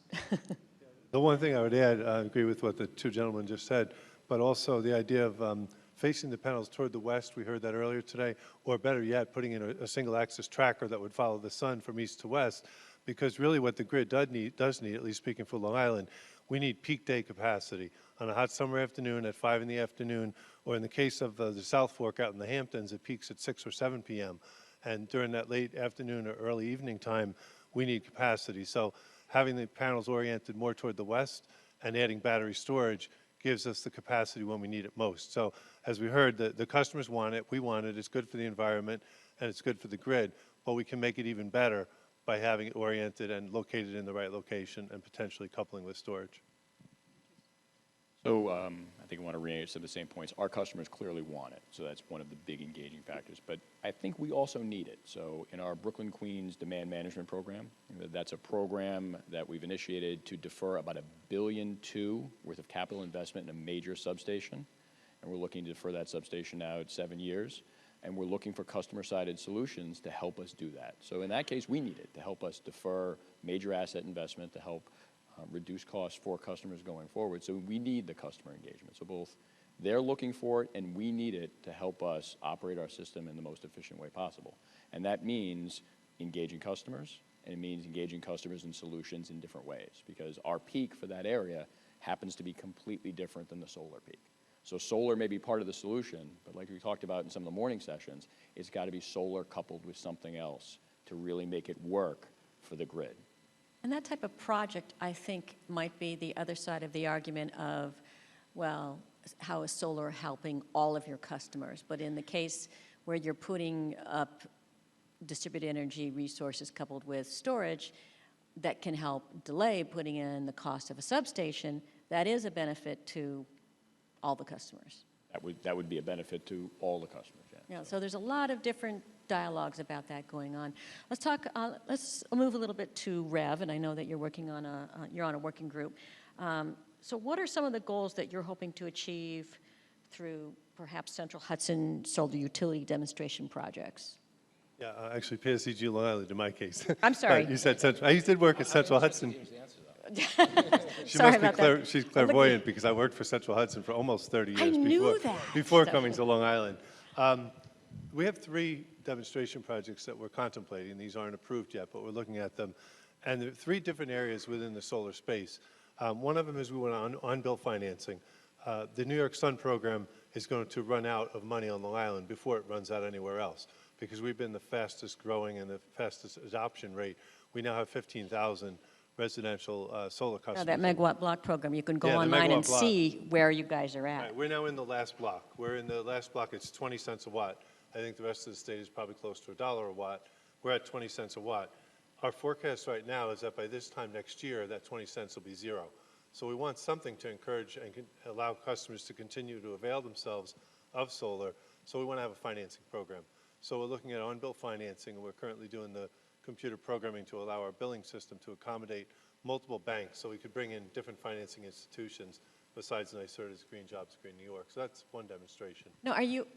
The one thing I would add, I agree with what the two gentlemen just said, but also the idea of facing the panels toward the west, we heard that earlier today, or better yet, putting in a single-axis tracker that would follow the sun from east to west, because really what the grid does need, at least speaking for Long Island, we need peak day capacity. On a hot summer afternoon at 5 in the afternoon, or in the case of the South Fork out in the Hamptons, it peaks at 6 or 7 p.m. And during that late afternoon or early evening time, we need capacity. So having the panels oriented more toward the west and adding battery storage gives us the capacity when we need it most. So as we heard, the customers want it, we want it, it's good for the environment, and it's good for the grid, but we can make it even better by having it oriented and located in the right location and potentially coupling with storage. So I think I want to reiterate some of the same points. Our customers clearly want it, so that's one of the big engaging factors. But I think we also need it. So in our Brooklyn Queens demand management program, that's a program that we've initiated to defer about $1.2 billion worth of capital investment in a major substation. And we're looking to defer that substation out 7 years. And we're looking for customer-sided solutions to help us do that. So in that case, we need it to help us defer major asset investment to help reduce costs for customers going forward. So we need the customer engagement. So both they're looking for it and we need it to help us operate our system in the most efficient way possible. And that means engaging customers, and it means engaging customers in solutions in different ways, because our peak for that area happens to be completely different than the solar peak. So solar may be part of the solution, but like we talked about in some of the morning sessions, it's got to be solar coupled with something else to really make it work for the grid. And that type of project, I think, might be the other side of the argument of, well, how is solar helping all of your customers? But in the case where you're putting up distributed energy resources coupled with storage, that can help delay putting in the cost of a substation, that is a benefit to all the customers. That would be a benefit to all the customers, yeah. Yeah, so there's a lot of different dialogues about that going on. Let's talk. Let's move a little bit to REV, and I know that you're working on you're on a working group. So, what are some of the goals that you're hoping to achieve through perhaps Central Hudson solar utility demonstration projects? Yeah, actually, PSEG Long Island in my case. I'm sorry. You said Central. I did work at Central Hudson. Sorry about that. She's clairvoyant because I worked for Central Hudson for almost 30 years before coming to Long Island. We have 3 demonstration projects that we're contemplating. These aren't approved yet, but we're looking at them. And there are 3 different areas within the solar space. One of them is we want on-bill financing. The New York Sun program is going to run out of money on Long Island before it runs out anywhere else, because we've been the fastest growing and the fastest adoption rate. We now have 15,000 residential solar customers. Now, that megawatt block program, you can go online and see where you guys are at. Right, we're now in the last block. We're in the last block. It's 20 cents a watt. I think the rest of the state is probably close to $1 a watt. We're at 20 cents a watt. Our forecast right now is that by this time next year, that 20 cents will be 0. So we want something to encourage and allow customers to continue to avail themselves of solar. So we want to have a financing program. So we're looking at on-bill financing, and we're currently doing the computer programming to allow our billing system to accommodate multiple banks, so we could bring in different financing institutions besides NYSERDA's Green Jobs, Green New York. So that's one demonstration. Now, are you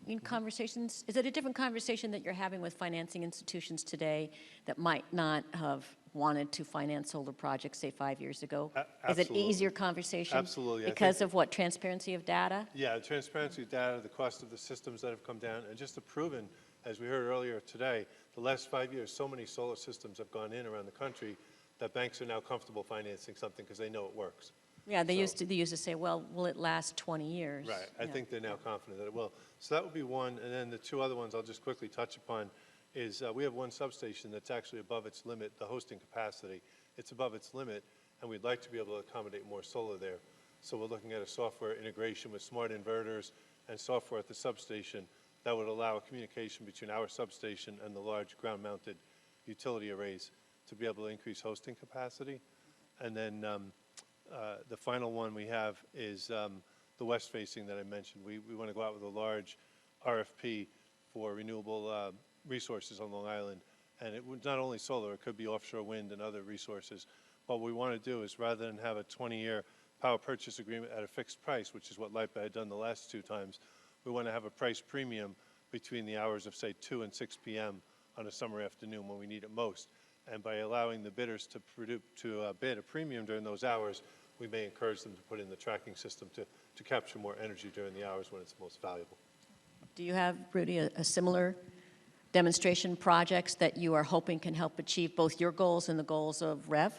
in conversations? Is it a different conversation that you're having with financing institutions today that might not have wanted to finance solar projects, say, 5 years ago? Is it an easier conversation? Absolutely. Because of what, transparency of data? Yeah, transparency of data, the cost of the systems that have come down, and just the proven, as we heard earlier today, the last 5 years, so many solar systems have gone in around the country that banks are now comfortable financing something because they know it works. Yeah, they used to say, well, will it last 20 years? Right. I think they're now confident that it will. So that would be one. And then the 2 other ones I'll just quickly touch upon is we have one substation that's actually above its limit, the hosting capacity. It's above its limit, and we'd like to be able to accommodate more solar there. So we're looking at a software integration with smart inverters and software at the substation that would allow a communication between our substation and the large ground-mounted utility arrays to be able to increase hosting capacity. And then the final one we have is the west-facing that I mentioned. We want to go out with a large RFP for renewable resources on Long Island. And it would not only solar, it could be offshore wind and other resources. What we want to do is, rather than have a 20-year power purchase agreement at a fixed price, which is what LIPA had done the last 2 times, we want to have a price premium between the hours of, say, 2 and 6 p.m. on a summer afternoon when we need it most. And by allowing the bidders to bid a premium during those hours, we may encourage them to put in the tracking system to capture more energy during the hours when it's most valuable. Do you have, Rudy, a similar demonstration projects that you are hoping can help achieve both your goals and the goals of REV?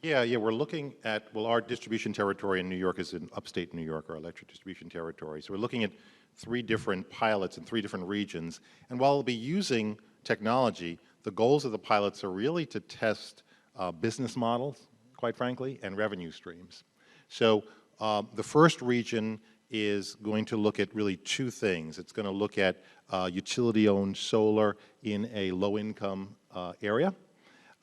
Yeah, we're looking at, well, our distribution territory in New York is in upstate New York, our electric distribution territory. So we're looking at 3 different pilots in 3 different regions. And while we'll be using technology, the goals of the pilots are really to test business models, quite frankly, and revenue streams. So the first region is going to look at really 2 things. It's going to look at utility-owned solar in a low-income area.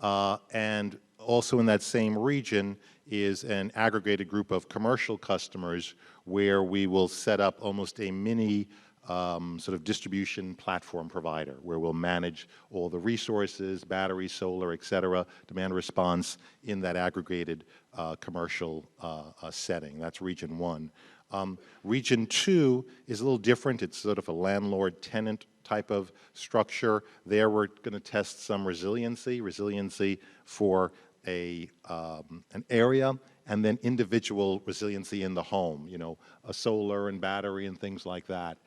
And also in that same region is an aggregated group of commercial customers where we will set up almost a mini sort of distribution platform provider, where we'll manage all the resources, battery, solar, et cetera, demand response in that aggregated commercial setting. That's region 1. Region 2 is a little different. It's sort of a landlord-tenant type of structure. There we're going to test some resiliency for an area, and then individual resiliency in the home, you know, a solar and battery and things like that.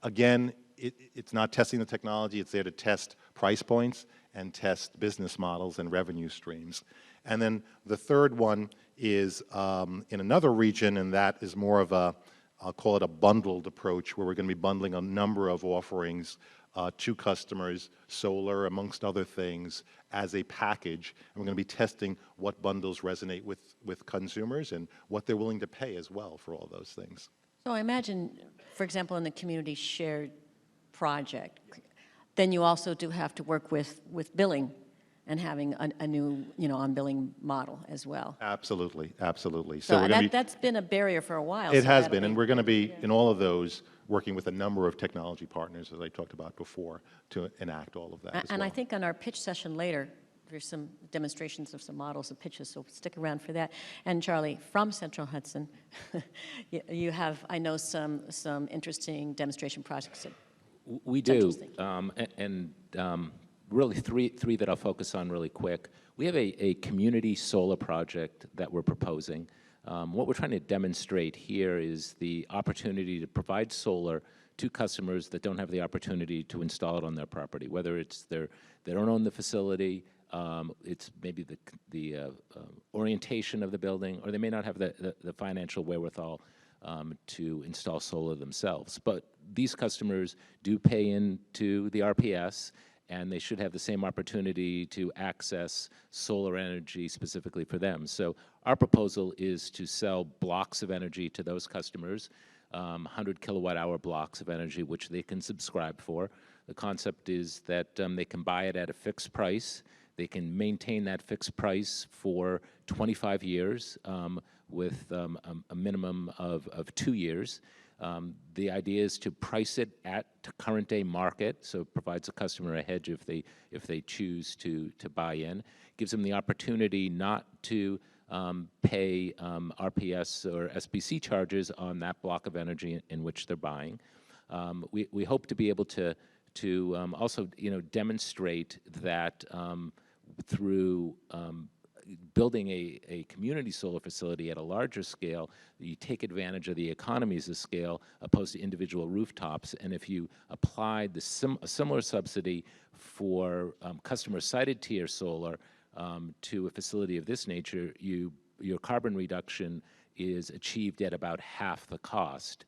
Again, it's not testing the technology, it's there to test price points and test business models and revenue streams. And then the third one is in another region, and that is more of a, I'll call it a bundled approach, where we're going to be bundling a number of offerings to customers, solar amongst other things, as a package. And we're going to be testing what bundles resonate with consumers and what they're willing to pay as well for all those things. So I imagine, for example, in the community shared project, then you also do have to work with billing and having a new, you know, on-billing model as well. Absolutely, absolutely. So we're gonna that's been a barrier for a while. It so has that'll been, and we're going to be, in all of those, working with a number of technology partners, as I talked about before, to enact all of that as And well. I think on our pitch session later, there's some demonstrations of some models of pitches, so stick around for that. And Charlie, from Central Hudson, you have, I know, some interesting demonstration projects. We do, really three that I'll focus on really quick. We have a community solar project that we're proposing. What we're trying to demonstrate here is the opportunity to provide solar to customers that don't have the opportunity to install it on their property, whether it's they don't own the facility, it's maybe the orientation of the building, or they may not have the financial wherewithal to install solar themselves. But these customers do pay into the RPS, and they should have the same opportunity to access solar energy specifically for them. So our proposal is to sell blocks of energy to those customers, 100 kilowatt hour blocks of energy, which they can subscribe for. The concept is that they can buy it at a fixed price. They can maintain that fixed price for 25 years with a minimum of 2 years. The idea is to price it at current day market, so it provides a customer a hedge if they choose to buy in. Gives them the opportunity not to pay RPS or SBC charges on that block of energy in which they're buying. We hope to be able to also demonstrate that through building a community solar facility at a larger scale, you take advantage of the economies of scale opposed to individual rooftops. And if you applied a similar subsidy for customer-sited tier solar to a facility of this nature, your carbon reduction is achieved at about half the cost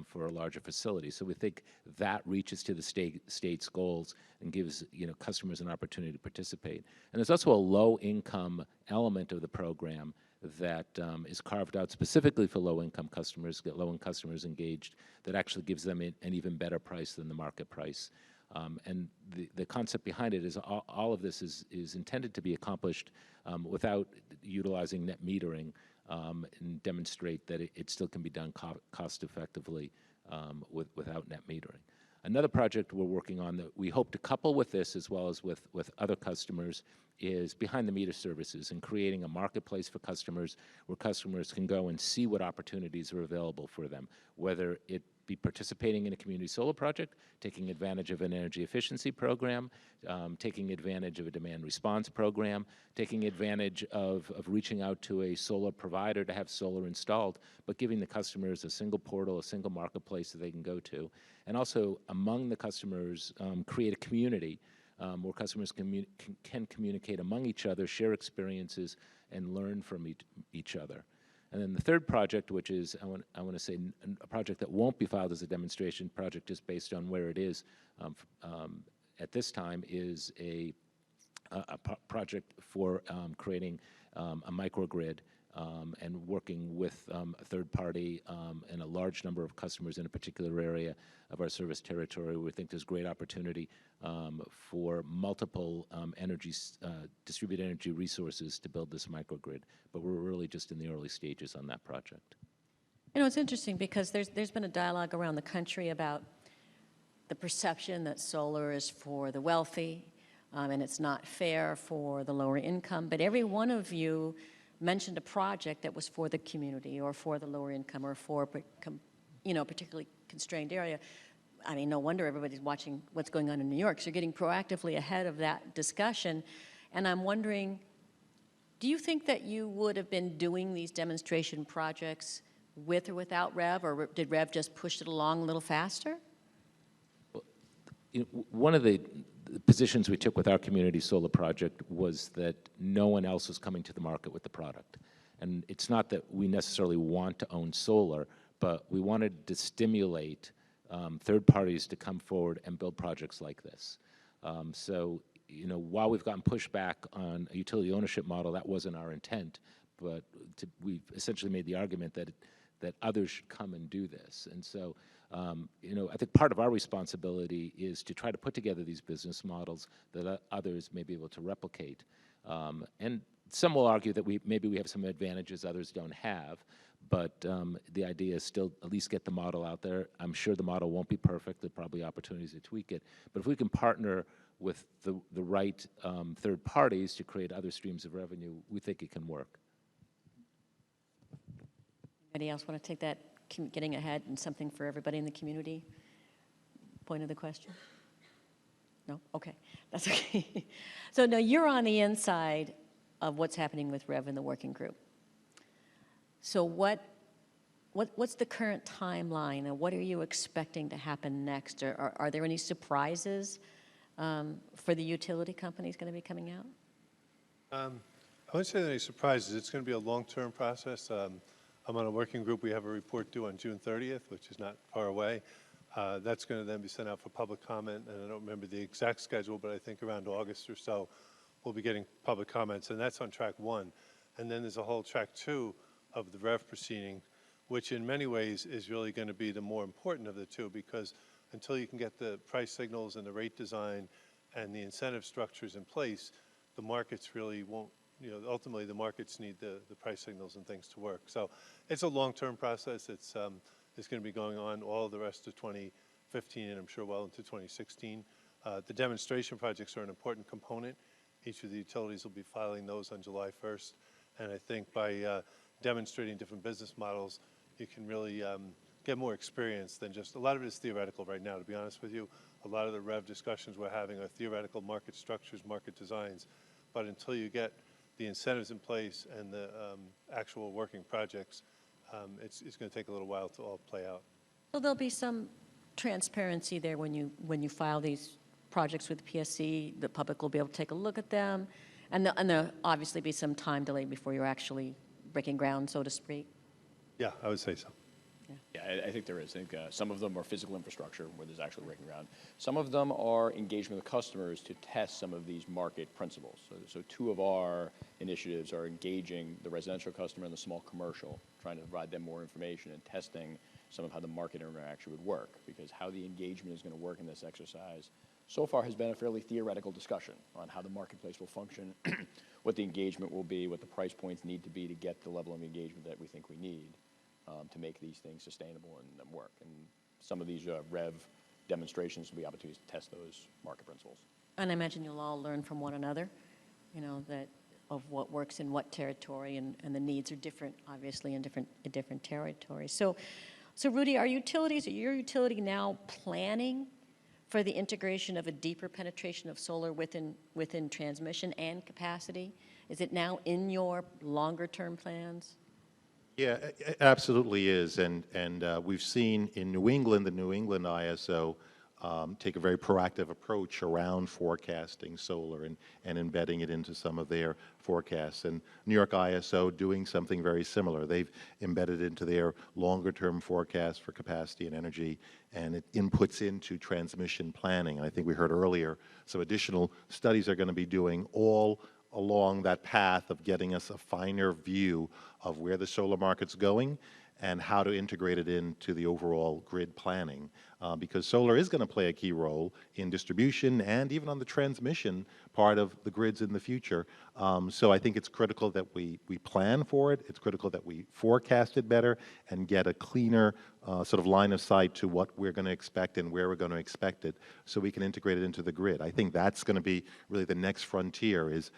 for a larger facility. So we think that reaches to the state's goals and gives customers an opportunity to participate. And there's also a low-income element of the program that is carved out specifically for low-income customers, get low-income customers engaged, that actually gives them an even better price than the market price. And the concept behind it is all of this is intended to be accomplished without utilizing net metering, and demonstrate that it still can be done cost effectively without net metering. Another project we're working on that we hope to couple with this as well as with other customers is behind the meter services and creating a marketplace for customers where customers can go and see what opportunities are available for them, whether it be participating in a community solar project, taking advantage of an energy efficiency program, taking advantage of a demand response program, taking advantage of reaching out to a solar provider to have solar installed, but giving the customers a single portal, a single marketplace that they can go to. And also among the customers, create a community where customers can communicate among each other, share experiences, and learn from each other. And then the third project, which is, I want to say, a project that won't be filed as a demonstration project just based on where it is at this time, is a project for creating a microgrid and working with a third party and a large number of customers in a particular area of our service territory. We think there's great opportunity for multiple distributed energy resources to build this microgrid, but we're really just in the early stages on that project. You know, it's interesting because there's been a dialogue around the country about the perception that solar is for the wealthy and it's not fair for the lower income, but every one of you mentioned a project that was for the community or for the lower income or for, you know, particularly constrained area. I mean, no wonder everybody's watching what's going on in New York. So you're getting proactively ahead of that discussion. And I'm wondering, do you think that you would have been doing these demonstration projects with or without REV, or did REV just push it along a little faster? Well, you know, one of the positions we took with our community solar project was that no one else was coming to the market with the product. And it's not that we necessarily want to own solar, but we wanted to stimulate third parties to come forward and build projects like this. So, you know, while we've gotten pushback on a utility ownership model, that wasn't our intent, but we've essentially made the argument that others should come and do this. And so, you know, I think part of our responsibility is to try to put together these business models that others may be able to replicate. And some will argue that maybe we have some advantages others don't have, but the idea is still at least get the model out there. I'm sure the model won't be perfect. There are probably opportunities to tweak it. But if we can partner with the right third parties to create other streams of revenue, we think it can work. Anybody else want to take that getting ahead and something for everybody in the community point of the question? No? Okay, that's okay. So now you're on the inside of what's happening with REV in the working group. So what's the current timeline, and what are you expecting to happen next? Or are there any surprises for the utility companies going to be coming out? I wouldn't say there are any surprises. It's going to be a long-term process. I'm on a working group. We have a report due on June 30th, which is not far away. That's going to then be sent out for public comment, and I don't remember the exact schedule, but I think around August or so, we'll be getting public comments, and that's on track 1. And then there's a whole track 2 of the REV proceeding, which in many ways is really going to be the more important of the two, because until you can get the price signals and the rate design and the incentive structures in place, the markets really won't, you know, ultimately the markets need the price signals and things to work. So it's a long-term process. It's going to be going on all the rest of 2015 and I'm sure well into 2016. The demonstration projects are an important component. Each of the utilities will be filing those on July 1st. And I think by demonstrating different business models, you can really get more experience than just, a lot of it is theoretical right now, to be honest with you. A lot of the REV discussions we're having are theoretical market structures, market designs. But until you get the incentives in place and the actual working projects, it's going to take a little while to all play out. So there'll be some transparency there when you file these projects with the PSC. The public will be able to take a look at them, and there'll obviously be some time delay before you're actually breaking ground, so to speak. Yeah, I would say so. Yeah, I think there is. I think some of them are physical infrastructure where there's actually breaking ground. Some of them are engagement with customers to test some of these market principles. So 2 of our initiatives are engaging the residential customer and the small commercial, trying to provide them more information and testing some of how the market interaction would work, because how the engagement is going to work in this exercise so far has been a fairly theoretical discussion on how the marketplace will function, what the engagement will be, what the price points need to be to get the level of engagement that we think we need. To make these things sustainable and work. And some of these REV demonstrations will be opportunities to test those market principles. And I imagine you'll all learn from one another, you know, that of what works in what territory, and the needs are different, obviously, in different territories. So Rudy, are your utility now planning for the integration of a deeper penetration of solar within transmission and capacity? Is it now in your longer-term plans? Yeah, it absolutely is, and we've seen in New England, the New England ISO take a very proactive approach around forecasting solar and embedding it into some of their forecasts. And New York ISO doing something very similar. They've embedded into their longer-term forecast for capacity and energy, and it inputs into transmission planning. And I think we heard earlier some additional studies are going to be doing all along that path of getting us a finer view of where the solar market's going and how to integrate it into the overall grid planning. Because solar is going to play a key role in distribution and even on the transmission part of the grids in the future. So I think it's critical that we plan for it. It's critical that we forecast it better and get a cleaner sort of line of sight to what we're going to expect and where we're going to expect it, so we can integrate it into the grid. I think that's going to be really the next frontier, is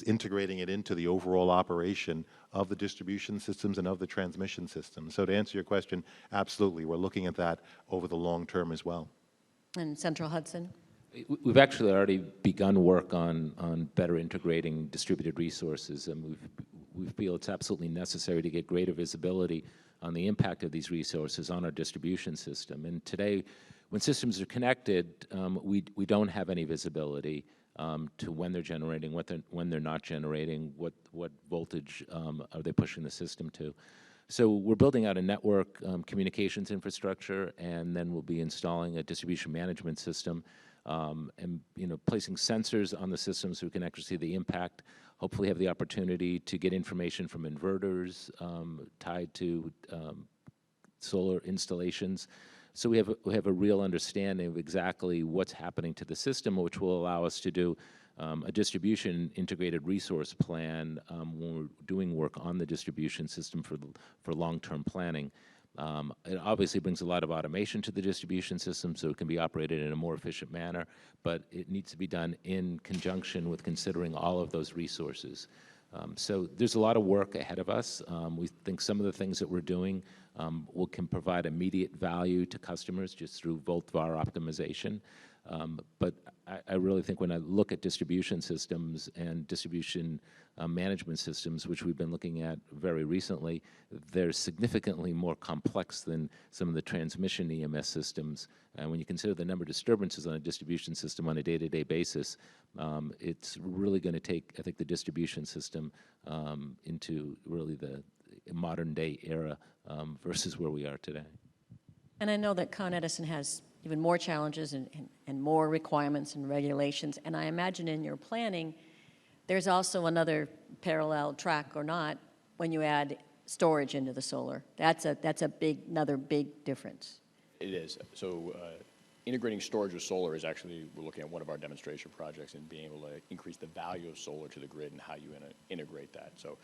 integrating it into the overall operation of the distribution systems and of the transmission systems. So to answer your question, absolutely, we're looking at that over the long term as well. And Central Hudson? We've actually already begun work on better integrating distributed resources, and we feel it's absolutely necessary to get greater visibility on the impact of these resources on our distribution system. And today, when systems are connected, we don't have any visibility to when they're generating, when they're not generating, what voltage are they pushing the system to. So we're building out a network communications infrastructure, and then we'll be installing a distribution management system, and placing sensors on the system so we can actually see the impact. Hopefully have the opportunity to get information from inverters tied to solar installations. So we have a real understanding of exactly what's happening to the system, which will allow us to do a distribution integrated resource plan when we're doing work on the distribution system for long-term planning. It obviously brings a lot of automation to the distribution system so it can be operated in a more efficient manner, but it needs to be done in conjunction with considering all of those resources. So there's a lot of work ahead of us. We think some of the things that we're doing can provide immediate value to customers just through volt-var optimization. But I really think when I look at distribution systems and distribution management systems, which we've been looking at very recently, they're significantly more complex than some of the transmission EMS systems. And when you consider the number of disturbances on a distribution system on a day-to-day basis, it's really going to take, I think, the distribution system into really the modern-day era versus where we are today. And I know that Con Edison has even more challenges and more requirements and regulations. And I imagine in your planning, there's also another parallel track or not when you add storage into the solar. That's another big difference. It is. So integrating storage with solar is actually, we're looking at one of our demonstration projects and being able to increase the value of solar to the grid and how you integrate that. So,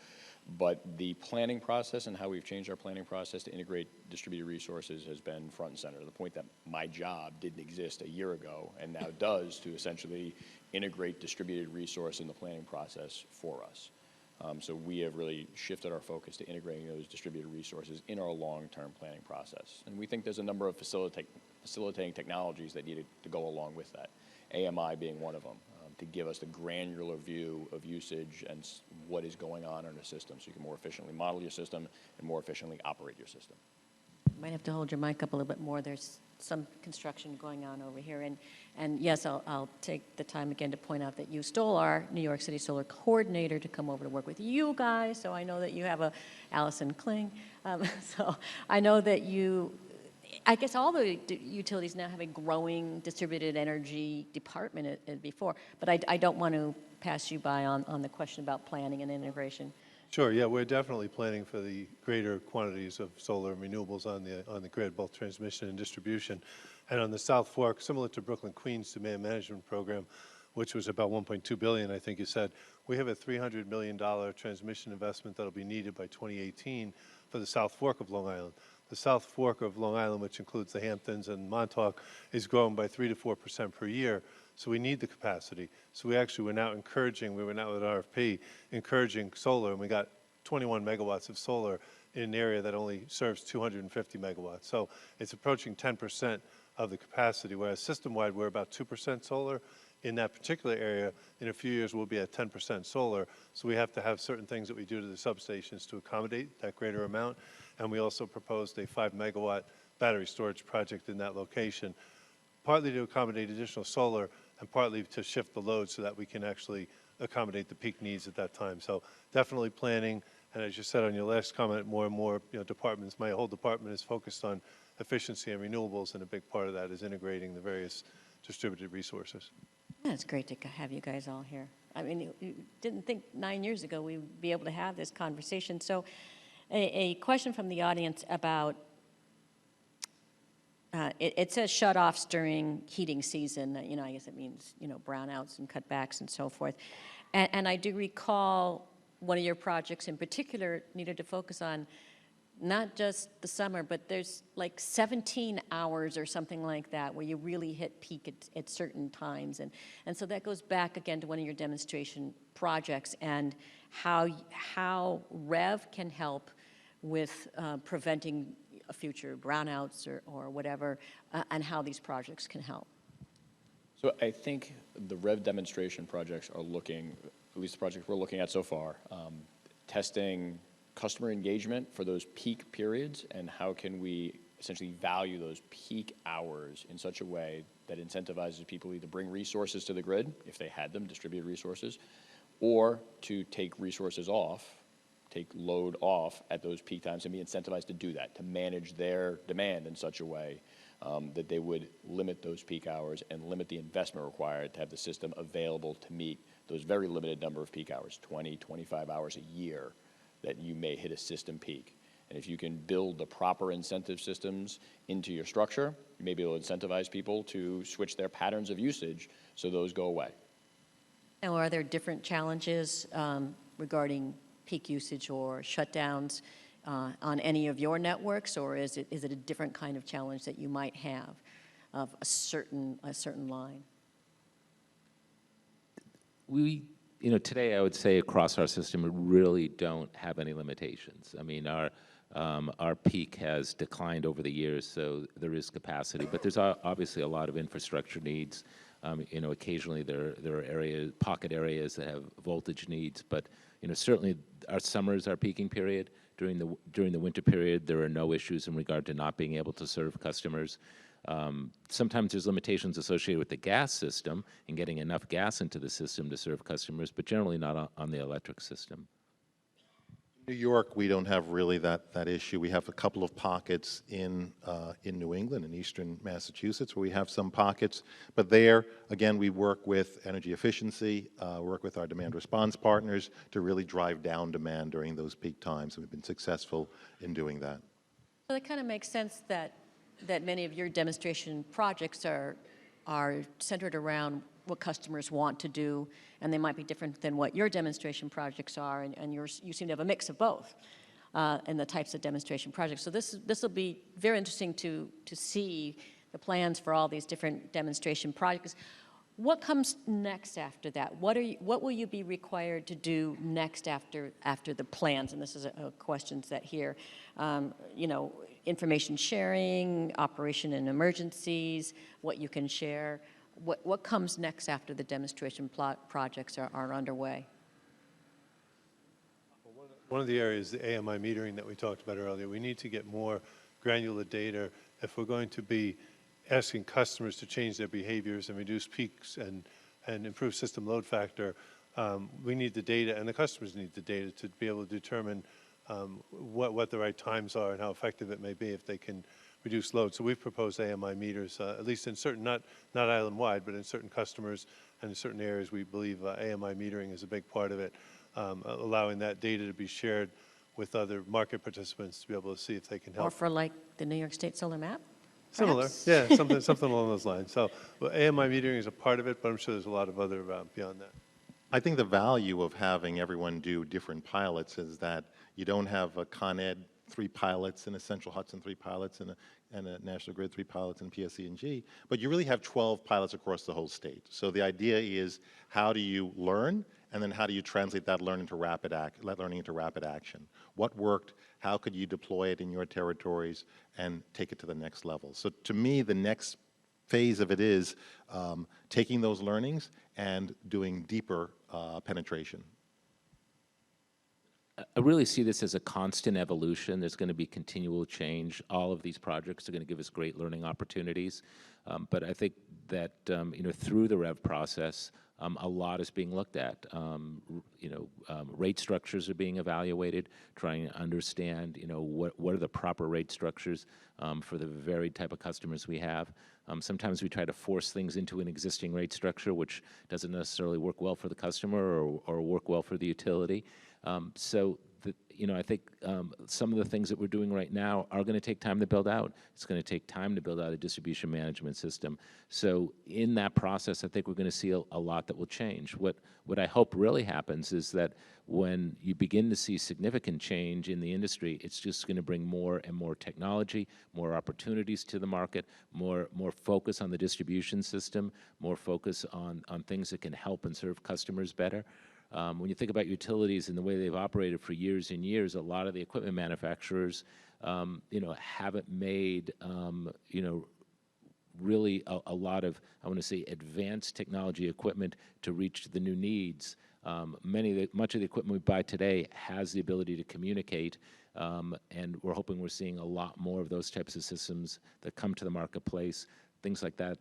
but the planning process and how we've changed our planning process to integrate distributed resources has been front and center, to the point that my job didn't exist a year ago and now does, to essentially integrate distributed resource in the planning process for us. So we have really shifted our focus to integrating those distributed resources in our long-term planning process. And we think there's a number of facilitating technologies that need to go along with that, AMI being one of them, to give us the granular view of usage and what is going on in the system so you can more efficiently model your system and more efficiently operate your system. You might have to hold your mic up a little bit more. There's some construction going on over here. And yes, I'll take the time again to point out that you stole our New York City Solar Coordinator to come over to work with you guys. So I know that you have a Allison Kling. So I know that I guess all the utilities now have a growing distributed energy department before, but I don't want to pass you by on the question about planning and integration. Sure, yeah, we're definitely planning for the greater quantities of solar and renewables on the grid, both transmission and distribution. And on the South Fork, similar to Brooklyn Queens Demand Management Program, which was about $1.2 billion, I think you said, we have a $300 million transmission investment that'll be needed by 2018 for the South Fork of Long Island. The South Fork of Long Island, which includes the Hamptons and Montauk, is growing by 3 to 4% per year. So we need the capacity. So we went out with RFP, encouraging solar, and we got 21 megawatts of solar in an area that only serves 250 megawatts. So it's approaching 10% of the capacity, whereas system-wide we're about 2% solar. In that particular area, in a few years we'll be at 10% solar. So we have to have certain things that we do to the substations to accommodate that greater amount. And we also proposed a 5 megawatt battery storage project in that location, partly to accommodate additional solar and partly to shift the load so that we can actually accommodate the peak needs at that time. So definitely planning, and as you said on your last comment, more and more departments, my whole department is focused on efficiency and renewables, and a big part of that is integrating the various distributed resources. Yeah, it's great to have you guys all here. I mean, you didn't think 9 years ago we'd be able to have this conversation. So a question from the audience about, it says shut-offs during heating season. You know, I guess it means, you know, brownouts and cutbacks and so forth. And I do recall one of your projects in particular needed to focus on not just the summer, but there's like 17 hours or something like that where you really hit peak at certain times. And so that goes back again to one of your demonstration projects and how REV can help with preventing future brownouts or whatever, and how these projects can help. So I think the REV demonstration projects are looking, at least the projects we're looking at so far, testing customer engagement for those peak periods and how can we essentially value those peak hours in such a way that incentivizes people either bring resources to the grid, if they had them, distributed resources, or to take resources off, take load off at those peak times and be incentivized to do that, to manage their demand in such a way that they would limit those peak hours and limit the investment required to have the system available to meet those very limited number of peak hours, 20, 25 hours a year that you may hit a system peak. And if you can build the proper incentive systems into your structure, you may be able to incentivize people to switch their patterns of usage so those go away. Now, are there different challenges regarding peak usage or shutdowns on any of your networks, or is it a different kind of challenge that you might have of a certain line? You know, today I would say across our system we really don't have any limitations. I mean, our peak has declined over the years, so there is capacity, but there's obviously a lot of infrastructure needs. You know, occasionally there are pocket areas that have voltage needs, but you know, certainly our summer is our peaking period. During the winter period, there are no issues in regard to not being able to serve customers. Sometimes there's limitations associated with the gas system and getting enough gas into the system to serve customers, but generally not on the electric system. New York, we don't have really that issue. We have a couple of pockets in New England and eastern Massachusetts where we have some pockets, but there, again, we work with energy efficiency, work with our demand response partners to really drive down demand during those peak times, and we've been successful in doing that. Well, it kind of makes sense that many of your demonstration projects are centered around what customers want to do, and they might be different than what your demonstration projects are, and you seem to have a mix of both in the types of demonstration projects. So this will be very interesting to see the plans for all these different demonstration projects. What comes next after that? What will you be required to do next after the plans? And this is a question set here. You know, information sharing, operation in emergencies, what you can share. What comes next after the demonstration projects are underway? One of the areas, the AMI metering that we talked about earlier, we need to get more granular data if we're going to be asking customers to change their behaviors and reduce peaks and improve system load factor. We need the data, and the customers need the data to be able to determine what the right times are and how effective it may be if they can reduce load. So we've proposed AMI meters, at least in certain, not island-wide, but in certain customers and in certain areas. We believe AMI metering is a big part of it, allowing that data to be shared with other market participants to be able to see if they can help. Or for like the New York State Solar Map? Similar, perhaps? yeah, something along those lines. So AMI metering is a part of it, but I'm sure there's a lot of other beyond that. I think the value of having everyone do different pilots is that you don't have a Con Ed 3 pilots and a Central Hudson 3 pilots and a National Grid 3 pilots and PSE&G, but you really have 12 pilots across the whole state. So the idea is, how do you learn, and then how do you translate that learning into rapid action? What worked? How could you deploy it in your territories and take it to the next level? So to me, the next phase of it is taking those learnings and doing deeper penetration. I really see this as a constant evolution. There's going to be continual change. All of these projects are going to give us great learning opportunities. But I think that you know, through the REV process, a lot is being looked at. rate structures are being evaluated, trying to understand, what are the proper rate structures for the varied type of customers we have. Sometimes we try to force things into an existing rate structure, which doesn't necessarily work well for the customer or work well for the utility. I think some of the things that we're doing right now are going to take time to build out. It's going to take time to build out a distribution management system. So in that process, I think we're going to see a lot that will change. What I hope really happens is that when you begin to see significant change in the industry, it's just going to bring more and more technology, more opportunities to the market, more focus on the distribution system, more focus on things that can help and serve customers better. When you think about utilities and the way they've operated for years and years, a lot of the equipment manufacturers, haven't made, really a lot of, I want to say, advanced technology equipment to reach the new needs. Much of the equipment we buy today has the ability to communicate, and we're hoping we're seeing a lot more of those types of systems that come to the marketplace, things like that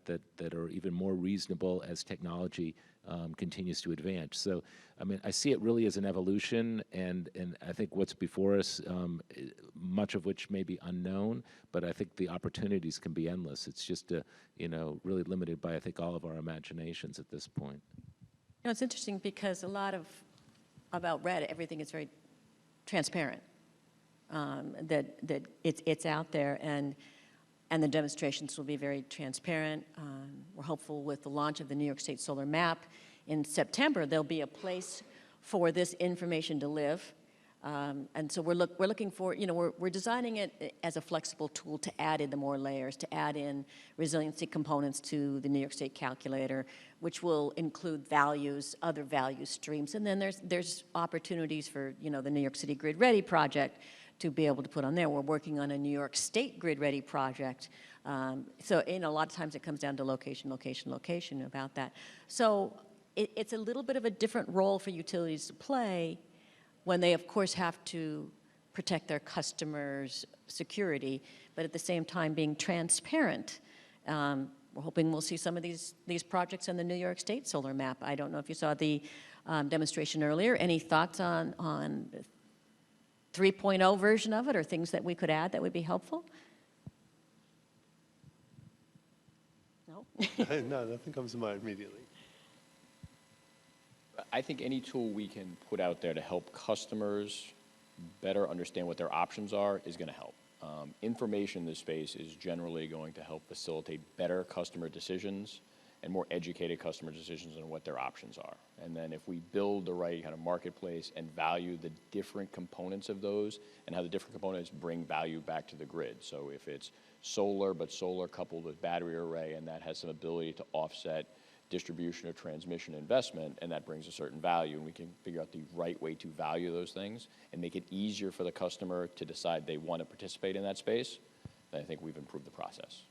are even more reasonable as technology continues to advance. So, I see it really as an evolution, and I think what's before us, much of which may be unknown, but I think the opportunities can be endless. It's just, really limited by, I think, all of our imaginations at this point. It's interesting because about RED, everything is very transparent, that it's out there, and the demonstrations will be very transparent. We're hopeful with the launch of the New York State Solar Map in September, there'll be a place for this information to live. And so we're looking for, we're designing it as a flexible tool to add in the more layers, to add in resiliency components to the New York State calculator, which will include values, other value streams. And then there's opportunities for, the New York City Grid Ready project to be able to put on there. We're working on a New York State Grid Ready project. So, a lot of times it comes down to location about that. So it's a little bit of a different role for utilities to play when they, of course, have to protect their customers' security, but at the same time being transparent. We're hoping we'll see some of these projects on the New York State Solar Map. I don't know if you saw the demonstration earlier. Any thoughts on 3.0 version of it, or things that we could add that would be helpful? No? No, nothing comes to mind immediately. I think any tool we can put out there to help customers better understand what their options are is going to help. Information in this space is generally going to help facilitate better customer decisions and more educated customer decisions on what their options are. And then if we build the right kind of marketplace and value the different components of those and how the different components bring value back to the grid. So if it's solar, but solar coupled with battery array, and that has some ability to offset distribution or transmission investment, and that brings a certain value, and we can figure out the right way to value those things and make it easier for the customer to decide they want to participate in that space, then I think we've improved the process.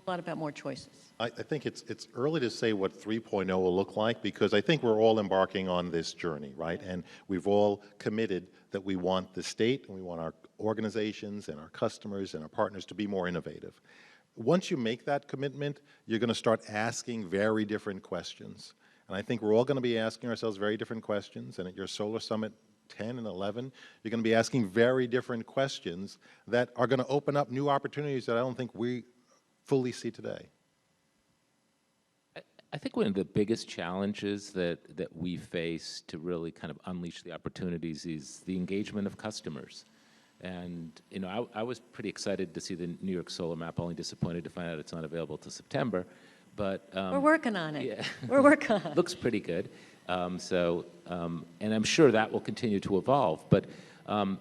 A lot about more choices. I think it's early to say what 3.0 will look like, because I think we're all embarking on this journey, right? And we've all committed that we want the state and we want our organizations and our customers and our partners to be more innovative. Once you make that commitment, you're going to start asking very different questions. And I think we're all going to be asking ourselves very different questions. And at your Solar Summit 10 and 11, you're going to be asking very different questions that are going to open up new opportunities that I don't think we fully see today. I think one of the biggest challenges that we face to really kind of unleash the opportunities is the engagement of customers. And, I was pretty excited to see the New York Solar Map, only disappointed to find out it's not available till September. But we're working on it. Yeah. We're working on it. Looks pretty good. And I'm sure that will continue to evolve. But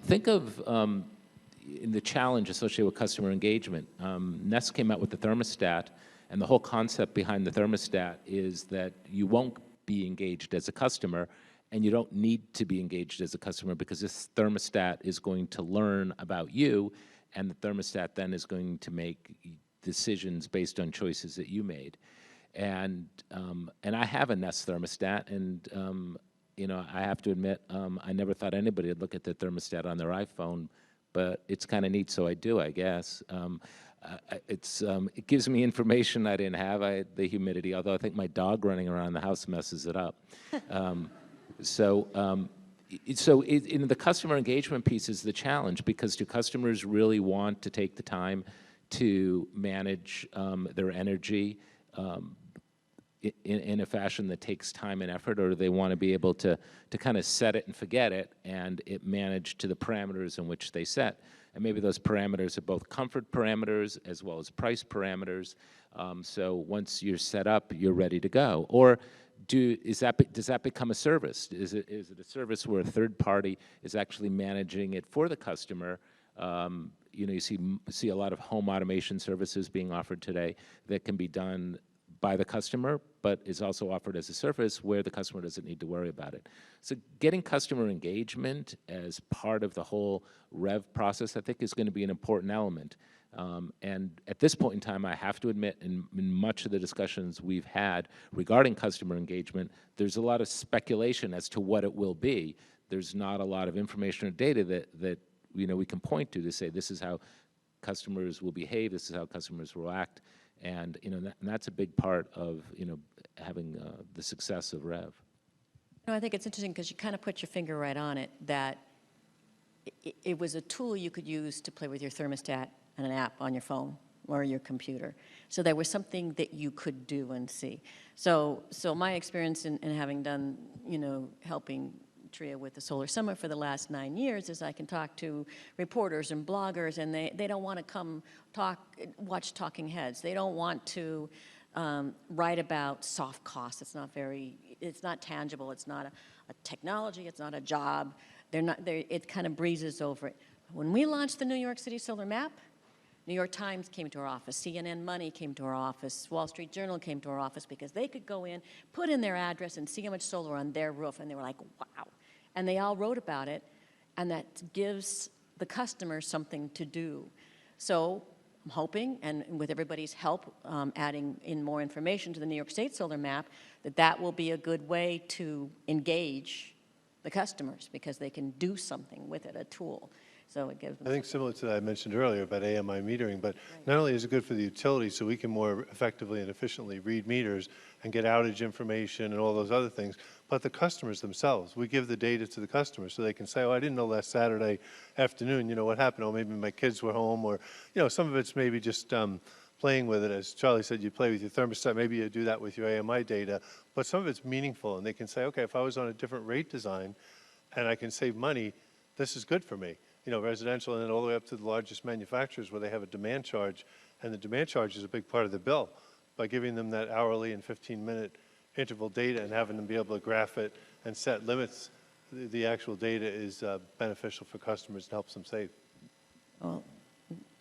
think of the challenge associated with customer engagement. Nest came out with the thermostat, and the whole concept behind the thermostat is that you won't be engaged as a customer, and you don't need to be engaged as a customer, because this thermostat is going to learn about you, and the thermostat then is going to make decisions based on choices that you made. And I have a Nest thermostat, and I have to admit, I never thought anybody would look at the thermostat on their iPhone, but it's kind of neat, so I do, I guess. It gives me information I didn't have, the humidity, although I think my dog running around the house messes it up. So, in the customer engagement piece is the challenge, because do customers really want to take the time to manage their energy in a fashion that takes time and effort, or do they want to be able to kind of set it and forget it, and it managed to the parameters in which they set? And maybe those parameters are both comfort parameters as well as price parameters. So once you're set up, you're ready to go. Or does that become a service? Is it a service where a third party is actually managing it for the customer? You see a lot of home automation services being offered today that can be done by the customer, but is also offered as a service where the customer doesn't need to worry about it. So getting customer engagement as part of the whole REV process, I think, is going to be an important element. And at this point in time, I have to admit, in much of the discussions we've had regarding customer engagement, there's a lot of speculation as to what it will be. There's not a lot of information or data that we can point to say this is how customers will behave, this is how customers will act, and and that's a big part of having the success of REV. I think it's interesting because you kind of put your finger right on it, that it was a tool you could use to play with your thermostat and an app on your phone or your computer. So there was something that you could do and see. So my experience in having done, helping TRIA with the Solar Summit for the last 9 years is I can talk to reporters and bloggers, and they don't want to come watch talking heads. They don't want to write about soft costs. It's not tangible. It's not a technology. It's not a job. It kind of breezes over it. When we launched the New York City Solar Map, New York Times came to our office, CNN Money came to our office, Wall Street Journal came to our office, because they could go in, put in their address, and see how much solar on their roof, and they were like, wow. And they all wrote about it, and that gives the customer something to do. So I'm hoping, and with everybody's help, adding in more information to the New York State Solar Map, that will be a good way to engage the customers, because they can do something with it, a tool. So it gives them. I think similar to that I mentioned earlier about AMI metering, but not only is it good for the utility, so we can more effectively and efficiently read meters and get outage information and all those other things, but the customers themselves. We give the data to the customers so they can say, oh, I didn't know last Saturday afternoon, what happened, or maybe my kids were home, or, some of it's maybe just playing with it. As Charlie said, you play with your thermostat, maybe you do that with your AMI data, but some of it's meaningful, and they can say, okay, if I was on a different rate design and I can save money, this is good for me. Residential, and then all the way up to the largest manufacturers where they have a demand charge, and the demand charge is a big part of the bill. By giving them that hourly and 15-minute interval data and having them be able to graph it and set limits, the actual data is beneficial for customers and helps them save. Well,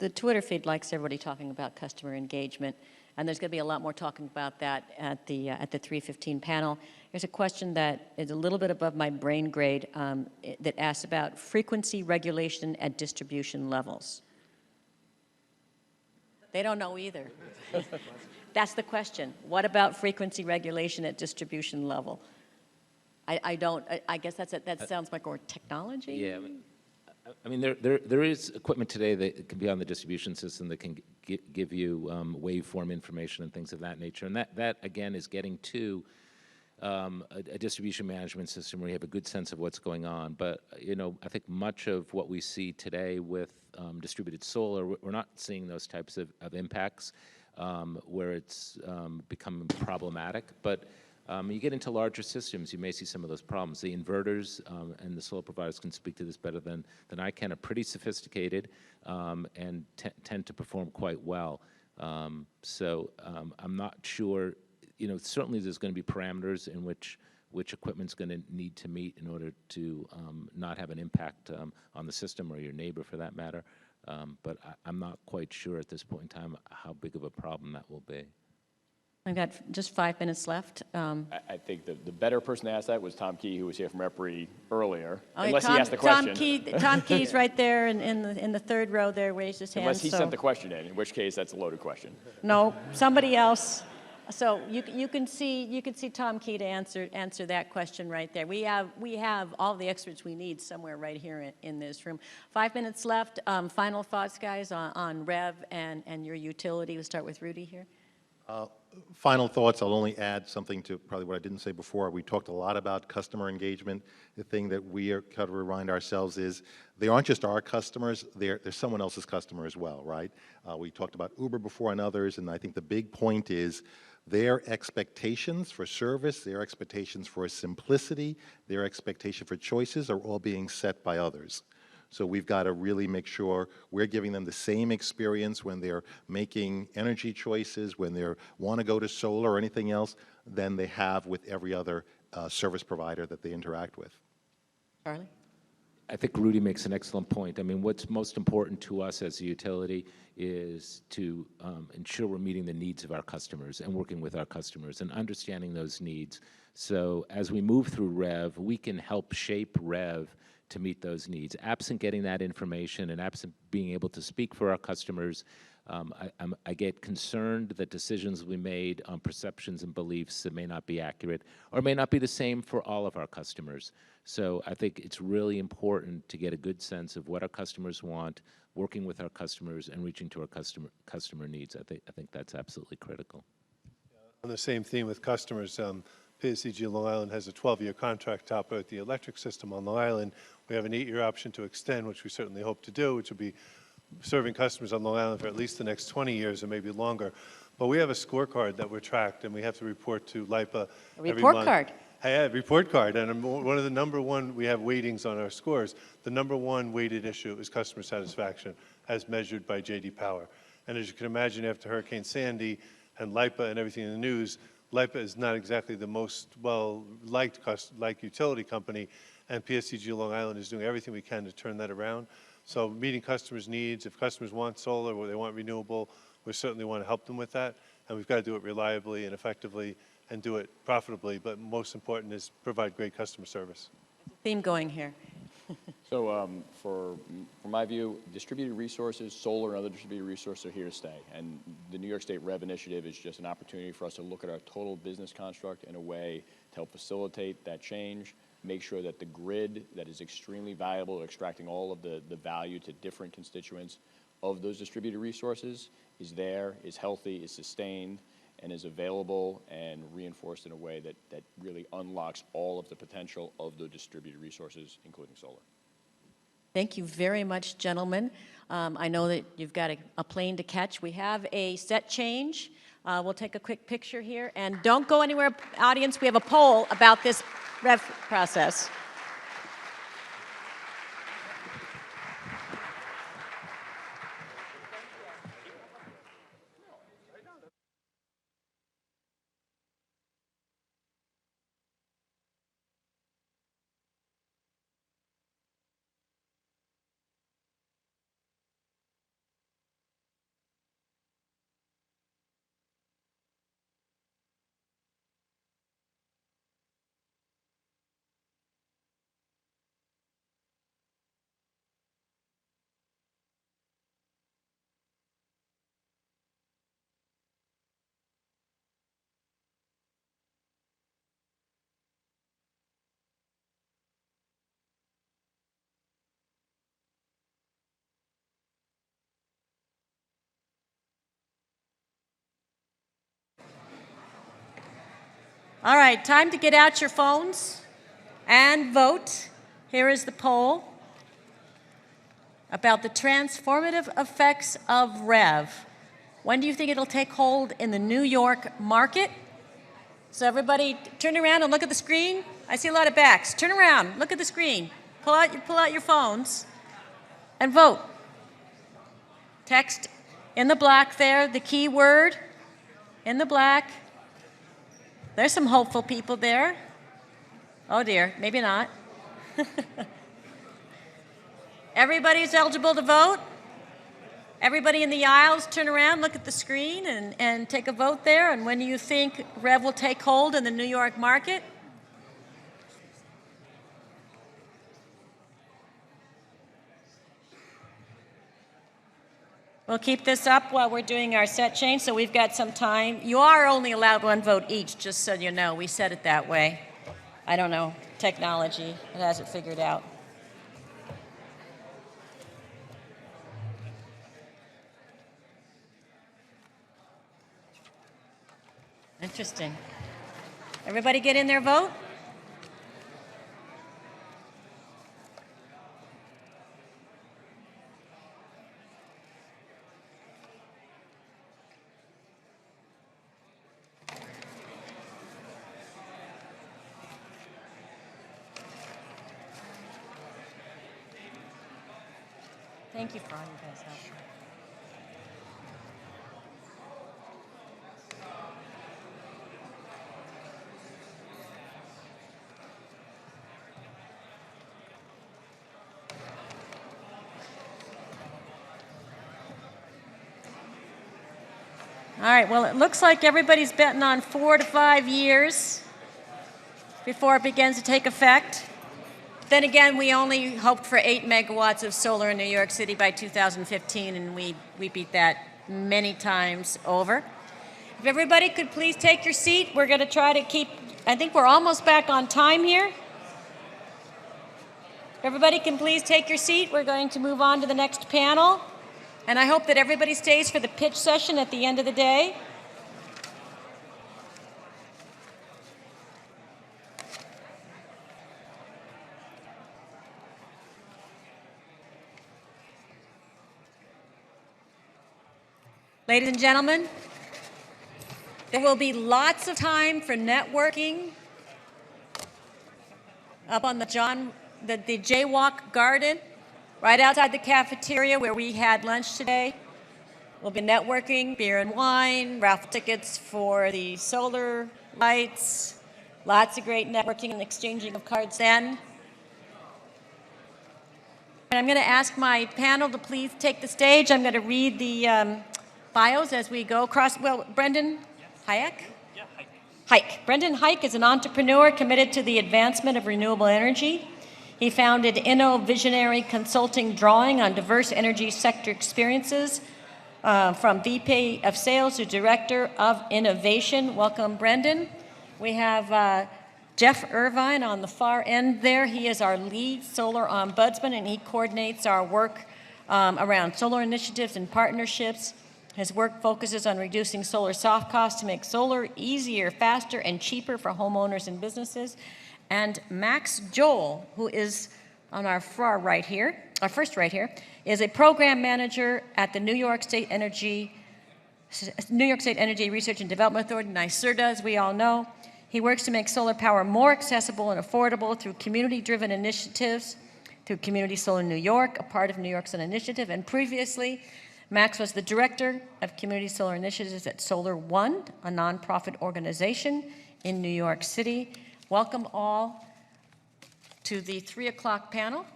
the Twitter feed likes everybody talking about customer engagement, and there's going to be a lot more talking about that at the 3:15 panel. There's a question that is a little bit above my brain grade that asks about frequency regulation at distribution levels. They don't know either. That's the question. What about frequency regulation at distribution level? I guess that sounds like more technology. Yeah. I mean, there is equipment today that can be on the distribution system that can give you waveform information and things of that nature. And that again, is getting to a distribution management system where you have a good sense of what's going on. But, I think much of what we see today with distributed solar, we're not seeing those types of impacts where it's become problematic. But you get into larger systems, you may see some of those problems. The inverters, and the solar providers can speak to this better than I can, are pretty sophisticated and tend to perform quite well. So I'm not sure, certainly there's going to be parameters in which equipment's going to need to meet in order to not have an impact on the system or your neighbor for that matter. But I'm not quite sure at this point in time how big of a problem that will be. I've got just 5 minutes left. I think the better person to ask that was Tom Key, who was here from EPRI earlier, Okay, unless he asked the question. Tom Key's right there in the third row there, raised his hand. Unless he sent the question in which case that's a loaded question. No, somebody else. So you can see Tom Key to answer that question right there. We have all the experts we need somewhere right here in this room. 5 minutes left. Final thoughts, guys, on REV and your utility. We'll start with Rudy here. Final thoughts, I'll only add something to probably what I didn't say before. We talked a lot about customer engagement. The thing that we are kind of remind ourselves is they aren't just our customers, they're someone else's customer as well, right? We talked about Uber before and others, and I think the big point is their expectations for service, their expectations for simplicity, their expectation for choices are all being set by others. So we've got to really make sure we're giving them the same experience when they're making energy choices, when they want to go to solar or anything else, than they have with every other service provider that they interact with. Charlie? I think Rudy makes an excellent point. I mean, what's most important to us as a utility is to ensure we're meeting the needs of our customers and working with our customers and understanding those needs. So as we move through REV, we can help shape REV to meet those needs. Absent getting that information and absent being able to speak for our customers, I get concerned that decisions we made on perceptions and beliefs that may not be accurate or may not be the same for all of our customers. So I think it's really important to get a good sense of what our customers want, working with our customers, and reaching to our customer needs. I think that's absolutely critical. On the same theme with customers, PSEG Long Island has a 12-year contract to operate the electric system on Long Island. We have an 8-year option to extend, which we certainly hope to do, which will be serving customers on Long Island for at least the next 20 years or maybe longer. But we have a scorecard that we're tracked, and we have to report to LIPA every month. Report card. Yeah, report card. And one of the number one, we have weightings on our scores. The number one weighted issue is customer satisfaction, as measured by J.D. Power. And as you can imagine, after Hurricane Sandy and LIPA and everything in the news, LIPA is not exactly the most well-liked utility company, and PSEG Long Island is doing everything we can to turn that around. So meeting customers' needs, if customers want solar or they want renewable, we certainly want to help them with that, and we've got to do it reliably and effectively and do it profitably, but most important is provide great customer service. Theme going here. So for my view, distributed resources, solar and other distributed resources are here to stay. And the New York State REV initiative is just an opportunity for us to look at our total business construct in a way to help facilitate that change, make sure that the grid that is extremely valuable at extracting all of the value to different constituents of those distributed resources is there, is healthy, is sustained, and is available and reinforced in a way that really unlocks all of the potential of the distributed resources, including solar. Thank you very much, gentlemen. I know that you've got a plane to catch. We have a set change. We'll take a quick picture here. And don't go anywhere, audience. We have a poll about this REV process. All right, time to get out your phones and vote. Here is the poll about the transformative effects of REV. When do you think it'll take hold in the New York market? So everybody turn around and look at the screen. I see a lot of backs. Turn around, look at the screen. Pull out your phones and vote. Text in the black there, the key word in the black. There's some hopeful people there. Oh dear, maybe not. Everybody's eligible to vote. Everybody in the aisles, turn around, look at the screen, and take a vote there. And when do you think REV will take hold in the New York market? We'll keep this up while we're doing our set change, so we've got some time. You are only allowed one vote each, just so you know. We said it that way. I don't know. Technology, it has it figured out. Interesting. Everybody get in their vote? Thank you for all you guys help. All right, well, it looks like everybody's betting on 4 to 5 years before it begins to take effect. Then again, we only hoped for 8 megawatts of solar in New York City by 2015, and we beat that many times over. If everybody could please take your seat, we're going to try to keep, I think we're almost back on time here. If everybody can please take your seat, we're going to move on to the next panel. And I hope that everybody stays for the pitch session at the end of the day. Ladies and gentlemen, there will be lots of time for networking up on the Jaywalk Garden, right outside the cafeteria where we had lunch today. We'll be networking, beer and wine, raffle tickets for the solar lights, lots of great networking and exchanging of cards then. And I'm going to ask my panel to please take the stage. I'm going to read the bios as we go across. Well, Brendan Hayek? Yeah, Hayek. Brendan Hayek is an entrepreneur committed to the advancement of renewable energy. He founded InnoVisionary Consulting, drawing on diverse energy sector experiences from VP of Sales to Director of Innovation. Welcome, Brendan. We have Jeff Irvine on the far end there. He is our lead solar ombudsman, and he coordinates our work around solar initiatives and partnerships. His work focuses on reducing solar soft costs to make solar easier, faster, and cheaper for homeowners and businesses. And Max Joel, who is on our far right here, our first right here, is a program manager at the New York State Energy Research and Development Authority, NYSERDA, as we all know. He works to make solar power more accessible and affordable through community-driven initiatives, through Community Solar New York, a part of New York Sun Initiative, and previously, Max was the director of community solar initiatives at Solar One, a nonprofit organization in New York City. Welcome all to the 3 o'clock panel.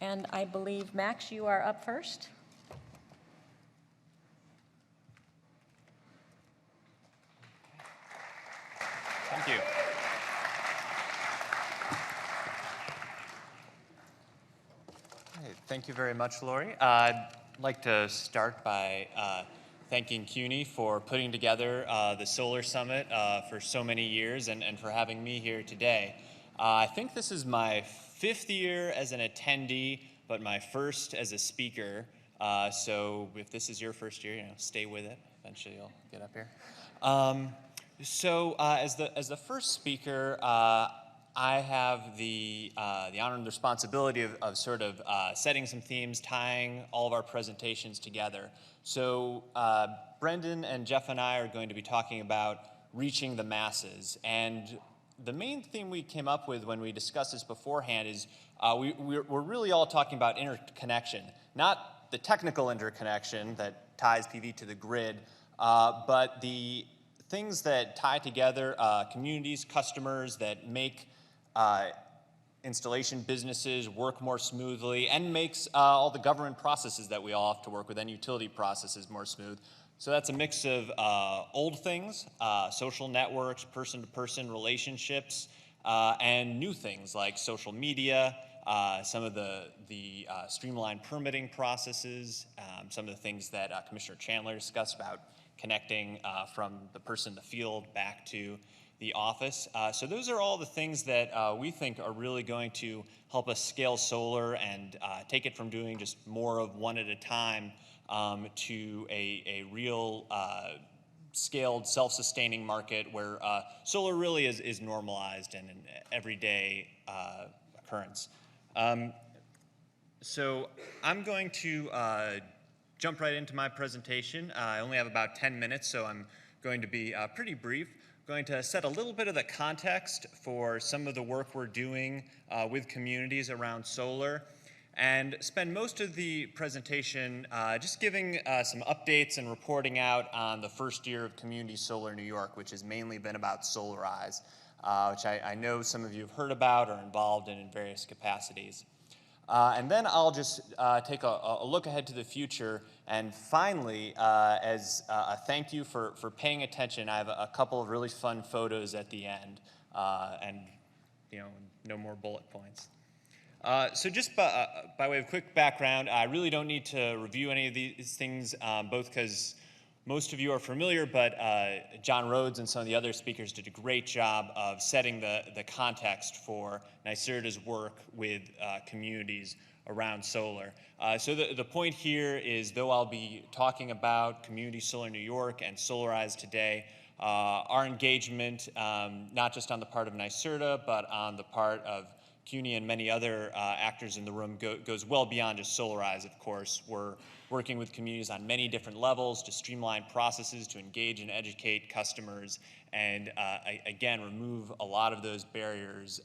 And I believe, Max, you are up first. Thank you. Hey, thank you very much, Lori. I'd like to start by thanking CUNY for putting together the Solar Summit for so many years and for having me here today. I think this is my 5th year as an attendee, but my first as a speaker. So if this is your first year, stay with it. Eventually you'll get up here. As the first speaker, I have the honor and the responsibility of sort of setting some themes, tying all of our presentations together. So Brendan and Jeff and I are going to be talking about reaching the masses. And the main theme we came up with when we discussed this beforehand is we're really all talking about interconnection, not the technical interconnection that ties PV to the grid, but the things that tie together communities, customers, that make installation businesses work more smoothly and makes all the government processes that we all have to work with and utility processes more smooth. So that's a mix of old things, social networks, person-to-person relationships, and new things like social media, some of the streamlined permitting processes, some of the things that Commissioner Chandler discussed about connecting from the person in the field back to the office. So those are all the things that we think are really going to help us scale solar and take it from doing just more of one at a time to a real scaled, self-sustaining market where solar really is normalized and an everyday occurrence. So I'm going to jump right into my presentation. I only have about 10 minutes, so I'm going to be pretty brief. I'm going to set a little bit of the context for some of the work we're doing with communities around solar, and spend most of the presentation just giving some updates and reporting out on the first year of Community Solar New York, which has mainly been about Solarize, which I know some of you have heard about or are involved in various capacities. And then I'll just take a look ahead to the future, and finally, as a thank you for paying attention, I have a couple of really fun photos at the end, and no more bullet points. So just by way of quick background, I really don't need to review any of these things, both because most of you are familiar, but John Rhodes and some of the other speakers did a great job of setting the context for NYSERDA's work with communities around solar. So the point here is, though I'll be talking about Community Solar New York and Solarize today, our engagement, not just on the part of NYSERDA, but on the part of CUNY and many other actors in the room goes well beyond just Solarize, of course. We're working with communities on many different levels to streamline processes, to engage and educate customers, and again, remove a lot of those barriers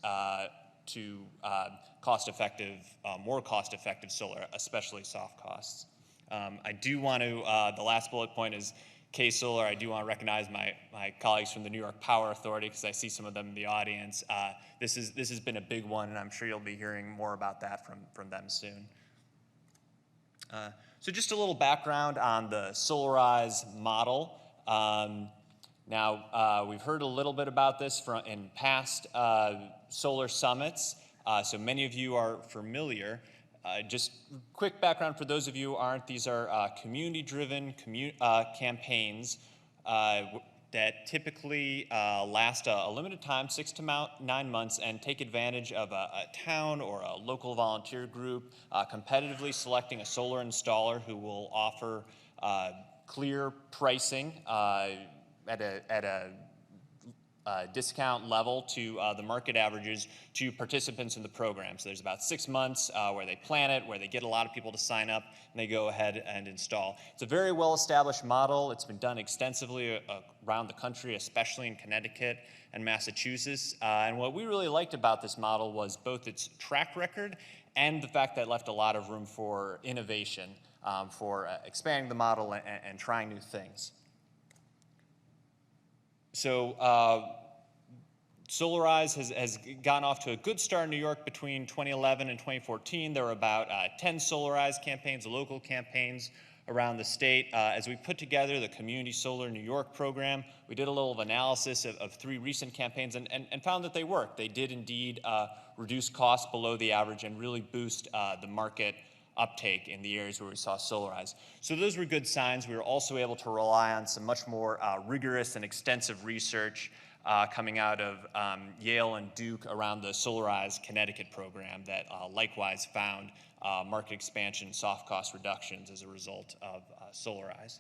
to more cost-effective solar, especially soft costs. I do want to, the last bullet point is K-Solar. I do want to recognize my colleagues from the New York Power Authority, because I see some of them in the audience. This has been a big one, and I'm sure you'll be hearing more about that from them soon. So just a little background on the Solarize model. Now, we've heard a little bit about this in past solar summits, so many of you are familiar. Just quick background for those of you who aren't, these are community-driven campaigns that typically last a limited time, 6 to 9 months, and take advantage of a town or a local volunteer group competitively selecting a solar installer who will offer clear pricing at a discount level to the market averages to participants in the program. So there's about 6 months where they plan it, where they get a lot of people to sign up, and they go ahead and install. It's a very well-established model. It's been done extensively around the country, especially in Connecticut and Massachusetts. And what we really liked about this model was both its track record and the fact that it left a lot of room for innovation, for expanding the model and trying new things. So Solarize has gone off to a good start in New York between 2011 and 2014. There were about 10 Solarize campaigns, local campaigns around the state. As we put together the Community Solar New York program, we did a little analysis of 3 recent campaigns and found that they worked. They did indeed reduce costs below the average and really boost the market uptake in the areas where we saw Solarize. So those were good signs. We were also able to rely on some much more rigorous and extensive research coming out of Yale and Duke around the Solarize Connecticut program that likewise found market expansion, soft cost reductions as a result of Solarize.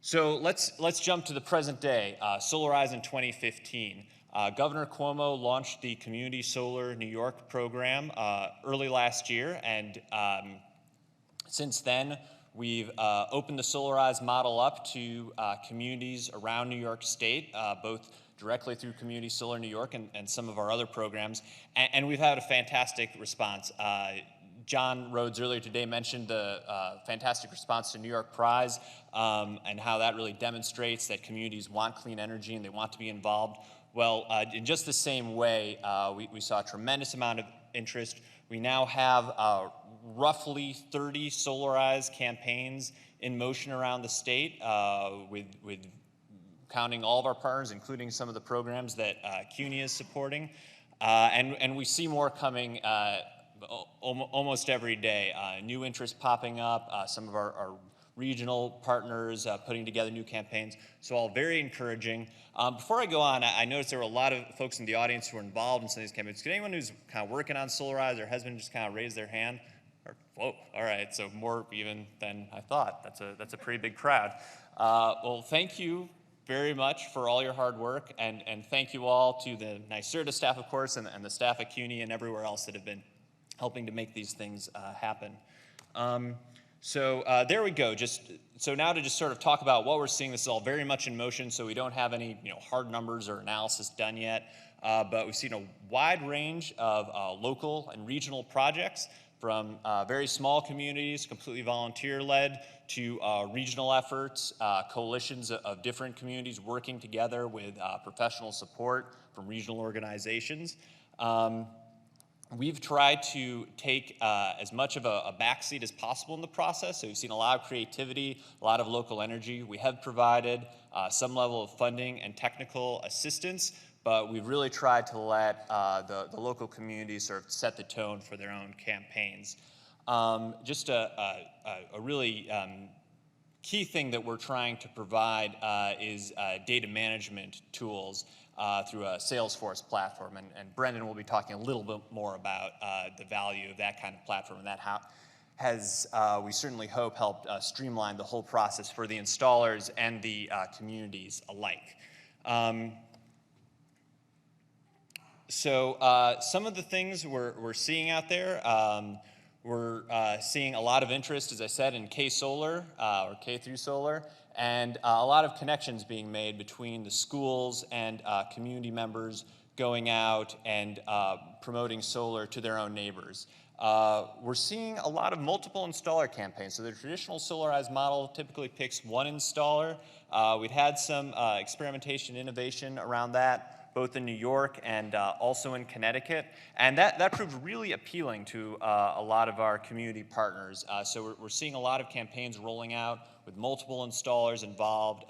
So let's jump to the present day. Solarize in 2015. Governor Cuomo launched the Community Solar New York program early last year, and since then we've opened the Solarize model up to communities around New York State, both directly through Community Solar New York and some of our other programs, and we've had a fantastic response. John Rhodes earlier today mentioned the fantastic response to New York Prize and how that really demonstrates that communities want clean energy and they want to be involved. Well, in just the same way, we saw a tremendous amount of interest. We now have roughly 30 Solarize campaigns in motion around the state, with counting all of our partners, including some of the programs that CUNY is supporting. And we see more coming almost every day. New interest popping up, some of our regional partners putting together new campaigns, so all very encouraging. Before I go on, I noticed there were a lot of folks in the audience who were involved in some of these campaigns. Could anyone who's kind of working on Solarize or has been just kind of raise their hand? Or Whoa, all right, so more even than I thought. That's a pretty big crowd. Well, thank you very much for all your hard work, and thank you all to the NYSERDA staff, of course, and the staff at CUNY and everywhere else that have been helping to make these things happen. So there we go. So now to just sort of talk about what we're seeing. This is all very much in motion, so we don't have any hard numbers or analysis done yet, but we've seen a wide range of local and regional projects, from very small communities, completely volunteer-led, to regional efforts, coalitions of different communities working together with professional support from regional organizations. We've tried to take as much of a backseat as possible in the process, so we've seen a lot of creativity, a lot of local energy. We have provided some level of funding and technical assistance, but we've really tried to let the local communities sort of set the tone for their own campaigns. Just a really key thing that we're trying to provide is data management tools through a Salesforce platform, and Brendan will be talking a little bit more about the value of that kind of platform, and that has, we certainly hope, helped streamline the whole process for the installers and the communities alike. So some of the things we're seeing out there, we're seeing a lot of interest, as I said, in K-Solar, or K through Solar, and a lot of connections being made between the schools and community members going out and promoting solar to their own neighbors. We're seeing a lot of multiple installer campaigns. So the traditional Solarize model typically picks one installer. We've had some experimentation, innovation around that, both in New York and also in Connecticut. And that proved really appealing to a lot of our community partners. So we're seeing a lot of campaigns rolling out with multiple installers involved,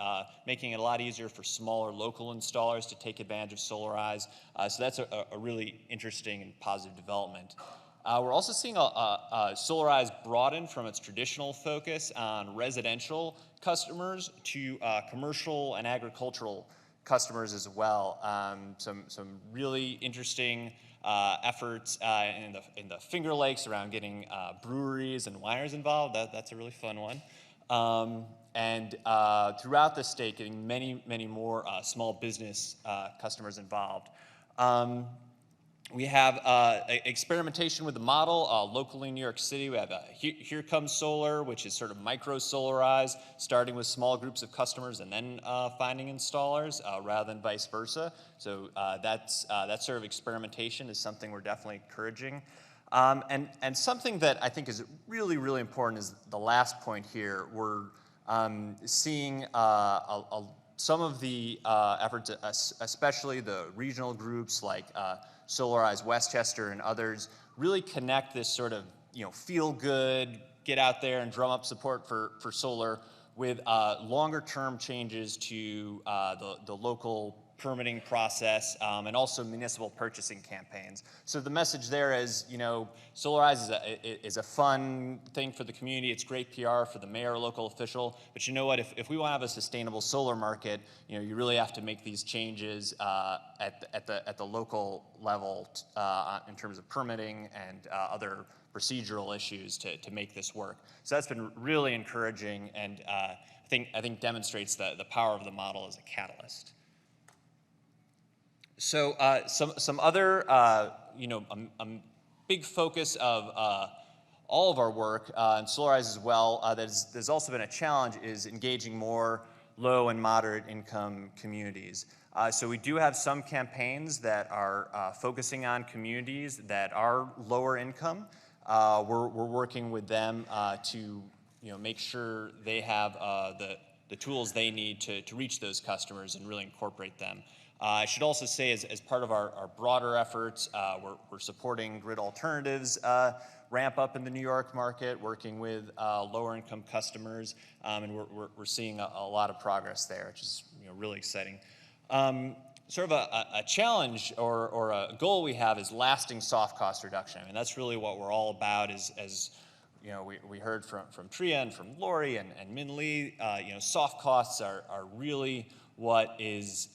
making it a lot easier for smaller local installers to take advantage of Solarize. So that's a really interesting and positive development. We're also seeing Solarize broaden from its traditional focus on residential customers to commercial and agricultural customers as well. Some really interesting efforts in the Finger Lakes around getting breweries and wineries involved. That's a really fun one. And throughout the state, getting many more small business customers involved. We have experimentation with the model locally in New York City. We have Here Comes Solar, which is sort of micro-Solarize, starting with small groups of customers and then finding installers rather than vice versa. So that sort of experimentation is something we're definitely encouraging. And something that I think is really, really important is the last point here. We're seeing some of the efforts, especially the regional groups like Solarize Westchester and others, really connect this sort of feel good, get out there and drum up support for solar with longer term changes to the local permitting process and also municipal purchasing campaigns. So the message there is, Solarize is a fun thing for the community. It's great PR for the mayor or local official. But you know what? If we want to have a sustainable solar market, you really have to make these changes at the local level in terms of permitting and other procedural issues to make this work. So that's been really encouraging, and I think demonstrates the power of the model as a catalyst. So some other, a big focus of all of our work, and Solarize as well, there's also been a challenge, is engaging more low and moderate income communities. So we do have some campaigns that are focusing on communities that are lower income. We're working with them to make sure they have the tools they need to reach those customers and really incorporate them. I should also say, as part of our broader efforts, we're supporting grid alternatives ramp up in the New York market, working with lower income customers, and we're seeing a lot of progress there, which is really exciting. Sort of a challenge or a goal we have is lasting soft cost reduction. I mean, that's really what we're all about. As we heard from Tria and from Lori and Min Lee, soft costs are really what is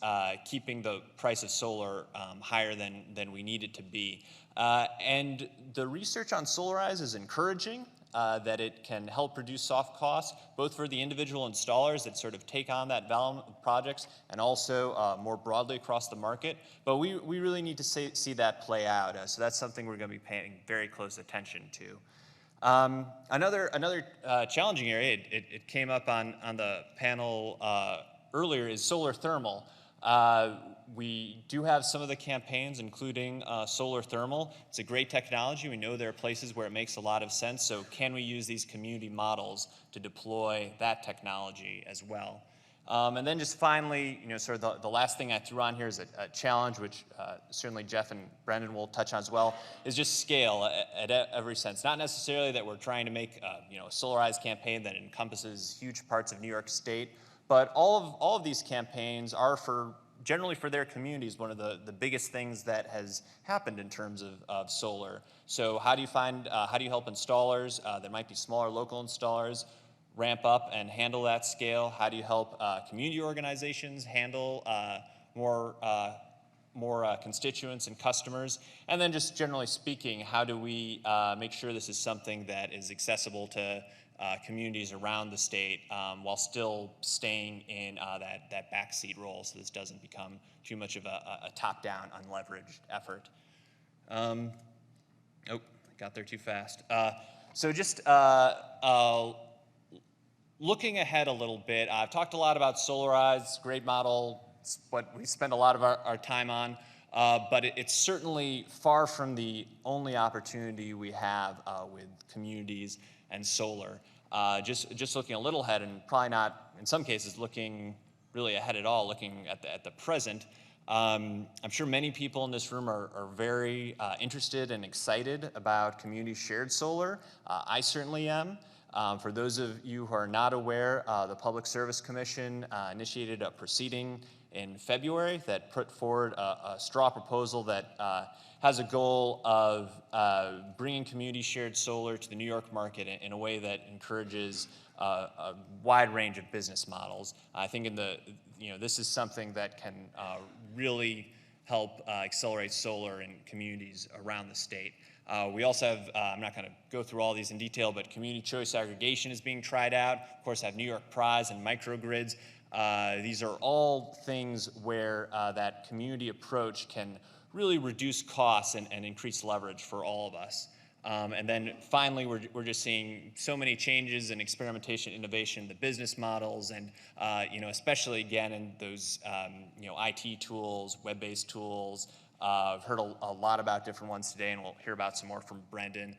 keeping the price of solar higher than we need it to be. And the research on Solarize is encouraging. that it can help reduce soft costs, both for the individual installers that sort of take on that volume of projects and also more broadly across the market. But we really need to see that play out. So that's something we're going to be paying very close attention to. Another challenging area, it came up on the panel earlier, is solar thermal. We do have some of the campaigns, including solar thermal. It's a great technology. We know there are places where it makes a lot of sense. So can we use these community models to deploy that technology as well? And then just finally, sort of the last thing I threw on here is a challenge, which certainly Jeff and Brendan will touch on as well, is just scale at every sense. Not necessarily that we're trying to make a Solarize campaign that encompasses huge parts of New York State, but all of these campaigns are generally for their communities, one of the biggest things that has happened in terms of solar. So how do you help installers that might be smaller local installers ramp up and handle that scale? How do you help community organizations handle more constituents and customers? And then just generally speaking, how do we make sure this is something that is accessible to communities around the state while still staying in that backseat role, so this doesn't become too much of a top-down, unleveraged effort. Oh, got there too fast. So just looking ahead a little bit, I've talked a lot about Solarize, great model. It's what we spend a lot of our time on, but it's certainly far from the only opportunity we have with communities and solar. Just looking a little ahead, and probably not, in some cases, looking really ahead at all, looking at the present. I'm sure many people in this room are very interested and excited about community shared solar. I certainly am. For those of you who are not aware, the Public Service Commission initiated a proceeding in February that put forward a straw proposal that has a goal of bringing community shared solar to the New York market in a way that encourages a wide range of business models. I think this is something that can really help accelerate solar in communities around the state. We also have, I'm not going to go through all these in detail, but community choice aggregation is being tried out. Of course, I have New York Prize and microgrids. These are all things where that community approach can really reduce costs and increase leverage for all of us. And then finally, we're just seeing so many changes and experimentation, innovation in the business models, and especially again in those IT tools, web-based tools. I've heard a lot about different ones today, and we'll hear about some more from Brendan.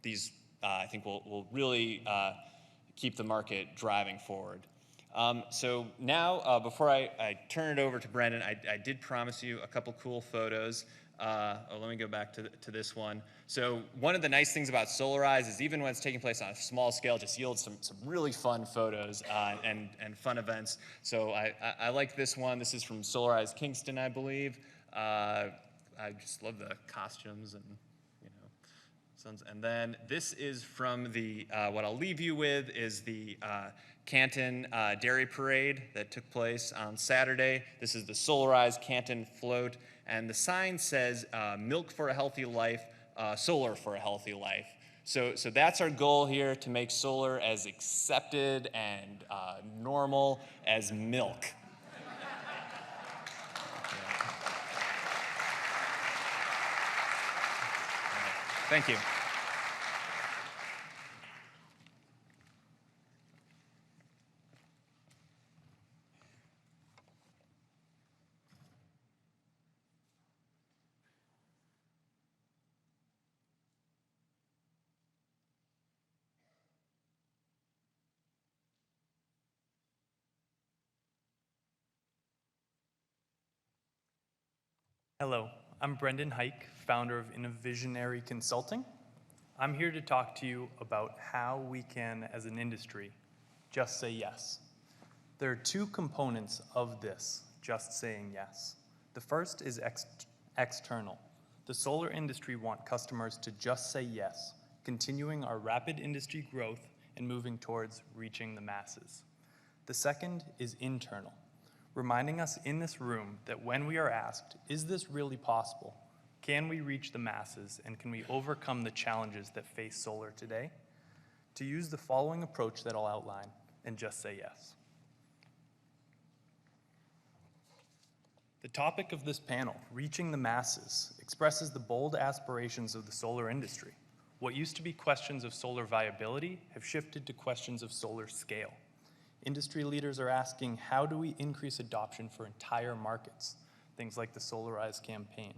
These, I think, will really keep the market driving forward. So now, before I turn it over to Brendan, I did promise you a couple cool photos. Let me go back to this one. So one of the nice things about Solarize is even when it's taking place on a small scale, it just yields some really fun photos and fun events. So I like this one. This is from Solarize Kingston, I believe. I just love the costumes and and then this is from the, what I'll leave you with is the Canton Dairy Parade that took place on Saturday. This is the Solarize Canton Float, and the sign says, milk for a healthy life, solar for a healthy life. So that's our goal here, to make solar as accepted and normal as milk. Thank you. Hello, I'm Brendan Hike, founder of Innovisionary Consulting. I'm here to talk to you about how we can, as an industry, just say yes. There are two components of this, just saying yes. The first is external. The solar industry want customers to just say yes, continuing our rapid industry growth and moving towards reaching the masses. The second is internal, reminding us in this room that when we are asked, is this really possible? Can we reach the masses, and can we overcome the challenges that face solar today? To use the following approach that I'll outline, and just say yes. The topic of this panel, reaching the masses, expresses the bold aspirations of the solar industry. What used to be questions of solar viability have shifted to questions of solar scale. Industry leaders are asking, how do we increase adoption for entire markets? Things like the Solarize campaign.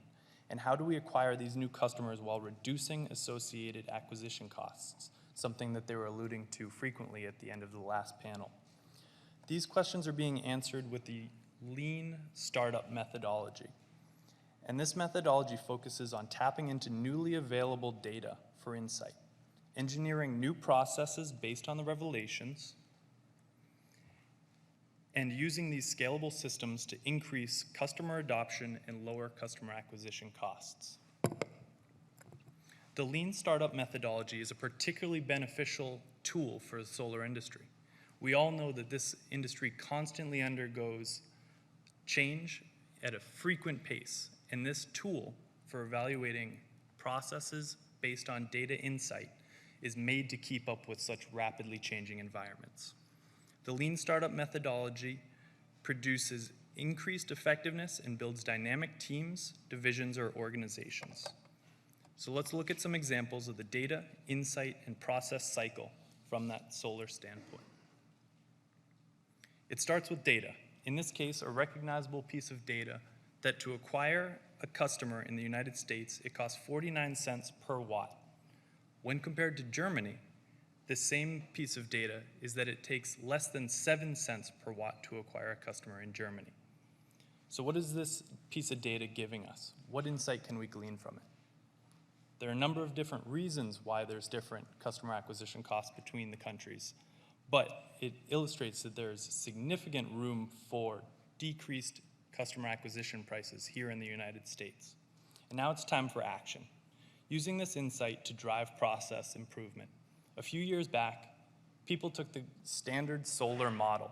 And how do we acquire these new customers while reducing associated acquisition costs? Something that they were alluding to frequently at the end of the last panel. These questions are being answered with the lean startup methodology. And this methodology focuses on tapping into newly available data for insight, engineering new processes based on the revelations, and using these scalable systems to increase customer adoption and lower customer acquisition costs. The lean startup methodology is a particularly beneficial tool for the solar industry. We all know that this industry constantly undergoes change at a frequent pace, and this tool for evaluating processes based on data insight is made to keep up with such rapidly changing environments. The lean startup methodology produces increased effectiveness and builds dynamic teams, divisions, or organizations. So let's look at some examples of the data, insight, and process cycle from that solar standpoint. It starts with data. In this case, a recognizable piece of data that to acquire a customer in the United States, it costs 49 cents per watt. When compared to Germany, the same piece of data is that it takes less than 7 cents per watt to acquire a customer in Germany. So what is this piece of data giving us? What insight can we glean from it? There are a number of different reasons why there's different customer acquisition costs between the countries, but it illustrates that there's significant room for decreased customer acquisition prices here in the United States. And now it's time for action. Using this insight to drive process improvement. A few years back, people took the standard solar model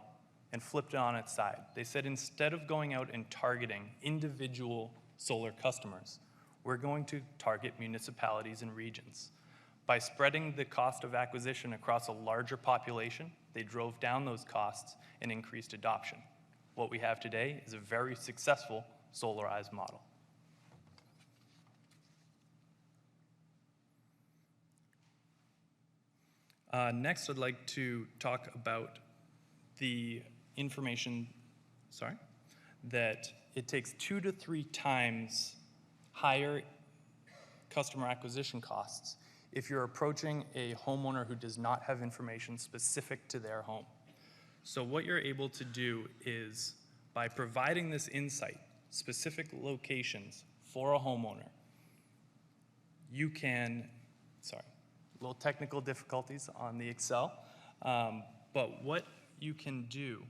and flipped it on its side. They said instead of going out and targeting individual solar customers, we're going to target municipalities and regions. By spreading the cost of acquisition across a larger population, they drove down those costs and increased adoption. What we have today is a very successful Solarize model. Next, I'd like to talk about the information, that it takes 2 to 3 times higher customer acquisition costs if you're approaching a homeowner who does not have information specific to their home. So what you're able to do is, by providing this insight, specific locations for a homeowner, you can, a little technical difficulties on the Excel, but what you can do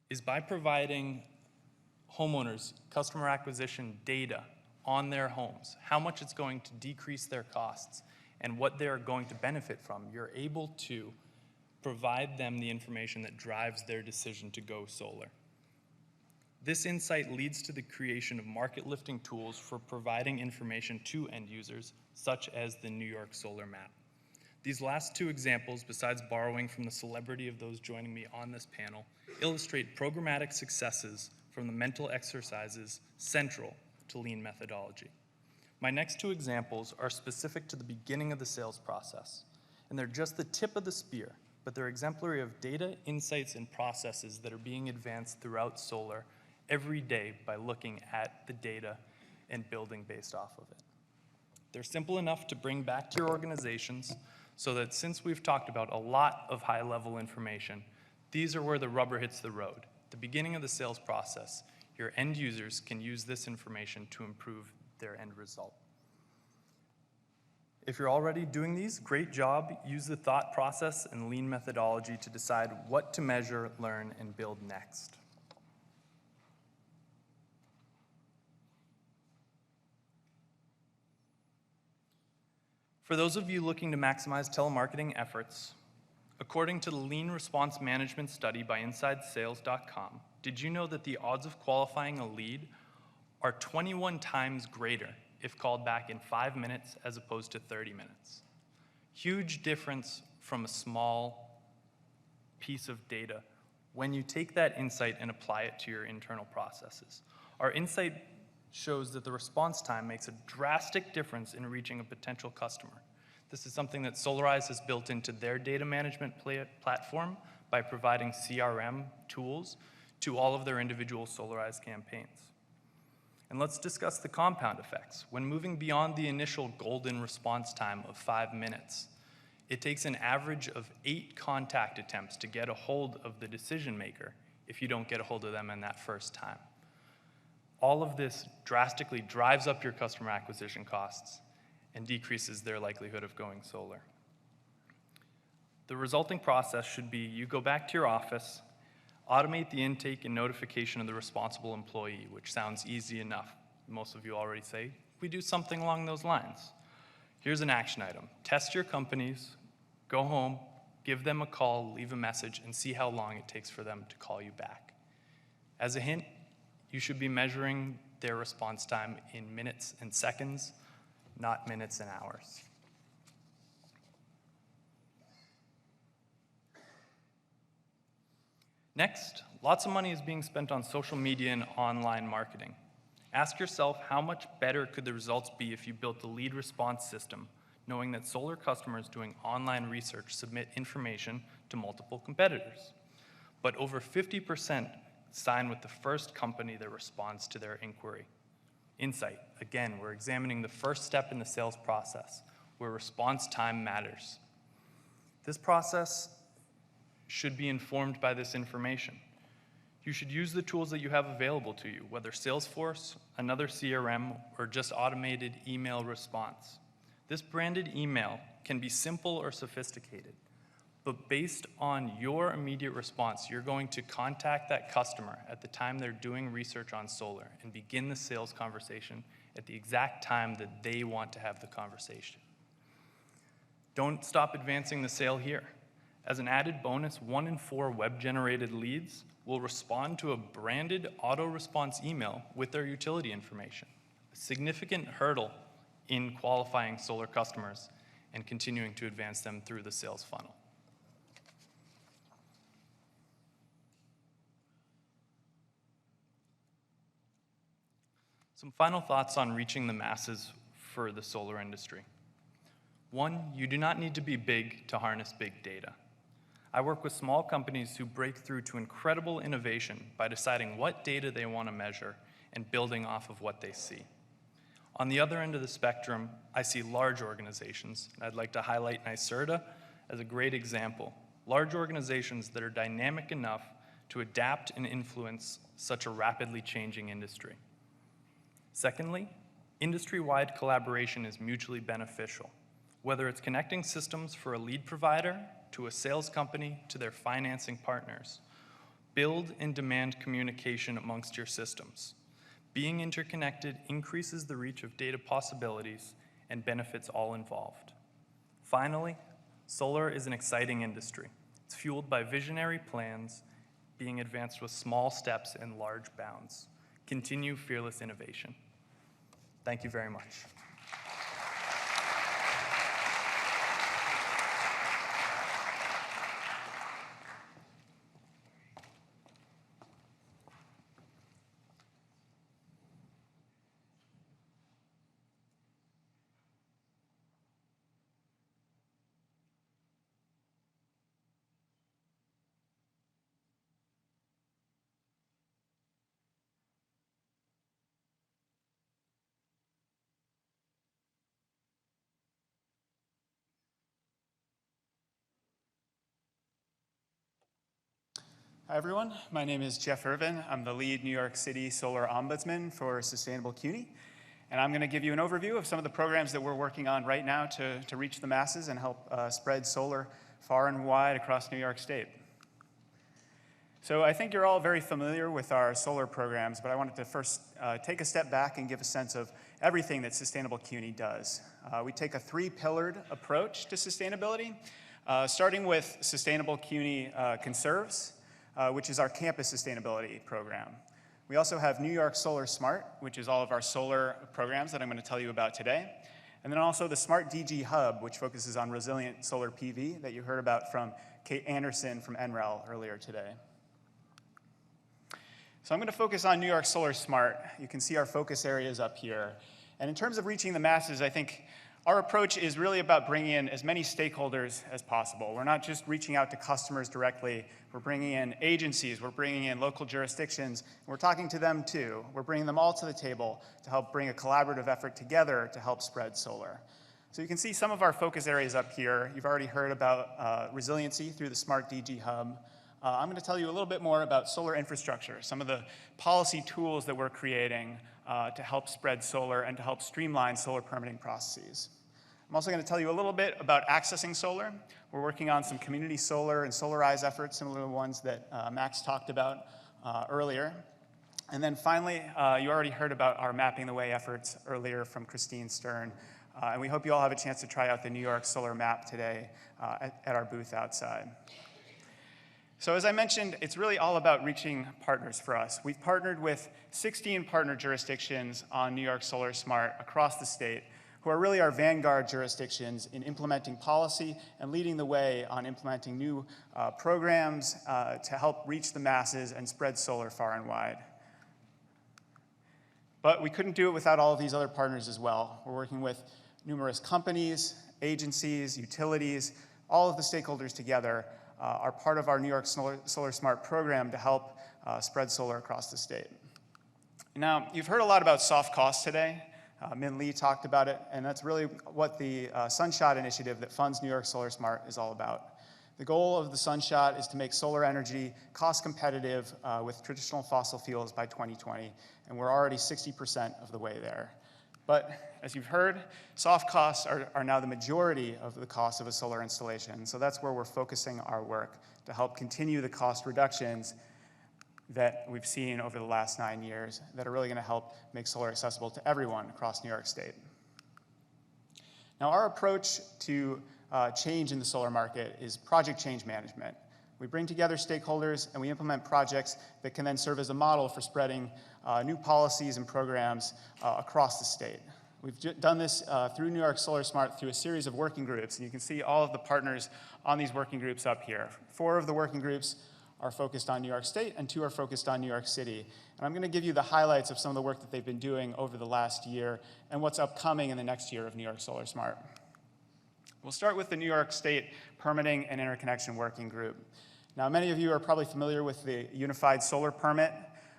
is by providing homeowners customer acquisition data on their homes, how much it's going to decrease their costs, and what they're going to benefit from, you're able to provide them the information that drives their decision to go solar. This insight leads to the creation of market-lifting tools for providing information to end users, such as the New York Solar Map. These last 2 examples, besides borrowing from the celebrity of those joining me on this panel, illustrate programmatic successes from the mental exercises central to lean methodology. My next 2 examples are specific to the beginning of the sales process, and they're just the tip of the spear, but they're exemplary of data, insights, and processes that are being advanced throughout solar every day by looking at the data and building based off of it. They're simple enough to bring back to your organizations so that since we've talked about a lot of high-level information, these are where the rubber hits the road. The beginning of the sales process, your end users can use this information to improve their end result. If you're already doing these, great job. Use the thought process and lean methodology to decide what to measure, learn, and build next. For those of you looking to maximize telemarketing efforts, According to the Lean Response Management study by InsideSales.com, did you know that the odds of qualifying a lead are 21 times greater if called back in 5 minutes as opposed to 30 minutes? Huge difference from a small piece of data when you take that insight and apply it to your internal processes. Our insight shows that the response time makes a drastic difference in reaching a potential customer. This is something that Solarize has built into their data management platform by providing CRM tools to all of their individual Solarize campaigns. And let's discuss the compound effects. When moving beyond the initial golden response time of 5 minutes, it takes an average of 8 contact attempts to get a hold of the decision maker if you don't get a hold of them in that first time. All of this drastically drives up your customer acquisition costs and decreases their likelihood of going solar. The resulting process should be you go back to your office, automate the intake and notification of the responsible employee, which sounds easy enough. Most of you already say, we do something along those lines. Here's an action item. Test your companies, go home, give them a call, leave a message, and see how long it takes for them to call you back. As a hint, you should be measuring their response time in minutes and seconds, not minutes and hours. Next, lots of money is being spent on social media and online marketing. Ask yourself how much better could the results be if you built the lead response system, knowing that solar customers doing online research submit information to multiple competitors. But over 50% sign with the first company that responds to their inquiry. Insight, again, we're examining the first step in the sales process, where response time matters. This process should be informed by this information. You should use the tools that you have available to you, whether Salesforce, another CRM, or just automated email response. This branded email can be simple or sophisticated, but based on your immediate response, you're going to contact that customer at the time they're doing research on solar and begin the sales conversation at the exact time that they want to have the conversation. Don't stop advancing the sale here. As an added bonus, 1 in 4 web-generated leads will respond to a branded auto-response email with their utility information, a significant hurdle in qualifying solar customers and continuing to advance them through the sales funnel. Some final thoughts on reaching the masses for the solar industry. 1, you do not need to be big to harness big data. I work with small companies who break through to incredible innovation by deciding what data they want to measure and building off of what they see. On the other end of the spectrum, I see large organizations, and I'd like to highlight NYSERDA as a great example. Large organizations that are dynamic enough to adapt and influence such a rapidly changing industry. Secondly, industry-wide collaboration is mutually beneficial, whether it's connecting systems for a lead provider, to a sales company, to their financing partners. Build and demand communication amongst your systems. Being interconnected increases the reach of data possibilities and benefits all involved. Finally, solar is an exciting industry. It's fueled by visionary plans being advanced with small steps and large bounds. Continue fearless innovation. Thank you very much. Hi everyone, my name is Jeff Irvin. I'm the lead New York City Solar Ombudsman for Sustainable CUNY. And I'm going to give you an overview of some of the programs that we're working on right now to reach the masses and help spread solar far and wide across New York State. So I think you're all very familiar with our solar programs, but I wanted to first take a step back and give a sense of everything that Sustainable CUNY does. We take a 3-pillared approach to sustainability. starting with Sustainable CUNY Conserves, which is our campus sustainability program. We also have New York Solar Smart, which is all of our solar programs that I'm going to tell you about today. And then also the Smart DG Hub, which focuses on resilient solar PV that you heard about from Kate Anderson from NREL earlier today. So I'm going to focus on New York Solar Smart. You can see our focus areas up here. And in terms of reaching the masses, I think our approach is really about bringing in as many stakeholders as possible. We're not just reaching out to customers directly. We're bringing in agencies. We're bringing in local jurisdictions. We're talking to them too. We're bringing them all to the table to help bring a collaborative effort together to help spread solar. So you can see some of our focus areas up here. You've already heard about resiliency through the Smart DG Hub. I'm going to tell you a little bit more about solar infrastructure, some of the policy tools that we're creating to help spread solar and to help streamline solar permitting processes. I'm also going to tell you a little bit about accessing solar. We're working on some community solar and Solarize efforts, similar to the ones that Max talked about earlier. And then finally, you already heard about our Mapping the Way efforts earlier from Christine Stern. And we hope you all have a chance to try out the New York Solar Map today at our booth outside. So as I mentioned, it's really all about reaching partners for us. We've partnered with 16 partner jurisdictions on New York Solar Smart across the state, who are really our vanguard jurisdictions in implementing policy and leading the way on implementing new programs to help reach the masses and spread solar far and wide. But we couldn't do it without all of these other partners as well. We're working with numerous companies, agencies, utilities, all of the stakeholders together are part of our New York Solar Smart program to help spread solar across the state. Now, you've heard a lot about soft costs today. Min Lee talked about it, and that's really what the Sunshot initiative that funds New York Solar Smart is all about. The goal of the Sunshot is to make solar energy cost competitive with traditional fossil fuels by 2020, and we're already 60% of the way there. But as you've heard, soft costs are now the majority of the cost of a solar installation. So that's where we're focusing our work to help continue the cost reductions that we've seen over the last 9 years that are really going to help make solar accessible to everyone across New York State. Now, our approach to change in the solar market is project change management. We bring together stakeholders and we implement projects that can then serve as a model for spreading new policies and programs across the state. We've done this through New York Solar Smart through a series of working groups, and you can see all of the partners on these working groups up here. 4 of the working groups are focused on New York State and 2 are focused on New York City. And I'm going to give you the highlights of some of the work that they've been doing over the last year and what's upcoming in the next year of New York Solar Smart. We'll start with the New York State Permitting and Interconnection Working Group. Now, many of you are probably familiar with the Unified Solar Permit.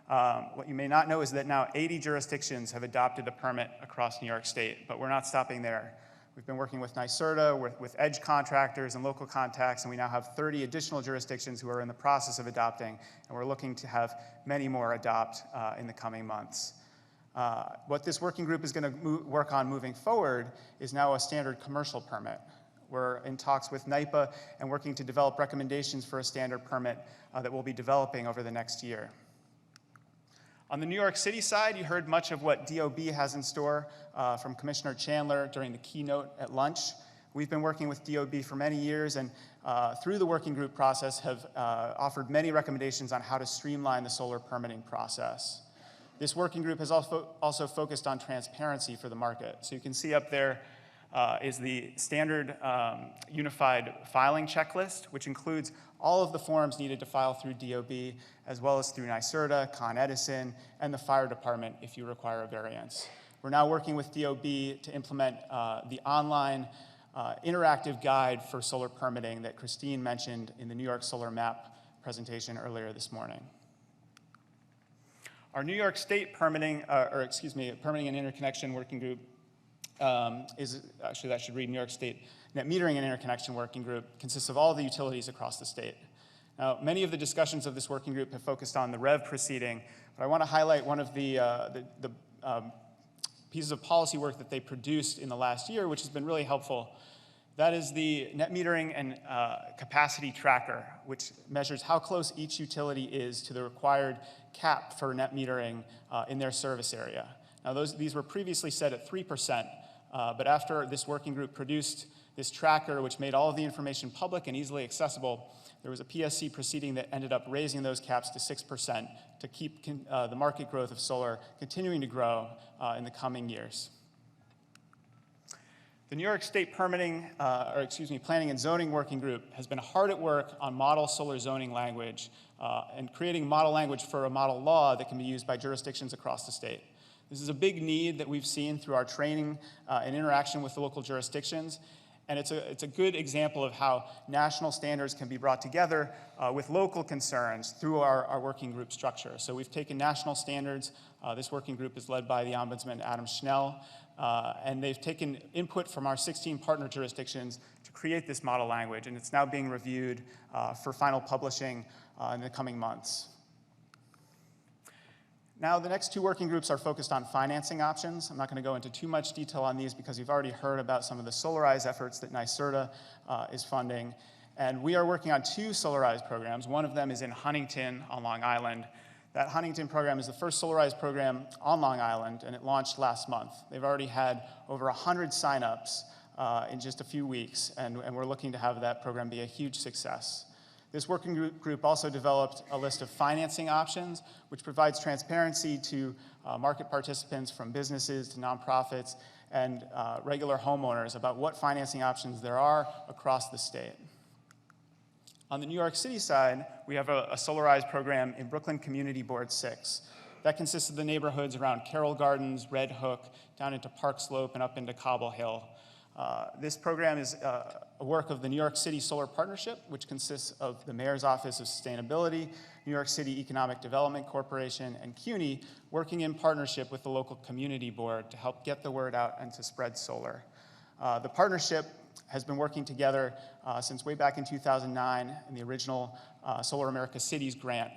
What you may not know is that now 80 jurisdictions have adopted the permit across New York State, but we're not stopping there. We've been working with NYSERDA, with edge contractors and local contacts, and we now have 30 additional jurisdictions who are in the process of adopting, and we're looking to have many more adopt in the coming months. What this working group is going to work on moving forward is now a standard commercial permit. We're in talks with NYPA and working to develop recommendations for a standard permit that we'll be developing over the next year. On the New York City side, you heard much of what DOB has in store from Commissioner Chandler during the keynote at lunch. We've been working with DOB for many years and through the working group process have offered many recommendations on how to streamline the solar permitting process. This working group has also focused on transparency for the market. So you can see up there is the standard unified filing checklist, which includes all of the forms needed to file through DOB, as well as through NYSERDA, Con Edison, and the fire department if you require a variance. We're now working with DOB to implement the online interactive guide for solar permitting that Christine mentioned in the New York Solar Map presentation earlier this morning. Our New York State Permitting and Interconnection Working Group that should read New York State Net Metering and Interconnection Working Group, consists of all the utilities across the state. Now, many of the discussions of this working group have focused on the REV proceeding, but I want to highlight one of the pieces of policy work that they produced in the last year, which has been really helpful. That is the Net Metering and Capacity Tracker, which measures how close each utility is to the required cap for net metering in their service area. Now, these were previously set at 3%, but after this working group produced this tracker, which made all of the information public and easily accessible, there was a PSC proceeding that ended up raising those caps to 6% to keep the market growth of solar continuing to grow in the coming years. The New York State Planning and Zoning Working Group has been hard at work on model solar zoning language and creating model language for a model law that can be used by jurisdictions across the state. This is a big need that we've seen through our training and interaction with the local jurisdictions. And it's a good example of how national standards can be brought together with local concerns through our working group structure. So we've taken national standards. This working group is led by the Ombudsman, Adam Schnell, and they've taken input from our 16 partner jurisdictions to create this model language, and it's now being reviewed for final publishing in the coming months. Now, the next two working groups are focused on financing options. I'm not going to go into too much detail on these because you've already heard about some of the Solarize efforts that NYSERDA is funding. And we are working on two Solarize programs. One of them is in Huntington on Long Island. That Huntington program is the first Solarize program on Long Island, and it launched last month. They've already had over 100 signups in just a few weeks, and we're looking to have that program be a huge success. This working group also developed a list of financing options, which provides transparency to market participants from businesses to nonprofits and regular homeowners about what financing options there are across the state. On the New York City side, we have a Solarize program in Brooklyn Community Board 6. That consists of the neighborhoods around Carroll Gardens, Red Hook, down into Park Slope and up into Cobble Hill. This program is a work of the New York City Solar Partnership, which consists of the Mayor's Office of Sustainability, New York City Economic Development Corporation, and CUNY, working in partnership with the local community board to help get the word out and to spread solar. The partnership has been working together since way back in 2009 in the original Solar America Cities grant.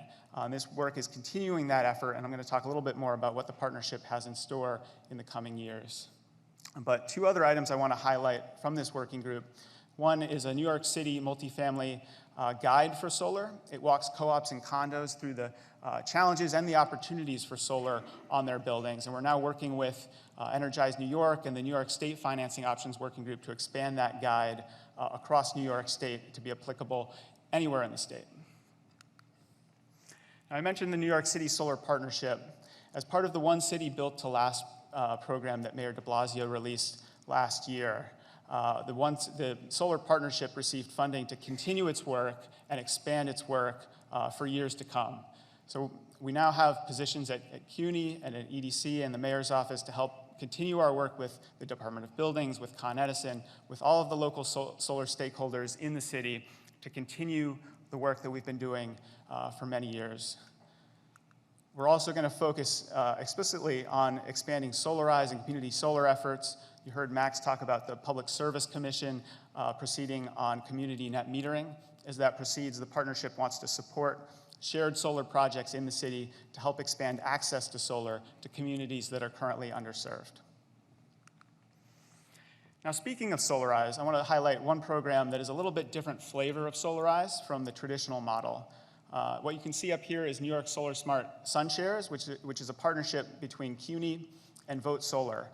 This work is continuing that effort, and I'm going to talk a little bit more about what the partnership has in store in the coming years. But two other items I want to highlight from this working group. One is a New York City multifamily guide for solar. It walks co-ops and condos through the challenges and the opportunities for solar on their buildings. And we're now working with Energize New York and the New York State Financing Options Working Group to expand that guide across New York State to be applicable anywhere in the state. Now, I mentioned the New York City Solar Partnership. As part of the One City Built to Last program that Mayor de Blasio released last year, the Solar Partnership received funding to continue its work and expand its work for years to come. So we now have positions at CUNY and at EDC and the Mayor's Office to help continue our work with the Department of Buildings, with Con Edison, with all of the local solar stakeholders in the city to continue the work that we've been doing for many years. We're also going to focus explicitly on expanding Solarize and community solar efforts. You heard Max talk about the Public Service Commission proceeding on community net metering. As that proceeds, the partnership wants to support shared solar projects in the city to help expand access to solar to communities that are currently underserved. Now, speaking of Solarize, I want to highlight one program that is a little bit different flavor of Solarize from the traditional model. What you can see up here is New York Solar Smart SunShares, which is a partnership between CUNY and Vote Solar.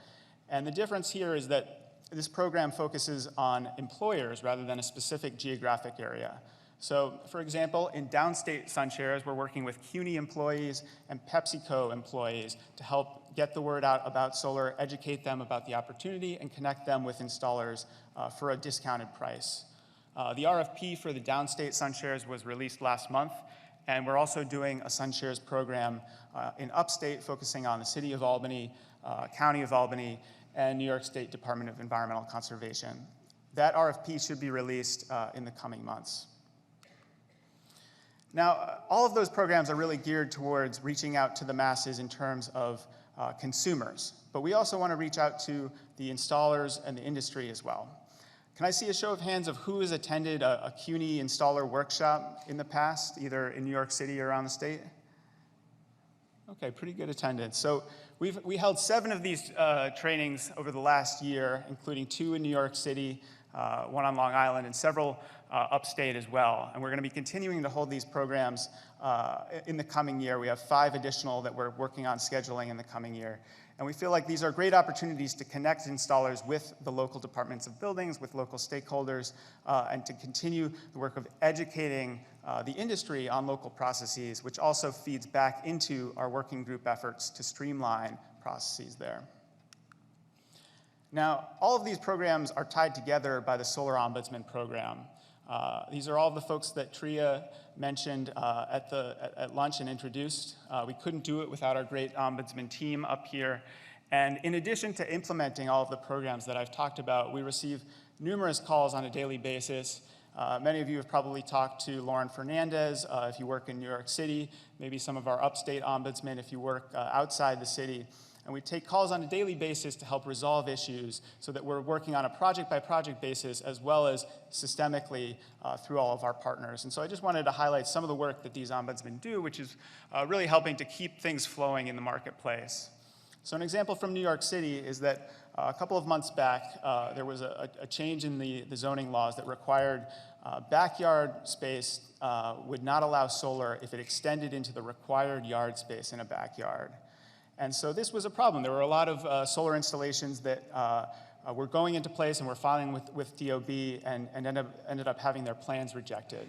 And the difference here is that this program focuses on employers rather than a specific geographic area. So, for example, in downstate SunShares, we're working with CUNY employees and PepsiCo employees to help get the word out about solar, educate them about the opportunity, and connect them with installers for a discounted price. The RFP for the downstate SunShares was released last month, and we're also doing a SunShares program in upstate focusing on the City of Albany, County of Albany, and New York State Department of Environmental Conservation. That RFP should be released in the coming months. Now, all of those programs are really geared towards reaching out to the masses in terms of consumers, but we also want to reach out to the installers and the industry as well. Can I see a show of hands of who has attended a CUNY installer workshop in the past, either in New York City or around the state? Okay, pretty good attendance. So we held 7 of these trainings over the last year, including 2 in New York City, one on Long Island, and several upstate as well. And we're going to be continuing to hold these programs in the coming year. We have 5 additional that we're working on scheduling in the coming year. And we feel like these are great opportunities to connect installers with the local departments of buildings, with local stakeholders, and to continue the work of educating the industry on local processes, which also feeds back into our working group efforts to streamline processes there. Now, all of these programs are tied together by the Solar Ombudsman program. These are all the folks that Tria mentioned at lunch and introduced. We couldn't do it without our great ombudsman team up here. And in addition to implementing all of the programs that I've talked about, we receive numerous calls on a daily basis. Many of you have probably talked to Lauren Fernandez if you work in New York City, maybe some of our upstate ombudsmen if you work outside the city. And we take calls on a daily basis to help resolve issues so that we're working on a project-by-project basis as well as systemically through all of our partners. And so I just wanted to highlight some of the work that these ombudsmen do, which is really helping to keep things flowing in the marketplace. So an example from New York City is that a couple of months back, there was a change in the zoning laws that required backyard space would not allow solar if it extended into the required yard space in a backyard. And so this was a problem. There were a lot of solar installations that were going into place and were filing with DOB and ended up having their plans rejected.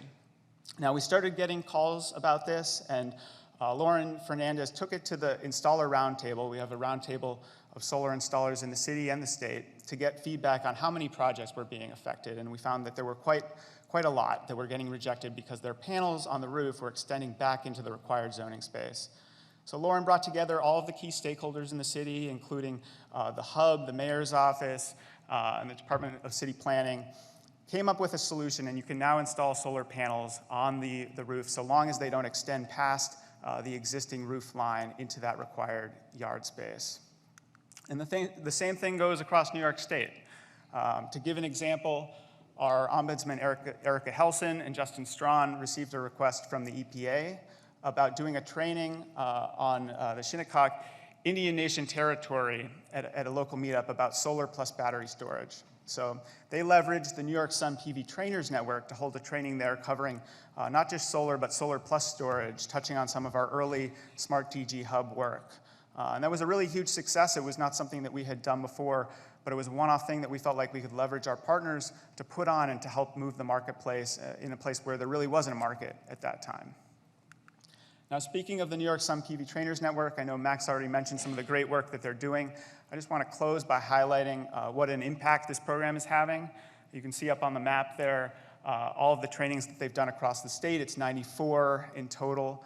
Now, we started getting calls about this, and Lauren Fernandez took it to the installer roundtable. We have a roundtable of solar installers in the city and the state to get feedback on how many projects were being affected. And we found that there were quite a lot that were getting rejected because their panels on the roof were extending back into the required zoning space. So Lauren brought together all of the key stakeholders in the city, including the hub, the mayor's office, and the Department of City Planning, came up with a solution, and you can now install solar panels on the roof so long as they don't extend past the existing roof line into that required yard space. And the same thing goes across New York State. To give an example, our ombudsman Erica Helson and Justin Strawn received a request from the EPA about doing a training on the Shinnecock Indian Nation territory at a local meetup about solar plus battery storage. So they leveraged the New York Sun PV Trainers Network to hold a training there covering not just solar, but solar plus storage, touching on some of our early Smart DG Hub work. And that was a really huge success. It was not something that we had done before, but it was a one-off thing that we felt like we could leverage our partners to put on and to help move the marketplace in a place where there really wasn't a market at that time. Now, speaking of the New York Sun PV Trainers Network, I know Max already mentioned some of the great work that they're doing. I just want to close by highlighting what an impact this program is having. You can see up on the map there all of the trainings that they've done across the state. It's 94 in total.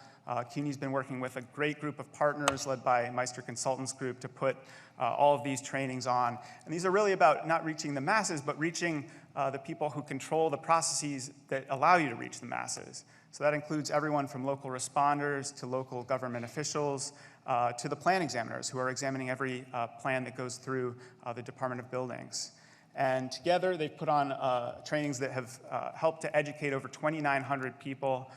CUNY's been working with a great group of partners led by Meister Consultants Group to put all of these trainings on. And these are really about not reaching the masses, but reaching the people who control the processes that allow you to reach the masses. So that includes everyone from local responders to local government officials to the plan examiners who are examining every plan that goes through the Department of Buildings. And together they've put on trainings that have helped to educate over 2,900 people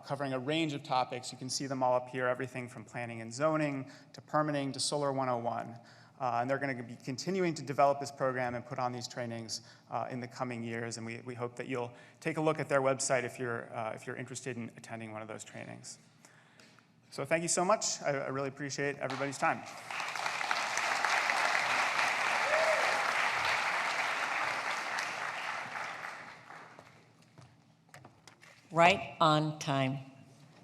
covering a range of topics. You can see them all up here, everything from planning and zoning to permitting to Solar 101. And they're going to be continuing to develop this program and put on these trainings in the coming years. And we hope that you'll take a look at their website if you're interested in attending one of those trainings. So thank you so much. I really appreciate everybody's time. Right on time.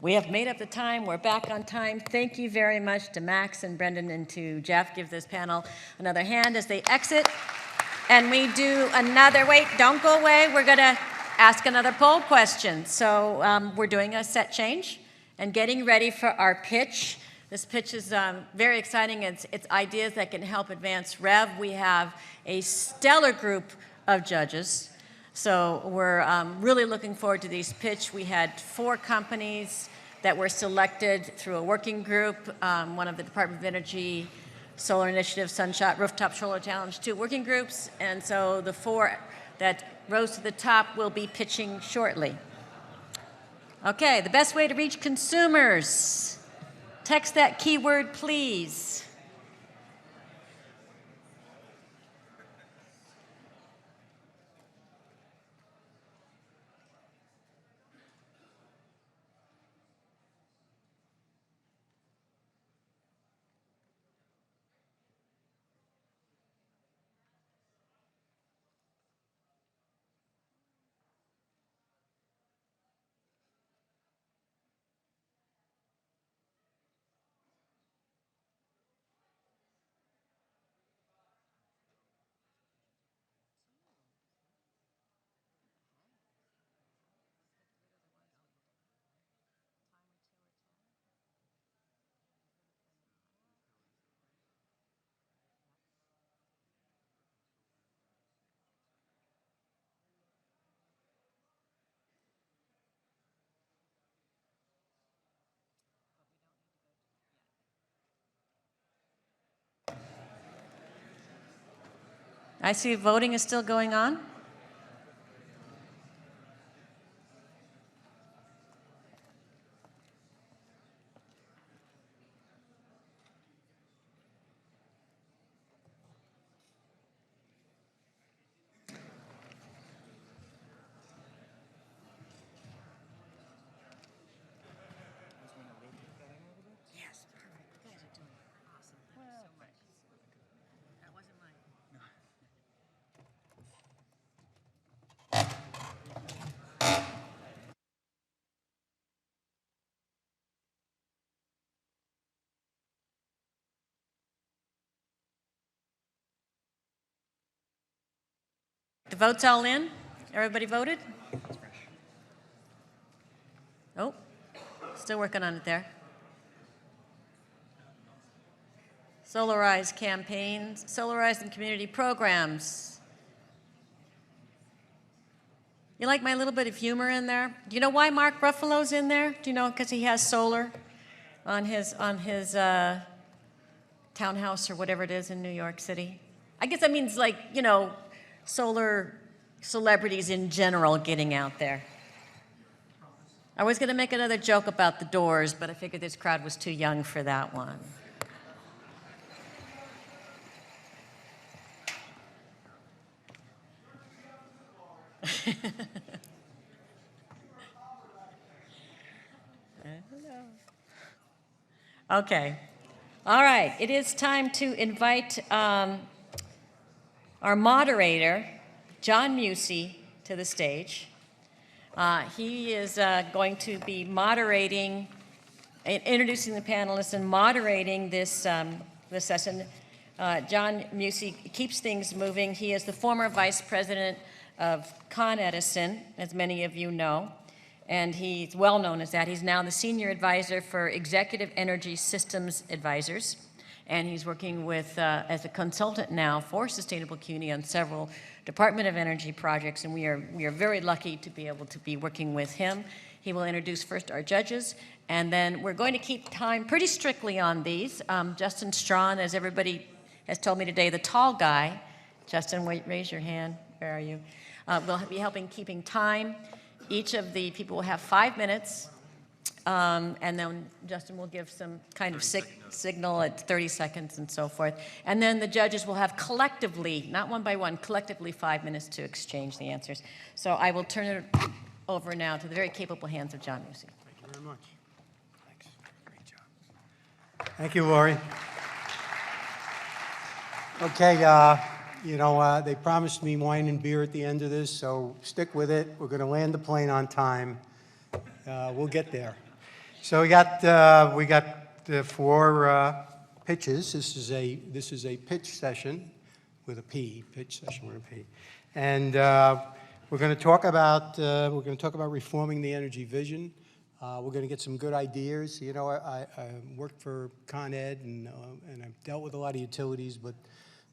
We have made up the time. We're back on time. Thank you very much to Max and Brendan and to Jeff. Give this panel another hand as they exit. And we do another, wait, don't go away. We're going to ask another poll question. So we're doing a set change and getting ready for our pitch. This pitch is very exciting. It's ideas that can help advance REV. We have a stellar group of judges. So we're really looking forward to this pitch. We had 4 companies that were selected through a working group, one of the Department of Energy, Solar Initiative, Sunshot, Rooftop Solar Challenge, 2 working groups. And so the 4 that rose to the top will be pitching shortly. Okay, the best way to reach consumers. Text that keyword, please. I see voting is still going on. The vote's all in? Everybody voted? Oh, still working on it there. Solarize campaigns, Solarize and community programs. You like my little bit of humor in there? Do you know why Mark Ruffalo's in there? Do you know? Because he has solar on his townhouse or whatever it is in New York City. I guess that means, like, you know, solar celebrities in general getting out there. I was going to make another joke about the Doors, but I figured this crowd was too young for that one. Okay. All right. It is time to invite our moderator, John Musey, to the stage. He is going to be moderating, introducing the panelists and moderating this, this session. John Musey keeps things moving. He is the former vice president of Con Edison, as many of you know, and he's well known as that. He's now the senior advisor for Executive Energy Systems Advisors, and he's working with, as a consultant now for Sustainable CUNY on several Department of Energy projects, and we are very lucky to be able to be working with him. He will introduce first our judges, and then we're going to keep time pretty strictly on these. Justin Strawn, as everybody has told me today, the tall guy. Justin, wait, raise your hand. Where are you? Will be helping keeping time. Each of the people will have 5 minutes, and then Justin will give some kind of signal at 30 seconds and so forth. And then the judges will have collectively, not one by one, collectively 5 minutes to exchange the answers. So I will turn it over now to the very capable hands of John Musey. Thank you very much. Thanks. Great job. Thank you, Lori. Okay, you know, they promised me wine and beer at the end of this, so stick with it. We're going to land the plane on time. We'll get there. So we got 4 pitches. This is a pitch session with a P. Pitch session with a P, and we're going to talk about reforming the energy vision. We're going to get some good ideas. You know, I worked for Con Ed and I've dealt with a lot of utilities, but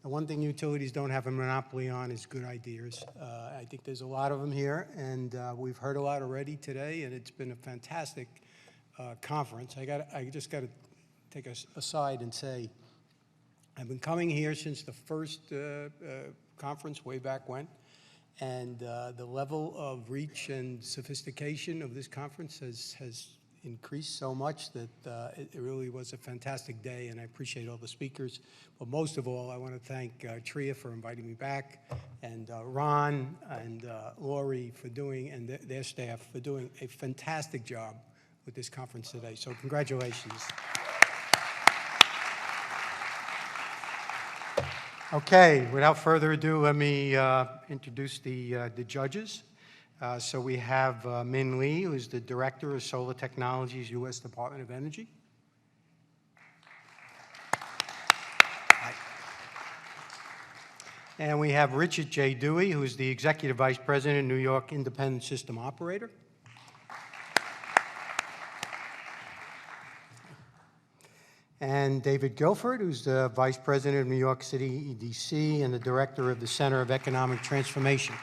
the one thing utilities don't have a monopoly on is good ideas. I think there's a lot of them here, and we've heard a lot already today, and it's been a fantastic conference. I just got to take us aside and say, I've been coming here since the first conference way back when, and the level of reach and sophistication of this conference has increased so much that it really was a fantastic day, and I appreciate all the speakers. But most of all, I want to thank TRIA for inviting me back, and Ron and Lori for doing, and their staff for doing a fantastic job with this conference today. So congratulations. Okay, without further ado, let me introduce the judges. So we have Min Lee, who is the Director of Solar Technologies, U.S. Department of Energy. Hi. And we have Richard J. Dewey, who is the Executive Vice President, New York Independent System Operator. And David Guilford, who's the Vice President of New York City EDC and the Director of the Center of Economic Transformation.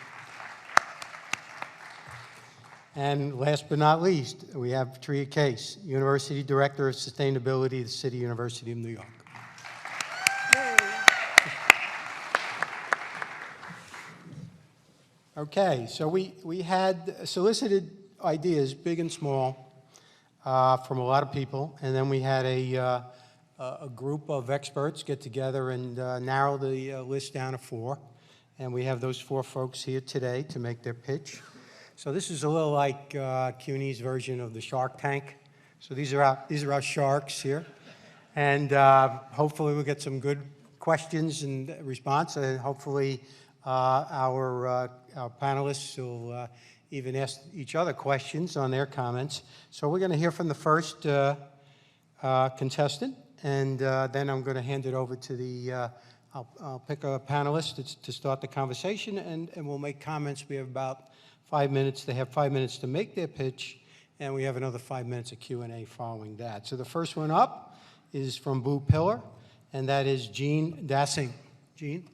And last but not least, we have Tria Case, University Director of Sustainability at the City University of New York. Okay, so we had solicited ideas, big and small, from a lot of people, and then we had a group of experts get together and narrow the list down to 4, and we have those 4 folks here today to make their pitch. So this is a little like CUNY's version of the Shark Tank. So these are our sharks here, and hopefully we'll get some good questions and response, and hopefully our panelists will even ask each other questions on their comments. So we're going to hear from the first contestant, and then I'm going to hand it over to the, I'll pick a panelist to start the conversation, and we'll make comments. We have about 5 minutes. They have 5 minutes to make their pitch, and we have another 5 minutes of Q&A following that. So the first one up is from Blue Pillar, and that is Jean Dassing. Jean?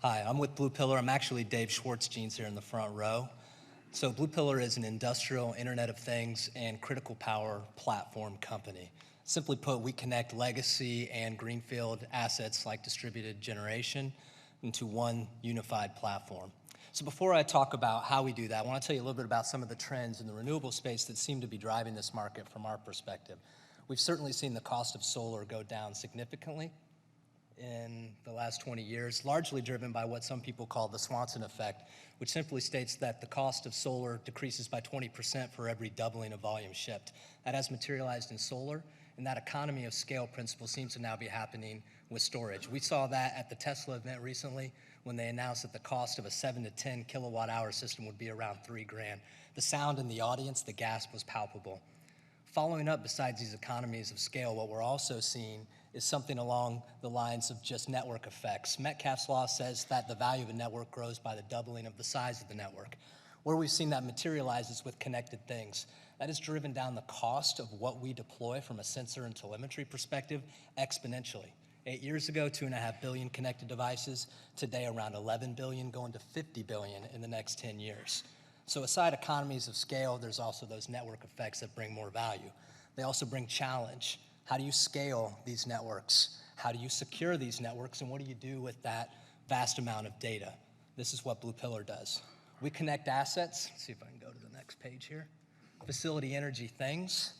Hi, I'm with Blue Pillar. I'm actually Dave Schwartz. Jean's here in the front row. So Blue Pillar is an industrial Internet of Things and critical power platform company. Simply put, we connect legacy and greenfield assets like distributed generation into one unified platform. So before I talk about how we do that, I want to tell you a little bit about some of the trends in the renewable space that seem to be driving this market from our perspective. We've certainly seen the cost of solar go down significantly in the last 20 years, largely driven by what some people call the Swanson effect, which simply states that the cost of solar decreases by 20% for every doubling of volume shipped. That has materialized in solar, and that economy of scale principle seems to now be happening with storage. We saw that at the Tesla event recently when they announced that the cost of a 7 to 10 kilowatt hour system would be around $3,000. The sound in the audience, the gasp was palpable. Following up, besides these economies of scale, what we're also seeing is something along the lines of just network effects. Metcalfe's law says that the value of a network grows by the doubling of the size of the network. Where we've seen that materialize is with connected things. That has driven down the cost of what we deploy from a sensor and telemetry perspective exponentially. 8 years ago, 2.5 billion connected devices. Today, around 11 billion, going to 50 billion in the next 10 years. So aside economies of scale, there's also those network effects that bring more value. They also bring challenge. How do you scale these networks? How do you secure these networks? And what do you do with that vast amount of data? This is what Blue Pillar does. We connect assets. Let's see if I can go to the next page here. Facility energy things.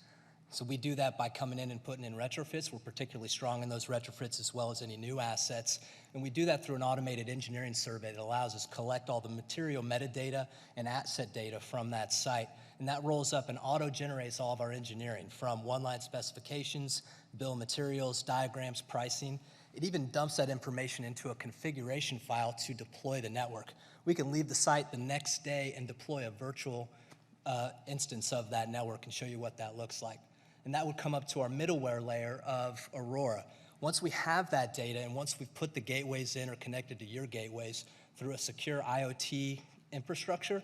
So we do that by coming in and putting in retrofits. We're particularly strong in those retrofits as well as any new assets. And we do that through an automated engineering survey that allows us to collect all the material metadata and asset data from that site. And that rolls up and auto-generates all of our engineering from one-line specifications, bill of materials, diagrams, pricing. It even dumps that information into a configuration file to deploy the network. We can leave the site the next day and deploy a virtual instance of that network and show you what that looks like. And that would come up to our middleware layer of Aurora. Once we have that data and once we've put the gateways in or connected to your gateways through a secure IoT infrastructure,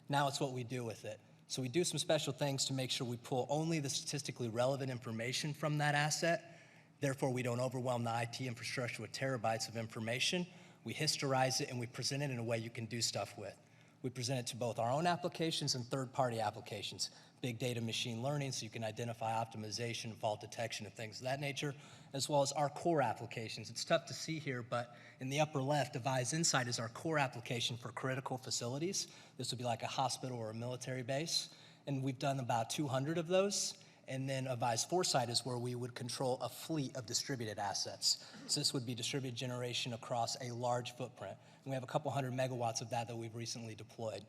now it's what we do with it. So we do some special things to make sure we pull only the statistically relevant information from that asset. Therefore, we don't overwhelm the IT infrastructure with terabytes of information. We historize it and we present it in a way you can do stuff with. We present it to both our own applications and third-party applications. Big data machine learning, so you can identify optimization, fault detection, and things of that nature, as well as our core applications. It's tough to see here, but in the upper left, Avise Insight is our core application for critical facilities. This would be like a hospital or a military base, and we've done about 200 of those. And then Avise Foresight is where we would control a fleet of distributed assets. So this would be distributed generation across a large footprint. And we have a couple hundred megawatts of that we've recently deployed.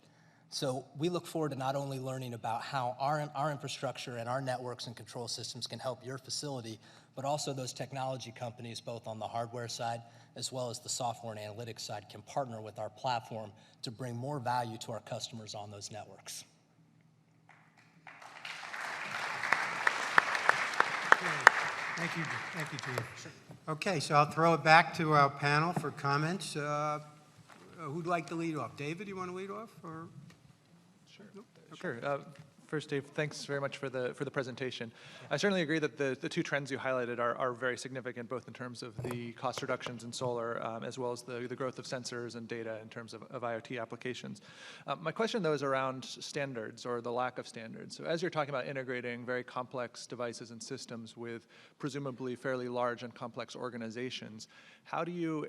So we look forward to not only learning about how our infrastructure and our networks and control systems can help your facility, but also those technology companies, both on the hardware side as well as the software and analytics side, can partner with our platform to bring more value to our customers on those networks. Thank you, Chief. Sure. Okay, so I'll throw it back to our panel for comments. Who'd like to lead off? David, you want to lead off? Or? Sure. Sure. First, Dave, thanks very much for the presentation. I certainly agree that the two trends you highlighted are very significant, both in terms of the cost reductions in solar, as well as the growth of sensors and data in terms of IoT applications. My question, though, is around standards or the lack of standards. So as you're talking about integrating very complex devices and systems with presumably fairly large and complex organizations, how do you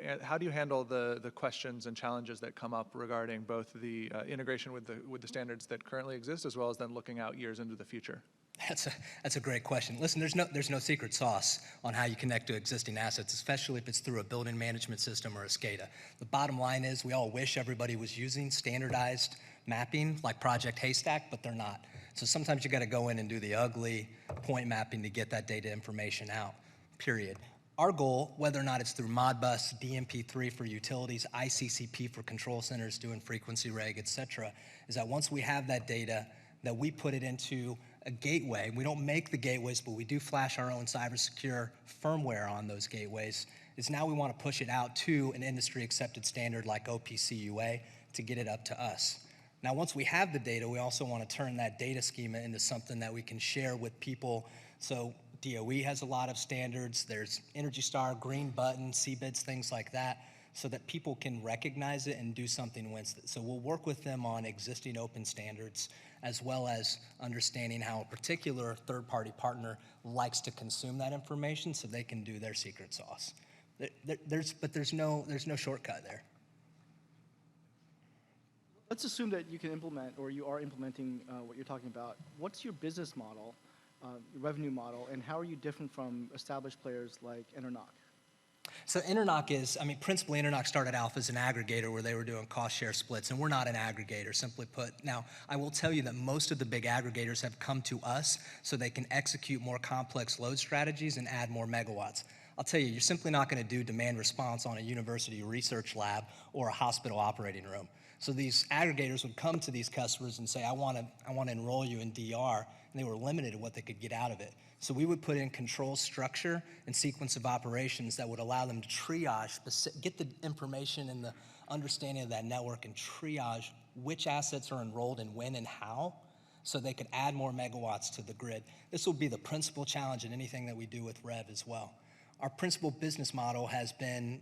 handle the questions and challenges that come up regarding both the integration with the standards that currently exist, as well as then looking out years into the future? That's a great question. Listen, there's no secret sauce on how you connect to existing assets, especially if it's through a building management system or a SCADA. The bottom line is we all wish everybody was using standardized mapping like Project Haystack, but they're not. So sometimes you got to go in and do the ugly point mapping to get that data information out, period. Our goal, whether or not it's through Modbus, DMP3 for utilities, ICCP for control centers doing frequency reg, et cetera, is that once we have that data, that we put it into a gateway. We don't make the gateways, but we do flash our own cybersecure firmware on those gateways. Is now we want to push it out to an industry accepted standard like OPC-UA to get it up to us. Now, once we have the data, we also want to turn that data schema into something that we can share with people. So DOE has a lot of standards. There's Energy Star, Green Button, CBIDs, things like that, so that people can recognize it and do something with it. So we'll work with them on existing open standards, as well as understanding how a particular third-party partner likes to consume that information so they can do their secret sauce. There's no shortcut there. Let's assume that you can implement, or you are implementing what you're talking about. What's your business model, revenue model, and how are you different from established players like Internoc? So Internoc is, principally Internoc started out as an aggregator where they were doing cost share splits, and we're not an aggregator, simply put. Now, I will tell you that most of the big aggregators have come to us so they can execute more complex load strategies and add more megawatts. I'll tell you, you're simply not going to do demand response on a university research lab or a hospital operating room. So these aggregators would come to these customers and say, I want to enroll you in DR, and they were limited to what they could get out of it. So we would put in control structure and sequence of operations that would allow them to triage, get the information and the understanding of that network and triage which assets are enrolled and when and how, so they could add more megawatts to the grid. This will be the principal challenge in anything that we do with REV as well. Our principal business model has been,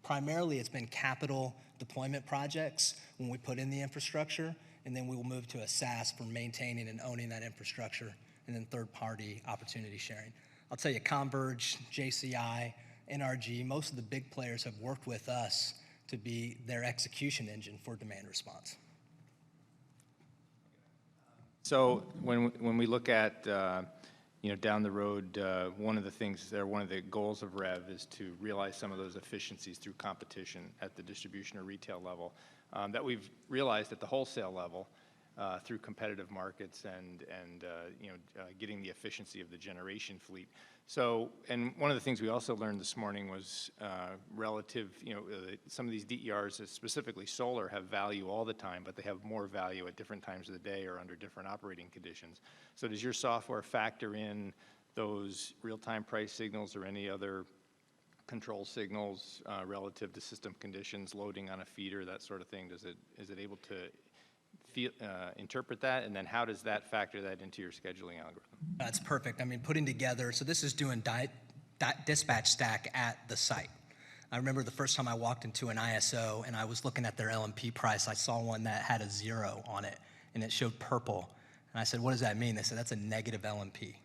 primarily it's been capital deployment projects when we put in the infrastructure, and then we will move to a SaaS for maintaining and owning that infrastructure, and then third-party opportunity sharing. I'll tell you, Converge, JCI, NRG, most of the big players have worked with us to be their execution engine for demand response. So when we look at down the road, one of the things there, one of the goals of REV is to realize some of those efficiencies through competition at the distribution or retail level that we've realized at the wholesale level through competitive markets and getting the efficiency of the generation fleet. So, and one of the things we also learned this morning was relative, some of these DERs, specifically solar, have value all the time, but they have more value at different times of the day or under different operating conditions. So does your software factor in those real-time price signals or any other control signals relative to system conditions, loading on a feeder, that sort of thing? Is it able to interpret that, and then how does that factor that into your scheduling algorithm? That's perfect. Putting together, so this is doing dispatch stack at the site. I remember the first time I walked into an ISO and I was looking at their LMP price, I saw one that had a 0 on it, and it showed purple. And I said, what does that mean? They said, that's a negative LMP.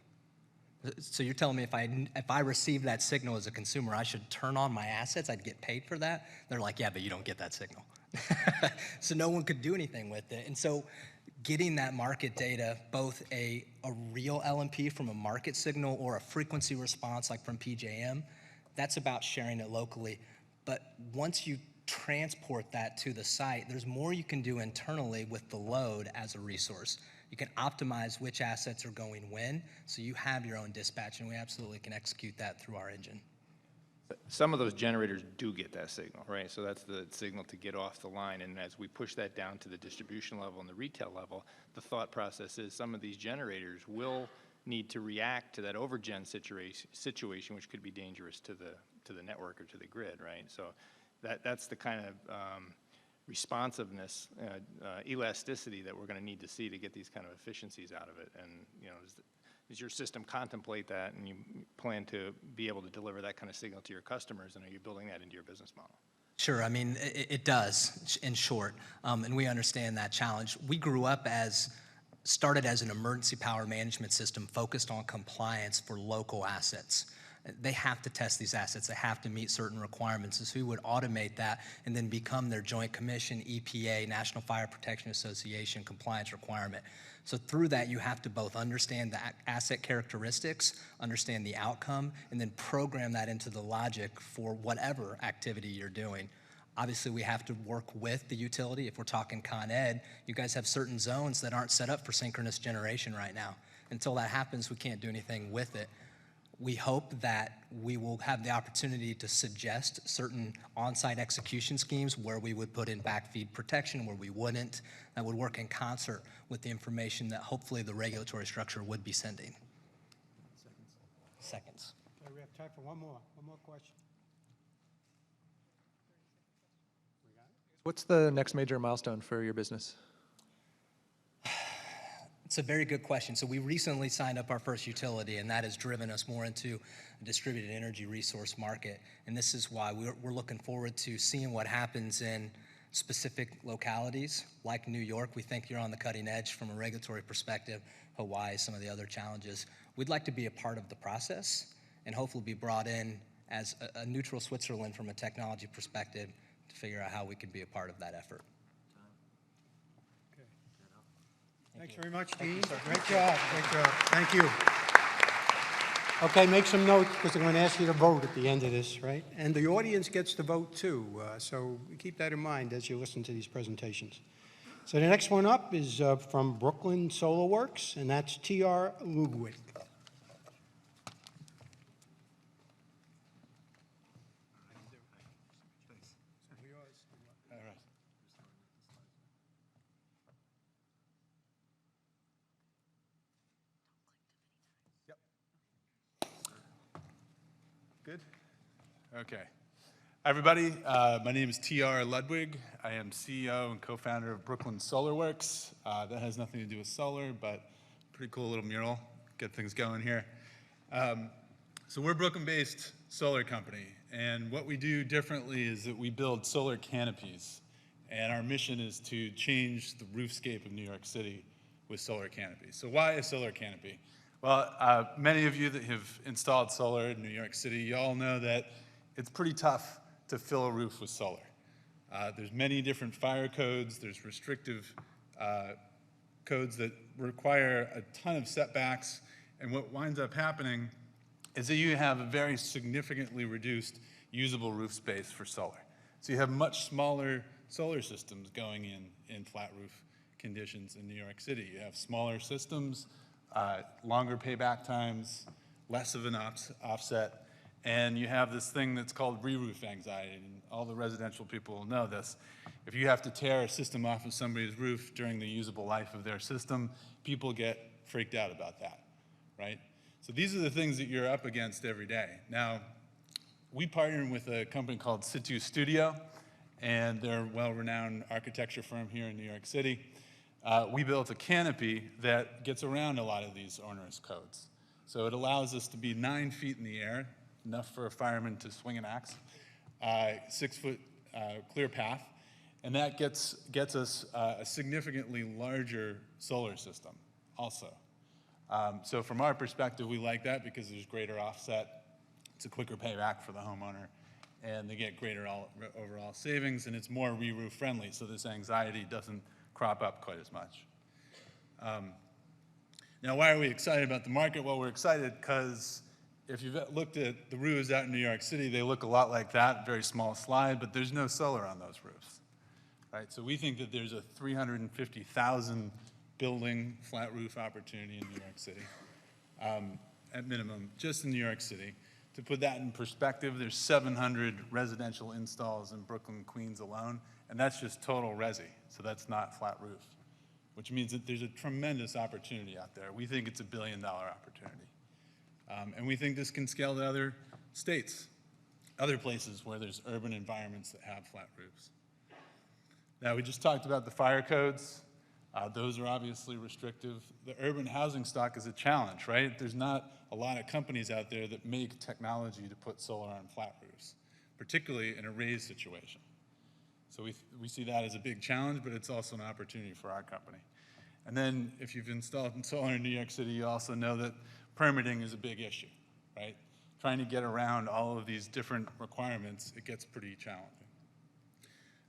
So you're telling me if I receive that signal as a consumer, I should turn on my assets, I'd get paid for that? They're like, yeah, but you don't get that signal. So no one could do anything with it. And so getting that market data, both a real LMP from a market signal or a frequency response like from PJM, that's about sharing it locally. But once you transport that to the site, there's more you can do internally with the load as a resource. You can optimize which assets are going when, so you have your own dispatch, and we absolutely can execute that through our engine. Some of those generators do get that signal, right? So that's the signal to get off the line. And as we push that down to the distribution level and the retail level, the thought process is some of these generators will need to react to that overgen situation, which could be dangerous to the network or to the grid, right? So that's the kind of responsiveness, elasticity that we're going to need to see to get these kind of efficiencies out of it. And, you know, does your system contemplate that, and you plan to be able to deliver that kind of signal to your customers, and are you building that into your business model? Sure, I mean, it does, in short, and we understand that challenge. We grew up started as an emergency power management system focused on compliance for local assets. They have to test these assets. They have to meet certain requirements. And so we would automate that and then become their Joint Commission, EPA, National Fire Protection Association compliance requirement. So through that, you have to both understand the asset characteristics, understand the outcome, and then program that into the logic for whatever activity you're doing. Obviously, we have to work with the utility. If we're talking Con Ed, you guys have certain zones that aren't set up for synchronous generation right now. Until that happens, we can't do anything with it. We hope that we will have the opportunity to suggest certain on-site execution schemes where we would put in backfeed protection, where we wouldn't, that would work in concert with the information that hopefully the regulatory structure would be sending. Seconds. Okay, we have time for one more question. What's the next major milestone for your business? It's a very good question. So we recently signed up our first utility, and that has driven us more into a distributed energy resource market. And this is why we're looking forward to seeing what happens in specific localities like New York. We think you're on the cutting edge from a regulatory perspective. Hawaii, some of the other challenges. We'd like to be a part of the process and hopefully be brought in as a neutral Switzerland from a technology perspective to figure out how we could be a part of that effort. Thanks very much, Dean. Great job. Thank you. Okay, make some notes because I'm going to ask you to vote at the end of this, right? And the audience gets to vote too, so keep that in mind as you listen to these presentations. So the next one up is from Brooklyn Solar Works, and that's T.R. Ludwig. Good? Okay. Hi, everybody. My name is T.R. Ludwig. I am CEO and co-founder of Brooklyn Solar Works. That has nothing to do with solar, but pretty cool little mural. Get things going here. So we're a Brooklyn-based solar company, and what we do differently is that we build solar canopies, and our mission is to change the roofscape of New York City with solar canopies. So why a solar canopy? Well, many of you that have installed solar in New York City, you all know that it's pretty tough to fill a roof with solar. There's many different fire codes, there's restrictive codes that require a ton of setbacks, and what winds up happening is that you have a very significantly reduced usable roof space for solar. So you have much smaller solar systems going in flat roof conditions in New York City. You have smaller systems, longer payback times, less of an offset, and you have this thing that's called re-roof anxiety, and all the residential people will know this. If you have to tear a system off of somebody's roof during the usable life of their system, people get freaked out about that, right? So these are the things that you're up against every day. Now, we partner with a company called Situ Studio, and they're a well-renowned architecture firm here in New York City. We built a canopy that gets around a lot of these onerous codes. So it allows us to be 9 feet in the air, enough for a fireman to swing an axe, 6 foot clear path, and that gets us a significantly larger solar system also. So from our perspective, we like that because there's greater offset, it's a quicker payback for the homeowner, and they get greater overall savings, and it's more re-roof friendly, so this anxiety doesn't crop up quite as much. Now, why are we excited about the market? Well, we're excited because if you've looked at the roofs out in New York City, they look a lot like that, very small slide, but there's no solar on those roofs, right? So we think that there's a 350,000 building flat roof opportunity in New York City, at minimum, just in New York City. To put that in perspective, there's 700 residential installs in Brooklyn, Queens alone, and that's just total resi, so that's not flat roof, which means that there's a tremendous opportunity out there. We think it's a $1 billion opportunity. And we think this can scale to other states, other places where there's urban environments that have flat roofs. Now, we just talked about the fire codes. Those are obviously restrictive. The urban housing stock is a challenge, right? There's not a lot of companies out there that make technology to put solar on flat roofs, particularly in a raised situation. So we see that as a big challenge, but it's also an opportunity for our company. And then if you've installed solar in New York City, you also know that permitting is a big issue, right? Trying to get around all of these different requirements, it gets pretty challenging.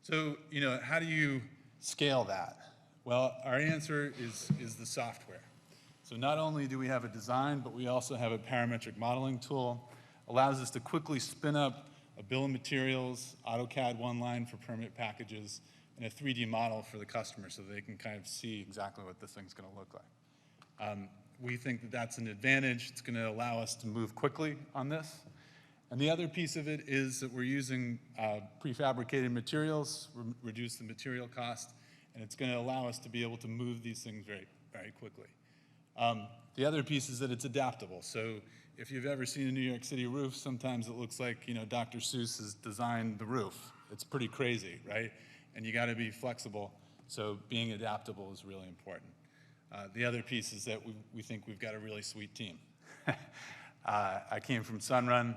So, how do you scale that? Well, our answer is the software. So not only do we have a design, but we also have a parametric modeling tool. Allows us to quickly spin up a bill of materials, AutoCAD one line for permit packages, and a 3D model for the customer so they can kind of see exactly what this thing's going to look like. We think that that's an advantage. It's going to allow us to move quickly on this. And the other piece of it is that we're using prefabricated materials, reduce the material cost, and it's going to allow us to be able to move these things very, very quickly. The other piece is that it's adaptable. So if you've ever seen a New York City roof, sometimes it looks like, Dr. Seuss has designed the roof. It's pretty crazy, right? And you got to be flexible. So being adaptable is really important. The other piece is that we think we've got a really sweet team. I came from Sunrun.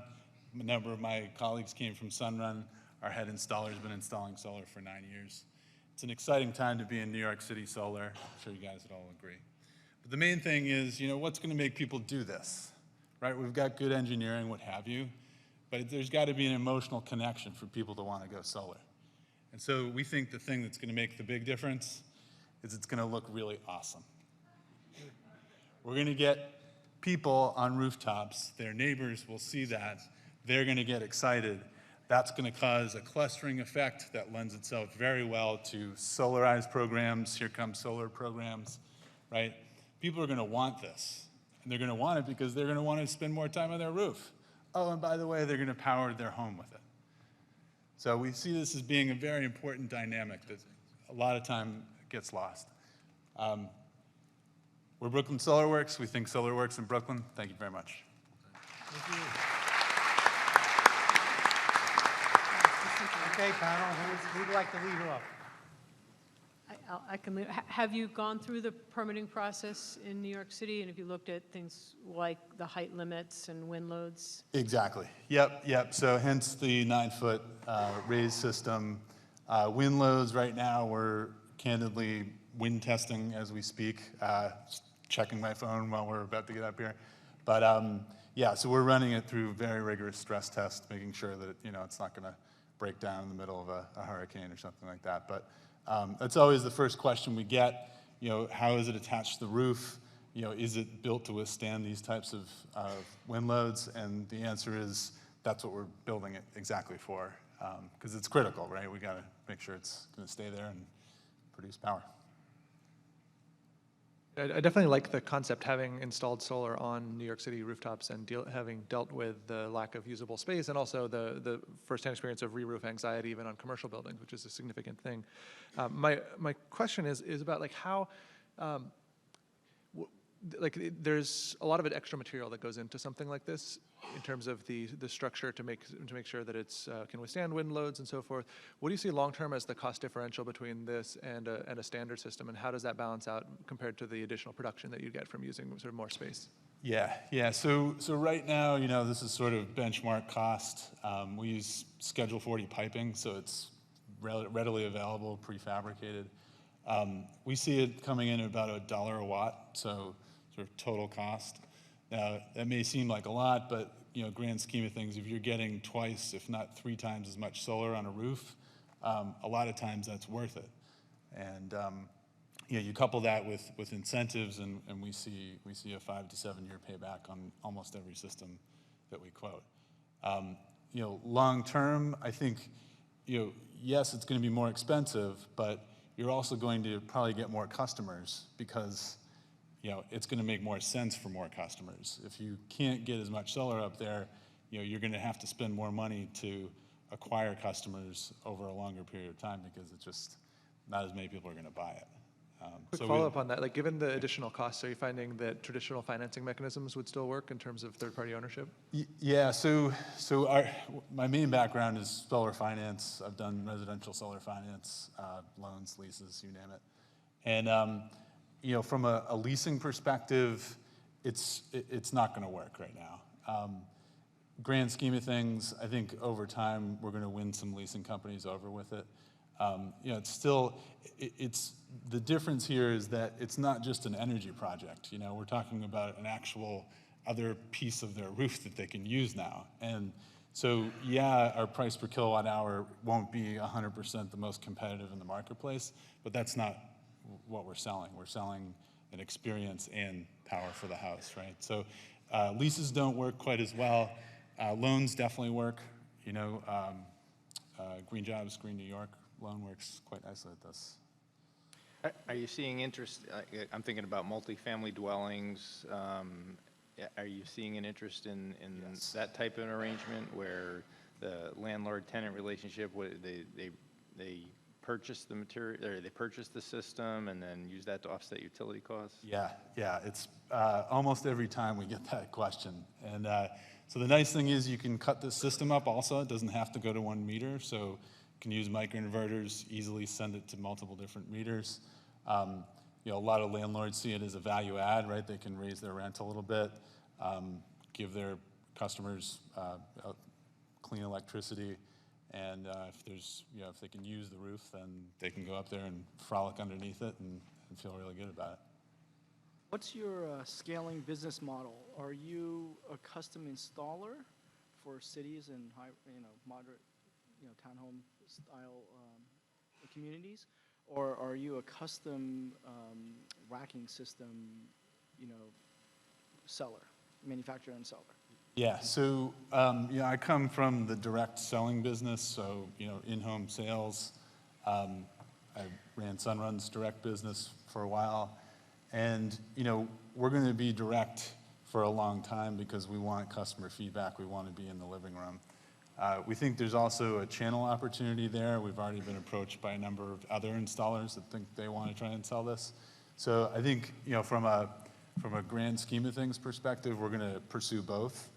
A number of my colleagues came from Sunrun. Our head installer has been installing solar for 9 years. It's an exciting time to be in New York City solar. I'm sure you guys would all agree. But the main thing is, what's going to make people do this, right? We've got good engineering, what have you, but there's got to be an emotional connection for people to want to go solar. And so we think the thing that's going to make the big difference is it's going to look really awesome. We're going to get people on rooftops, their neighbors will see that, they're going to get excited. That's going to cause a clustering effect that lends itself very well to Solarize programs, here come solar programs, right? People are going to want this, and they're going to want it because they're going to want to spend more time on their roof. Oh, and by the way, they're going to power their home with it. So we see this as being a very important dynamic that a lot of time gets lost. We're Brooklyn SolarWorks. We think solar works in Brooklyn. Thank you very much. Thank you. Okay, panel, who'd like to lead off? I can leave. Have you gone through the permitting process in New York City? And have you looked at things like the height limits and wind loads? Exactly. Yep. So hence the 9-foot raised system. Wind loads right now, we're candidly wind testing as we speak. Checking my phone while we're about to get up here. But yeah, so we're running it through very rigorous stress tests, making sure that it's not going to break down in the middle of a hurricane or something like that. But that's always the first question we get. How is it attached to the roof? Is it built to withstand these types of wind loads? And the answer is that's what we're building it exactly for, because it's critical, right? We got to make sure it's going to stay there and produce power. I definitely like the concept, having installed solar on New York City rooftops and having dealt with the lack of usable space and also the firsthand experience of re-roof anxiety even on commercial buildings, which is a significant thing. My question is about how, there's a lot of extra material that goes into something like this in terms of the structure to make sure that it's can withstand wind loads and so forth. What do you see long term as the cost differential between this and a standard system, and how does that balance out compared to the additional production that you get from using sort of more space? Yeah. So right now, this is sort of benchmark cost. We use Schedule 40 piping, so it's readily available, prefabricated. We see it coming in at about $1 a watt, so sort of total cost. Now, that may seem like a lot, but grand scheme of things, if you're getting twice, if not 3 times as much solar on a roof, a lot of times that's worth it. And you couple that with incentives, and we see a 5 to 7 year payback on almost every system that we quote. Long term, I think, yes, it's going to be more expensive, but you're also going to probably get more customers because it's going to make more sense for more customers. If you can't get as much solar up there, you're going to have to spend more money to acquire customers over a longer period of time because it's just not as many people are going to buy it. Quick So follow-up on that, like given the additional costs, are you finding that traditional financing mechanisms would still work in terms of third-party ownership? Yeah, so my main background is solar finance. I've done residential solar finance, loans, leases, you name it. And you know, from a leasing perspective, it's not going to work right now. Grand scheme of things, I think over time we're going to win some leasing companies over with it. You know, it's still, it's the difference here is that it's not just an energy project. You know, we're talking about an actual other piece of their roof that they can use now. And so, yeah, our price per kilowatt hour won't be 100% the most competitive in the marketplace, but that's not what we're selling. We're selling an experience and power for the house, right? So leases don't work quite as well. Loans definitely work. You know, Green Jobs, Green New York loan works quite nicely at this. Are you seeing interest, I'm thinking about multifamily dwellings, are you seeing an interest in Yes. that type of an arrangement where the landlord-tenant relationship, they purchase the material, or they purchase the system and then use that to offset utility costs? Yeah, it's almost every time we get that question. And so the nice thing is you can cut the system up also. It doesn't have to go to one meter, so you can use microinverters, easily send it to multiple different meters. You know, a lot of landlords see it as a value add, right? They can raise their rent a little bit, give their customers clean electricity, and if there's, you know, if they can use the roof, then they can go up there and frolic underneath it and feel really good about it. What's your scaling business model? Are you a custom installer for cities and high, moderate, townhome style communities, or are you a custom racking system, seller, manufacturer and seller? Yeah, so I come from the direct selling business, so in-home sales. I ran Sunrun's direct business for a while, and we're going to be direct for a long time because we want customer feedback. We want to be in the living room. We think there's also a channel opportunity there. We've already been approached by a number of other installers that think they want to try and sell this. So I think from a grand scheme of things perspective, we're going to pursue both.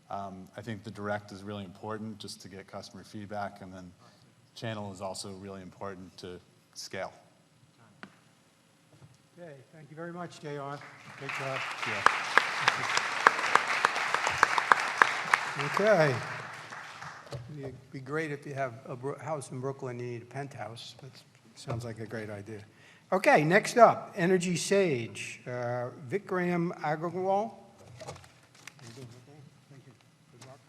I think the direct is really important just to get customer feedback, and then channel is also really important to scale. Okay, thank you very much, JR. Great job. Yeah. Okay. It'd be great if you have a house in Brooklyn, you need a penthouse. That sounds like a great idea. Okay, next up, Energy Sage, Vikram Agarwal. Thank you. Good luck.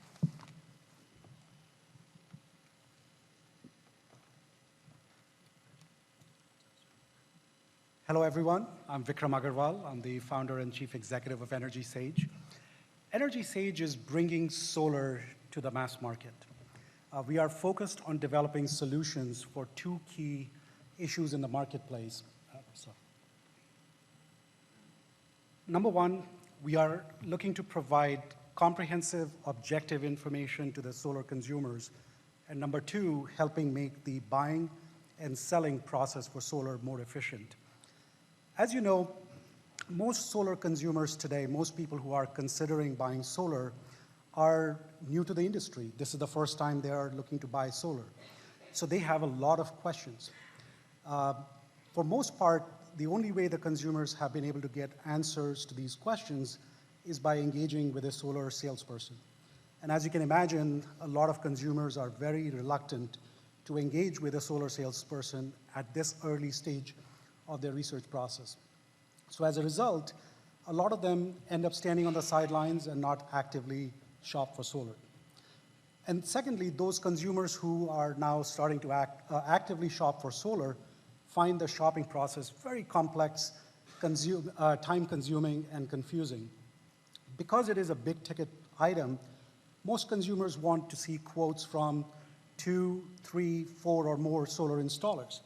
Hello, everyone. I'm Vikram Agarwal. I'm the founder and chief executive of Energy Sage. Energy Sage is bringing solar to the mass market. We are focused on developing solutions for two key issues in the marketplace. Number one, we are looking to provide comprehensive, objective information to the solar consumers. And number two, helping make the buying and selling process for solar more efficient. As you know, most solar consumers today, most people who are considering buying solar are new to the industry. This is the first time they are looking to buy solar. So they have a lot of questions. For most part, the only way the consumers have been able to get answers to these questions is by engaging with a solar salesperson. And as you can imagine, a lot of consumers are very reluctant to engage with a solar salesperson at this early stage of their research process. So as a result, a lot of them end up standing on the sidelines and not actively shop for solar. And secondly, those consumers who are now starting to actively shop for solar find the shopping process very complex, time-consuming, and confusing. Because it is a big-ticket item, most consumers want to see quotes from 2, 3, 4, or more solar installers.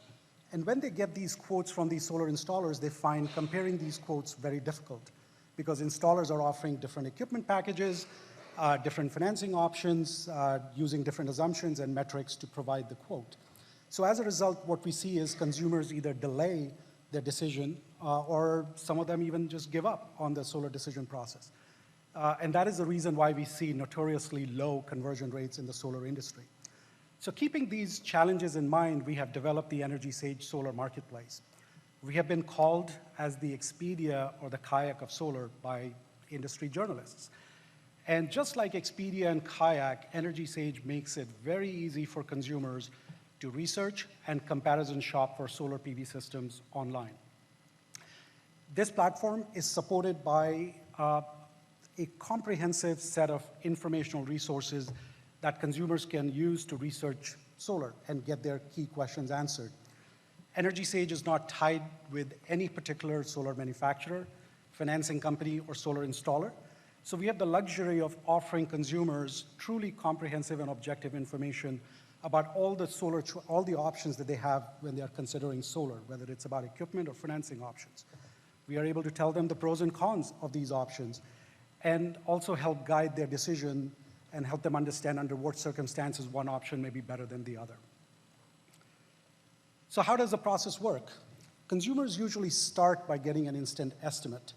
And when they get these quotes from these solar installers, they find comparing these quotes very difficult because installers are offering different equipment packages, different financing options, using different assumptions and metrics to provide the quote. So as a result, what we see is consumers either delay their decision, or some of them even just give up on the solar decision process. And that is the reason why we see notoriously low conversion rates in the solar industry. So keeping these challenges in mind, we have developed the EnergySage Solar Marketplace. We have been called as the Expedia or the Kayak of solar by industry journalists. And just like Expedia and Kayak, EnergySage makes it very easy for consumers to research and comparison shop for solar PV systems online. This platform is supported by a comprehensive set of informational resources that consumers can use to research solar and get their key questions answered. EnergySage is not tied with any particular solar manufacturer, financing company, or solar installer. So we have the luxury of offering consumers truly comprehensive and objective information about all the options that they have when they are considering solar, whether it's about equipment or financing options. We are able to tell them the pros and cons of these options and also help guide their decision and help them understand under what circumstances one option may be better than the other. So how does the process work? Consumers usually start by getting an instant estimate.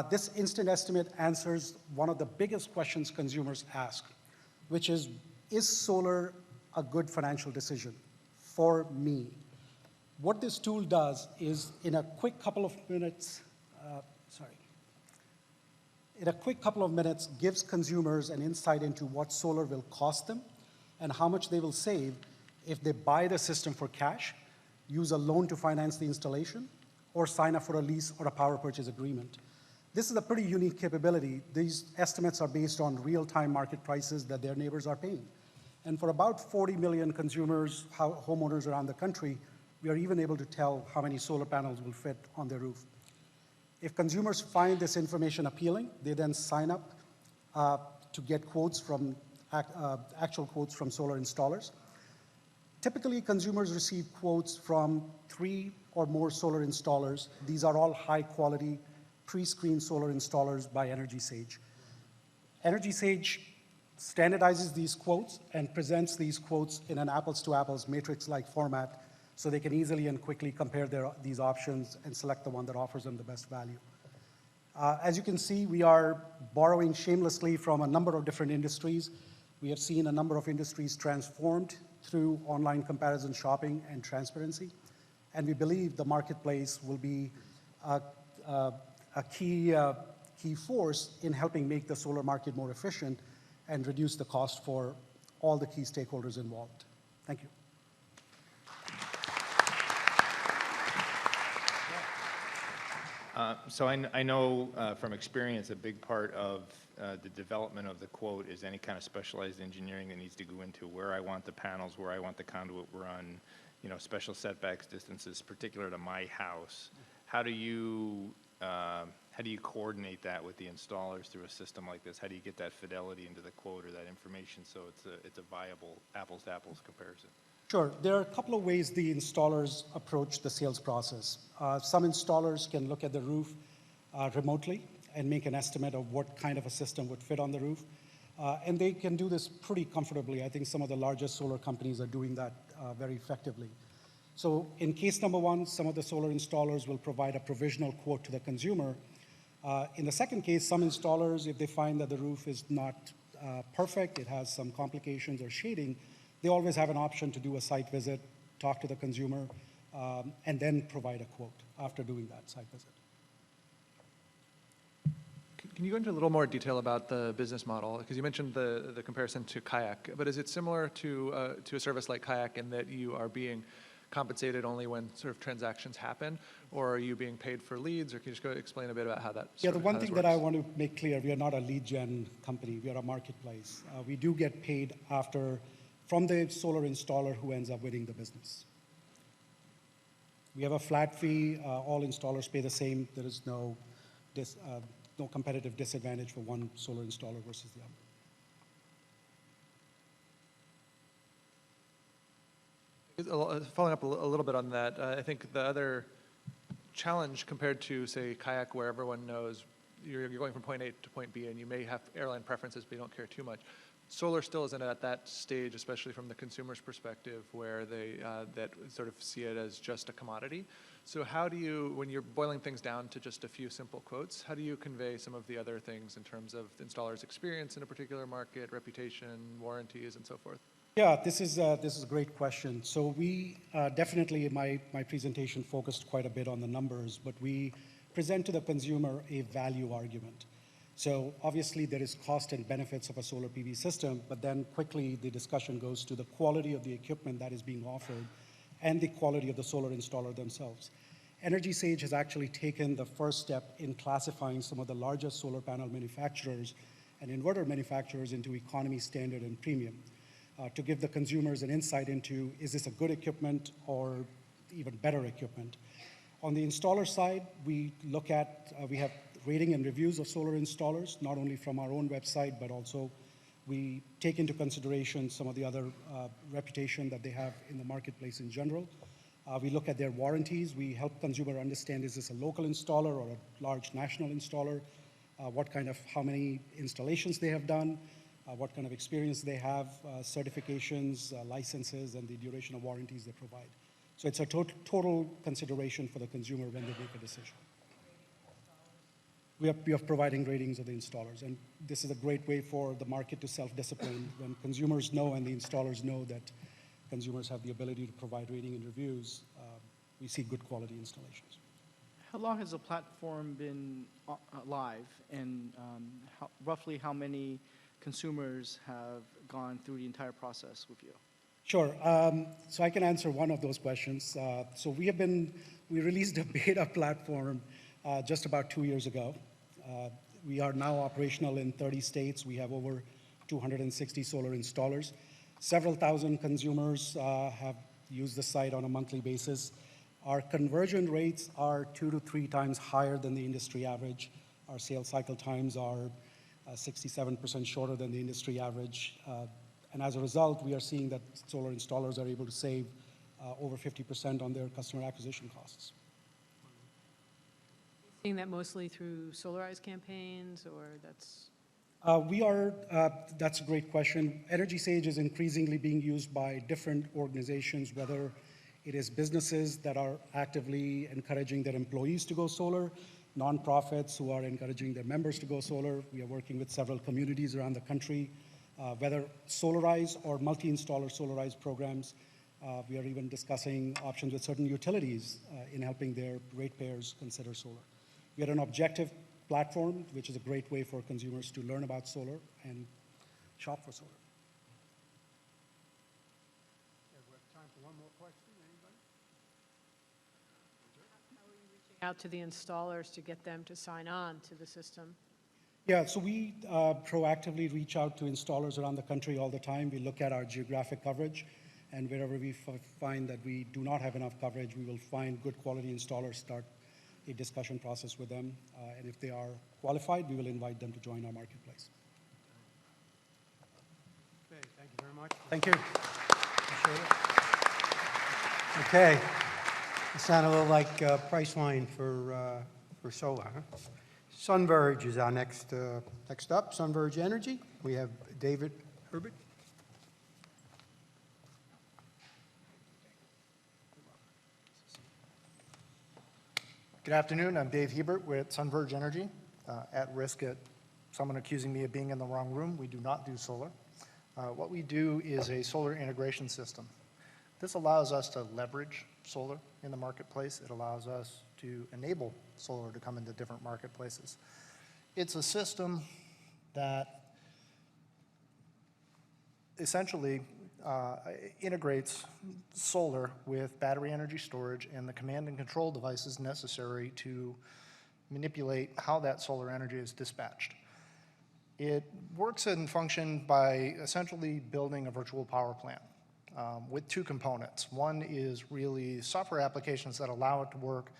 This instant estimate answers one of the biggest questions consumers ask, which is solar a good financial decision for me? What this tool does is in a quick couple of minutes, gives consumers an insight into what solar will cost them and how much they will save if they buy the system for cash, use a loan to finance the installation, or sign up for a lease or a power purchase agreement. This is a pretty unique capability. These estimates are based on real-time market prices that their neighbors are paying. And for about 40 million consumers, homeowners around the country, we are even able to tell how many solar panels will fit on their roof. If consumers find this information appealing, they then sign up to get quotes from actual quotes from solar installers. Typically, consumers receive quotes from 3 or more solar installers. These are all high-quality, pre-screened solar installers by EnergySage. EnergySage standardizes these quotes and presents these quotes in an apples-to-apples matrix-like format so they can easily and quickly compare these options and select the one that offers them the best value. As you can see, we are borrowing shamelessly from a number of different industries. We have seen a number of industries transformed through online comparison shopping and transparency, and we believe the marketplace will be a key force in helping make the solar market more efficient and reduce the cost for all the key stakeholders involved. Thank you. So I know from experience a big part of the development of the quote is any kind of specialized engineering that needs to go into where I want the panels, where I want the conduit run, special setbacks, distances, particular to my house. How do you coordinate that with the installers through a system like this? How do you get that fidelity into the quote or that information so it's a viable apples-to-apples comparison? Sure. There are a couple of ways the installers approach the sales process. Some installers can look at the roof remotely and make an estimate of what kind of a system would fit on the roof. And they can do this pretty comfortably. I think some of the largest solar companies are doing that very effectively. So in case number one, some of the solar installers will provide a provisional quote to the consumer. In the second case, some installers, if they find that the roof is not perfect, it has some complications or shading, they always have an option to do a site visit, talk to the consumer, and then provide a quote after doing that site visit. Can you go into a little more detail about the business model? Because you mentioned the comparison to Kayak, but is it similar to a service like Kayak in that you are being compensated only when sort of transactions happen, or are you being paid for leads, or can you just go explain a bit about how that Yeah, the one thing that I want to make clear, we are not a lead gen company, we are a marketplace. We do get paid from the solar installer who ends up winning the business. We have a flat fee, all installers pay the same, there is no competitive disadvantage for one solar installer versus the other. Following up a little bit on that, I think the other challenge compared to, say, Kayak, where everyone knows you're going from point A to point B, and you may have airline preferences, but you don't care too much. Solar still isn't at that stage, especially from the consumer's perspective, where they that sort of see it as just a commodity. So how do you, when you're boiling things down to just a few simple quotes, how do you convey some of the other things in terms of the installer's experience in a particular market, reputation, warranties, and so forth? Yeah, this is a great question. So we definitely, my presentation focused quite a bit on the numbers, but we present to the consumer a value argument. So obviously there is cost and benefits of a solar PV system, but then quickly the discussion goes to the quality of the equipment that is being offered and the quality of the solar installer themselves. Energy Sage has actually taken the first step in classifying some of the largest solar panel manufacturers and inverter manufacturers into economy, standard, and premium to give the consumers an insight into, is this a good equipment or even better equipment? On the installer side, we look at, we have rating and reviews of solar installers, not only from our own website, but also we take into consideration some of the other reputation that they have in the marketplace in general. We look at their warranties. We help consumer understand, is this a local installer or a large national installer? How many installations they have done, what kind of experience they have, certifications, licenses, and the duration of warranties they provide. So it's a total consideration for the consumer when they make a decision. We are providing ratings of the installers, and this is a great way for the market to self-discipline. When consumers know and the installers know that consumers have the ability to provide rating and reviews, we see good quality installations. How long has the platform been live, and roughly how many consumers have gone through the entire process with you? Sure. So I can answer one of those questions. So we released a beta platform just about 2 years ago. We are now operational in 30 states. We have over 260 solar installers. Several thousand consumers have used the site on a monthly basis. Our conversion rates are 2 to 3 times higher than the industry average. Our sales cycle times are 67% shorter than the industry average. And as a result, we are seeing that solar installers are able to save over 50% on their customer acquisition costs. Seeing that mostly through Solarize campaigns, or that's? That's a great question. Energy Sage is increasingly being used by different organizations, whether it is businesses that are actively encouraging their employees to go solar, nonprofits who are encouraging their members to go solar. We are working with several communities around the country, whether Solarize or multi-installer Solarize programs. We are even discussing options with certain utilities in helping their ratepayers consider solar. We had an objective platform, which is a great way for consumers to learn about solar and shop for solar. We have time for one more question. Anybody? How are you reaching out to the installers to get them to sign on to the system? Yeah, so we proactively reach out to installers around the country all the time. We look at our geographic coverage, and wherever we find that we do not have enough coverage, we will find good quality installers, start a discussion process with them, and if they are qualified, we will invite them to join our marketplace. Okay, thank you very much. Thank you. Appreciate it. Okay, it sounded a little like Priceline for solar, huh? SunVerge is our next up, SunVerge Energy. We have David Herbert. Good afternoon, I'm Dave Hebert with SunVerge Energy. At risk at someone accusing me of being in the wrong room, we do not do solar. What we do is a solar integration system. This allows us to leverage solar in the marketplace. It allows us to enable solar to come into different marketplaces. It's a system that essentially integrates solar with battery energy storage and the command and control devices necessary to manipulate how that solar energy is dispatched. It works and functions by essentially building a virtual power plant with 2 components. One is really software applications that allow it to work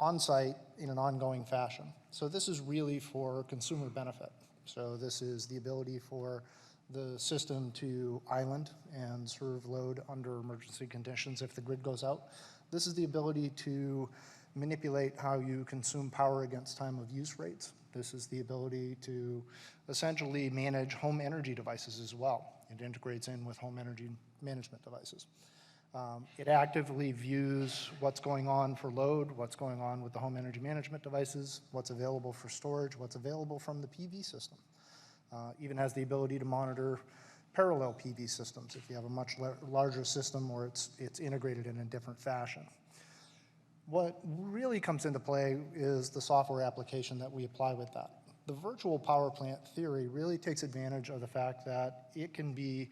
on-site in an ongoing fashion. So this is really for consumer benefit. So this is the ability for the system to island and serve load under emergency conditions if the grid goes out. This is the ability to manipulate how you consume power against time of use rates. This is the ability to essentially manage home energy devices as well. It integrates in with home energy management devices. It actively views what's going on for load, what's going on with the home energy management devices, what's available for storage, what's available from the PV system. Even has the ability to monitor parallel PV systems if you have a much larger system or it's integrated in a different fashion. What really comes into play is the software application that we apply with that. The virtual power plant theory really takes advantage of the fact that it can be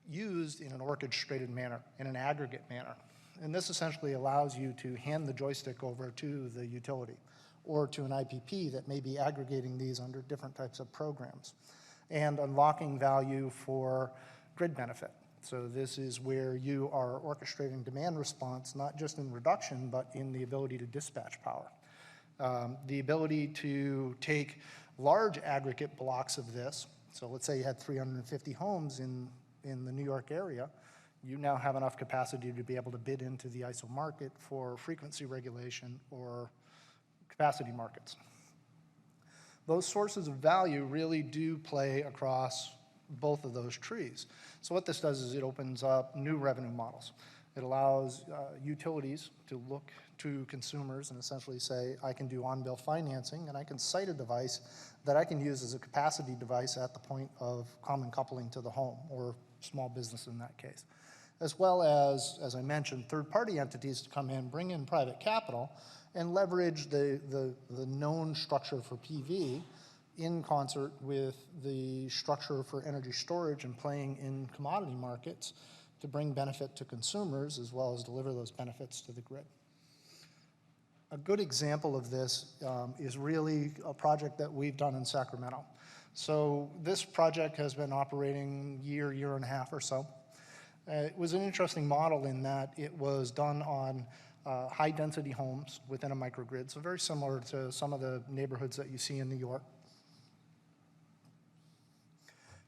used in an orchestrated manner, in an aggregate manner. And this essentially allows you to hand the joystick over to the utility or to an IPP that may be aggregating these under different types of programs and unlocking value for grid benefit. So this is where you are orchestrating demand response, not just in reduction, but in the ability to dispatch power. The ability to take large aggregate blocks of this, so let's say you had 350 homes in the New York area, you now have enough capacity to be able to bid into the ISO market for frequency regulation or capacity markets. Those sources of value really do play across both of those trees. So what this does is it opens up new revenue models. It allows utilities to look to consumers and essentially say, I can do on-bill financing and I can site a device that I can use as a capacity device at the point of common coupling to the home or small business in that case. As well as I mentioned, third-party entities to come in, bring in private capital, and leverage the known structure for PV in concert with the structure for energy storage and playing in commodity markets to bring benefit to consumers as well as deliver those benefits to the grid. A good example of this is really a project that we've done in Sacramento. So this project has been operating year and a half or so. It was an interesting model in that it was done on high-density homes within a microgrid, so very similar to some of the neighborhoods that you see in New York.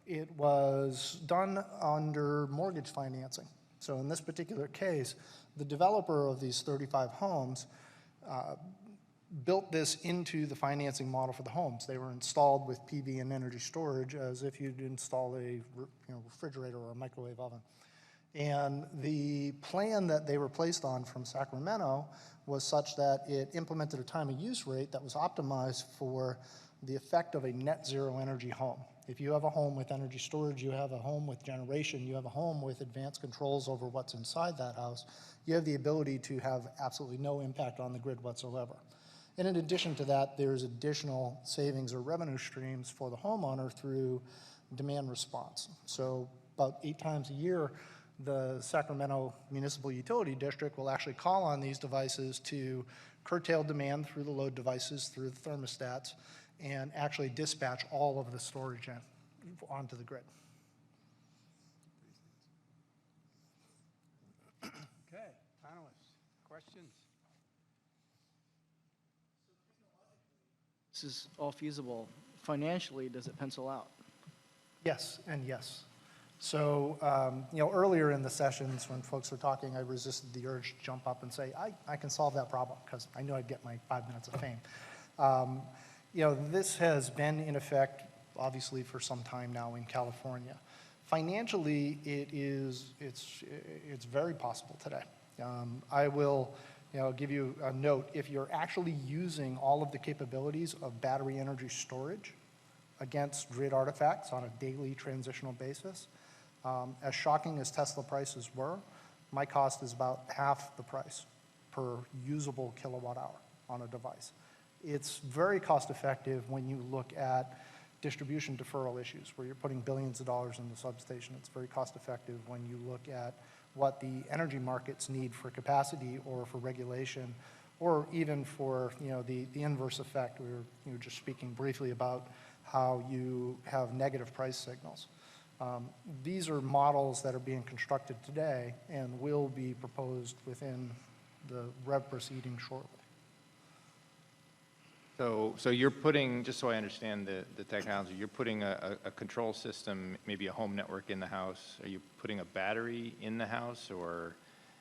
It was done under mortgage financing. So in this particular case, the developer of these 35 homes built this into the financing model for the homes. They were installed with PV and energy storage as if you'd install a refrigerator or a microwave oven. And the plan that they were placed on from Sacramento was such that it implemented a time of use rate that was optimized for the effect of a net zero energy home. If you have a home with energy storage, you have a home with generation, you have a home with advanced controls over what's inside that house, you have the ability to have absolutely no impact on the grid whatsoever. And in addition to that, there's additional savings or revenue streams for the homeowner through demand response. So about 8 times a year, the Sacramento Municipal Utility District will actually call on these devices to curtail demand through the load devices, through the thermostats, and actually dispatch all of the storage onto the grid. Okay, panelists, questions? This is all feasible. Financially, does it pencil out? Yes, and yes. So, earlier in the sessions when folks were talking, I resisted the urge to jump up and say, I can solve that problem, because I knew I'd get my 5 minutes of fame. This has been in effect, obviously, for some time now in California. Financially, it's very possible today. I will give you a note. If you're actually using all of the capabilities of battery energy storage against grid artifacts on a daily transitional basis, as shocking as Tesla prices were, my cost is about half the price per usable kilowatt hour on a device. It's very cost effective when you look at distribution deferral issues where you're putting billions of dollars in the substation. It's very cost effective when you look at what the energy markets need for capacity or for regulation, or even for the inverse effect. We were just speaking briefly about how you have negative price signals. These are models that are being constructed today and will be proposed within the REV proceeding shortly. So you're putting, just so I understand the technology, you're putting a control system, maybe a home network in the house. Are you putting a battery in the house, or?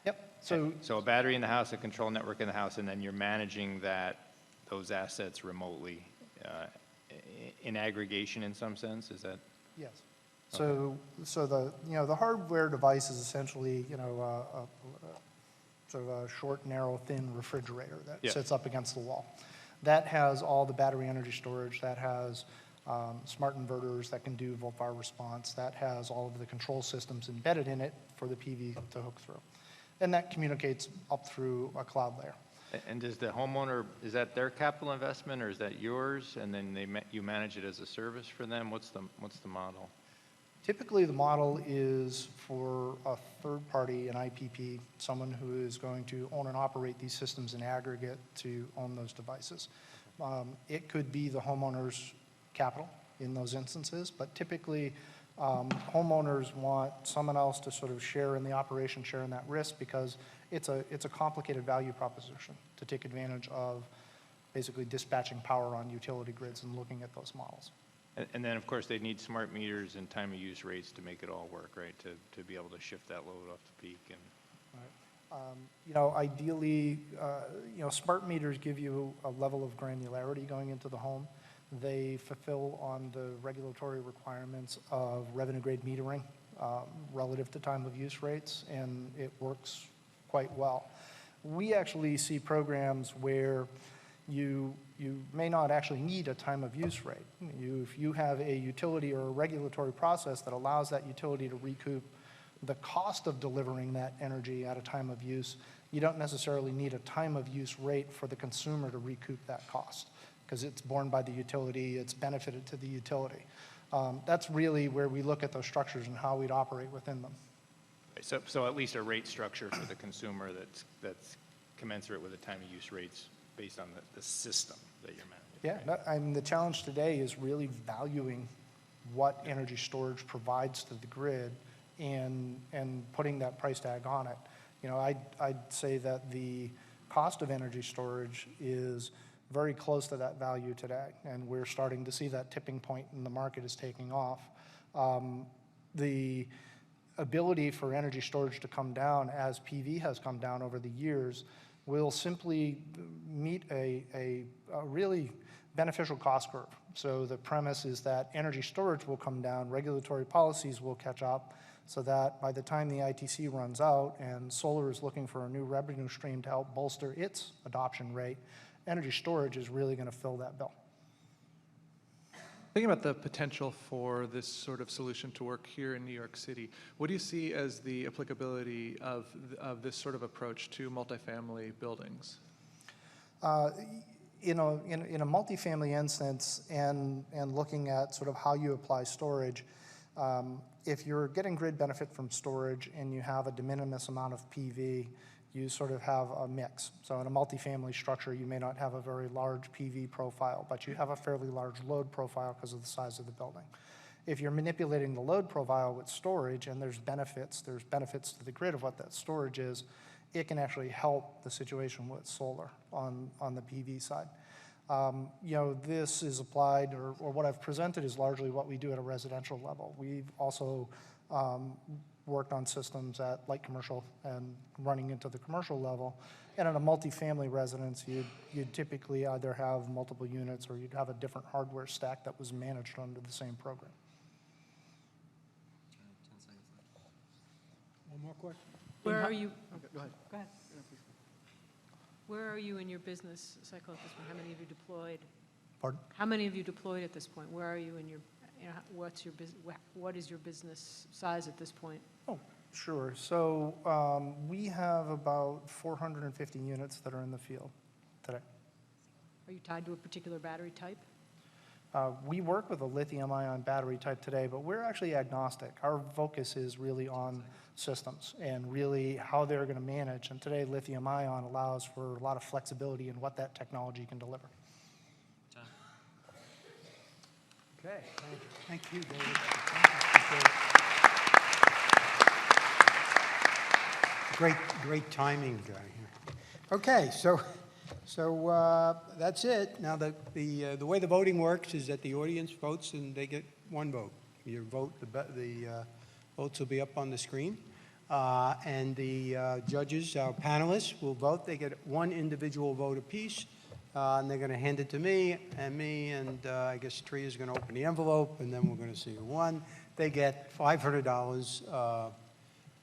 Yep. So a battery in the house, a control network in the house, and then you're managing those assets remotely in aggregation in some sense, is that? Yes. So the hardware device is essentially, sort of a short, narrow, thin refrigerator that Yeah. sits up against the wall. That has all the battery energy storage, that has smart inverters that can do volt-var response, that has all of the control systems embedded in it for the PV to hook through. And that communicates up through a cloud layer. And does the homeowner, is that their capital investment, or is that yours, and then you manage it as a service for them? What's the model? Typically, the model is for a third party, an IPP, someone who is going to own and operate these systems in aggregate to own those devices. It could be the homeowner's capital in those instances, but typically homeowners want someone else to sort of share in the operation, share in that risk, because it's a complicated value proposition to take advantage of basically dispatching power on utility grids and looking at those models. And then, of course, they need smart meters and time of use rates to make it all work, right? To be able to shift that load off the peak. And Ideally, smart meters give you a level of granularity going into the home. They fulfill on the regulatory requirements of revenue grade metering relative to time of use rates, and it works quite well. We actually see programs where you may not actually need a time of use rate. If you have a utility or a regulatory process that allows that utility to recoup the cost of delivering that energy at a time of use, you don't necessarily need a time of use rate for the consumer to recoup that cost, because it's borne by the utility, it's benefited to the utility. That's really where we look at those structures and how we'd operate within them. so at least a rate structure for the consumer that's commensurate with the time of use rates based on the system that you're managing. Yeah, I mean, the challenge today is really valuing what energy storage provides to the grid and putting that price tag on it. I'd say that the cost of energy storage is very close to that value today, and we're starting to see that tipping point and the market is taking off. The ability for energy storage to come down as PV has come down over the years will simply meet a really beneficial cost curve. So the premise is that energy storage will come down, regulatory policies will catch up, so that by the time the ITC runs out and solar is looking for a new revenue stream to help bolster its adoption rate, energy storage is really going to fill that bill. Thinking about the potential for this sort of solution to work here in New York City, what do you see as the applicability of this sort of approach to multifamily buildings? In a multifamily instance and looking at sort of how you apply storage, if you're getting grid benefit from storage and you have a de minimis amount of PV, you sort of have a mix. So in a multifamily structure, you may not have a very large PV profile, but you have a fairly large load profile because of the size of the building. If you're manipulating the load profile with storage and there's benefits to the grid of what that storage is, it can actually help the situation with solar on the PV side. This is applied, or what I've presented is largely what we do at a residential level. We've also worked on systems at light commercial and running into the commercial level. And in a multifamily residence, you'd typically either have multiple units or you'd have a different hardware stack that was managed under the same program. One more question? Where are you? Go ahead. Go ahead. Where are you in your business cycle at this point? How many have you deployed? Pardon? How many have you deployed at this point? Where are you in your, what is your business size at this point? Oh, sure. So we have about 450 units that are in the field today. Are you tied to a particular battery type? We work with a lithium-ion battery type today, but we're actually agnostic. Our focus is really on systems and really how they're going to manage. And today, lithium-ion allows for a lot of flexibility in what that technology can deliver. Okay, thank you, David. Great timing down here. Okay, so that's it. Now, the way the voting works is that the audience votes and they get one vote. Your vote, the votes will be up on the screen. And the judges, our panelists, will vote. They get one individual vote apiece. And they're going to hand it to me, and I guess Tria's going to open the envelope, and then we're going to see who won. they get $500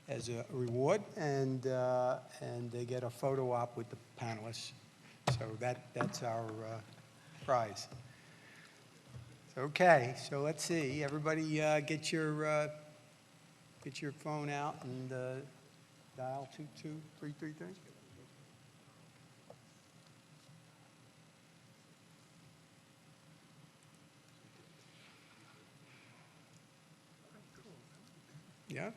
as a reward, and they get a photo op with the panelists. So that's our prize. Okay, so let's see. Everybody get your phone out and dial 22333. Yeah?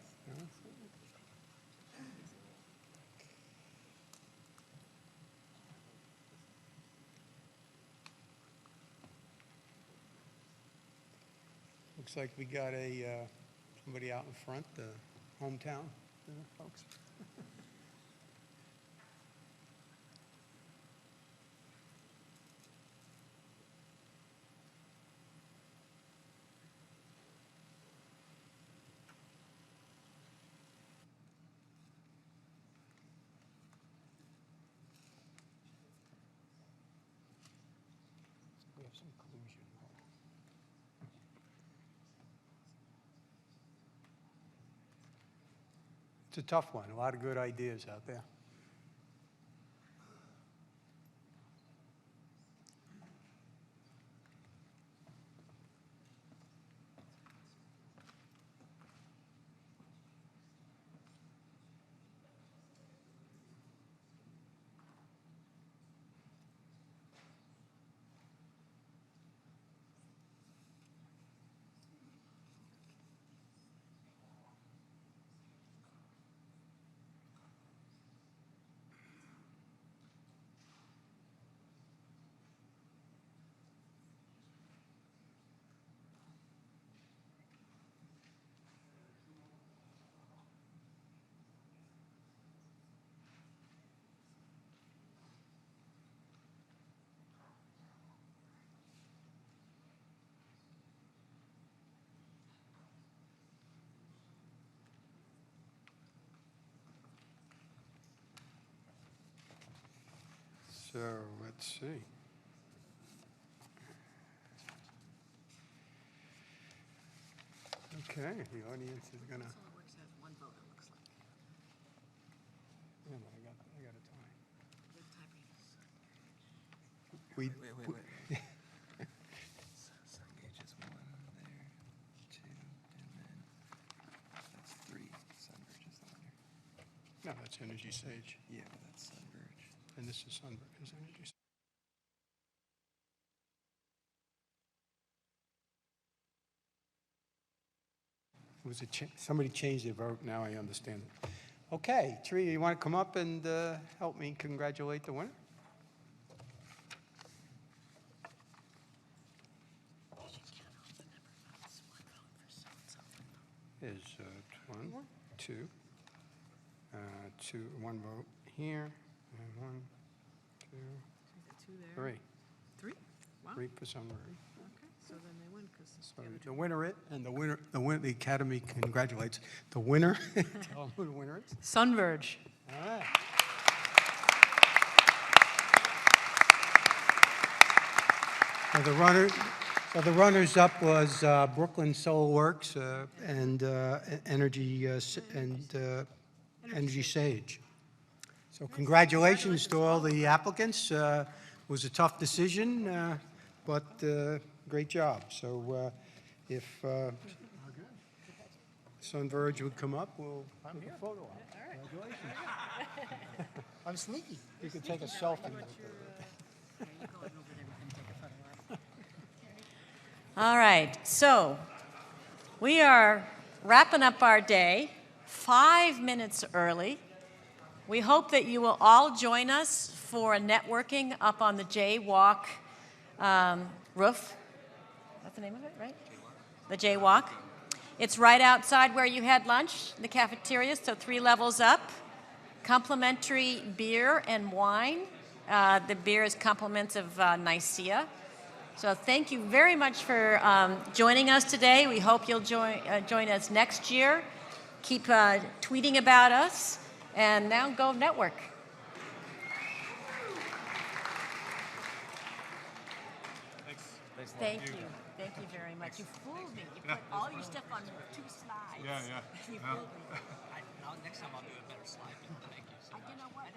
Looks like we got somebody out in front, the hometown folks. We have some collusion. It's a tough one. A lot of good ideas out there. So let's see. Okay, the audience is gonna. Yeah, but I got a tie. We. Wait. Sungauge is 1 there, 2, and then that's 3. Sunverge is the winner. No, that's Energy Sage. Yeah, but that's Sunverge. And this is Sunverge. Is Energy Sage. It was somebody changed their vote. Now I understand it. Okay, Tree, you want to come up and help me congratulate the winner? Is 1, 2, 1 vote here, and 1, 2, 3. 3? Wow. 3 for Sunbury. Okay, so then they win because So the winner, the Academy congratulates the winner. Tell them who the winner is. Sunverge. All right. So the runners-up was Brooklyn Solar Works and Energy Sage. So congratulations to all the applicants. It was a tough decision, but great job. So if Sunverge would come up, we'll take a photo op. Congratulations. I'm sneaky. You can take a selfie with All right, so we are wrapping up our day 5 minutes early. We hope that you will all join us for a networking up on the Jaywalk roof. That's the name of it, right? The Jaywalk. It's right outside where you had lunch, the cafeteria, so 3 levels up. Complimentary beer and wine. The beer is compliments of Nicaea. So thank you very much for joining us today. We hope you'll join us next year. Keep tweeting about us. And now go network. Thanks. Thank you. Thank you very much. You fooled me. You put all your stuff on 2 slides. Yeah, yeah. You Yeah. fooled me. Next time I'll do a better slide. Thank you so much. You know what?